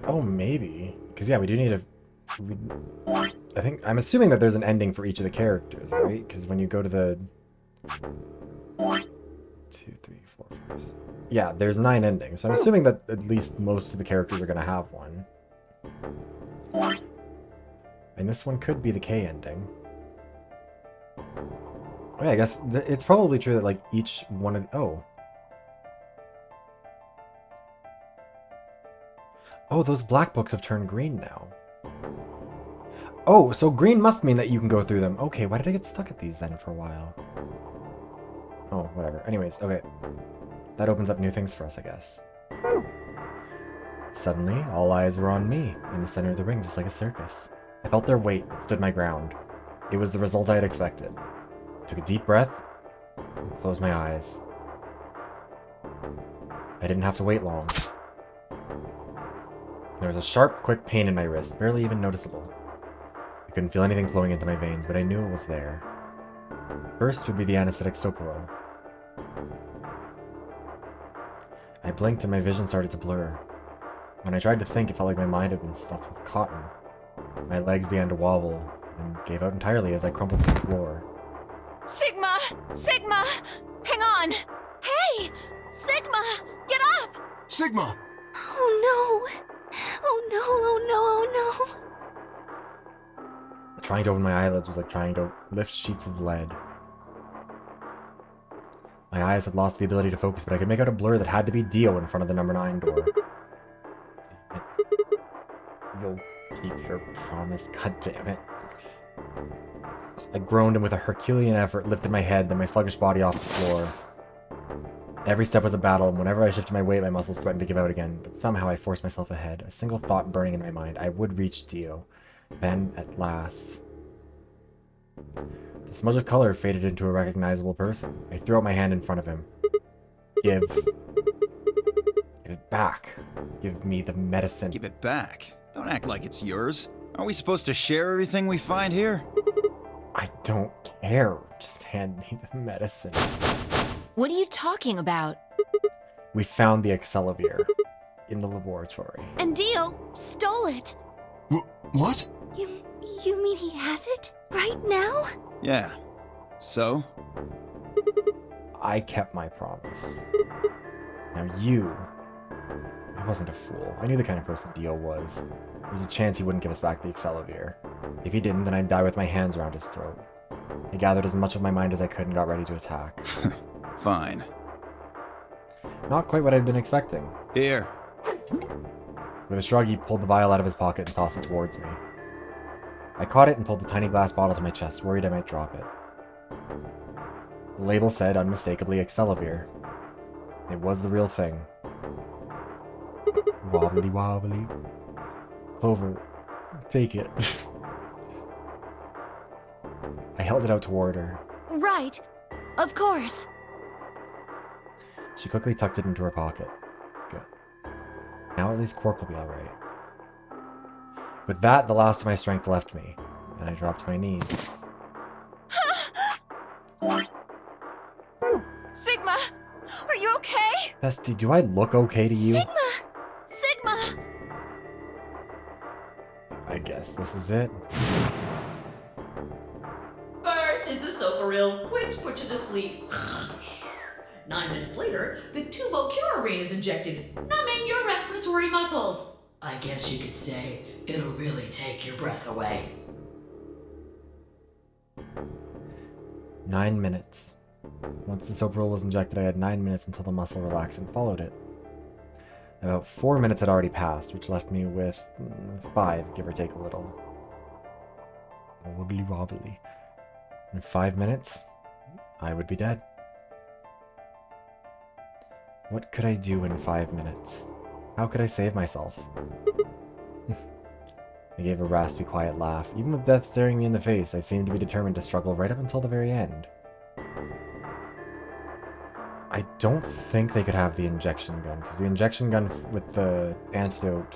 oh, maybe. Because, yeah, we do need a... I'm assuming that there's an ending for each of the characters, right? Because when you go to the... 2, 3, 4, 5, 6... Yeah, there's 9 endings. So I'm assuming that at least most of the characters are going to have one. And this one could be the K ending. Oh, yeah, I guess it's probably true that, like, each one of... Oh. Oh, those black books have turned green now. Oh, so green must mean that you can go through them. Okay, why did I get stuck at these then for a while? Oh, whatever. Anyways, okay. That opens up new things for us, I guess. Suddenly, all eyes were on me, in the center of the ring, just like a circus. I felt their weight and stood my ground. It was the result I had expected. I took a deep breath, closed my eyes. I didn't have to wait long. There was a sharp, quick pain in my wrist, barely even noticeable. I couldn't feel anything flowing into my veins, but I knew it was there. First would be the anesthetic Soporil. I blinked and my vision started to blur. When I tried to think, it felt like my mind had been stuffed with cotton. My legs began to wobble and gave out entirely as I crumpled to the floor. Sigma! Sigma! Hang on! Hey! Sigma! Get up! Sigma! Oh no! Oh no, oh no, oh no! Trying to open my eyelids was like trying to lift sheets of lead. My eyes had lost the ability to focus, but I could make out a blur that had to be Dio in front of the number 9 door. You'll keep your promise, goddammit. I groaned and with a Herculean effort lifted my head, then my sluggish body off the floor. Every step was a battle, and whenever I shifted my weight, my muscles threatened to give out again, but somehow I forced myself ahead, a single thought burning in my mind. I would reach Dio. Then, at last... The smudge of color faded into a recognizable person. I threw out my hand in front of him. Give it back. Give me the medicine. Give it back? Don't act like it's yours. Aren't we supposed to share everything we find here? I don't care. Just hand me the medicine. What are you talking about? We found the Excelavir in the laboratory. And Dio stole it. What? You mean he has it? Right now? Yeah. So? I kept my promise. Now you... I wasn't a fool. I knew the kind of person Dio was. There was a chance he wouldn't give us back the Excelavir. If he didn't, then I'd die with my hands around his throat. I gathered as much of my mind as I could and got ready to attack. Fine. Not quite what I'd been expecting. Here. With a shrug, he pulled the vial out of his pocket and tossed it towards me. I caught it and pulled the tiny glass bottle to my chest, worried I might drop it. The label said unmistakably Excelavir. It was the real thing. Wobbly wobbly. Clover, take it. I held it out toward her. Right. Of course. She quickly tucked it into her pocket. Good. Now at least Quark will be alright. With that, the last of my strength left me, and I dropped to my knees. Sigma! Are you okay? Bestie, do I look okay to you? Sigma! Sigma! I guess this is it. First is the Soporil, which put you to sleep. 9 minutes later, the tubocurarine is injected, numbing your respiratory muscles. I guess you could say it'll really take your breath away. 9 minutes. Once the Soporil was injected, I had 9 minutes until the muscle relaxed and followed it. About 4 minutes had already passed, which left me with 5, give or take a little. Wobbly wobbly. In 5 minutes, I would be dead. What could I do in 5 minutes? How could I save myself? I gave a raspy, quiet laugh. Even with death staring me in the face, I seemed to be determined to struggle right up until the very end. I don't think they could have the injection gun, because the injection gun with the antidote...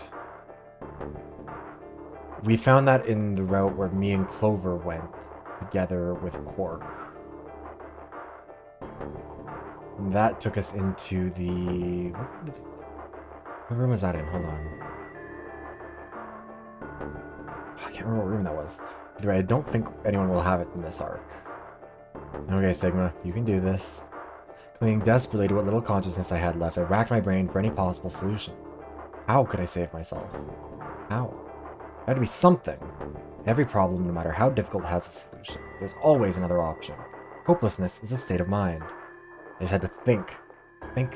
We found that in the route where me and Clover went together with Quark. And that took us into the... What room was that in? Hold on. I can't remember what room that was. Either way, I don't think anyone will have it in this arc. Okay, Sigma, you can do this. Clinging desperately to what little consciousness I had left, I racked my brain for any possible solution. How could I save myself? How? There had to be something. Every problem, no matter how difficult, has a solution. There's always another option. Hopelessness is a state of mind. I just had to think. Think.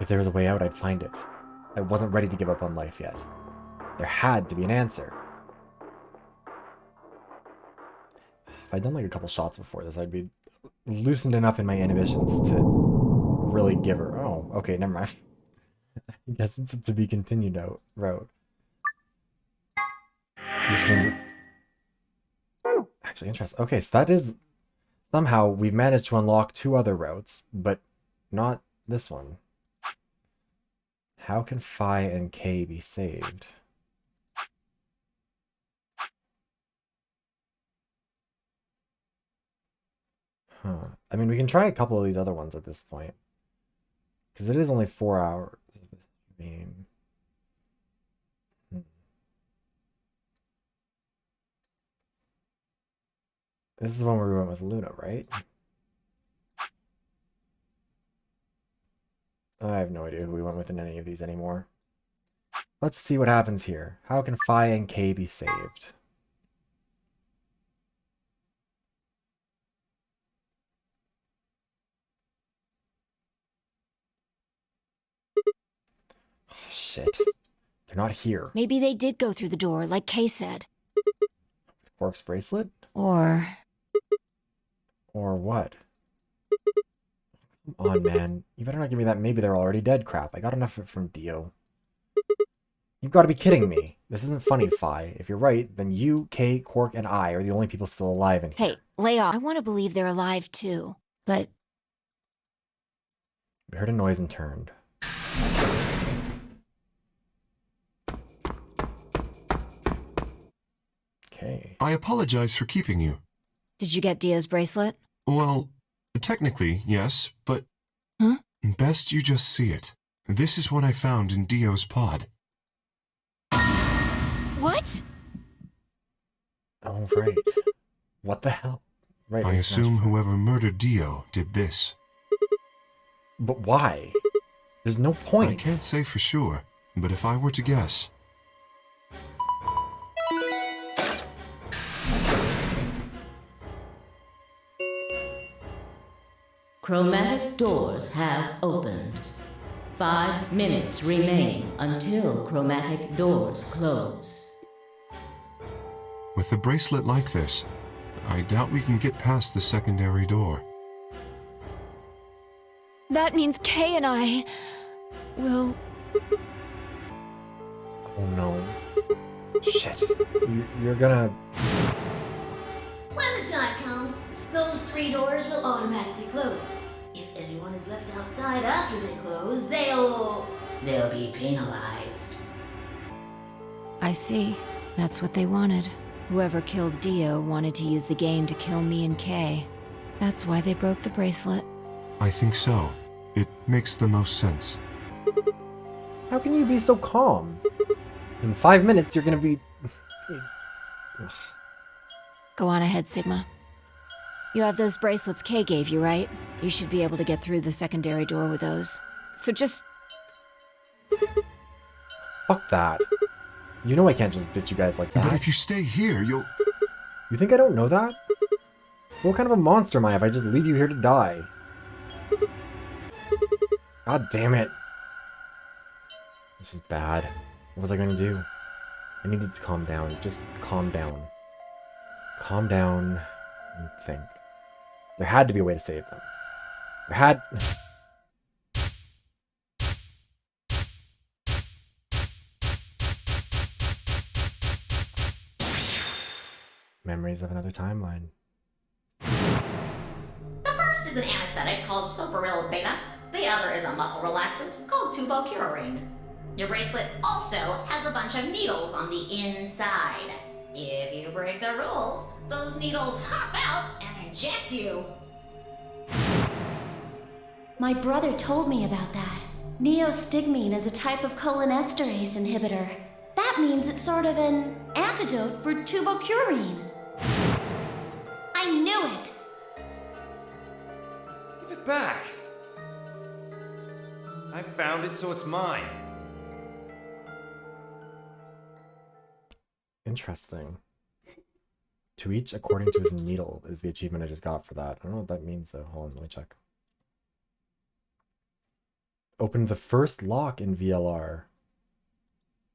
If there was a way out, I'd find it. I wasn't ready to give up on life yet. There had to be an answer. If I'd done like a couple shots before this, I'd be loosened enough in my inhibitions to really give her... Oh, okay, never mind. I guess it's a to be continued route. Which means... Actually, interesting. Okay, so that is Somehow, we've managed to unlock 2 other routes, but not this one. How can Phi and K be saved? Huh. I mean, we can try a couple of these other ones at this point. Because it is only 4 hours of this game. This is the one where we went with Luna, right? I have no idea who we went with in any of these anymore. Let's see what happens here. How can Phi and K be saved? Oh, shit. They're not here. Maybe they did go through the door, like Kay said. Quark's bracelet? Or what? Come on, man. You better not give me that maybe they're already dead crap. I got enough of it from Dio. You've got to be kidding me. This isn't funny, Phi. If you're right, then you, Kay, Quark, and I are the only people still alive in here. Hey, lay off. I want to believe they're alive too, but... We heard a noise and turned. Okay. I apologize for keeping you. Did you get Dio's bracelet? Well, technically, yes, but... Huh? Best you just see it. This is what I found in Dio's pod. What? Oh, right. What the hell? Right. I assume whoever murdered Dio did this. But why? There's no point. I can't say for sure, but if I were to guess... Chromatic doors have opened. 5 minutes remain until chromatic doors close. With a bracelet like this, I doubt we can get past the secondary door. That means Kay and I will... Oh no. Shit. You're gonna... When the time comes, those 3 doors will automatically close. If anyone is left outside after they close, they'll be penalized. I see. That's what they wanted. Whoever killed Dio wanted to use the game to kill me and Kay. That's why they broke the bracelet. I think so. It makes the most sense. How can you be so calm? In 5 minutes, you're gonna be... Go on ahead, Sigma. You have those bracelets Kay gave you, right? You should be able to get through the secondary door with those. So just... Fuck that. You know I can't just ditch you guys like that. But if you stay here, you'll... You think I don't know that? What kind of a monster am I if I just leave you here to die? God damn it. This was bad. What was I gonna do? I needed to calm down. Just calm down. Calm down and think. There had to be a way to save them. There had... Memories of another timeline. The first is an anesthetic called Soparil Beta. The other is a muscle relaxant called tubocurarine. Your bracelet also has a bunch of needles on the inside. If you break the rules, those needles hop out and inject you. My brother told me about that. Neostigmine is a type of cholinesterase inhibitor. That means it's sort of an antidote for tubocurarine. I knew it! Give it back! I found it, so it's mine. Interesting. To each according to his needle is the achievement I just got for that. I don't know what that means though. Hold on, let me check. Open the first lock in VLR.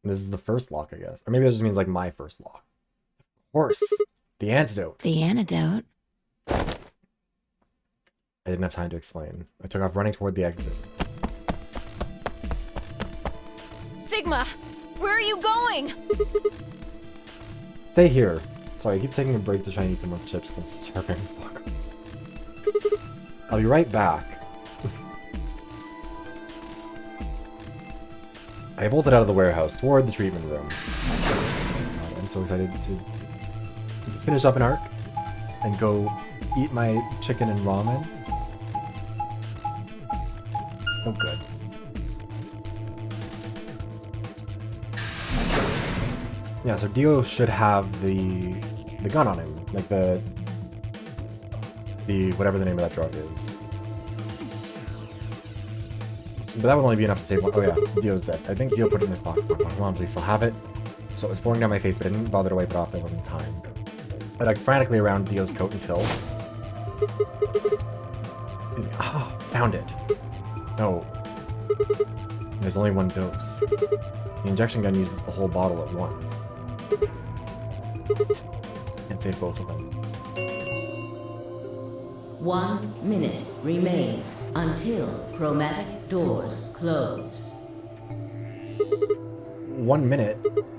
This is the first lock, I guess. Or maybe that just means like my first lock. Of course. The antidote. The antidote? I didn't have time to explain. I took off running toward the exit. Sigma, where are you going? Stay here. Sorry, I keep taking a break to try and eat some more chips. I'm starving. Fuck. I'll be right back. I bolted out of the warehouse toward the treatment room. I'm so excited to finish up an arc and go eat my chicken and ramen. Oh, good. Yeah, so Dio should have the gun on him, like the whatever the name of that drug is. But that would only be enough to save one. Oh yeah, Dio's dead. I think Dio put it in his pocket. Come on, please, still have it. So it was pouring down my face, but I didn't bother to wipe it off. There wasn't time. I dug frantically around Dio's coat until... Ah, found it. No. There's only one dose. The injection gun uses the whole bottle at once. Can't save both of them. 1 minute remains until chromatic doors close. 1 minute?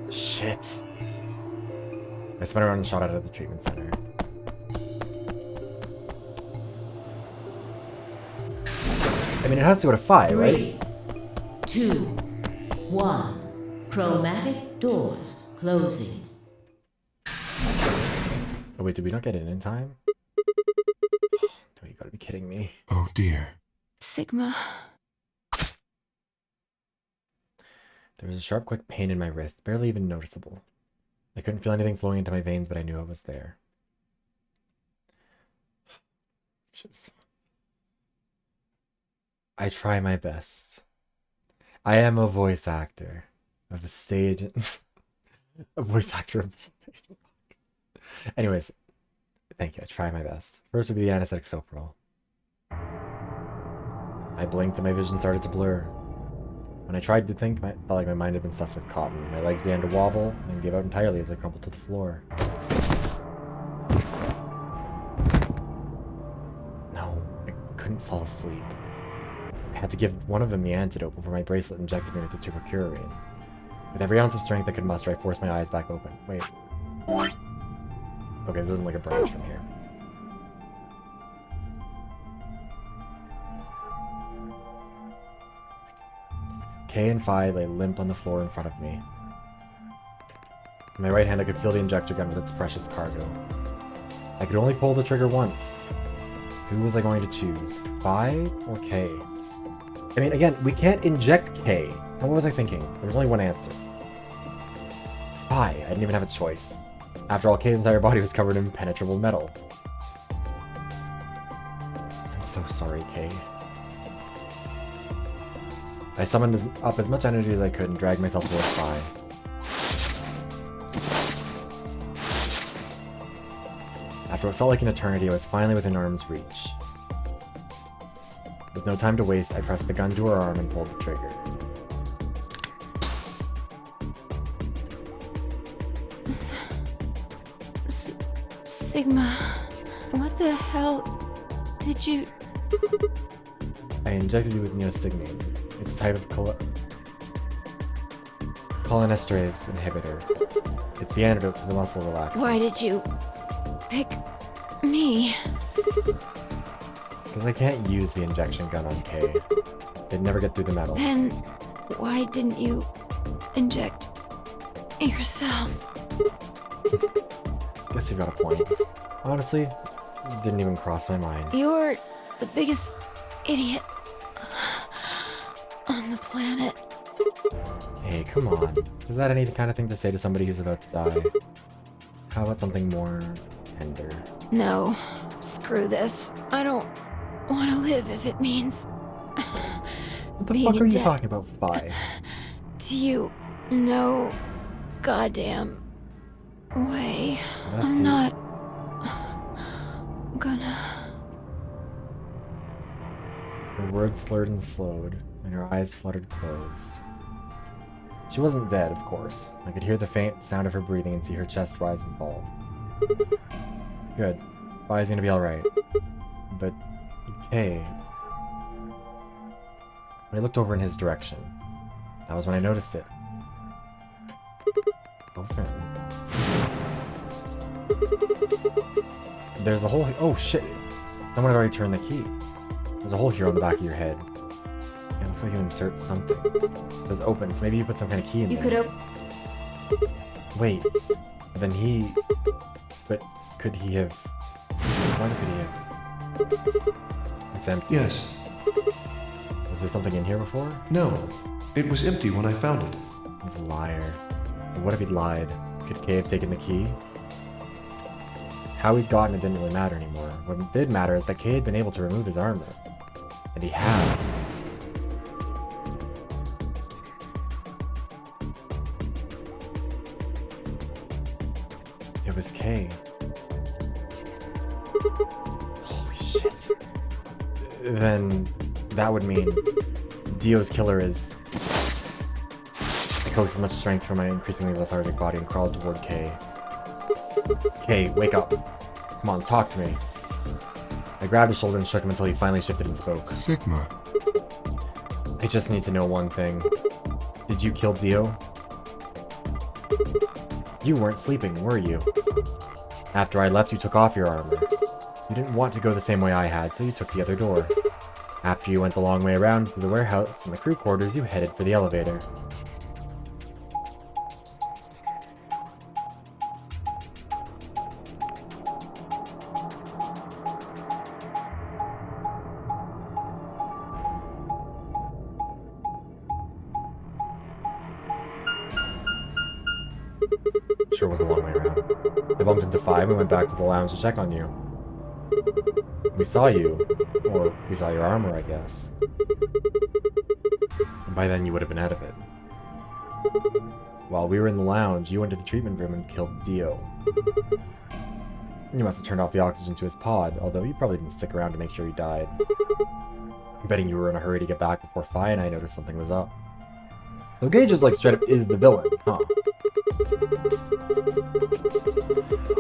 Shit. I spun around and shot out of the treatment center. I mean, it has to go to 5, right? 3, 2, 1. Chromatic doors closing. Oh wait, did we not get in time? Oh, you gotta be kidding me. Oh dear. Sigma. There was a sharp, quick pain in my wrist, barely even noticeable. I couldn't feel anything flowing into my veins, but I knew it was there. I try my best. I am a voice actor of the stage. A voice actor of the stage. Anyways, thank you. I try my best. First would be the anesthetic Soprol. I blinked and my vision started to blur. When I tried to think, I felt like my mind had been stuffed with cotton. My legs began to wobble and gave out entirely as I crumpled to the floor. No, I couldn't fall asleep. I had to give one of them the antidote before my bracelet injected me with the tuberculine. With every ounce of strength I could muster, I forced my eyes back open. Wait. Okay, this isn't like a branch from here. K and Phi lay limp on the floor in front of me. In my right hand I could feel the injector gun with its precious cargo. I could only pull the trigger once. Who was I going to choose? Phi or K? I mean, again, we can't inject K. What was I thinking? There was only one answer. Phi. I didn't even have a choice. After all, K's entire body was covered in impenetrable metal. I'm so sorry, K. I summoned up as much energy as I could and dragged myself towards Phi. After what felt like an eternity, I was finally within arm's reach. With no time to waste, I pressed the gun to her arm and pulled the trigger. Sigma, what the hell did you... I injected you with neostigmine. It's a type of cholinesterase inhibitor. It's the antidote to the muscle relaxant. Why did you pick me? Because I can't use the injection gun on K. They'd never get through the metal. Then why didn't you inject yourself? Guess you've got a point. Honestly, it didn't even cross my mind. You're the biggest idiot on the planet. Hey, come on. Is that any kind of thing to say to somebody who's about to die? How about something more tender? No, screw this. I don't want to live if it means What the being fuck are you dead talking about, Phi? to you. No goddamn way. That's I'm you. not gonna... Her words slurred and slowed, and her eyes fluttered closed. She wasn't dead, of course. I could hear the faint sound of her breathing and see her chest rise and fall. Good. Phi's gonna be alright. But... Kay... When I looked over in his direction, that was when I noticed it. Open. There's a whole... Oh shit! Someone had already turned the key. There's a hole here on the back of your head. It looks like you insert something. It says open, so maybe you put some kind of key in there. You could open. Wait. Then he... But could he have... Why could he have... It's empty. Yes. Was there something in here before? No. It was empty when I found it. He's a liar. But what if he lied? Could Kay have taken the key? How he'd gotten it didn't really matter anymore. What did matter is that Kay had been able to remove his armor. And he had. It was Kay. Holy shit. Then that would mean Dio's killer is... I coaxed as much strength from my increasingly lethargic body and crawled toward Kay. Kay, wake up. Come on, talk to me. I grabbed his shoulder and shook him until he finally shifted and spoke. Sigma. I just need to know one thing. Did you kill Dio? You weren't sleeping, were you? After I left, you took off your armor. You didn't want to go the same way I had, so you took the other door. After you went the long way around through the warehouse and the crew quarters, you headed for the elevator. Sure was a long way around. I bumped into 5 and went back to the lounge to check on you. We saw you. Or, we saw your armor, I guess. And by then you would have been out of it. While we were in the lounge, you went to the treatment room and killed Dio. You must have turned off the oxygen to his pod, although you probably didn't stick around to make sure he died. I'm betting you were in a hurry to get back before Fi and I noticed something was up. So Gage just like straight up is the villain, huh?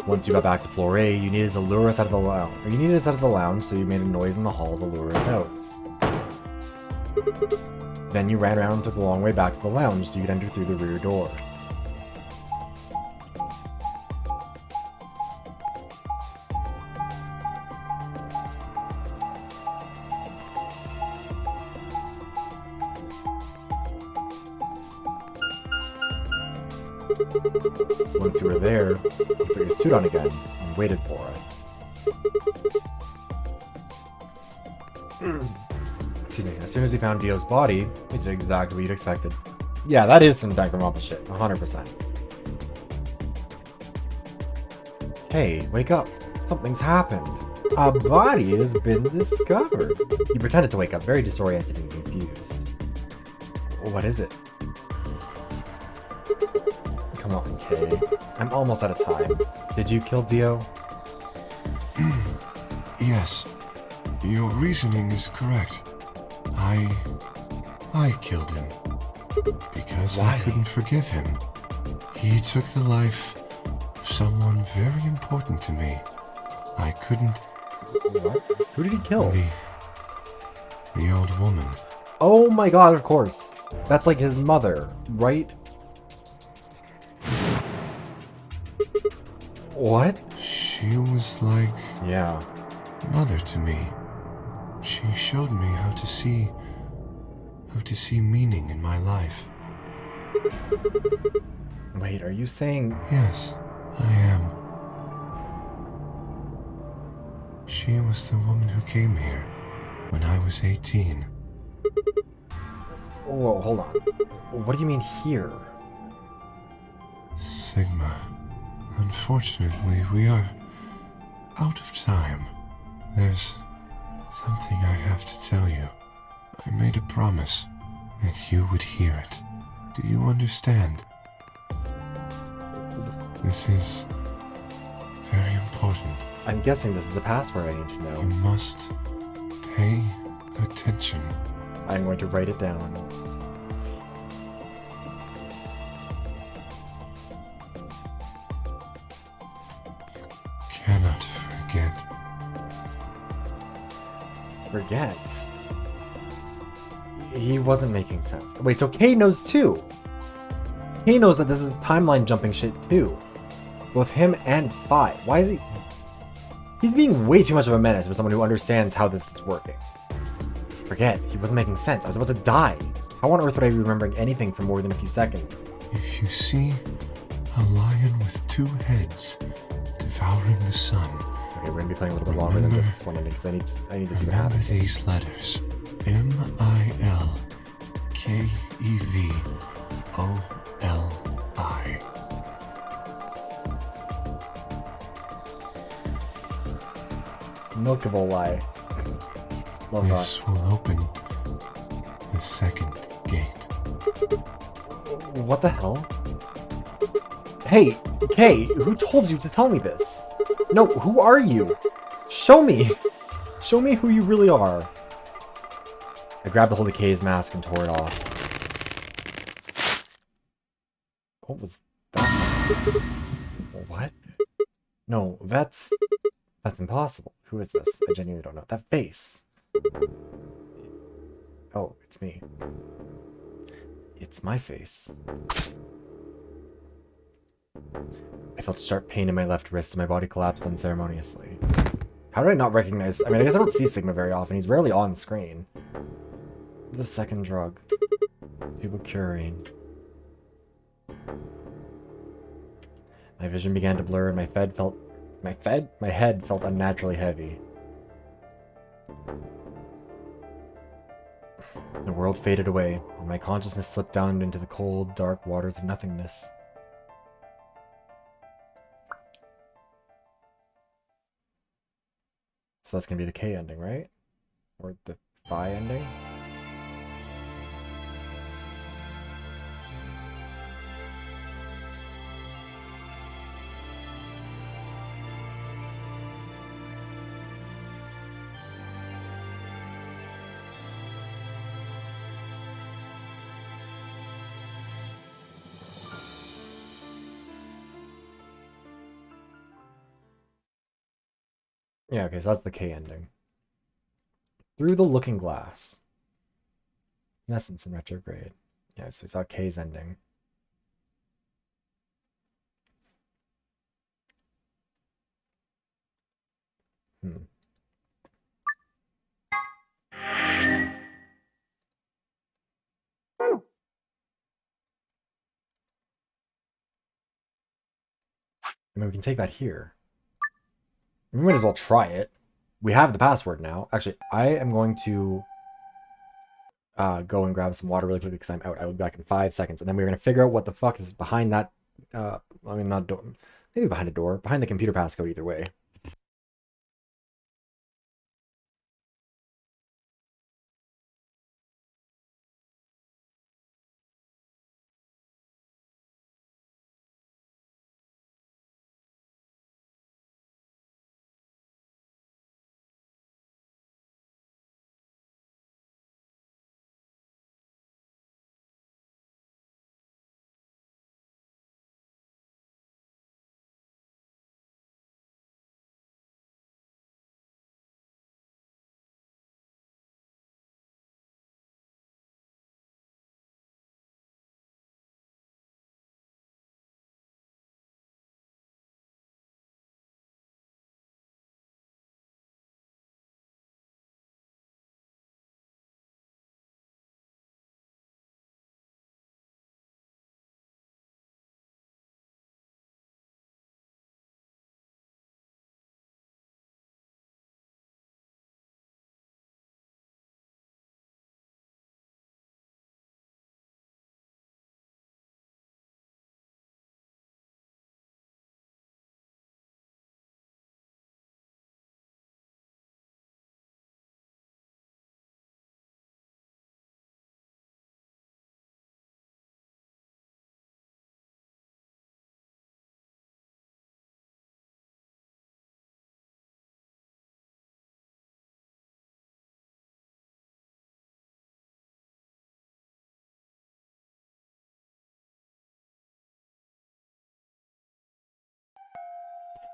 Once you got back to floor A, you needed to lure us out of the lounge. Or you needed us out of the lounge, so you made a noise in the hall to lure us out. Then you ran around and took the long way back to the lounge, so you could enter through the rear door. Once you were there, you put your suit on again and waited for us. Excuse me. As soon as we found Dio's body, we did exactly what you'd expected. Yeah, that is some Danganronpa shit. 100%. Hey, wake up. Something's happened. A body has been discovered. He pretended to wake up, very disoriented and confused. What is it? Come on, Kay. I'm almost out of time. Did you kill Dio? Yes. Your reasoning is correct. I killed him. Because Why? I couldn't forgive him. He took the life of someone very important to me. I couldn't... What? Who did he kill? The old woman. Oh my god, of course. That's like his mother, right? What? She was like... Yeah. Mother to me. She showed me how to see meaning in my life. Wait, are you saying... Yes, I am. She was the woman who came here when I was 18. Whoa, hold on. What do you mean here? Sigma, unfortunately, we are out of time. There's something I have to tell you. I made a promise that you would hear it. Do you understand? This is very important. I'm guessing this is a password I need to know. You must pay attention. I'm going to write it down. Cannot forget. Forget? He wasn't making sense. Wait, so Kay knows too? Kay knows that this is timeline jumping shit too. Both him and Fi. Why is he... He's being way too much of a menace for someone who understands how this is working. Forget. He wasn't making sense. I was about to die. How on earth would I be remembering anything for more than a few seconds? If you see a lion with 2 heads devouring the sun. Okay, we're gonna be playing a little bit longer than just this one ending because I need to see what Remember happens. these letters. MILKEVOLI. Milkable lie. Love that. This will open the second gate. What the hell? Hey, Kay, who told you to tell me this? No, who are you? Show me! Show me who you really are. I grabbed a hold of Kay's mask and tore it off. What was that? What? No, that's impossible. Who is this? I genuinely don't know. That face. Oh, it's me. It's my face. I felt sharp pain in my left wrist and my body collapsed unceremoniously. How did I not recognize... I mean, I guess I don't see Sigma very often. He's rarely on screen. The second drug. Tubocurine. My vision began to blur and my head felt unnaturally heavy. The world faded away, and my consciousness slipped down into the cold, dark waters of nothingness. So that's gonna be the K ending, right? Or the Phi ending? Yeah, okay, so that's the K ending. Through the Looking Glass. Essence in retrograde. Yeah, so we saw K's ending. I mean, we can take that here. We might as well try it. We have the password now. Actually, I am going to go and grab some water really quickly because I'm out. I will be back in 5 seconds. And then we're going to figure out what the fuck is behind that... I mean, not door. Maybe behind a door. Behind the computer passcode either way.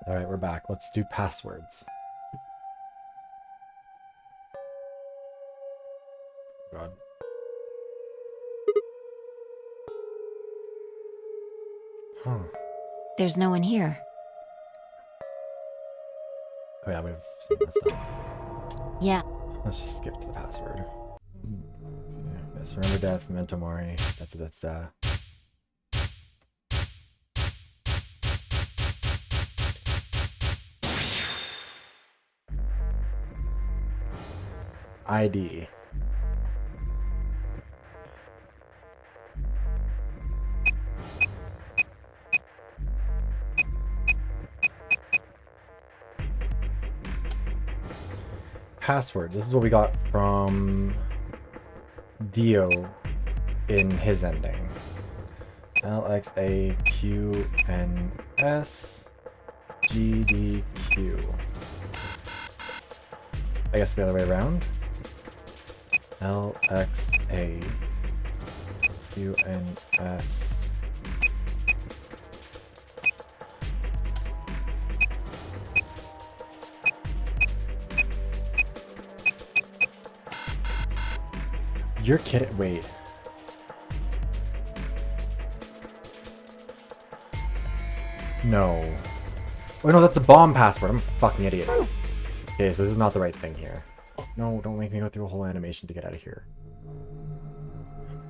Alright, we're back. Let's do passwords. God. Huh. There's no one here. Oh yeah, we've seen that stuff. Yeah. Let's just skip to the password. Yes, remember death, memento mori. That's ID. Password. This is what we got from Dio in his ending. LXAQNSGDQ. I guess the other way around. LXAQNS. You're kidding. Wait. No. Oh no, that's the bomb password. I'm a fucking idiot. Okay, so this is not the right thing here. No, don't make me go through a whole animation to get out of here.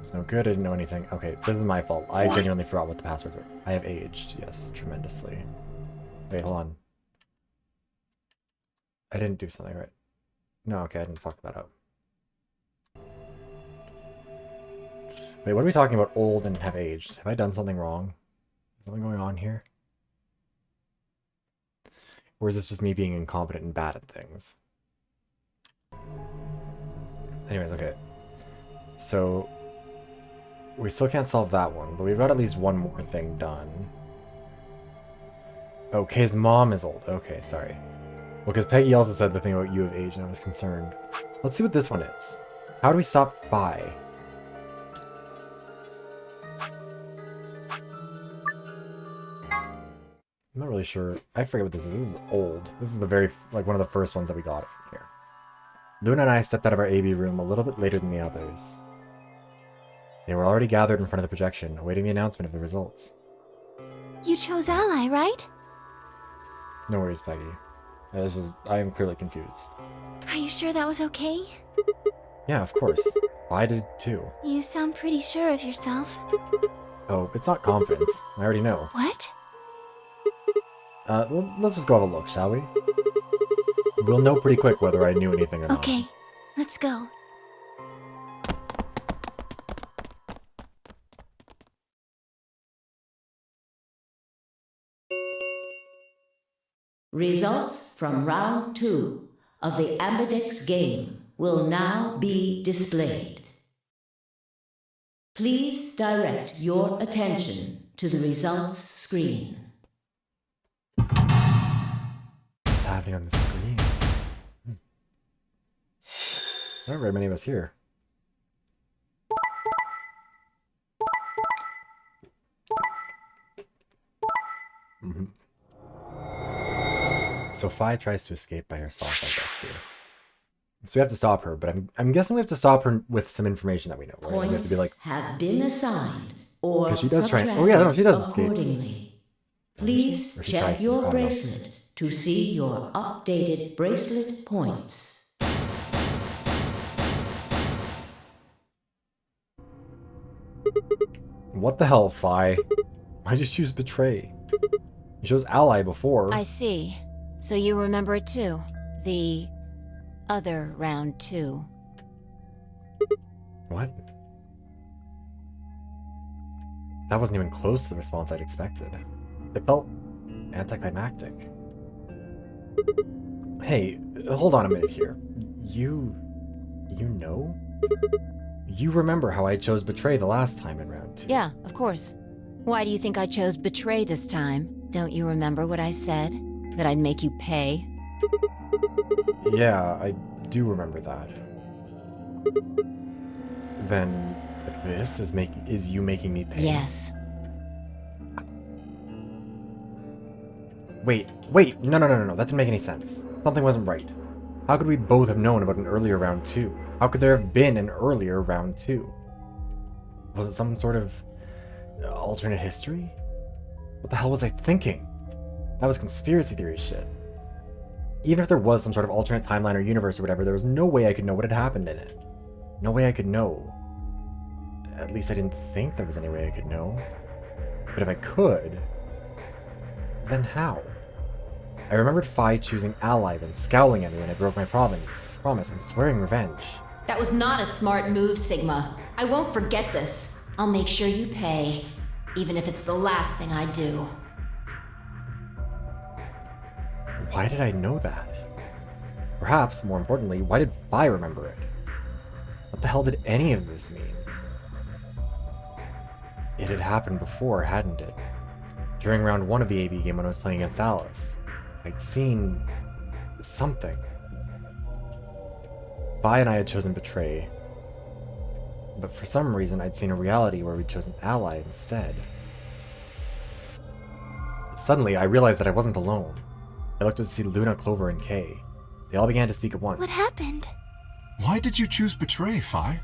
It's no good, I didn't know anything. Okay, this is my fault. I genuinely forgot what the passwords were. I have aged, yes, tremendously. Wait, hold on. I didn't do something right. No, okay, I didn't fuck that up. Wait, what are we talking about old and have aged? Have I done something wrong? Is something going on here? Or is this just me being incompetent and bad at things? Anyways, okay. So, we still can't solve that one, but we've got at least one more thing done. Okay, his mom is old. Okay, sorry. Well, because Peggy also said the thing about you have aged, and I was concerned. Let's see what this one is. How do we stop Phi? I'm not really sure. I forget what this is. This is old. This is the very, like, one of the first ones that we got here. Luna and I stepped out of our AB room a little bit later than the others. They were already gathered in front of the projection, awaiting the announcement of the results. You chose Ally, right? No worries, Peggy. I am clearly confused. Are you sure that was okay? Yeah, of course. I did too. You sound pretty sure of yourself. Oh, it's not confidence. I already know. What? Let's just go have a look, shall we? We'll know pretty quick whether I knew anything or not. Okay, let's go. Results from round 2 of the Ambidex game will now be displayed. Please direct your attention to the results screen. What's happening on the screen? There aren't very many of us here. So Phi tries to escape by herself, I guess, here. So we have to stop her, but I'm guessing we have to stop her with some information that we know. Right? Points we have to be like, have been assigned or she does subtracted oh yeah, no, she does accordingly. escape. Please Or she check tries to, I your don't know. bracelet to see your updated bracelet points. What the hell, Phi? Why'd you choose Betray? You chose Ally before. I see. So you remember it too. The other round 2. What? That wasn't even close to the response I'd expected. It felt anticlimactic. Hey, hold on a minute here. You know? You remember how I chose Betray the last time in round 2. Yeah, of course. Why do you think I chose Betray this time? Don't you remember what I said? That I'd make you pay? Yeah, I do remember that. Then this is you making me pay? Yes. Wait, no, that didn't make any sense. Something wasn't right. How could we both have known about an earlier round 2? How could there have been an earlier round 2? Was it some sort of alternate history? What the hell was I thinking? That was conspiracy theory shit. Even if there was some sort of alternate timeline or universe or whatever, there was no way I could know what had happened in it. No way I could know. At least I didn't think there was any way I could know. But if I could, then how? I remembered Phi choosing ally, then scowling at me when I broke my promise and swearing revenge. That was not a smart move, Sigma. I won't forget this. I'll make sure you pay, even if it's the last thing I do. Why did I know that? Perhaps, more importantly, why did Phi remember it? What the hell did any of this mean? It had happened before, hadn't it? During round 1 of the AB game when I was playing against Alice, I'd seen something. Phi and I had chosen Betray, but for some reason I'd seen a reality where we'd chosen Ally instead. Suddenly, I realized that I wasn't alone. I looked to see Luna, Clover, and Kay. They all began to speak at once. What happened? Why did you choose Betray, Phi?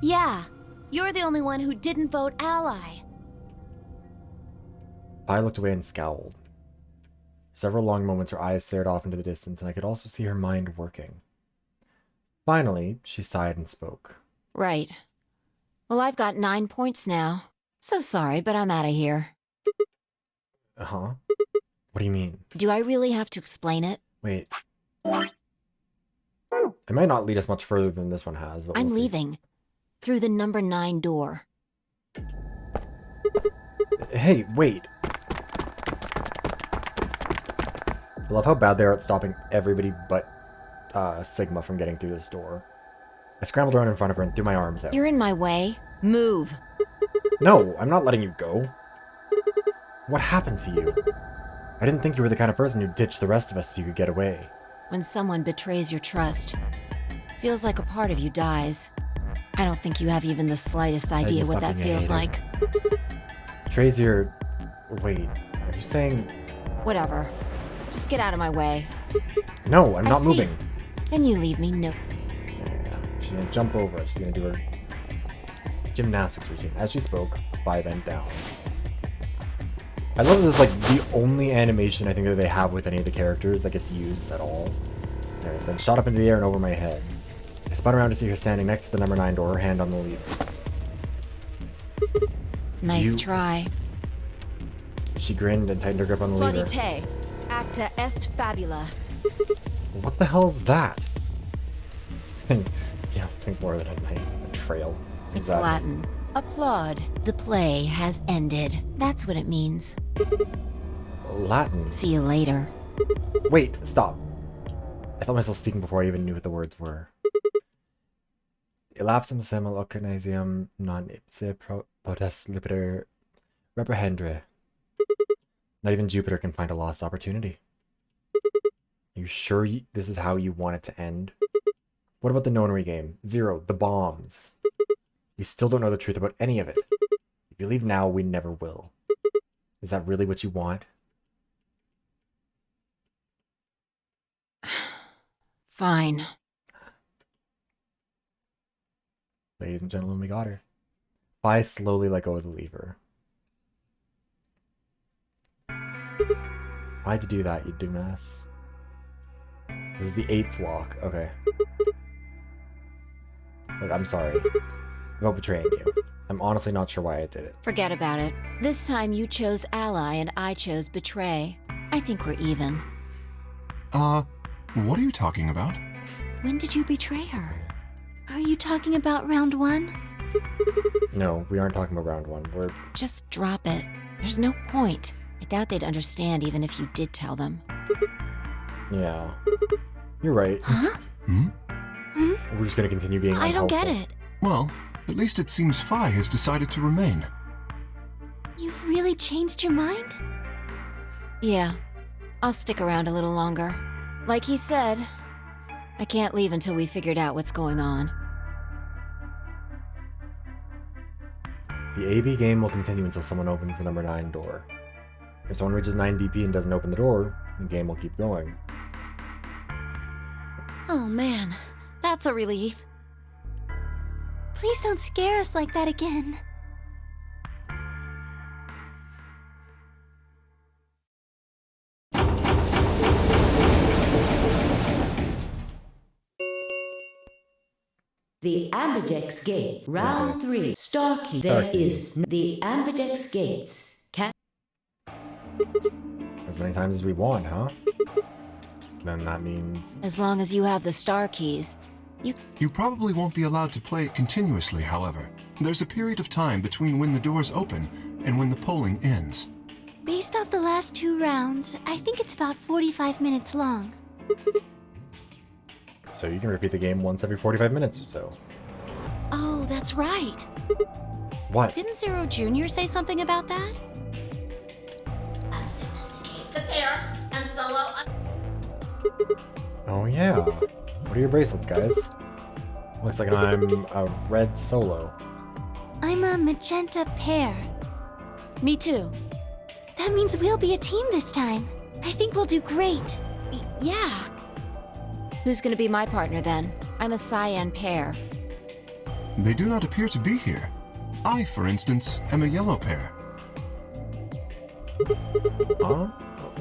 Yeah, you're the only one who didn't vote ally. Phi looked away and scowled. For several long moments her eyes stared off into the distance, and I could also see her mind working. Finally, she sighed and spoke. Right. Well, I've got 9 points now. So sorry, but I'm out of here. Uh-huh. What do you mean? Do I really have to explain it? Wait. It might not lead us much further than this one has, but I'm we'll see. leaving. Through the number 9 door. Hey, wait. I love how bad they are at stopping everybody but Sigma from getting through this door. I scrambled around in front of her and threw my arms out. You're in my way. Move. No, I'm not letting you go. What happened to you? I didn't think you were the kind of person who'd ditch the rest of us so you could get away. When someone betrays your trust, feels like a part of you dies. I don't think you have even the slightest idea what that feels like. Betrays your... Wait, are you saying... Whatever. Just get out of my way. No, I'm not see. moving. Then you leave me no... Yeah, she's gonna jump over it. She's gonna do her gymnastics routine. As she spoke, Phi bent down. I love that this is like the only animation I think that they have with any of the characters that gets used at all. Anyways, then shot up into the air and over my head. I spun around to see her standing next to the number 9 door, her hand on the lever. Nice try. She grinned and tightened her grip on the lever. Te, acta est fabula. What the hell is that? Yeah, think more than a knife, a trail. It's Latin. Applaud. The play has ended. That's what it means. Latin? See you later. Wait, stop. I felt myself speaking before I even knew what the words were. Elapsum semel occasionum non ipse potest lupiter reprehendre. Not even Jupiter can find a lost opportunity. Are you sure this is how you want it to end? What about the nonary game? 0, the bombs. We still don't know the truth about any of it. If you leave now, we never will. Is that really what you want? Fine. Ladies and gentlemen, we got her. Phi slowly let go of the lever. Why'd you do that, you dumbass? This is the 8th lock. Okay. Look, I'm sorry about betraying you. I'm honestly not sure why I did it. Forget about it. This time you chose ally and I chose betray. I think we're even. What are you talking about? When did you betray her? Are you talking about round 1? No, we aren't talking about round 1. We're... Just drop it. There's no point. I doubt they'd understand even if you did tell them. Yeah. You're right. Huh? We're just gonna continue being I don't unhelpful. get it. Well, at least it seems Phi has decided to remain. You've really changed your mind? Yeah. I'll stick around a little longer. Like he said, I can't leave until we figured out what's going on. The AB game will continue until someone opens the number 9 door. If someone reaches 9 BP and doesn't open the door, the game will keep going. Oh man, that's a relief. Please don't scare us like that again. The Ambidex Gates. Round 3. Starkey. There is the Ambidex Gates. As many times as we want, huh? Then that means... As long as you have the star keys. You probably won't be allowed to play it continuously, however. There's a period of time between when the doors open and when the polling ends. Based off the last 2 rounds, I think it's about 45 minutes long. So you can repeat the game once every 45 minutes or so. Oh, that's right. What? Didn't Zero Jr. say something about that? As soon as the gates appear and Solo. Oh yeah. What are your bracelets, guys? Looks like I'm a red Solo. I'm a magenta pair. Me too. That means we'll be a team this time. I think we'll do great. Yeah. Who's gonna be my partner then? I'm a cyan pair. They do not appear to be here. I, for instance, am a yellow pair. Huh?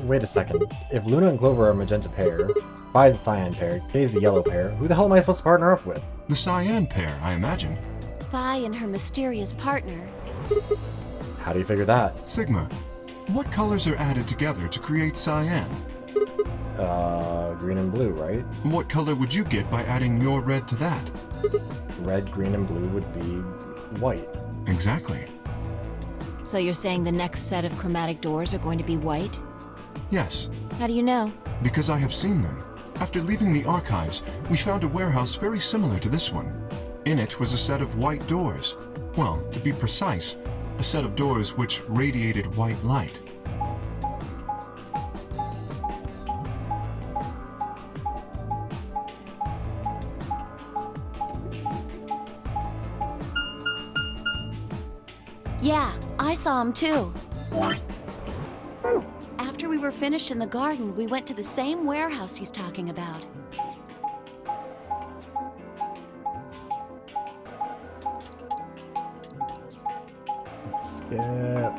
Wait a second. If Luna and Clover are a magenta pair, Fi's the cyan pair, Kay's the yellow pair, who the hell am I supposed to partner up with? The cyan pair, I imagine. Vi and her mysterious partner. How do you figure that? Sigma, what colors are added together to create cyan? Green and blue, right? What color would you get by adding your red to that? Red, green, and blue would be white. Exactly. So you're saying the next set of chromatic doors are going to be white? Yes. How do you know? Because I have seen them. After leaving the archives, we found a warehouse very similar to this one. In it was a set of white doors. Well, to be precise, a set of doors which radiated white light. Yeah, I saw him too. After we were finished in the garden, we went to the same warehouse he's talking about. Skip.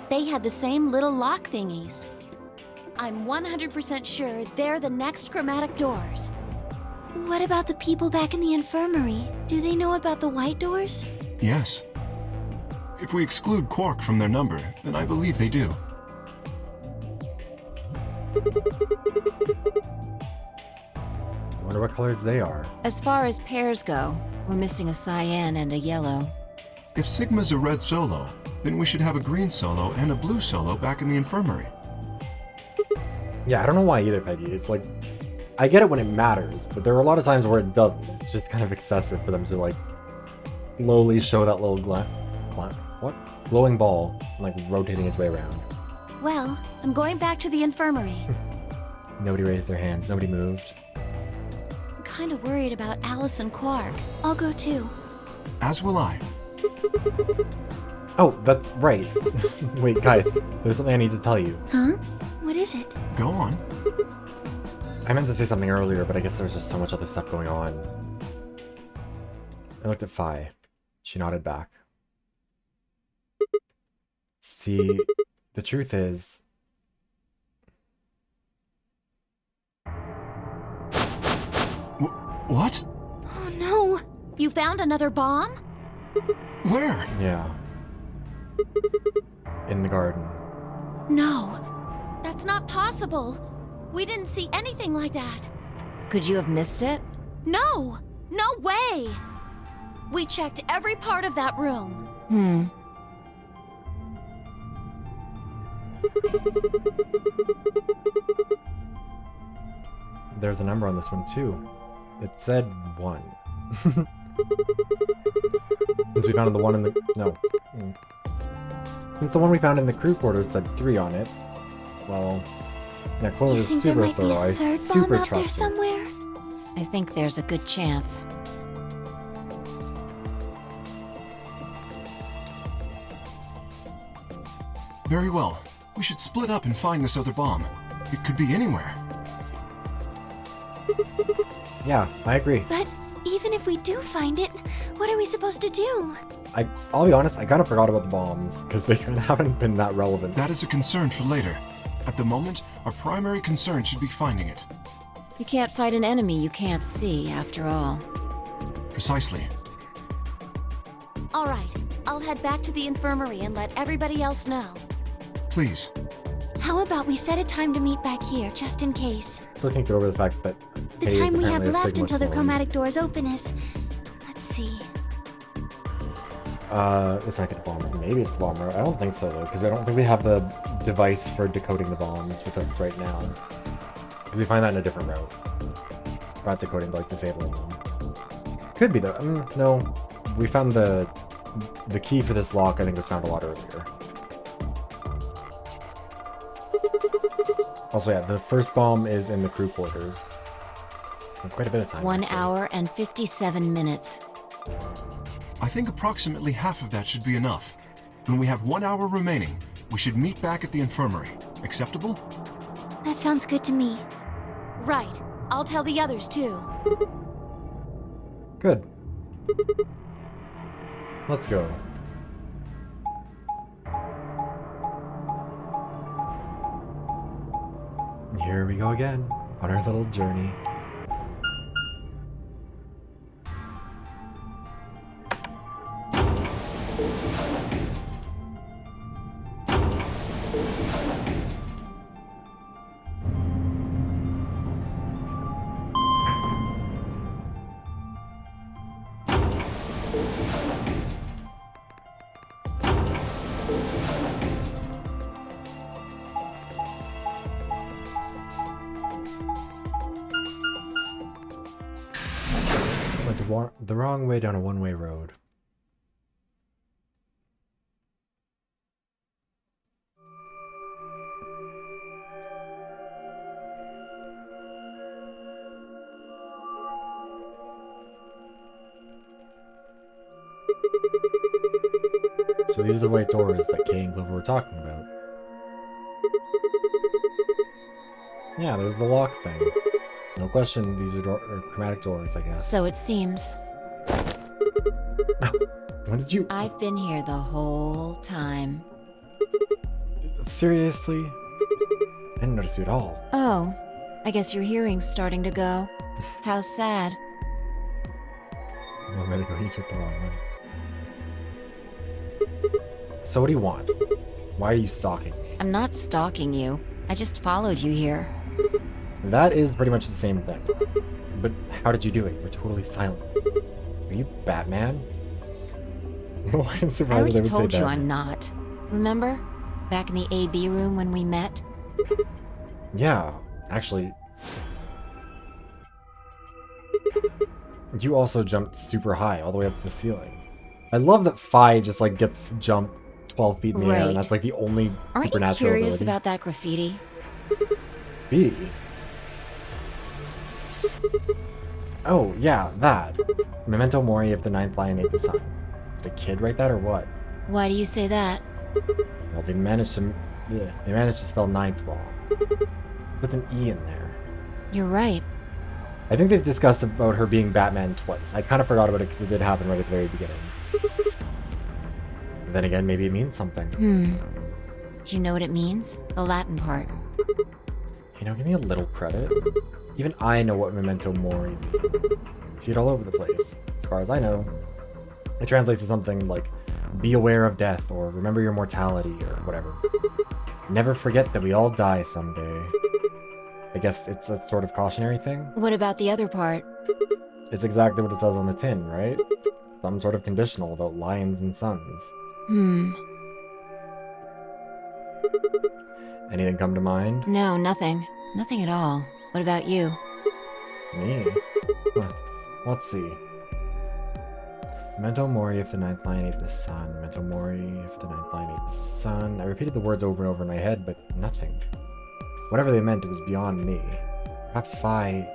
They had the same little lock thingies. I'm 100% sure they're the next chromatic doors. What about the people back in the infirmary? Do they know about the white doors? Yes. If we exclude Quark from their number, then I believe they do. I wonder what colors they are. As far as pairs go, we're missing a cyan and a yellow. If Sigma's a red Solo, then we should have a green Solo and a blue Solo back in the infirmary. Yeah, I don't know why either, Peggy. It's like, I get it when it matters, but there are a lot of times where it doesn't. It's just kind of excessive for them to, like, slowly show that little glowing ball, like, rotating its way around. Well, I'm going back to the infirmary. Nobody raised their hands, nobody moved. I'm kind of worried about Alice and Quark. I'll go too. As will I. Oh, that's right. Wait, guys, there's something I need to tell you. Huh? What is it? Go on. I meant to say something earlier, but I guess there's just so much other stuff going on. I looked at Fi. She nodded back. See, the truth is... What? Oh no! You found another bomb? Where? Yeah. In the garden. No, that's not possible. We didn't see anything like that. Could you have missed it? No! No way! We checked every part of that room. There's a number on this one, too. It said 1. Since we found the one in the... No. Since the one we found in the crew quarters said 3 on it, well... Yeah, Clover is super thorough. I super trust her. Somewhere? I think there's a good chance. Very well. We should split up and find this other bomb. It could be anywhere. Yeah, I agree. But even if we do find it, what are we supposed to do? I'll be honest, I kind of forgot about the bombs, because they haven't been that relevant. That is a concern for later. At the moment, our primary concern should be finding it. You can't fight an enemy you can't see, after all. Precisely. All right, I'll head back to the infirmary and let everybody else know. Please. How about we set a time to meet back here, just in case? Still can't get over the fact that The Hay is time we have apparently a left Sigma until the clone. chromatic doors open is... Let's see. This might be the bomb. Maybe it's the bomb, right? I don't think so, though, because I don't think we have the device for decoding the bombs with us right now. Because we find that in a different route. Not decoding, but like disabling them. Could be, though. No. We found the key for this lock, I think, was found a lot earlier. Also, yeah, the first bomb is in the crew quarters. Quite a bit of time. 1 actually. hour and 57 minutes. I think approximately half of that should be enough. When we have 1 hour remaining, we should meet back at the infirmary. Acceptable? That sounds good to me. Right. I'll tell the others, too. Good. Let's go. Here we go again, on our little journey. Went the wrong way down a one-way road. So these are the white doors that Kay and Clover were talking about. Yeah, there's the lock thing. No question, these are chromatic doors, I guess. So it seems. When did you... I've been here the whole time. Seriously? I didn't notice you at all. Oh, I guess your hearing's starting to go. How sad. A minute ago, you took the wrong one. So what do you want? Why are you stalking me? I'm not stalking you. I just followed you here. That is pretty much the same thing. But how did you do it? You're totally silent. Are you Batman? Well, I'm I surprised that already they would told say you that. I'm not. Remember? Back in the AB room when we met? Yeah, actually. You also jumped super high, all the way up to the ceiling. I love that Phi just like gets jumped 12 feet in the air, Right. and that's like the only Aren't you supernatural curious ability. about that graffiti? B. Oh, yeah, that. Memento Mori of the Ninth Lion Ate the Sun. Did a kid write that or what? Why do you say that? Well, they managed to spell ninth wrong. What's an E in there? You're right. I think they've discussed about her being Batman twice. I kind of forgot about it because it did happen right at the very beginning. But then again, maybe it means something. Do you know what it means? The Latin part. You know, give me a little credit. Even I know what Memento Mori means. See it all over the place. As far as I know, it translates to something like, be aware of death, or remember your mortality, or whatever. Never forget that we all die someday. I guess it's a sort of cautionary thing? What about the other part? It's exactly what it says on the tin, right? Some sort of conditional about lions and suns. Anything come to mind? No, nothing. Nothing at all. What about you? Me? Huh. Let's see. Memento Mori if the ninth lion ate the sun. Memento Mori if the ninth lion ate the sun. I repeated the words over and over in my head, but nothing. Whatever they meant, it was beyond me. Perhaps Phi...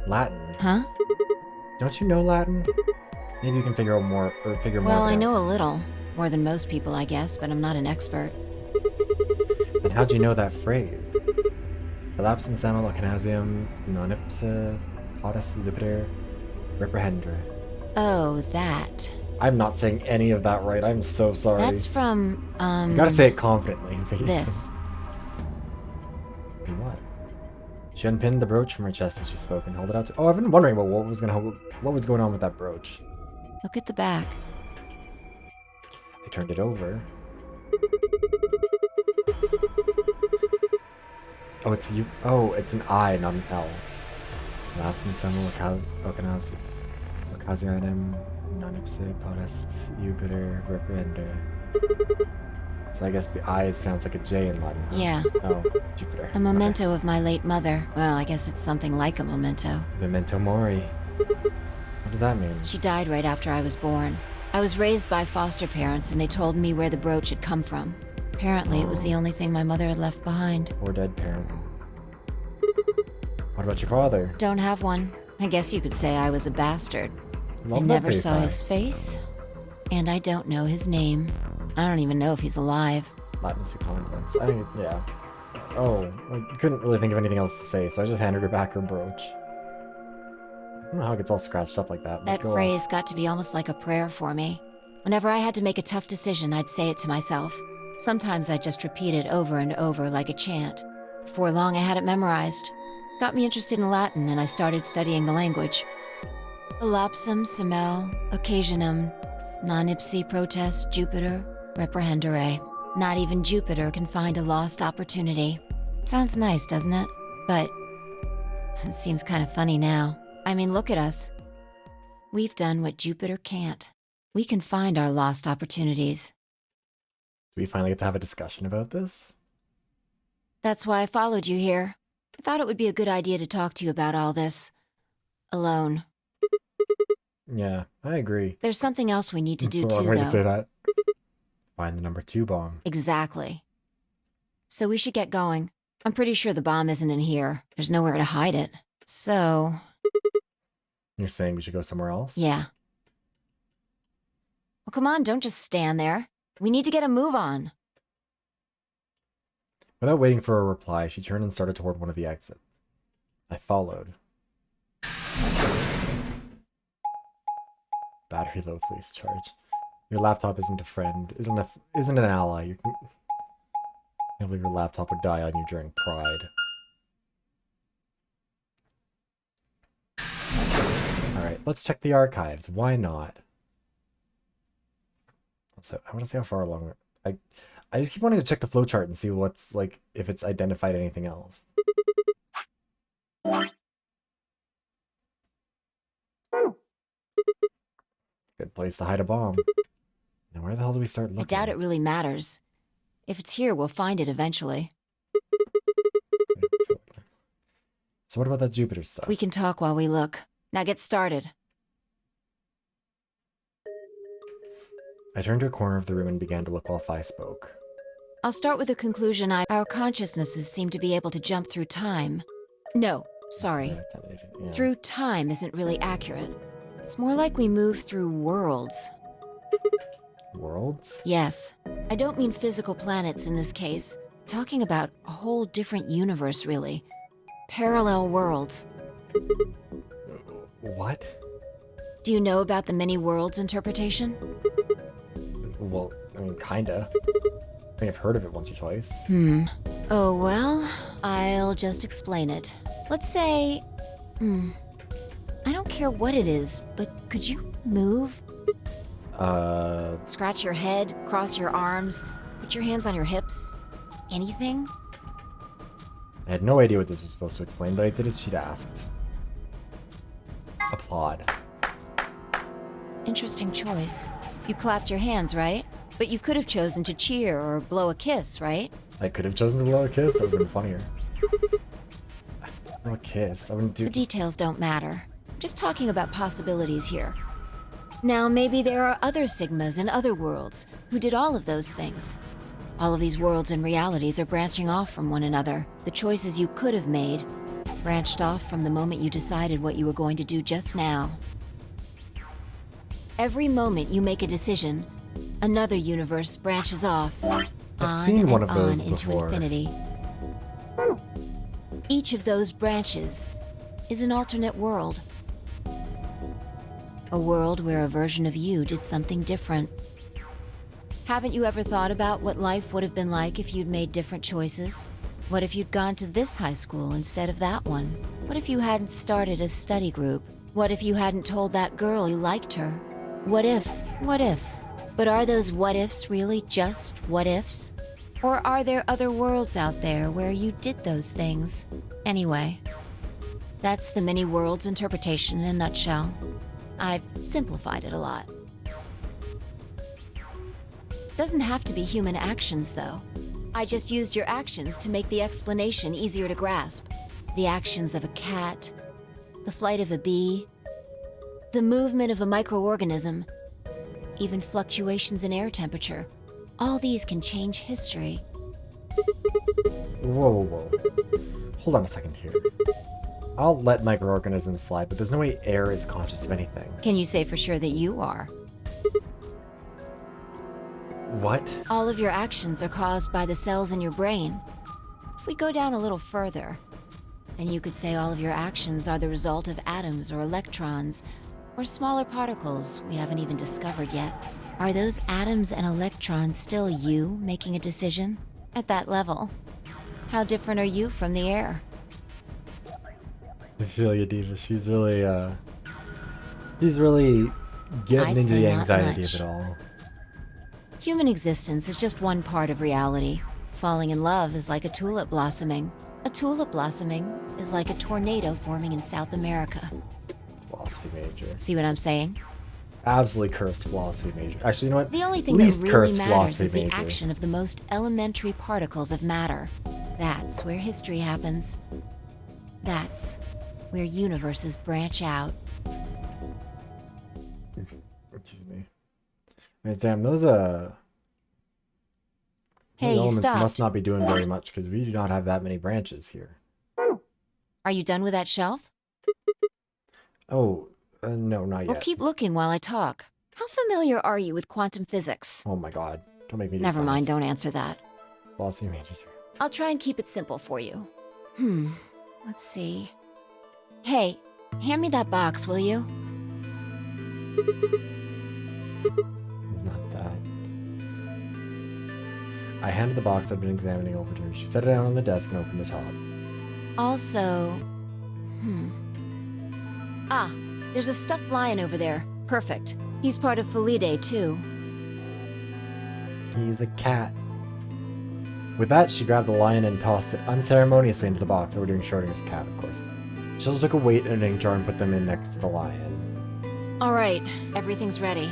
Latin. Huh? Don't you know Latin? Maybe you can figure out more, or figure more Well, out. I know a little. More than most people, I guess, but I'm not an expert. And how'd you know that phrase? Elapsum semel occanasium non ipsa potest libere reprehendre. Oh, that. I'm not saying any of that right. I'm so sorry. That's from, You gotta say it confidently. this. What? She unpinned the brooch from her chest as she spoke and held it out to— Oh, I've been wondering about what was going on with that brooch. Look at the back. I turned it over. Oh, it's you. Oh, it's an I, not an L. Lapsum sum occasianem non ipse potest Jupiter reprehender. So I guess the I is pronounced like a J in Latin. Huh? Yeah. Oh, Jupiter. A memento of my late mother. Well, I guess it's something like a memento. Memento mori. What does that mean? She died right after I was born. I was raised by foster parents, and they told me where the brooch had come from. Apparently, it was the only thing my mother had left behind. Poor dead parent. What about your father? Don't have one. I guess you could say I was a bastard. I Long never live saw Faye. his face, and I don't know his name. I don't even know if he's alive. Latin complex. I think, yeah. Oh, I couldn't really think of anything else to say, so I just handed her back her brooch. I don't know how it gets all scratched up like that. But That go on. phrase got to be almost like a prayer for me. Whenever I had to make a tough decision, I'd say it to myself. Sometimes I'd just repeat it over and over like a chant. Before long, I had it memorized. Got me interested in Latin, and I started studying the language. Lapsum semel occasionum non ipse protest Jupiter reprehendere. Not even Jupiter can find a lost opportunity. Sounds nice, doesn't it? But it seems kind of funny now. I mean, look at us. We've done what Jupiter can't. We can find our lost opportunities. Do we finally get to have a discussion about this? That's why I followed you here. I thought it would be a good idea to talk to you about all this. Alone. Yeah, I agree. There's something else we need to do It's a too, long way to say though. that. Find the number 2 bomb. Exactly. So we should get going. I'm pretty sure the bomb isn't in here. There's nowhere to hide it. So, You're saying we should go somewhere else? yeah. Well, come on, don't just stand there. We need to get a move on. Without waiting for a reply, she turned and started toward one of the exits. I followed. Battery low, please charge. Your laptop isn't a friend, isn't an ally. You believe your laptop would die on you during Pride. Alright, let's check the archives. Why not? So I want to see how far along I just keep wanting to check the flowchart and see what's, like, if it's identified anything else. Good place to hide a bomb. Now where the hell do we start looking? I doubt it really matters. If it's here, we'll find it eventually. So what about that Jupiter stuff? We can talk while we look. Now get started. I turned to a corner of the room and began to look while Phi spoke. I'll start with the conclusion our consciousnesses seem to be able to jump through time. No, sorry. Yeah. Through time isn't really accurate. It's more like we move through worlds. Worlds? Yes. I don't mean physical planets in this case. Talking about a whole different universe, really. Parallel worlds. What? Do you know about the many worlds interpretation? Well, I mean, kinda. I think I've heard of it once or twice. Oh, well, I'll just explain it. Let's say, I don't care what it is, but could you move? Scratch your head, cross your arms, put your hands on your hips? Anything? I had no idea what this was supposed to explain, but I did as she'd asked. Applaud. Interesting choice. You clapped your hands, right? But you could have chosen to cheer or blow a kiss, right? I could have chosen to blow a kiss. That would have been funnier. Blow a kiss. I wouldn't do. The details don't matter. I'm just talking about possibilities here. Now, maybe there are other Sigmas in other worlds who did all of those things. All of these worlds and realities are branching off from one another. The choices you could have made branched off from the moment you decided what you were going to do just now. Every moment you make a decision, another universe branches off. I've seen one of those into before. infinity. Each of those branches is an alternate world. A world where a version of you did something different. Haven't you ever thought about what life would have been like if you'd made different choices? What if you'd gone to this high school instead of that one? What if you hadn't started a study group? What if you hadn't told that girl you liked her? What if? What if? But are those what ifs really just what ifs? Or are there other worlds out there where you did those things? Anyway, that's the many worlds interpretation in a nutshell. I've simplified it a lot. Doesn't have to be human actions, though. I just used your actions to make the explanation easier to grasp. The actions of a cat, the flight of a bee, the movement of a microorganism, even fluctuations in air temperature. All these can change history. Whoa, whoa, whoa. Hold on a second here. I'll let microorganisms slide, but there's no way air is conscious of anything. Can you say for sure that you are? What? All of your actions are caused by the cells in your brain. If we go down a little further, then you could say all of your actions are the result of atoms or electrons, or smaller particles we haven't even discovered yet. Are those atoms and electrons still you making a decision? At that level, how different are you from the air? I feel you, Diva. She's really getting into the anxiety of it all. Human existence is just one part of reality. Falling in love is like a tulip blossoming. A tulip blossoming is like a tornado forming in South America. Philosophy major. See what I'm saying? Absolutely cursed philosophy major. Actually, you know what? The only thing that really matters is the action of the most elementary particles of matter. That's where history happens. That's where universes branch out. Excuse me. Damn, those Hey, you elements stopped. must not be doing very much because we do not have that many branches here. Are you done with that shelf? Oh, no, not yet. Well, keep looking while I talk. How familiar are you with quantum physics? Oh my god. Don't make me do Never science. mind, don't answer that. Philosophy majors here. I'll try and keep it simple for you. Let's see. Hey, hand me that box, will you? Not that. I handed the box I'd been examining over to her. She set it down on the desk and opened the top. Also... Ah, there's a stuffed lion over there. Perfect. He's part of Felidae, too. He's a cat. With that, she grabbed the lion and tossed it unceremoniously into the box, overdoing Schrodinger's cat, of course. She also took a weight and an ink jar and put them in next to the lion. Alright, everything's ready.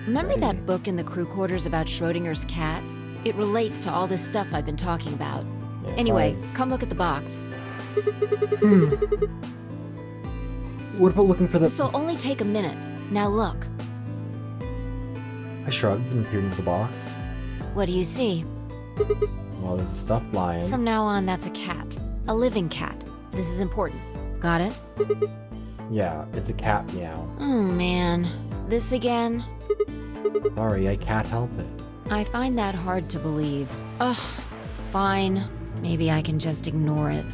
Remember that book in the crew quarters about Schrodinger's cat? It relates to all this stuff I've been talking about. Yeah, Anyway, come look at the box. What about looking for the... This'll only take a minute. Now look. I shrugged and peered into the box. What do you see? Well, there's a stuffed lion. From now on, that's a cat. A living cat. This is important. Got it? Yeah, it's a cat meow. Oh man. This again? Sorry, I can't help it. I find that hard to believe. Ugh. Fine. Maybe I can just ignore it.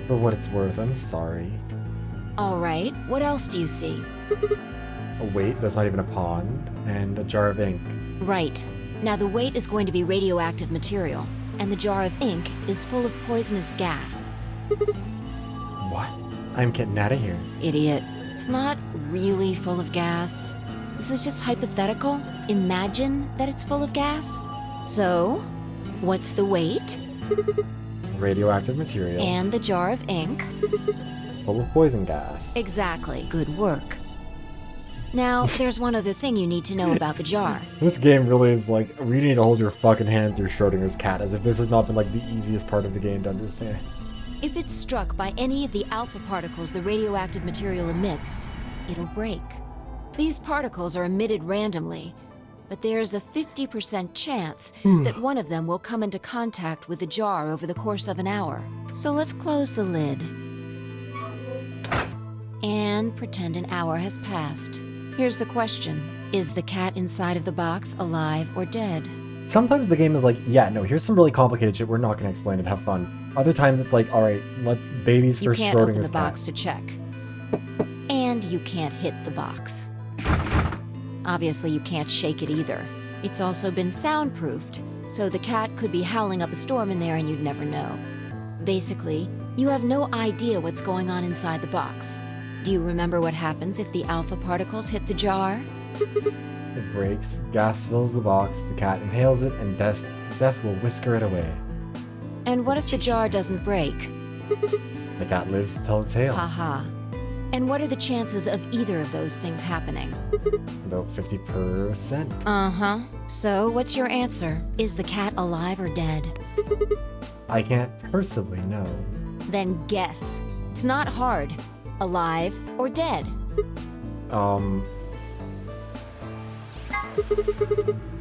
For what it's worth, I'm sorry. Alright, what else do you see? Oh wait, that's not even a pond. And a jar of ink. Right. Now the weight is going to be radioactive material, and the jar of ink is full of poisonous gas. What? I'm getting out of here. Idiot. It's not really full of gas. This is just hypothetical. Imagine that it's full of gas. So, what's the weight? Radioactive material. And the jar of ink? Full of poison gas. Exactly. Good work. Now, there's one other thing you need to know about the jar. This game really is like, we need to hold your fucking hand through Schrodinger's cat, as if this has not been like the easiest part of the game to understand. If it's struck by any of the alpha particles the radioactive material emits, it'll break. These particles are emitted randomly, but there's a 50% chance that one of them will come into contact with the jar over the course of an hour. So let's close the lid. And pretend an hour has passed. Here's the question. Is the cat inside of the box alive or dead? Sometimes the game is like, yeah, no, here's some really complicated shit, we're not gonna explain it, have fun. Other times it's like, alright, let babies You first can't open Schrodinger's the cat. box to check. And you can't hit the box. Obviously, you can't shake it either. It's also been soundproofed, so the cat could be howling up a storm in there and you'd never know. Basically, you have no idea what's going on inside the box. Do you remember what happens if the alpha particles hit the jar? It breaks, gas fills the box, the cat inhales it, and death will whisker it away. And what if the jar doesn't break? The cat lives to tell the tale. Haha. And what are the chances of either of those things happening? About 50%. Uh-huh. So, what's your answer? Is the cat alive or dead? I can't personally know. Then guess. It's not hard. Alive or dead?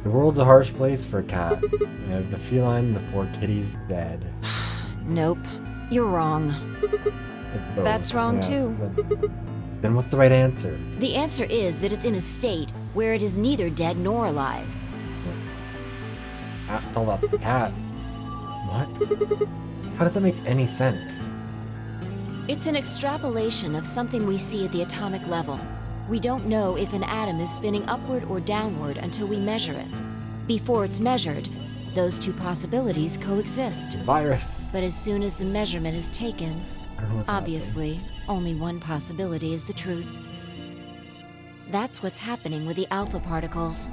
The world's a harsh place for a cat. The feline, the poor kitty's dead. Nope. You're wrong. It's both. That's wrong too. Then what's the right answer? The answer is that it's in a state where it is neither dead nor alive. Tell that to the cat. What? How does that make any sense? It's an extrapolation of something we see at the atomic level. We don't know if an atom is spinning upward or downward until we measure it. Before it's measured, those two possibilities coexist. Virus. But as soon as the measurement is taken, obviously, only one possibility is the truth. That's what's happening with the alpha particles.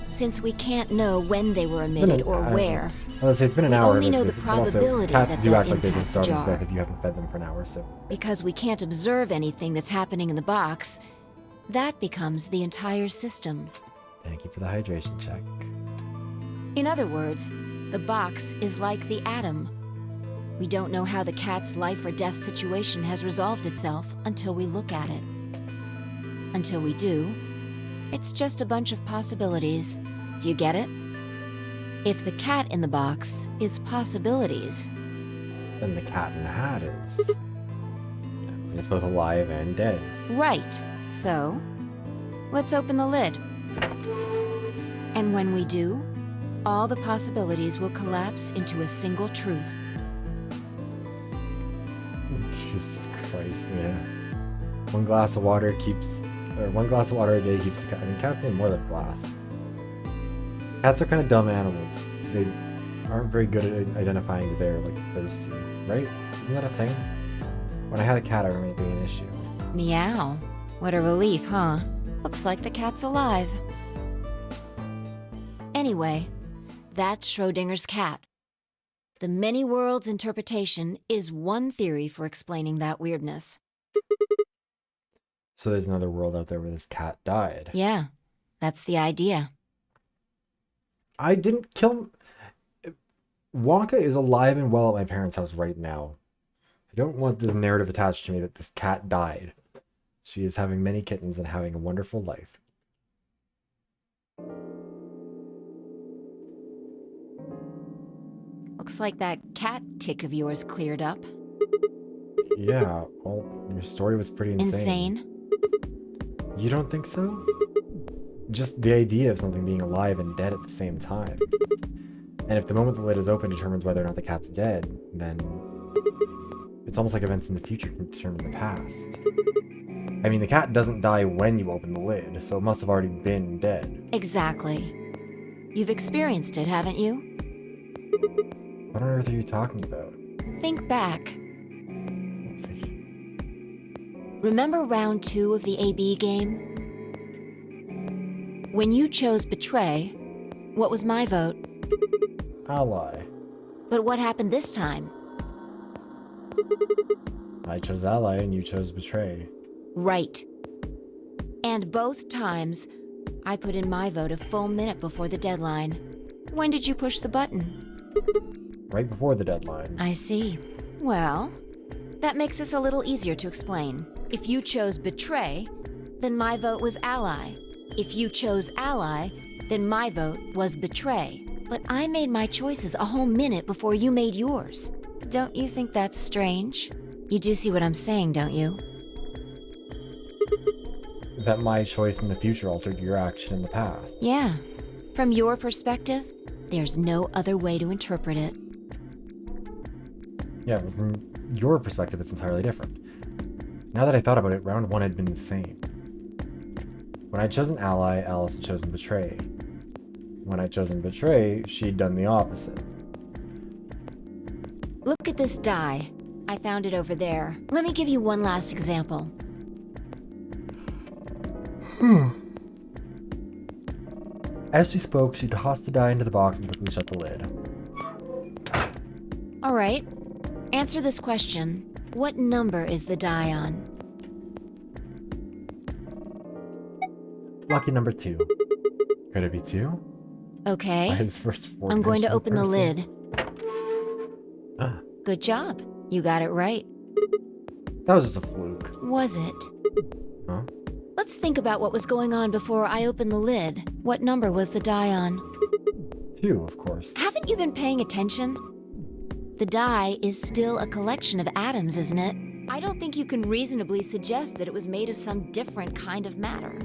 Since we can't know when they were emitted or where, well, let's say it's been an we hour. only know the probability cats that do they'll act like they've been impact the starving to jar. death if you haven't fed them for an hour, so... Because we can't observe anything that's happening in the box, that becomes the entire system. Thank you for the hydration check. In other words, the box is like the atom. We don't know how the cat's life or death situation has resolved itself until we look at it. Until we do, it's just a bunch of possibilities. Do you get it? If the cat in the box is possibilities, Then the cat in the hat is... It's both alive and dead. right. So, let's open the lid. And when we do, all the possibilities will collapse into a single truth. Jesus Christ, yeah. One glass of water a day keeps the cat. I mean, cats need more than a glass. Cats are kind of dumb animals. They aren't very good at identifying that they're, like, thirsty, right? Isn't that a thing? When I had a cat, I remember it being an issue. Meow. What a relief, huh? Looks like the cat's alive. Anyway, that's Schrodinger's cat. The many worlds interpretation is one theory for explaining that weirdness. So there's another world out there where this cat died. Yeah, that's the idea. I didn't kill him. Wonka is alive and well at my parents' house right now. I don't want this narrative attached to me that this cat died. She is having many kittens and having a wonderful life. Looks like that cat tick of yours cleared up. Yeah, well, your story was pretty insane. You don't think so? Just the idea of something being alive and dead at the same time. And if the moment the lid is open determines whether or not the cat's dead, then it's almost like events in the future can determine the past. I mean, the cat doesn't die when you open the lid, so it must have already been dead. Exactly. You've experienced it, haven't you? What on earth are you talking about? Think back. Remember round 2 of the AB game? When you chose Betray, what was my vote? Ally. But what happened this time? I chose Ally and you chose Betray. Right. And both times, I put in my vote a full minute before the deadline. When did you push the button? Right before the deadline. I see. Well, that makes this a little easier to explain. If you chose Betray, then my vote was Ally. If you chose Ally, then my vote was Betray. But I made my choices a whole minute before you made yours. Don't you think that's strange? You do see what I'm saying, don't you? That my choice in the future altered your action in the past. Yeah. From your perspective, there's no other way to interpret it. Yeah, but from your perspective, it's entirely different. Now that I thought about it, round 1 had been the same. When I'd chosen Ally, Alice had chosen Betray. when I'd chosen Betray, she'd done the opposite. Look at this die. I found it over there. Let me give you one last example. As she spoke, she tossed the die into the box and quickly shut the lid. Alright. Answer this question. What number is the die on? Lucky number 2. Could it be 2? Okay. By his first 4 I'm going to dimensional open the person? lid. Good job. You got it right. That was just a fluke. Was it? Huh? Let's think about what was going on before I opened the lid. What number was the die on? 2, of course. Haven't you been paying attention? The die is still a collection of atoms, isn't it? I don't think you can reasonably suggest that it was made of some different kind of matter.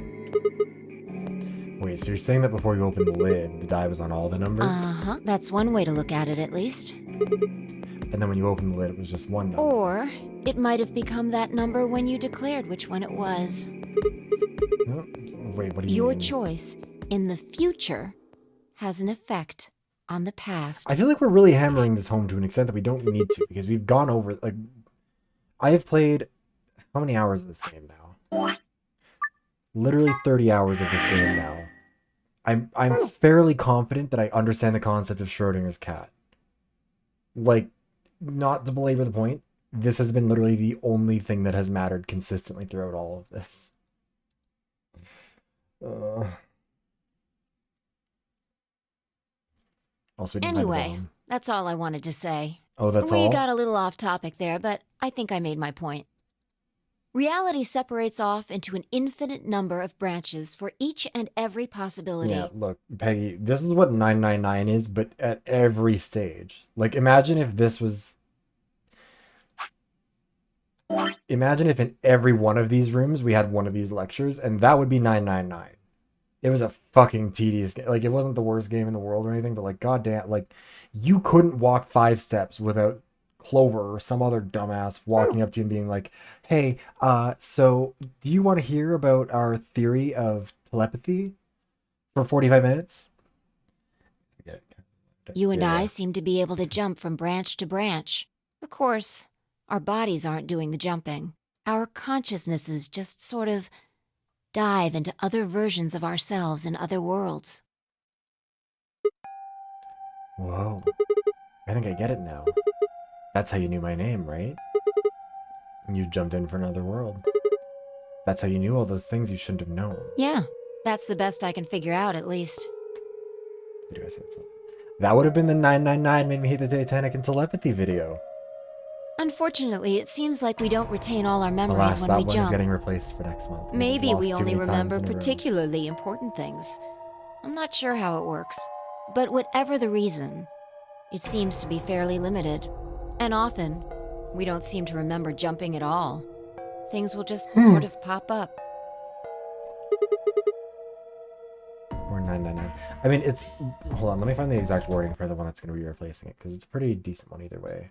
Wait, so you're saying that before you opened the lid, the die was on all the numbers? Uh-huh. That's one way to look at it, at least. And then when you opened the lid, it was just one number. Or it might have become that number when you declared which one it was. Oh, wait, what do you Your mean? choice in the future has an effect on the past. I feel like we're really hammering this home to an extent that we don't need to, because we've gone over, like, I have played, how many hours of this game now? Literally 30 hours of this game now. I'm fairly confident that I understand the concept of Schrodinger's cat. Like, not to belabor the point, this has been literally the only thing that has mattered consistently throughout all of this. Also, we didn't hide the Anyway, bomb. that's all I wanted to say. Oh, that's We all? got a little off topic there, but I think I made my point. Reality separates off into an infinite number of branches for each and every possibility. Yeah, look, Peggy, this is what 999 is, but at every stage. Like, imagine if this was... Imagine if in every one of these rooms we had one of these lectures, and that would be 999. It was a fucking tedious game. Like, it wasn't the worst game in the world or anything, but like, goddamn, like, you couldn't walk 5 steps without Clover or some other dumbass walking up to you and being like, hey, so do you want to hear about our theory of telepathy for 45 minutes? You and I seem to be able to jump from branch to branch. Of course, our bodies aren't doing the jumping. Our consciousnesses just sort of dive into other versions of ourselves in other worlds. Whoa. I think I get it now. That's how you knew my name, right? You jumped in for another world. That's how you knew all those things you shouldn't have known. Yeah, that's the best I can figure out, at least. That would have been the 999 made me hate the Titanic and telepathy video. Unfortunately, it seems like we don't retain all our memories Alas, when that we one jump. is getting replaced for next month. Maybe we only remember particularly important things. I'm not sure how it works. But whatever the reason, it seems to be fairly limited. And often, we don't seem to remember jumping at all. Things will just sort of pop up. Or 999. I mean, it's... Hold on, let me find the exact wording for the one that's going to be replacing it, because it's a pretty decent one either way.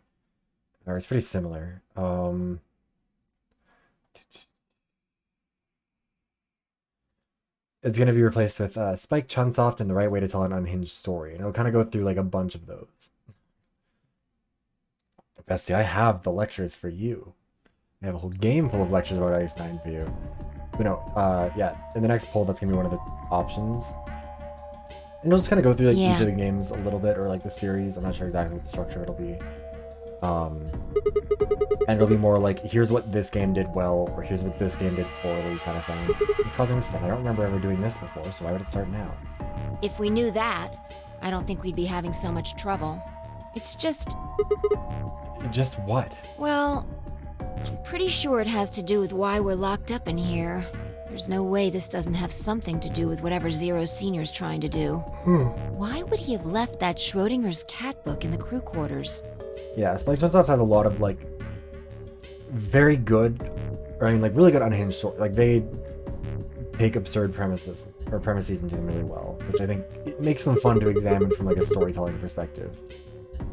Or it's pretty similar. It's going to be replaced with Spike Chunsoft and the right way to tell an unhinged story. And it'll kind of go through like a bunch of those. Bestie, I have the lectures for you. I have a whole game full of lectures about Ice 9 for you. But no, yeah, in the next poll, that's going to be one of the options. And it'll just kind of go through like each of the games a little bit, or like the series. I'm not sure exactly what the structure it'll be. And it'll be more like, here's what this game did well, or here's what this game did poorly, kind of thing. What's causing this then? I don't remember ever doing this before, so why would it start now? If we knew that, I don't think we'd be having so much trouble. It's just... Just what? Well, I'm pretty sure it has to do with why we're locked up in here. There's no way this doesn't have something to do with whatever Zero Senior's trying to do. Why would he have left that Schrodinger's cat book in the crew quarters? Yeah, Spike Chunsoft has a lot of, like, very good, or I mean, like, really good unhinged story. Like, they take absurd premises, or premises, and do them really well, which I think it makes them fun to examine from, like, a storytelling perspective.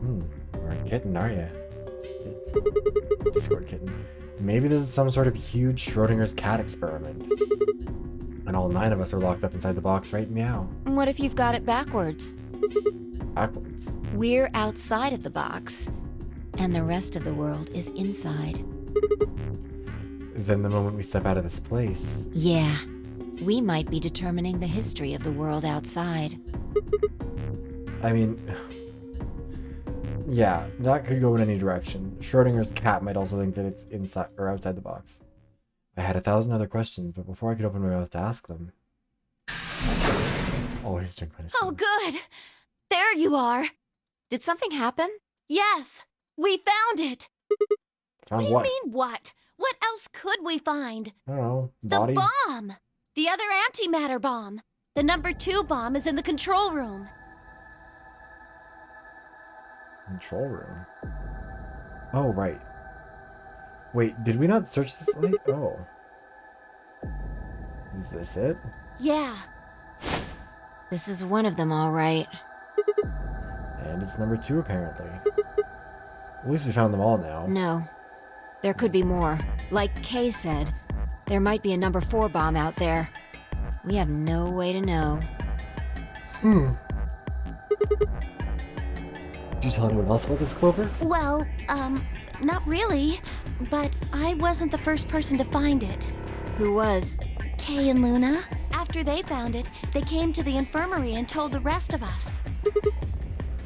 You're a kitten, are you? Discord kitten. Maybe this is some sort of huge Schrodinger's cat experiment. And all 9 of us are locked up inside the box, right? Meow. What if you've got it backwards? Backwards. We're outside of the box, and the rest of the world is inside. Then the moment we step out of this place... Yeah. We might be determining the history of the world outside. I mean... Yeah, that could go in any direction. Schrodinger's cat might also think that it's inside or outside the box. I had 1,000 other questions, but before I could open my mouth to ask them... It's always drink punishment. Oh, good. There you are. Did something happen? Yes, we found it. Found what what? do you mean, what? What else could we find? I don't know. Body? The bomb! The other antimatter bomb. The number 2 bomb is in the control room. Control room? Oh, right. Wait, did we not search this place? Oh. Is this it? Yeah. This is one of them, all right. And it's number 2, apparently. At least we found them all now. No. There could be more. Like Kay said, there might be a number 4 bomb out there. We have no way to know. Did you tell anyone else about this, Clover? Well, not really. But I wasn't the first person to find it. Who was? Kay and Luna. After they found it, they came to the infirmary and told the rest of us.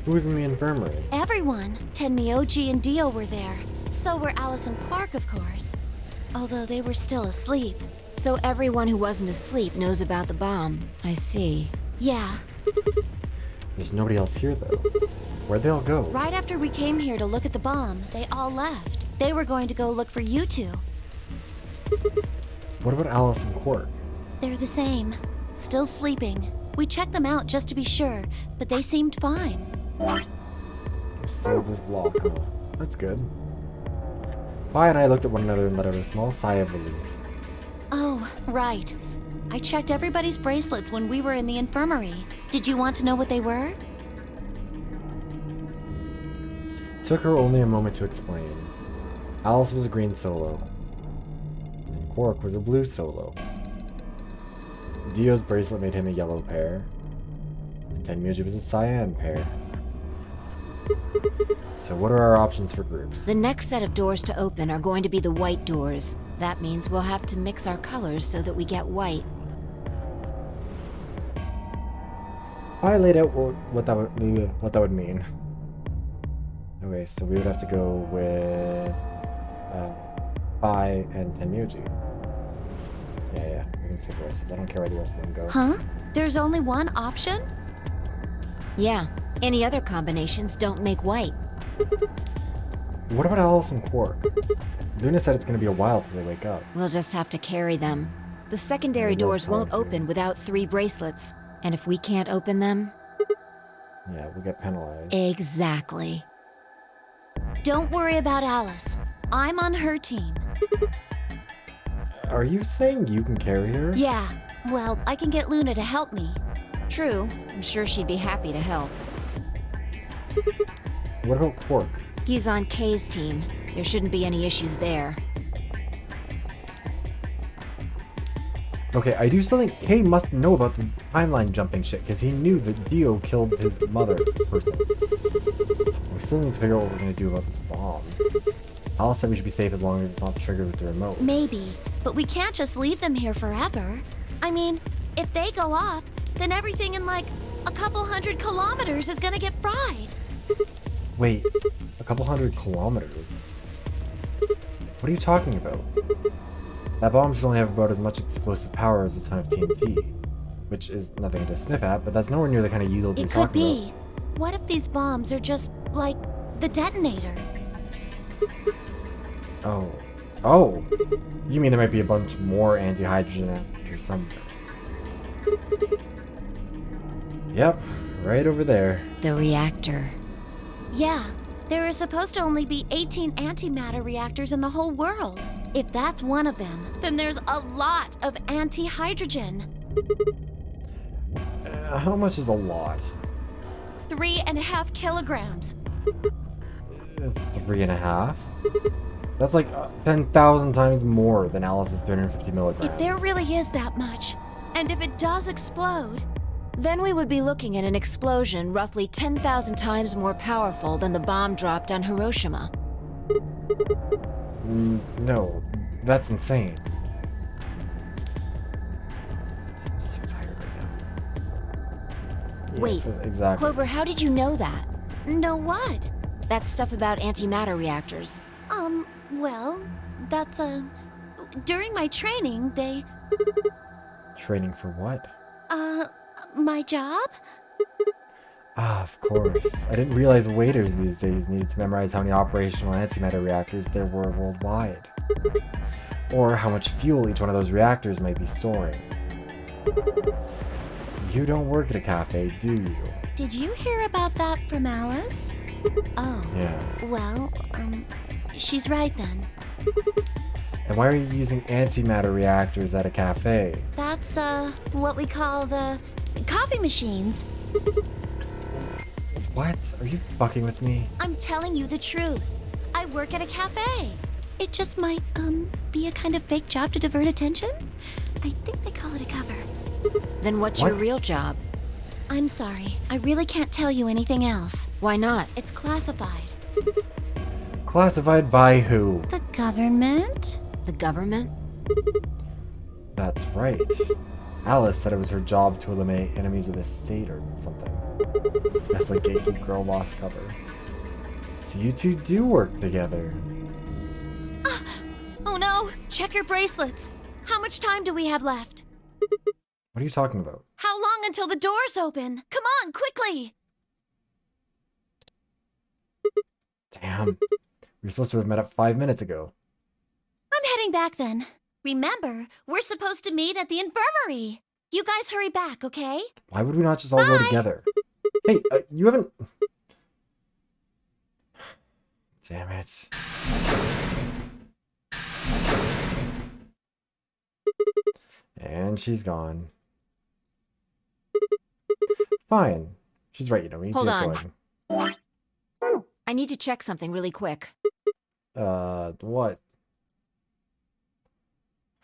Who was in the infirmary? Everyone. Tenmyoji and Dio were there. So were Alice and Quark, of course. Although they were still asleep. So everyone who wasn't asleep knows about the bomb. I see. Yeah. There's nobody else here, though. Where'd they all go? Right after we came here to look at the bomb, they all left. They were going to go look for you two. What about Alice and Quark? They're the same. Still sleeping. We checked them out just to be sure, but they seemed fine. Save this block, huh? That's good. Pi and I looked at one another and let out a small sigh of relief. Oh, right. I checked everybody's bracelets when we were in the infirmary. Did you want to know what they were? Took her only a moment to explain. Alice was a green solo, and Quark was a blue solo. Dio's bracelet made him a yellow pair, and Tenmyoji was a cyan pair. So what are our options for groups? The next set of doors to open are going to be the white doors. That means we'll have to mix our colors so that we get white. I laid out what that would mean. Okay, so we would have to go with Pi and Tenmyoji. Yeah, we can skip the rest of it. I don't care where the rest of them go. Huh? There's only one option? Yeah, any other combinations don't make white. What about Alice and Quark? Luna said it's going to be a while till they wake up. We'll just have to carry them. The secondary doors won't open without 3 bracelets. And if we can't open them... Yeah, we'll get penalized. Exactly. Don't worry about Alice. I'm on her team. Are you saying you can carry her? Yeah. Well, I can get Luna to help me. True. I'm sure she'd be happy to help. What about Quark? He's on Kay's team. There shouldn't be any issues there. Okay, I do still think Kay must know about the timeline jumping shit, because he knew that Dio killed his mother person. We still need to figure out what we're going to do about this bomb. Alice said we should be safe as long as it's not triggered with the remote. Maybe, but we can't just leave them here forever. I mean, if they go off, then everything in like a couple 100 kilometers is gonna get fried. Wait, a couple 100 kilometers? What are you talking about? That bomb should only have about as much explosive power as a ton of TNT. Which is nothing to sniff at, but that's nowhere near the kind of yield you're It could talking be. about. What if these bombs are just, like, the detonator? Oh. You mean there might be a bunch more anti-hydrogen or something. Yep, right over there. The reactor. Yeah, there is supposed to only be 18 antimatter reactors in the whole world. If that's one of them, then there's a lot of anti-hydrogen. How much is a lot? 3.5 kilograms. 3.5? That's like 10,000 times more than Alice's 350 milligrams. If there really is that much, And if it does explode, then we would be looking at an explosion roughly 10,000 times more powerful than the bomb dropped on Hiroshima. No, that's insane. I'm so tired right now. Wait, exactly. Clover, how did you know that? know what? That stuff about antimatter reactors. Well, that's, during my training, they... Training for what? My job? Ah, of course. I didn't realize waiters these days needed to memorize how many operational antimatter reactors there were worldwide. Or how much fuel each one of those reactors might be storing. You don't work at a cafe, do you? Did you hear about that from Alice? Oh. Yeah. Well, she's right then. And why are you using antimatter reactors at a cafe? That's, what we call the coffee machines. What? Are you fucking with me? I'm telling you the truth. I work at a cafe. It just might, be a kind of fake job to divert attention. I think they call it a cover. Then what's your real job? I'm sorry. I really can't tell you anything else. Why not? It's classified. Classified by who? The government? The government? That's right. Alice said it was her job to eliminate enemies of the state or something. That's like Gatekeep Girl lost cover. So you two do work together. Oh no! Check your bracelets! How much time do we have left? What are you talking about? How long until the doors open? Come on, quickly! Damn. We were supposed to have met up 5 minutes ago. I'm heading back then. Remember, we're supposed to meet at the infirmary. You guys hurry back, okay? Why would we not just all go together? Hey, you haven't... Damn it. And she's gone. Fine. She's right, you know, we need Hold to on. get going. I need to check something really quick. What? I'm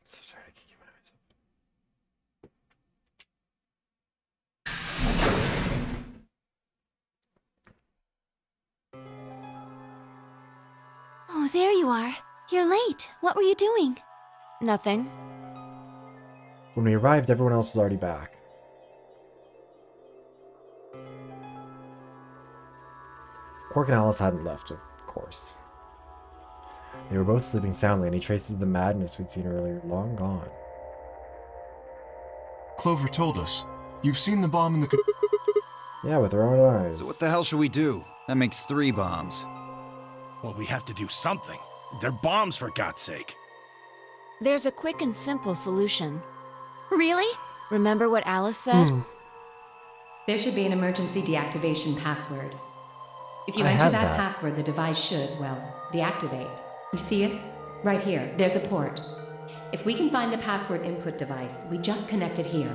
so sorry, I can't keep my eyes open. Oh, there you are. You're late. What were you doing? Nothing. When we arrived, everyone else was already back. Quark and Alice hadn't left, of course. They were both sleeping soundly, any traces of the madness we'd seen earlier long gone. Clover told us. You've seen the bomb in the... Yeah, with our own eyes. So what the hell should we do? That makes 3 bombs. Well, we have to do something. They're bombs, for God's sake. There's a quick and simple solution. Really? Remember what Alice said? There should be an emergency deactivation password. If you I enter have that that. password, the device should, well, deactivate. You see it? Right here. There's a port. If we can find the password input device, we just connect it here.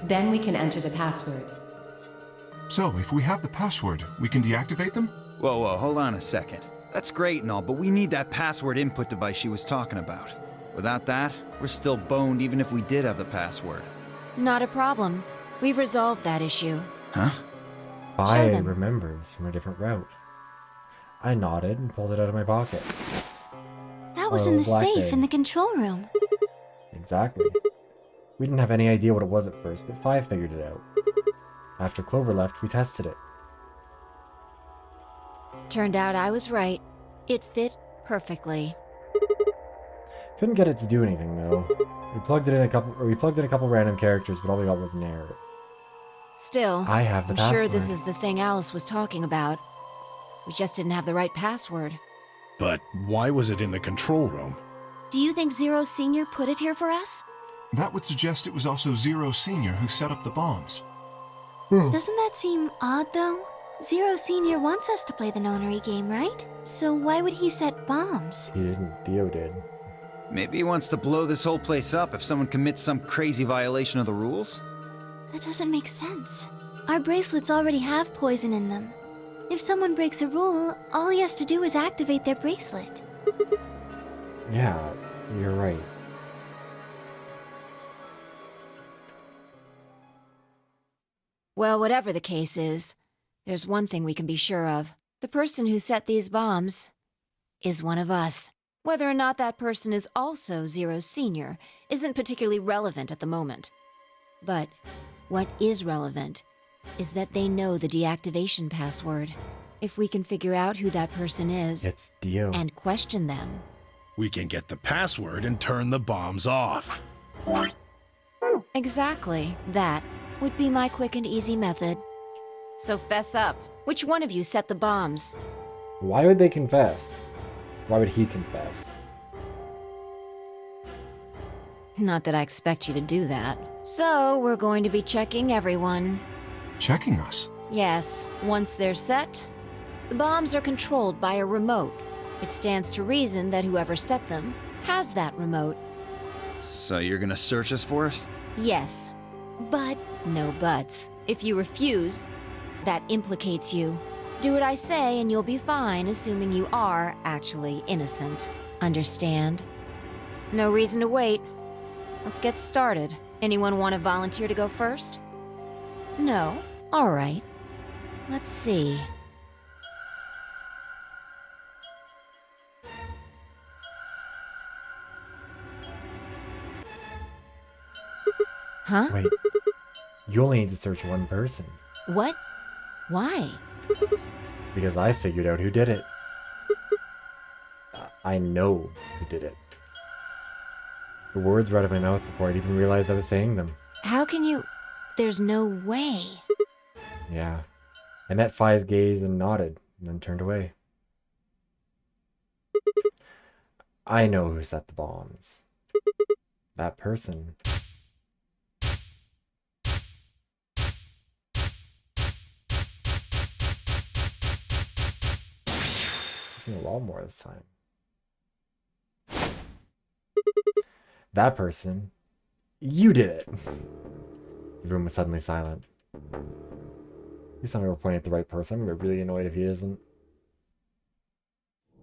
Then we can enter the password. So, if we have the password, we can deactivate them? Whoa, hold on a second. That's great and all, but we need that password input device she was talking about. Without that, we're still boned even if we did have the password. Not a problem. We've resolved that issue. Huh? I them. remembers from a different route. I nodded and pulled it out of my pocket. That was Oh, in the Black safe Day. in the control room. Exactly. We didn't have any idea what it was at first, but Five figured it out. After Clover left, we tested it. Turned out I was right. It fit perfectly. Couldn't get it to do anything though. We plugged in a couple random characters, but all we got was an error. Still, I have the I'm sure password. this is the thing Alice was talking about. We just didn't have the right password. But why was it in the control room? Do you think Zero Senior put it here for us? That would suggest it was also Zero Senior who set up the bombs. Doesn't that seem odd, though? Zero Senior wants us to play the nonary game, right? So why would he set bombs? He didn't. Dio did. Maybe he wants to blow this whole place up if someone commits some crazy violation of the rules? That doesn't make sense. Our bracelets already have poison in them. If someone breaks a rule, all he has to do is activate their bracelet. Yeah, you're right. Well, whatever the case is, there's one thing we can be sure of. The person who set these bombs is one of us. Whether or not that person is also Zero Senior isn't particularly relevant at the moment. But what is relevant is that they know the deactivation password. If we can figure out who that person is It's Dio. and question them, We can get the password and turn the bombs off. exactly, that would be my quick and easy method. So fess up. Which one of you set the bombs? Why would they confess? Why would he confess? Not that I expect you to do that. So, we're going to be checking everyone. Checking us? Yes, once they're set, the bombs are controlled by a remote. It stands to reason that whoever set them has that remote. So you're gonna search us for it? Yes, but no buts. If you refuse, that implicates you. Do what I say and you'll be fine, assuming you are actually innocent. Understand? No reason to wait. Let's get started. Anyone want to volunteer to go first? No? All right. Let's see. Huh? Wait. You only need to search one person. What? Why? Because I figured out who did it. I know who did it. The words were out of my mouth before I'd even realized I was saying them. How can you... There's no way. Yeah. I met Fi's gaze and nodded, and then turned away. I know who set the bombs. That person. I've seen a lot more this time. That person. You did it! The room was suddenly silent. At least I'm pointing at the right person. I'm gonna be really annoyed if he isn't.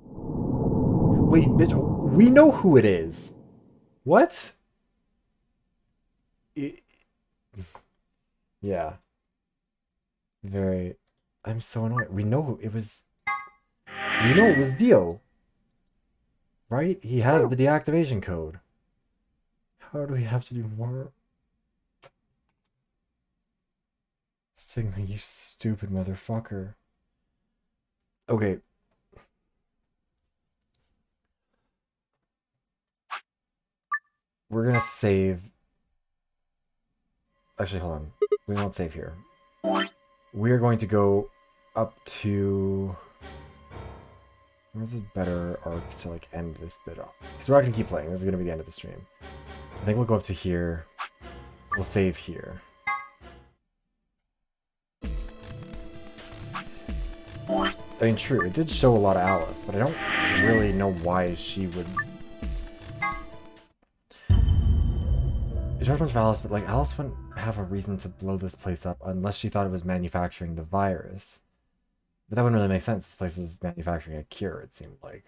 Wait, bitch, we know who it is. What? Yeah. Very. I'm so annoyed. We know who it was. We know it was Dio. Right? He has the deactivation code. How do we have to do more? Sigma, you stupid motherfucker. Okay. We're gonna save. Actually, hold on. We won't save here. We're going to go up to. Where's a better arc to like end this bit up? Because we're not gonna keep playing. This is gonna be the end of the stream. I think we'll go up to here. We'll save here. I mean, true, it did show a lot of Alice, but I don't really know why she would... It showed a bunch of Alice, but like, Alice wouldn't have a reason to blow this place up unless she thought it was manufacturing the virus. But that wouldn't really make sense. This place was manufacturing a cure, it seemed like.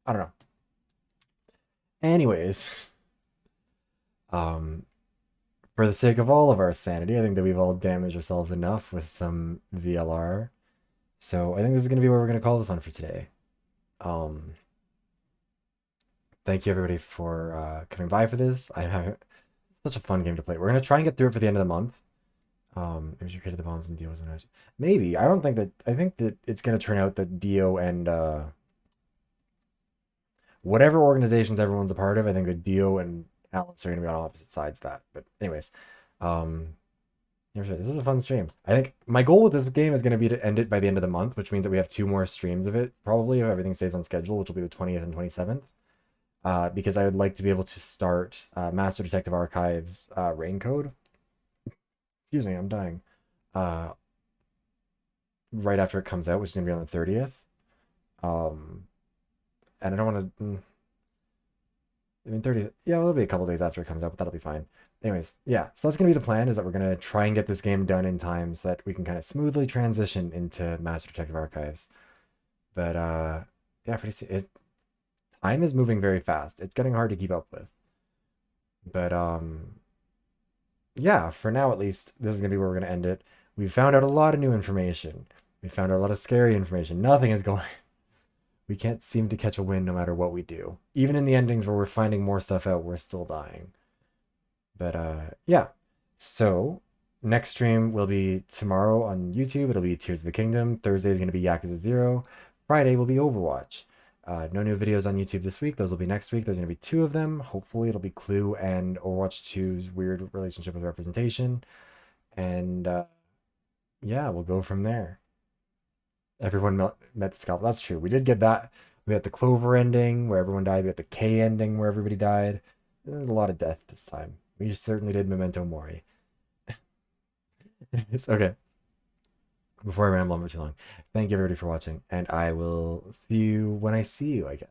I don't know. Anyways. For the sake of all of our sanity, I think that we've all damaged ourselves enough with some VLR. So I think this is going to be what we're going to call this one for today. Thank you everybody for coming by for this. It's such a fun game to play. We're going to try and get through it for the end of the month. Maybe you created the bombs and Dio was maybe. I think that it's going to turn out that Dio and whatever organizations everyone's a part of, I think that Dio and Alice are going to be on opposite sides of that. But anyways, this is a fun stream. I think my goal with this game is going to be to end it by the end of the month, which means that we have 2 more streams of it, probably, if everything stays on schedule, which will be the 20th and 27th. Because I would like to be able to start Master Detective Archives rain code. Excuse me, I'm dying. Right after it comes out, which is going to be on the 30th. And I don't want to... I mean, 30... Yeah, it'll be a couple days after it comes out, but that'll be fine. Anyways, yeah, so that's going to be the plan, is that we're going to try and get this game done in time so that we can kind of smoothly transition into Master Detective Archives. But, yeah, pretty soon. Time is moving very fast. It's getting hard to keep up with. But, yeah, for now at least, this is gonna be where we're gonna end it. We found out a lot of new information. We found out a lot of scary information. Nothing is going. We can't seem to catch a win no matter what we do. Even in the endings where we're finding more stuff out, we're still dying. But yeah. So next stream will be tomorrow on YouTube. It'll be Tears of the Kingdom. Thursday is gonna be Yakuza 0. Friday will be Overwatch. No new videos on YouTube this week. Those will be next week. There's going to be 2 of them. Hopefully, it'll be Clue and Overwatch 2's weird relationship with representation. And yeah, we'll go from there. Everyone met the scalp. That's true. We did get that. We got the Clover ending where everyone died. We got the K ending where everybody died. There's a lot of death this time. We certainly did Memento Mori. It's okay. Before I ramble on for too long, thank you everybody for watching, and I will see you when I see you, I guess.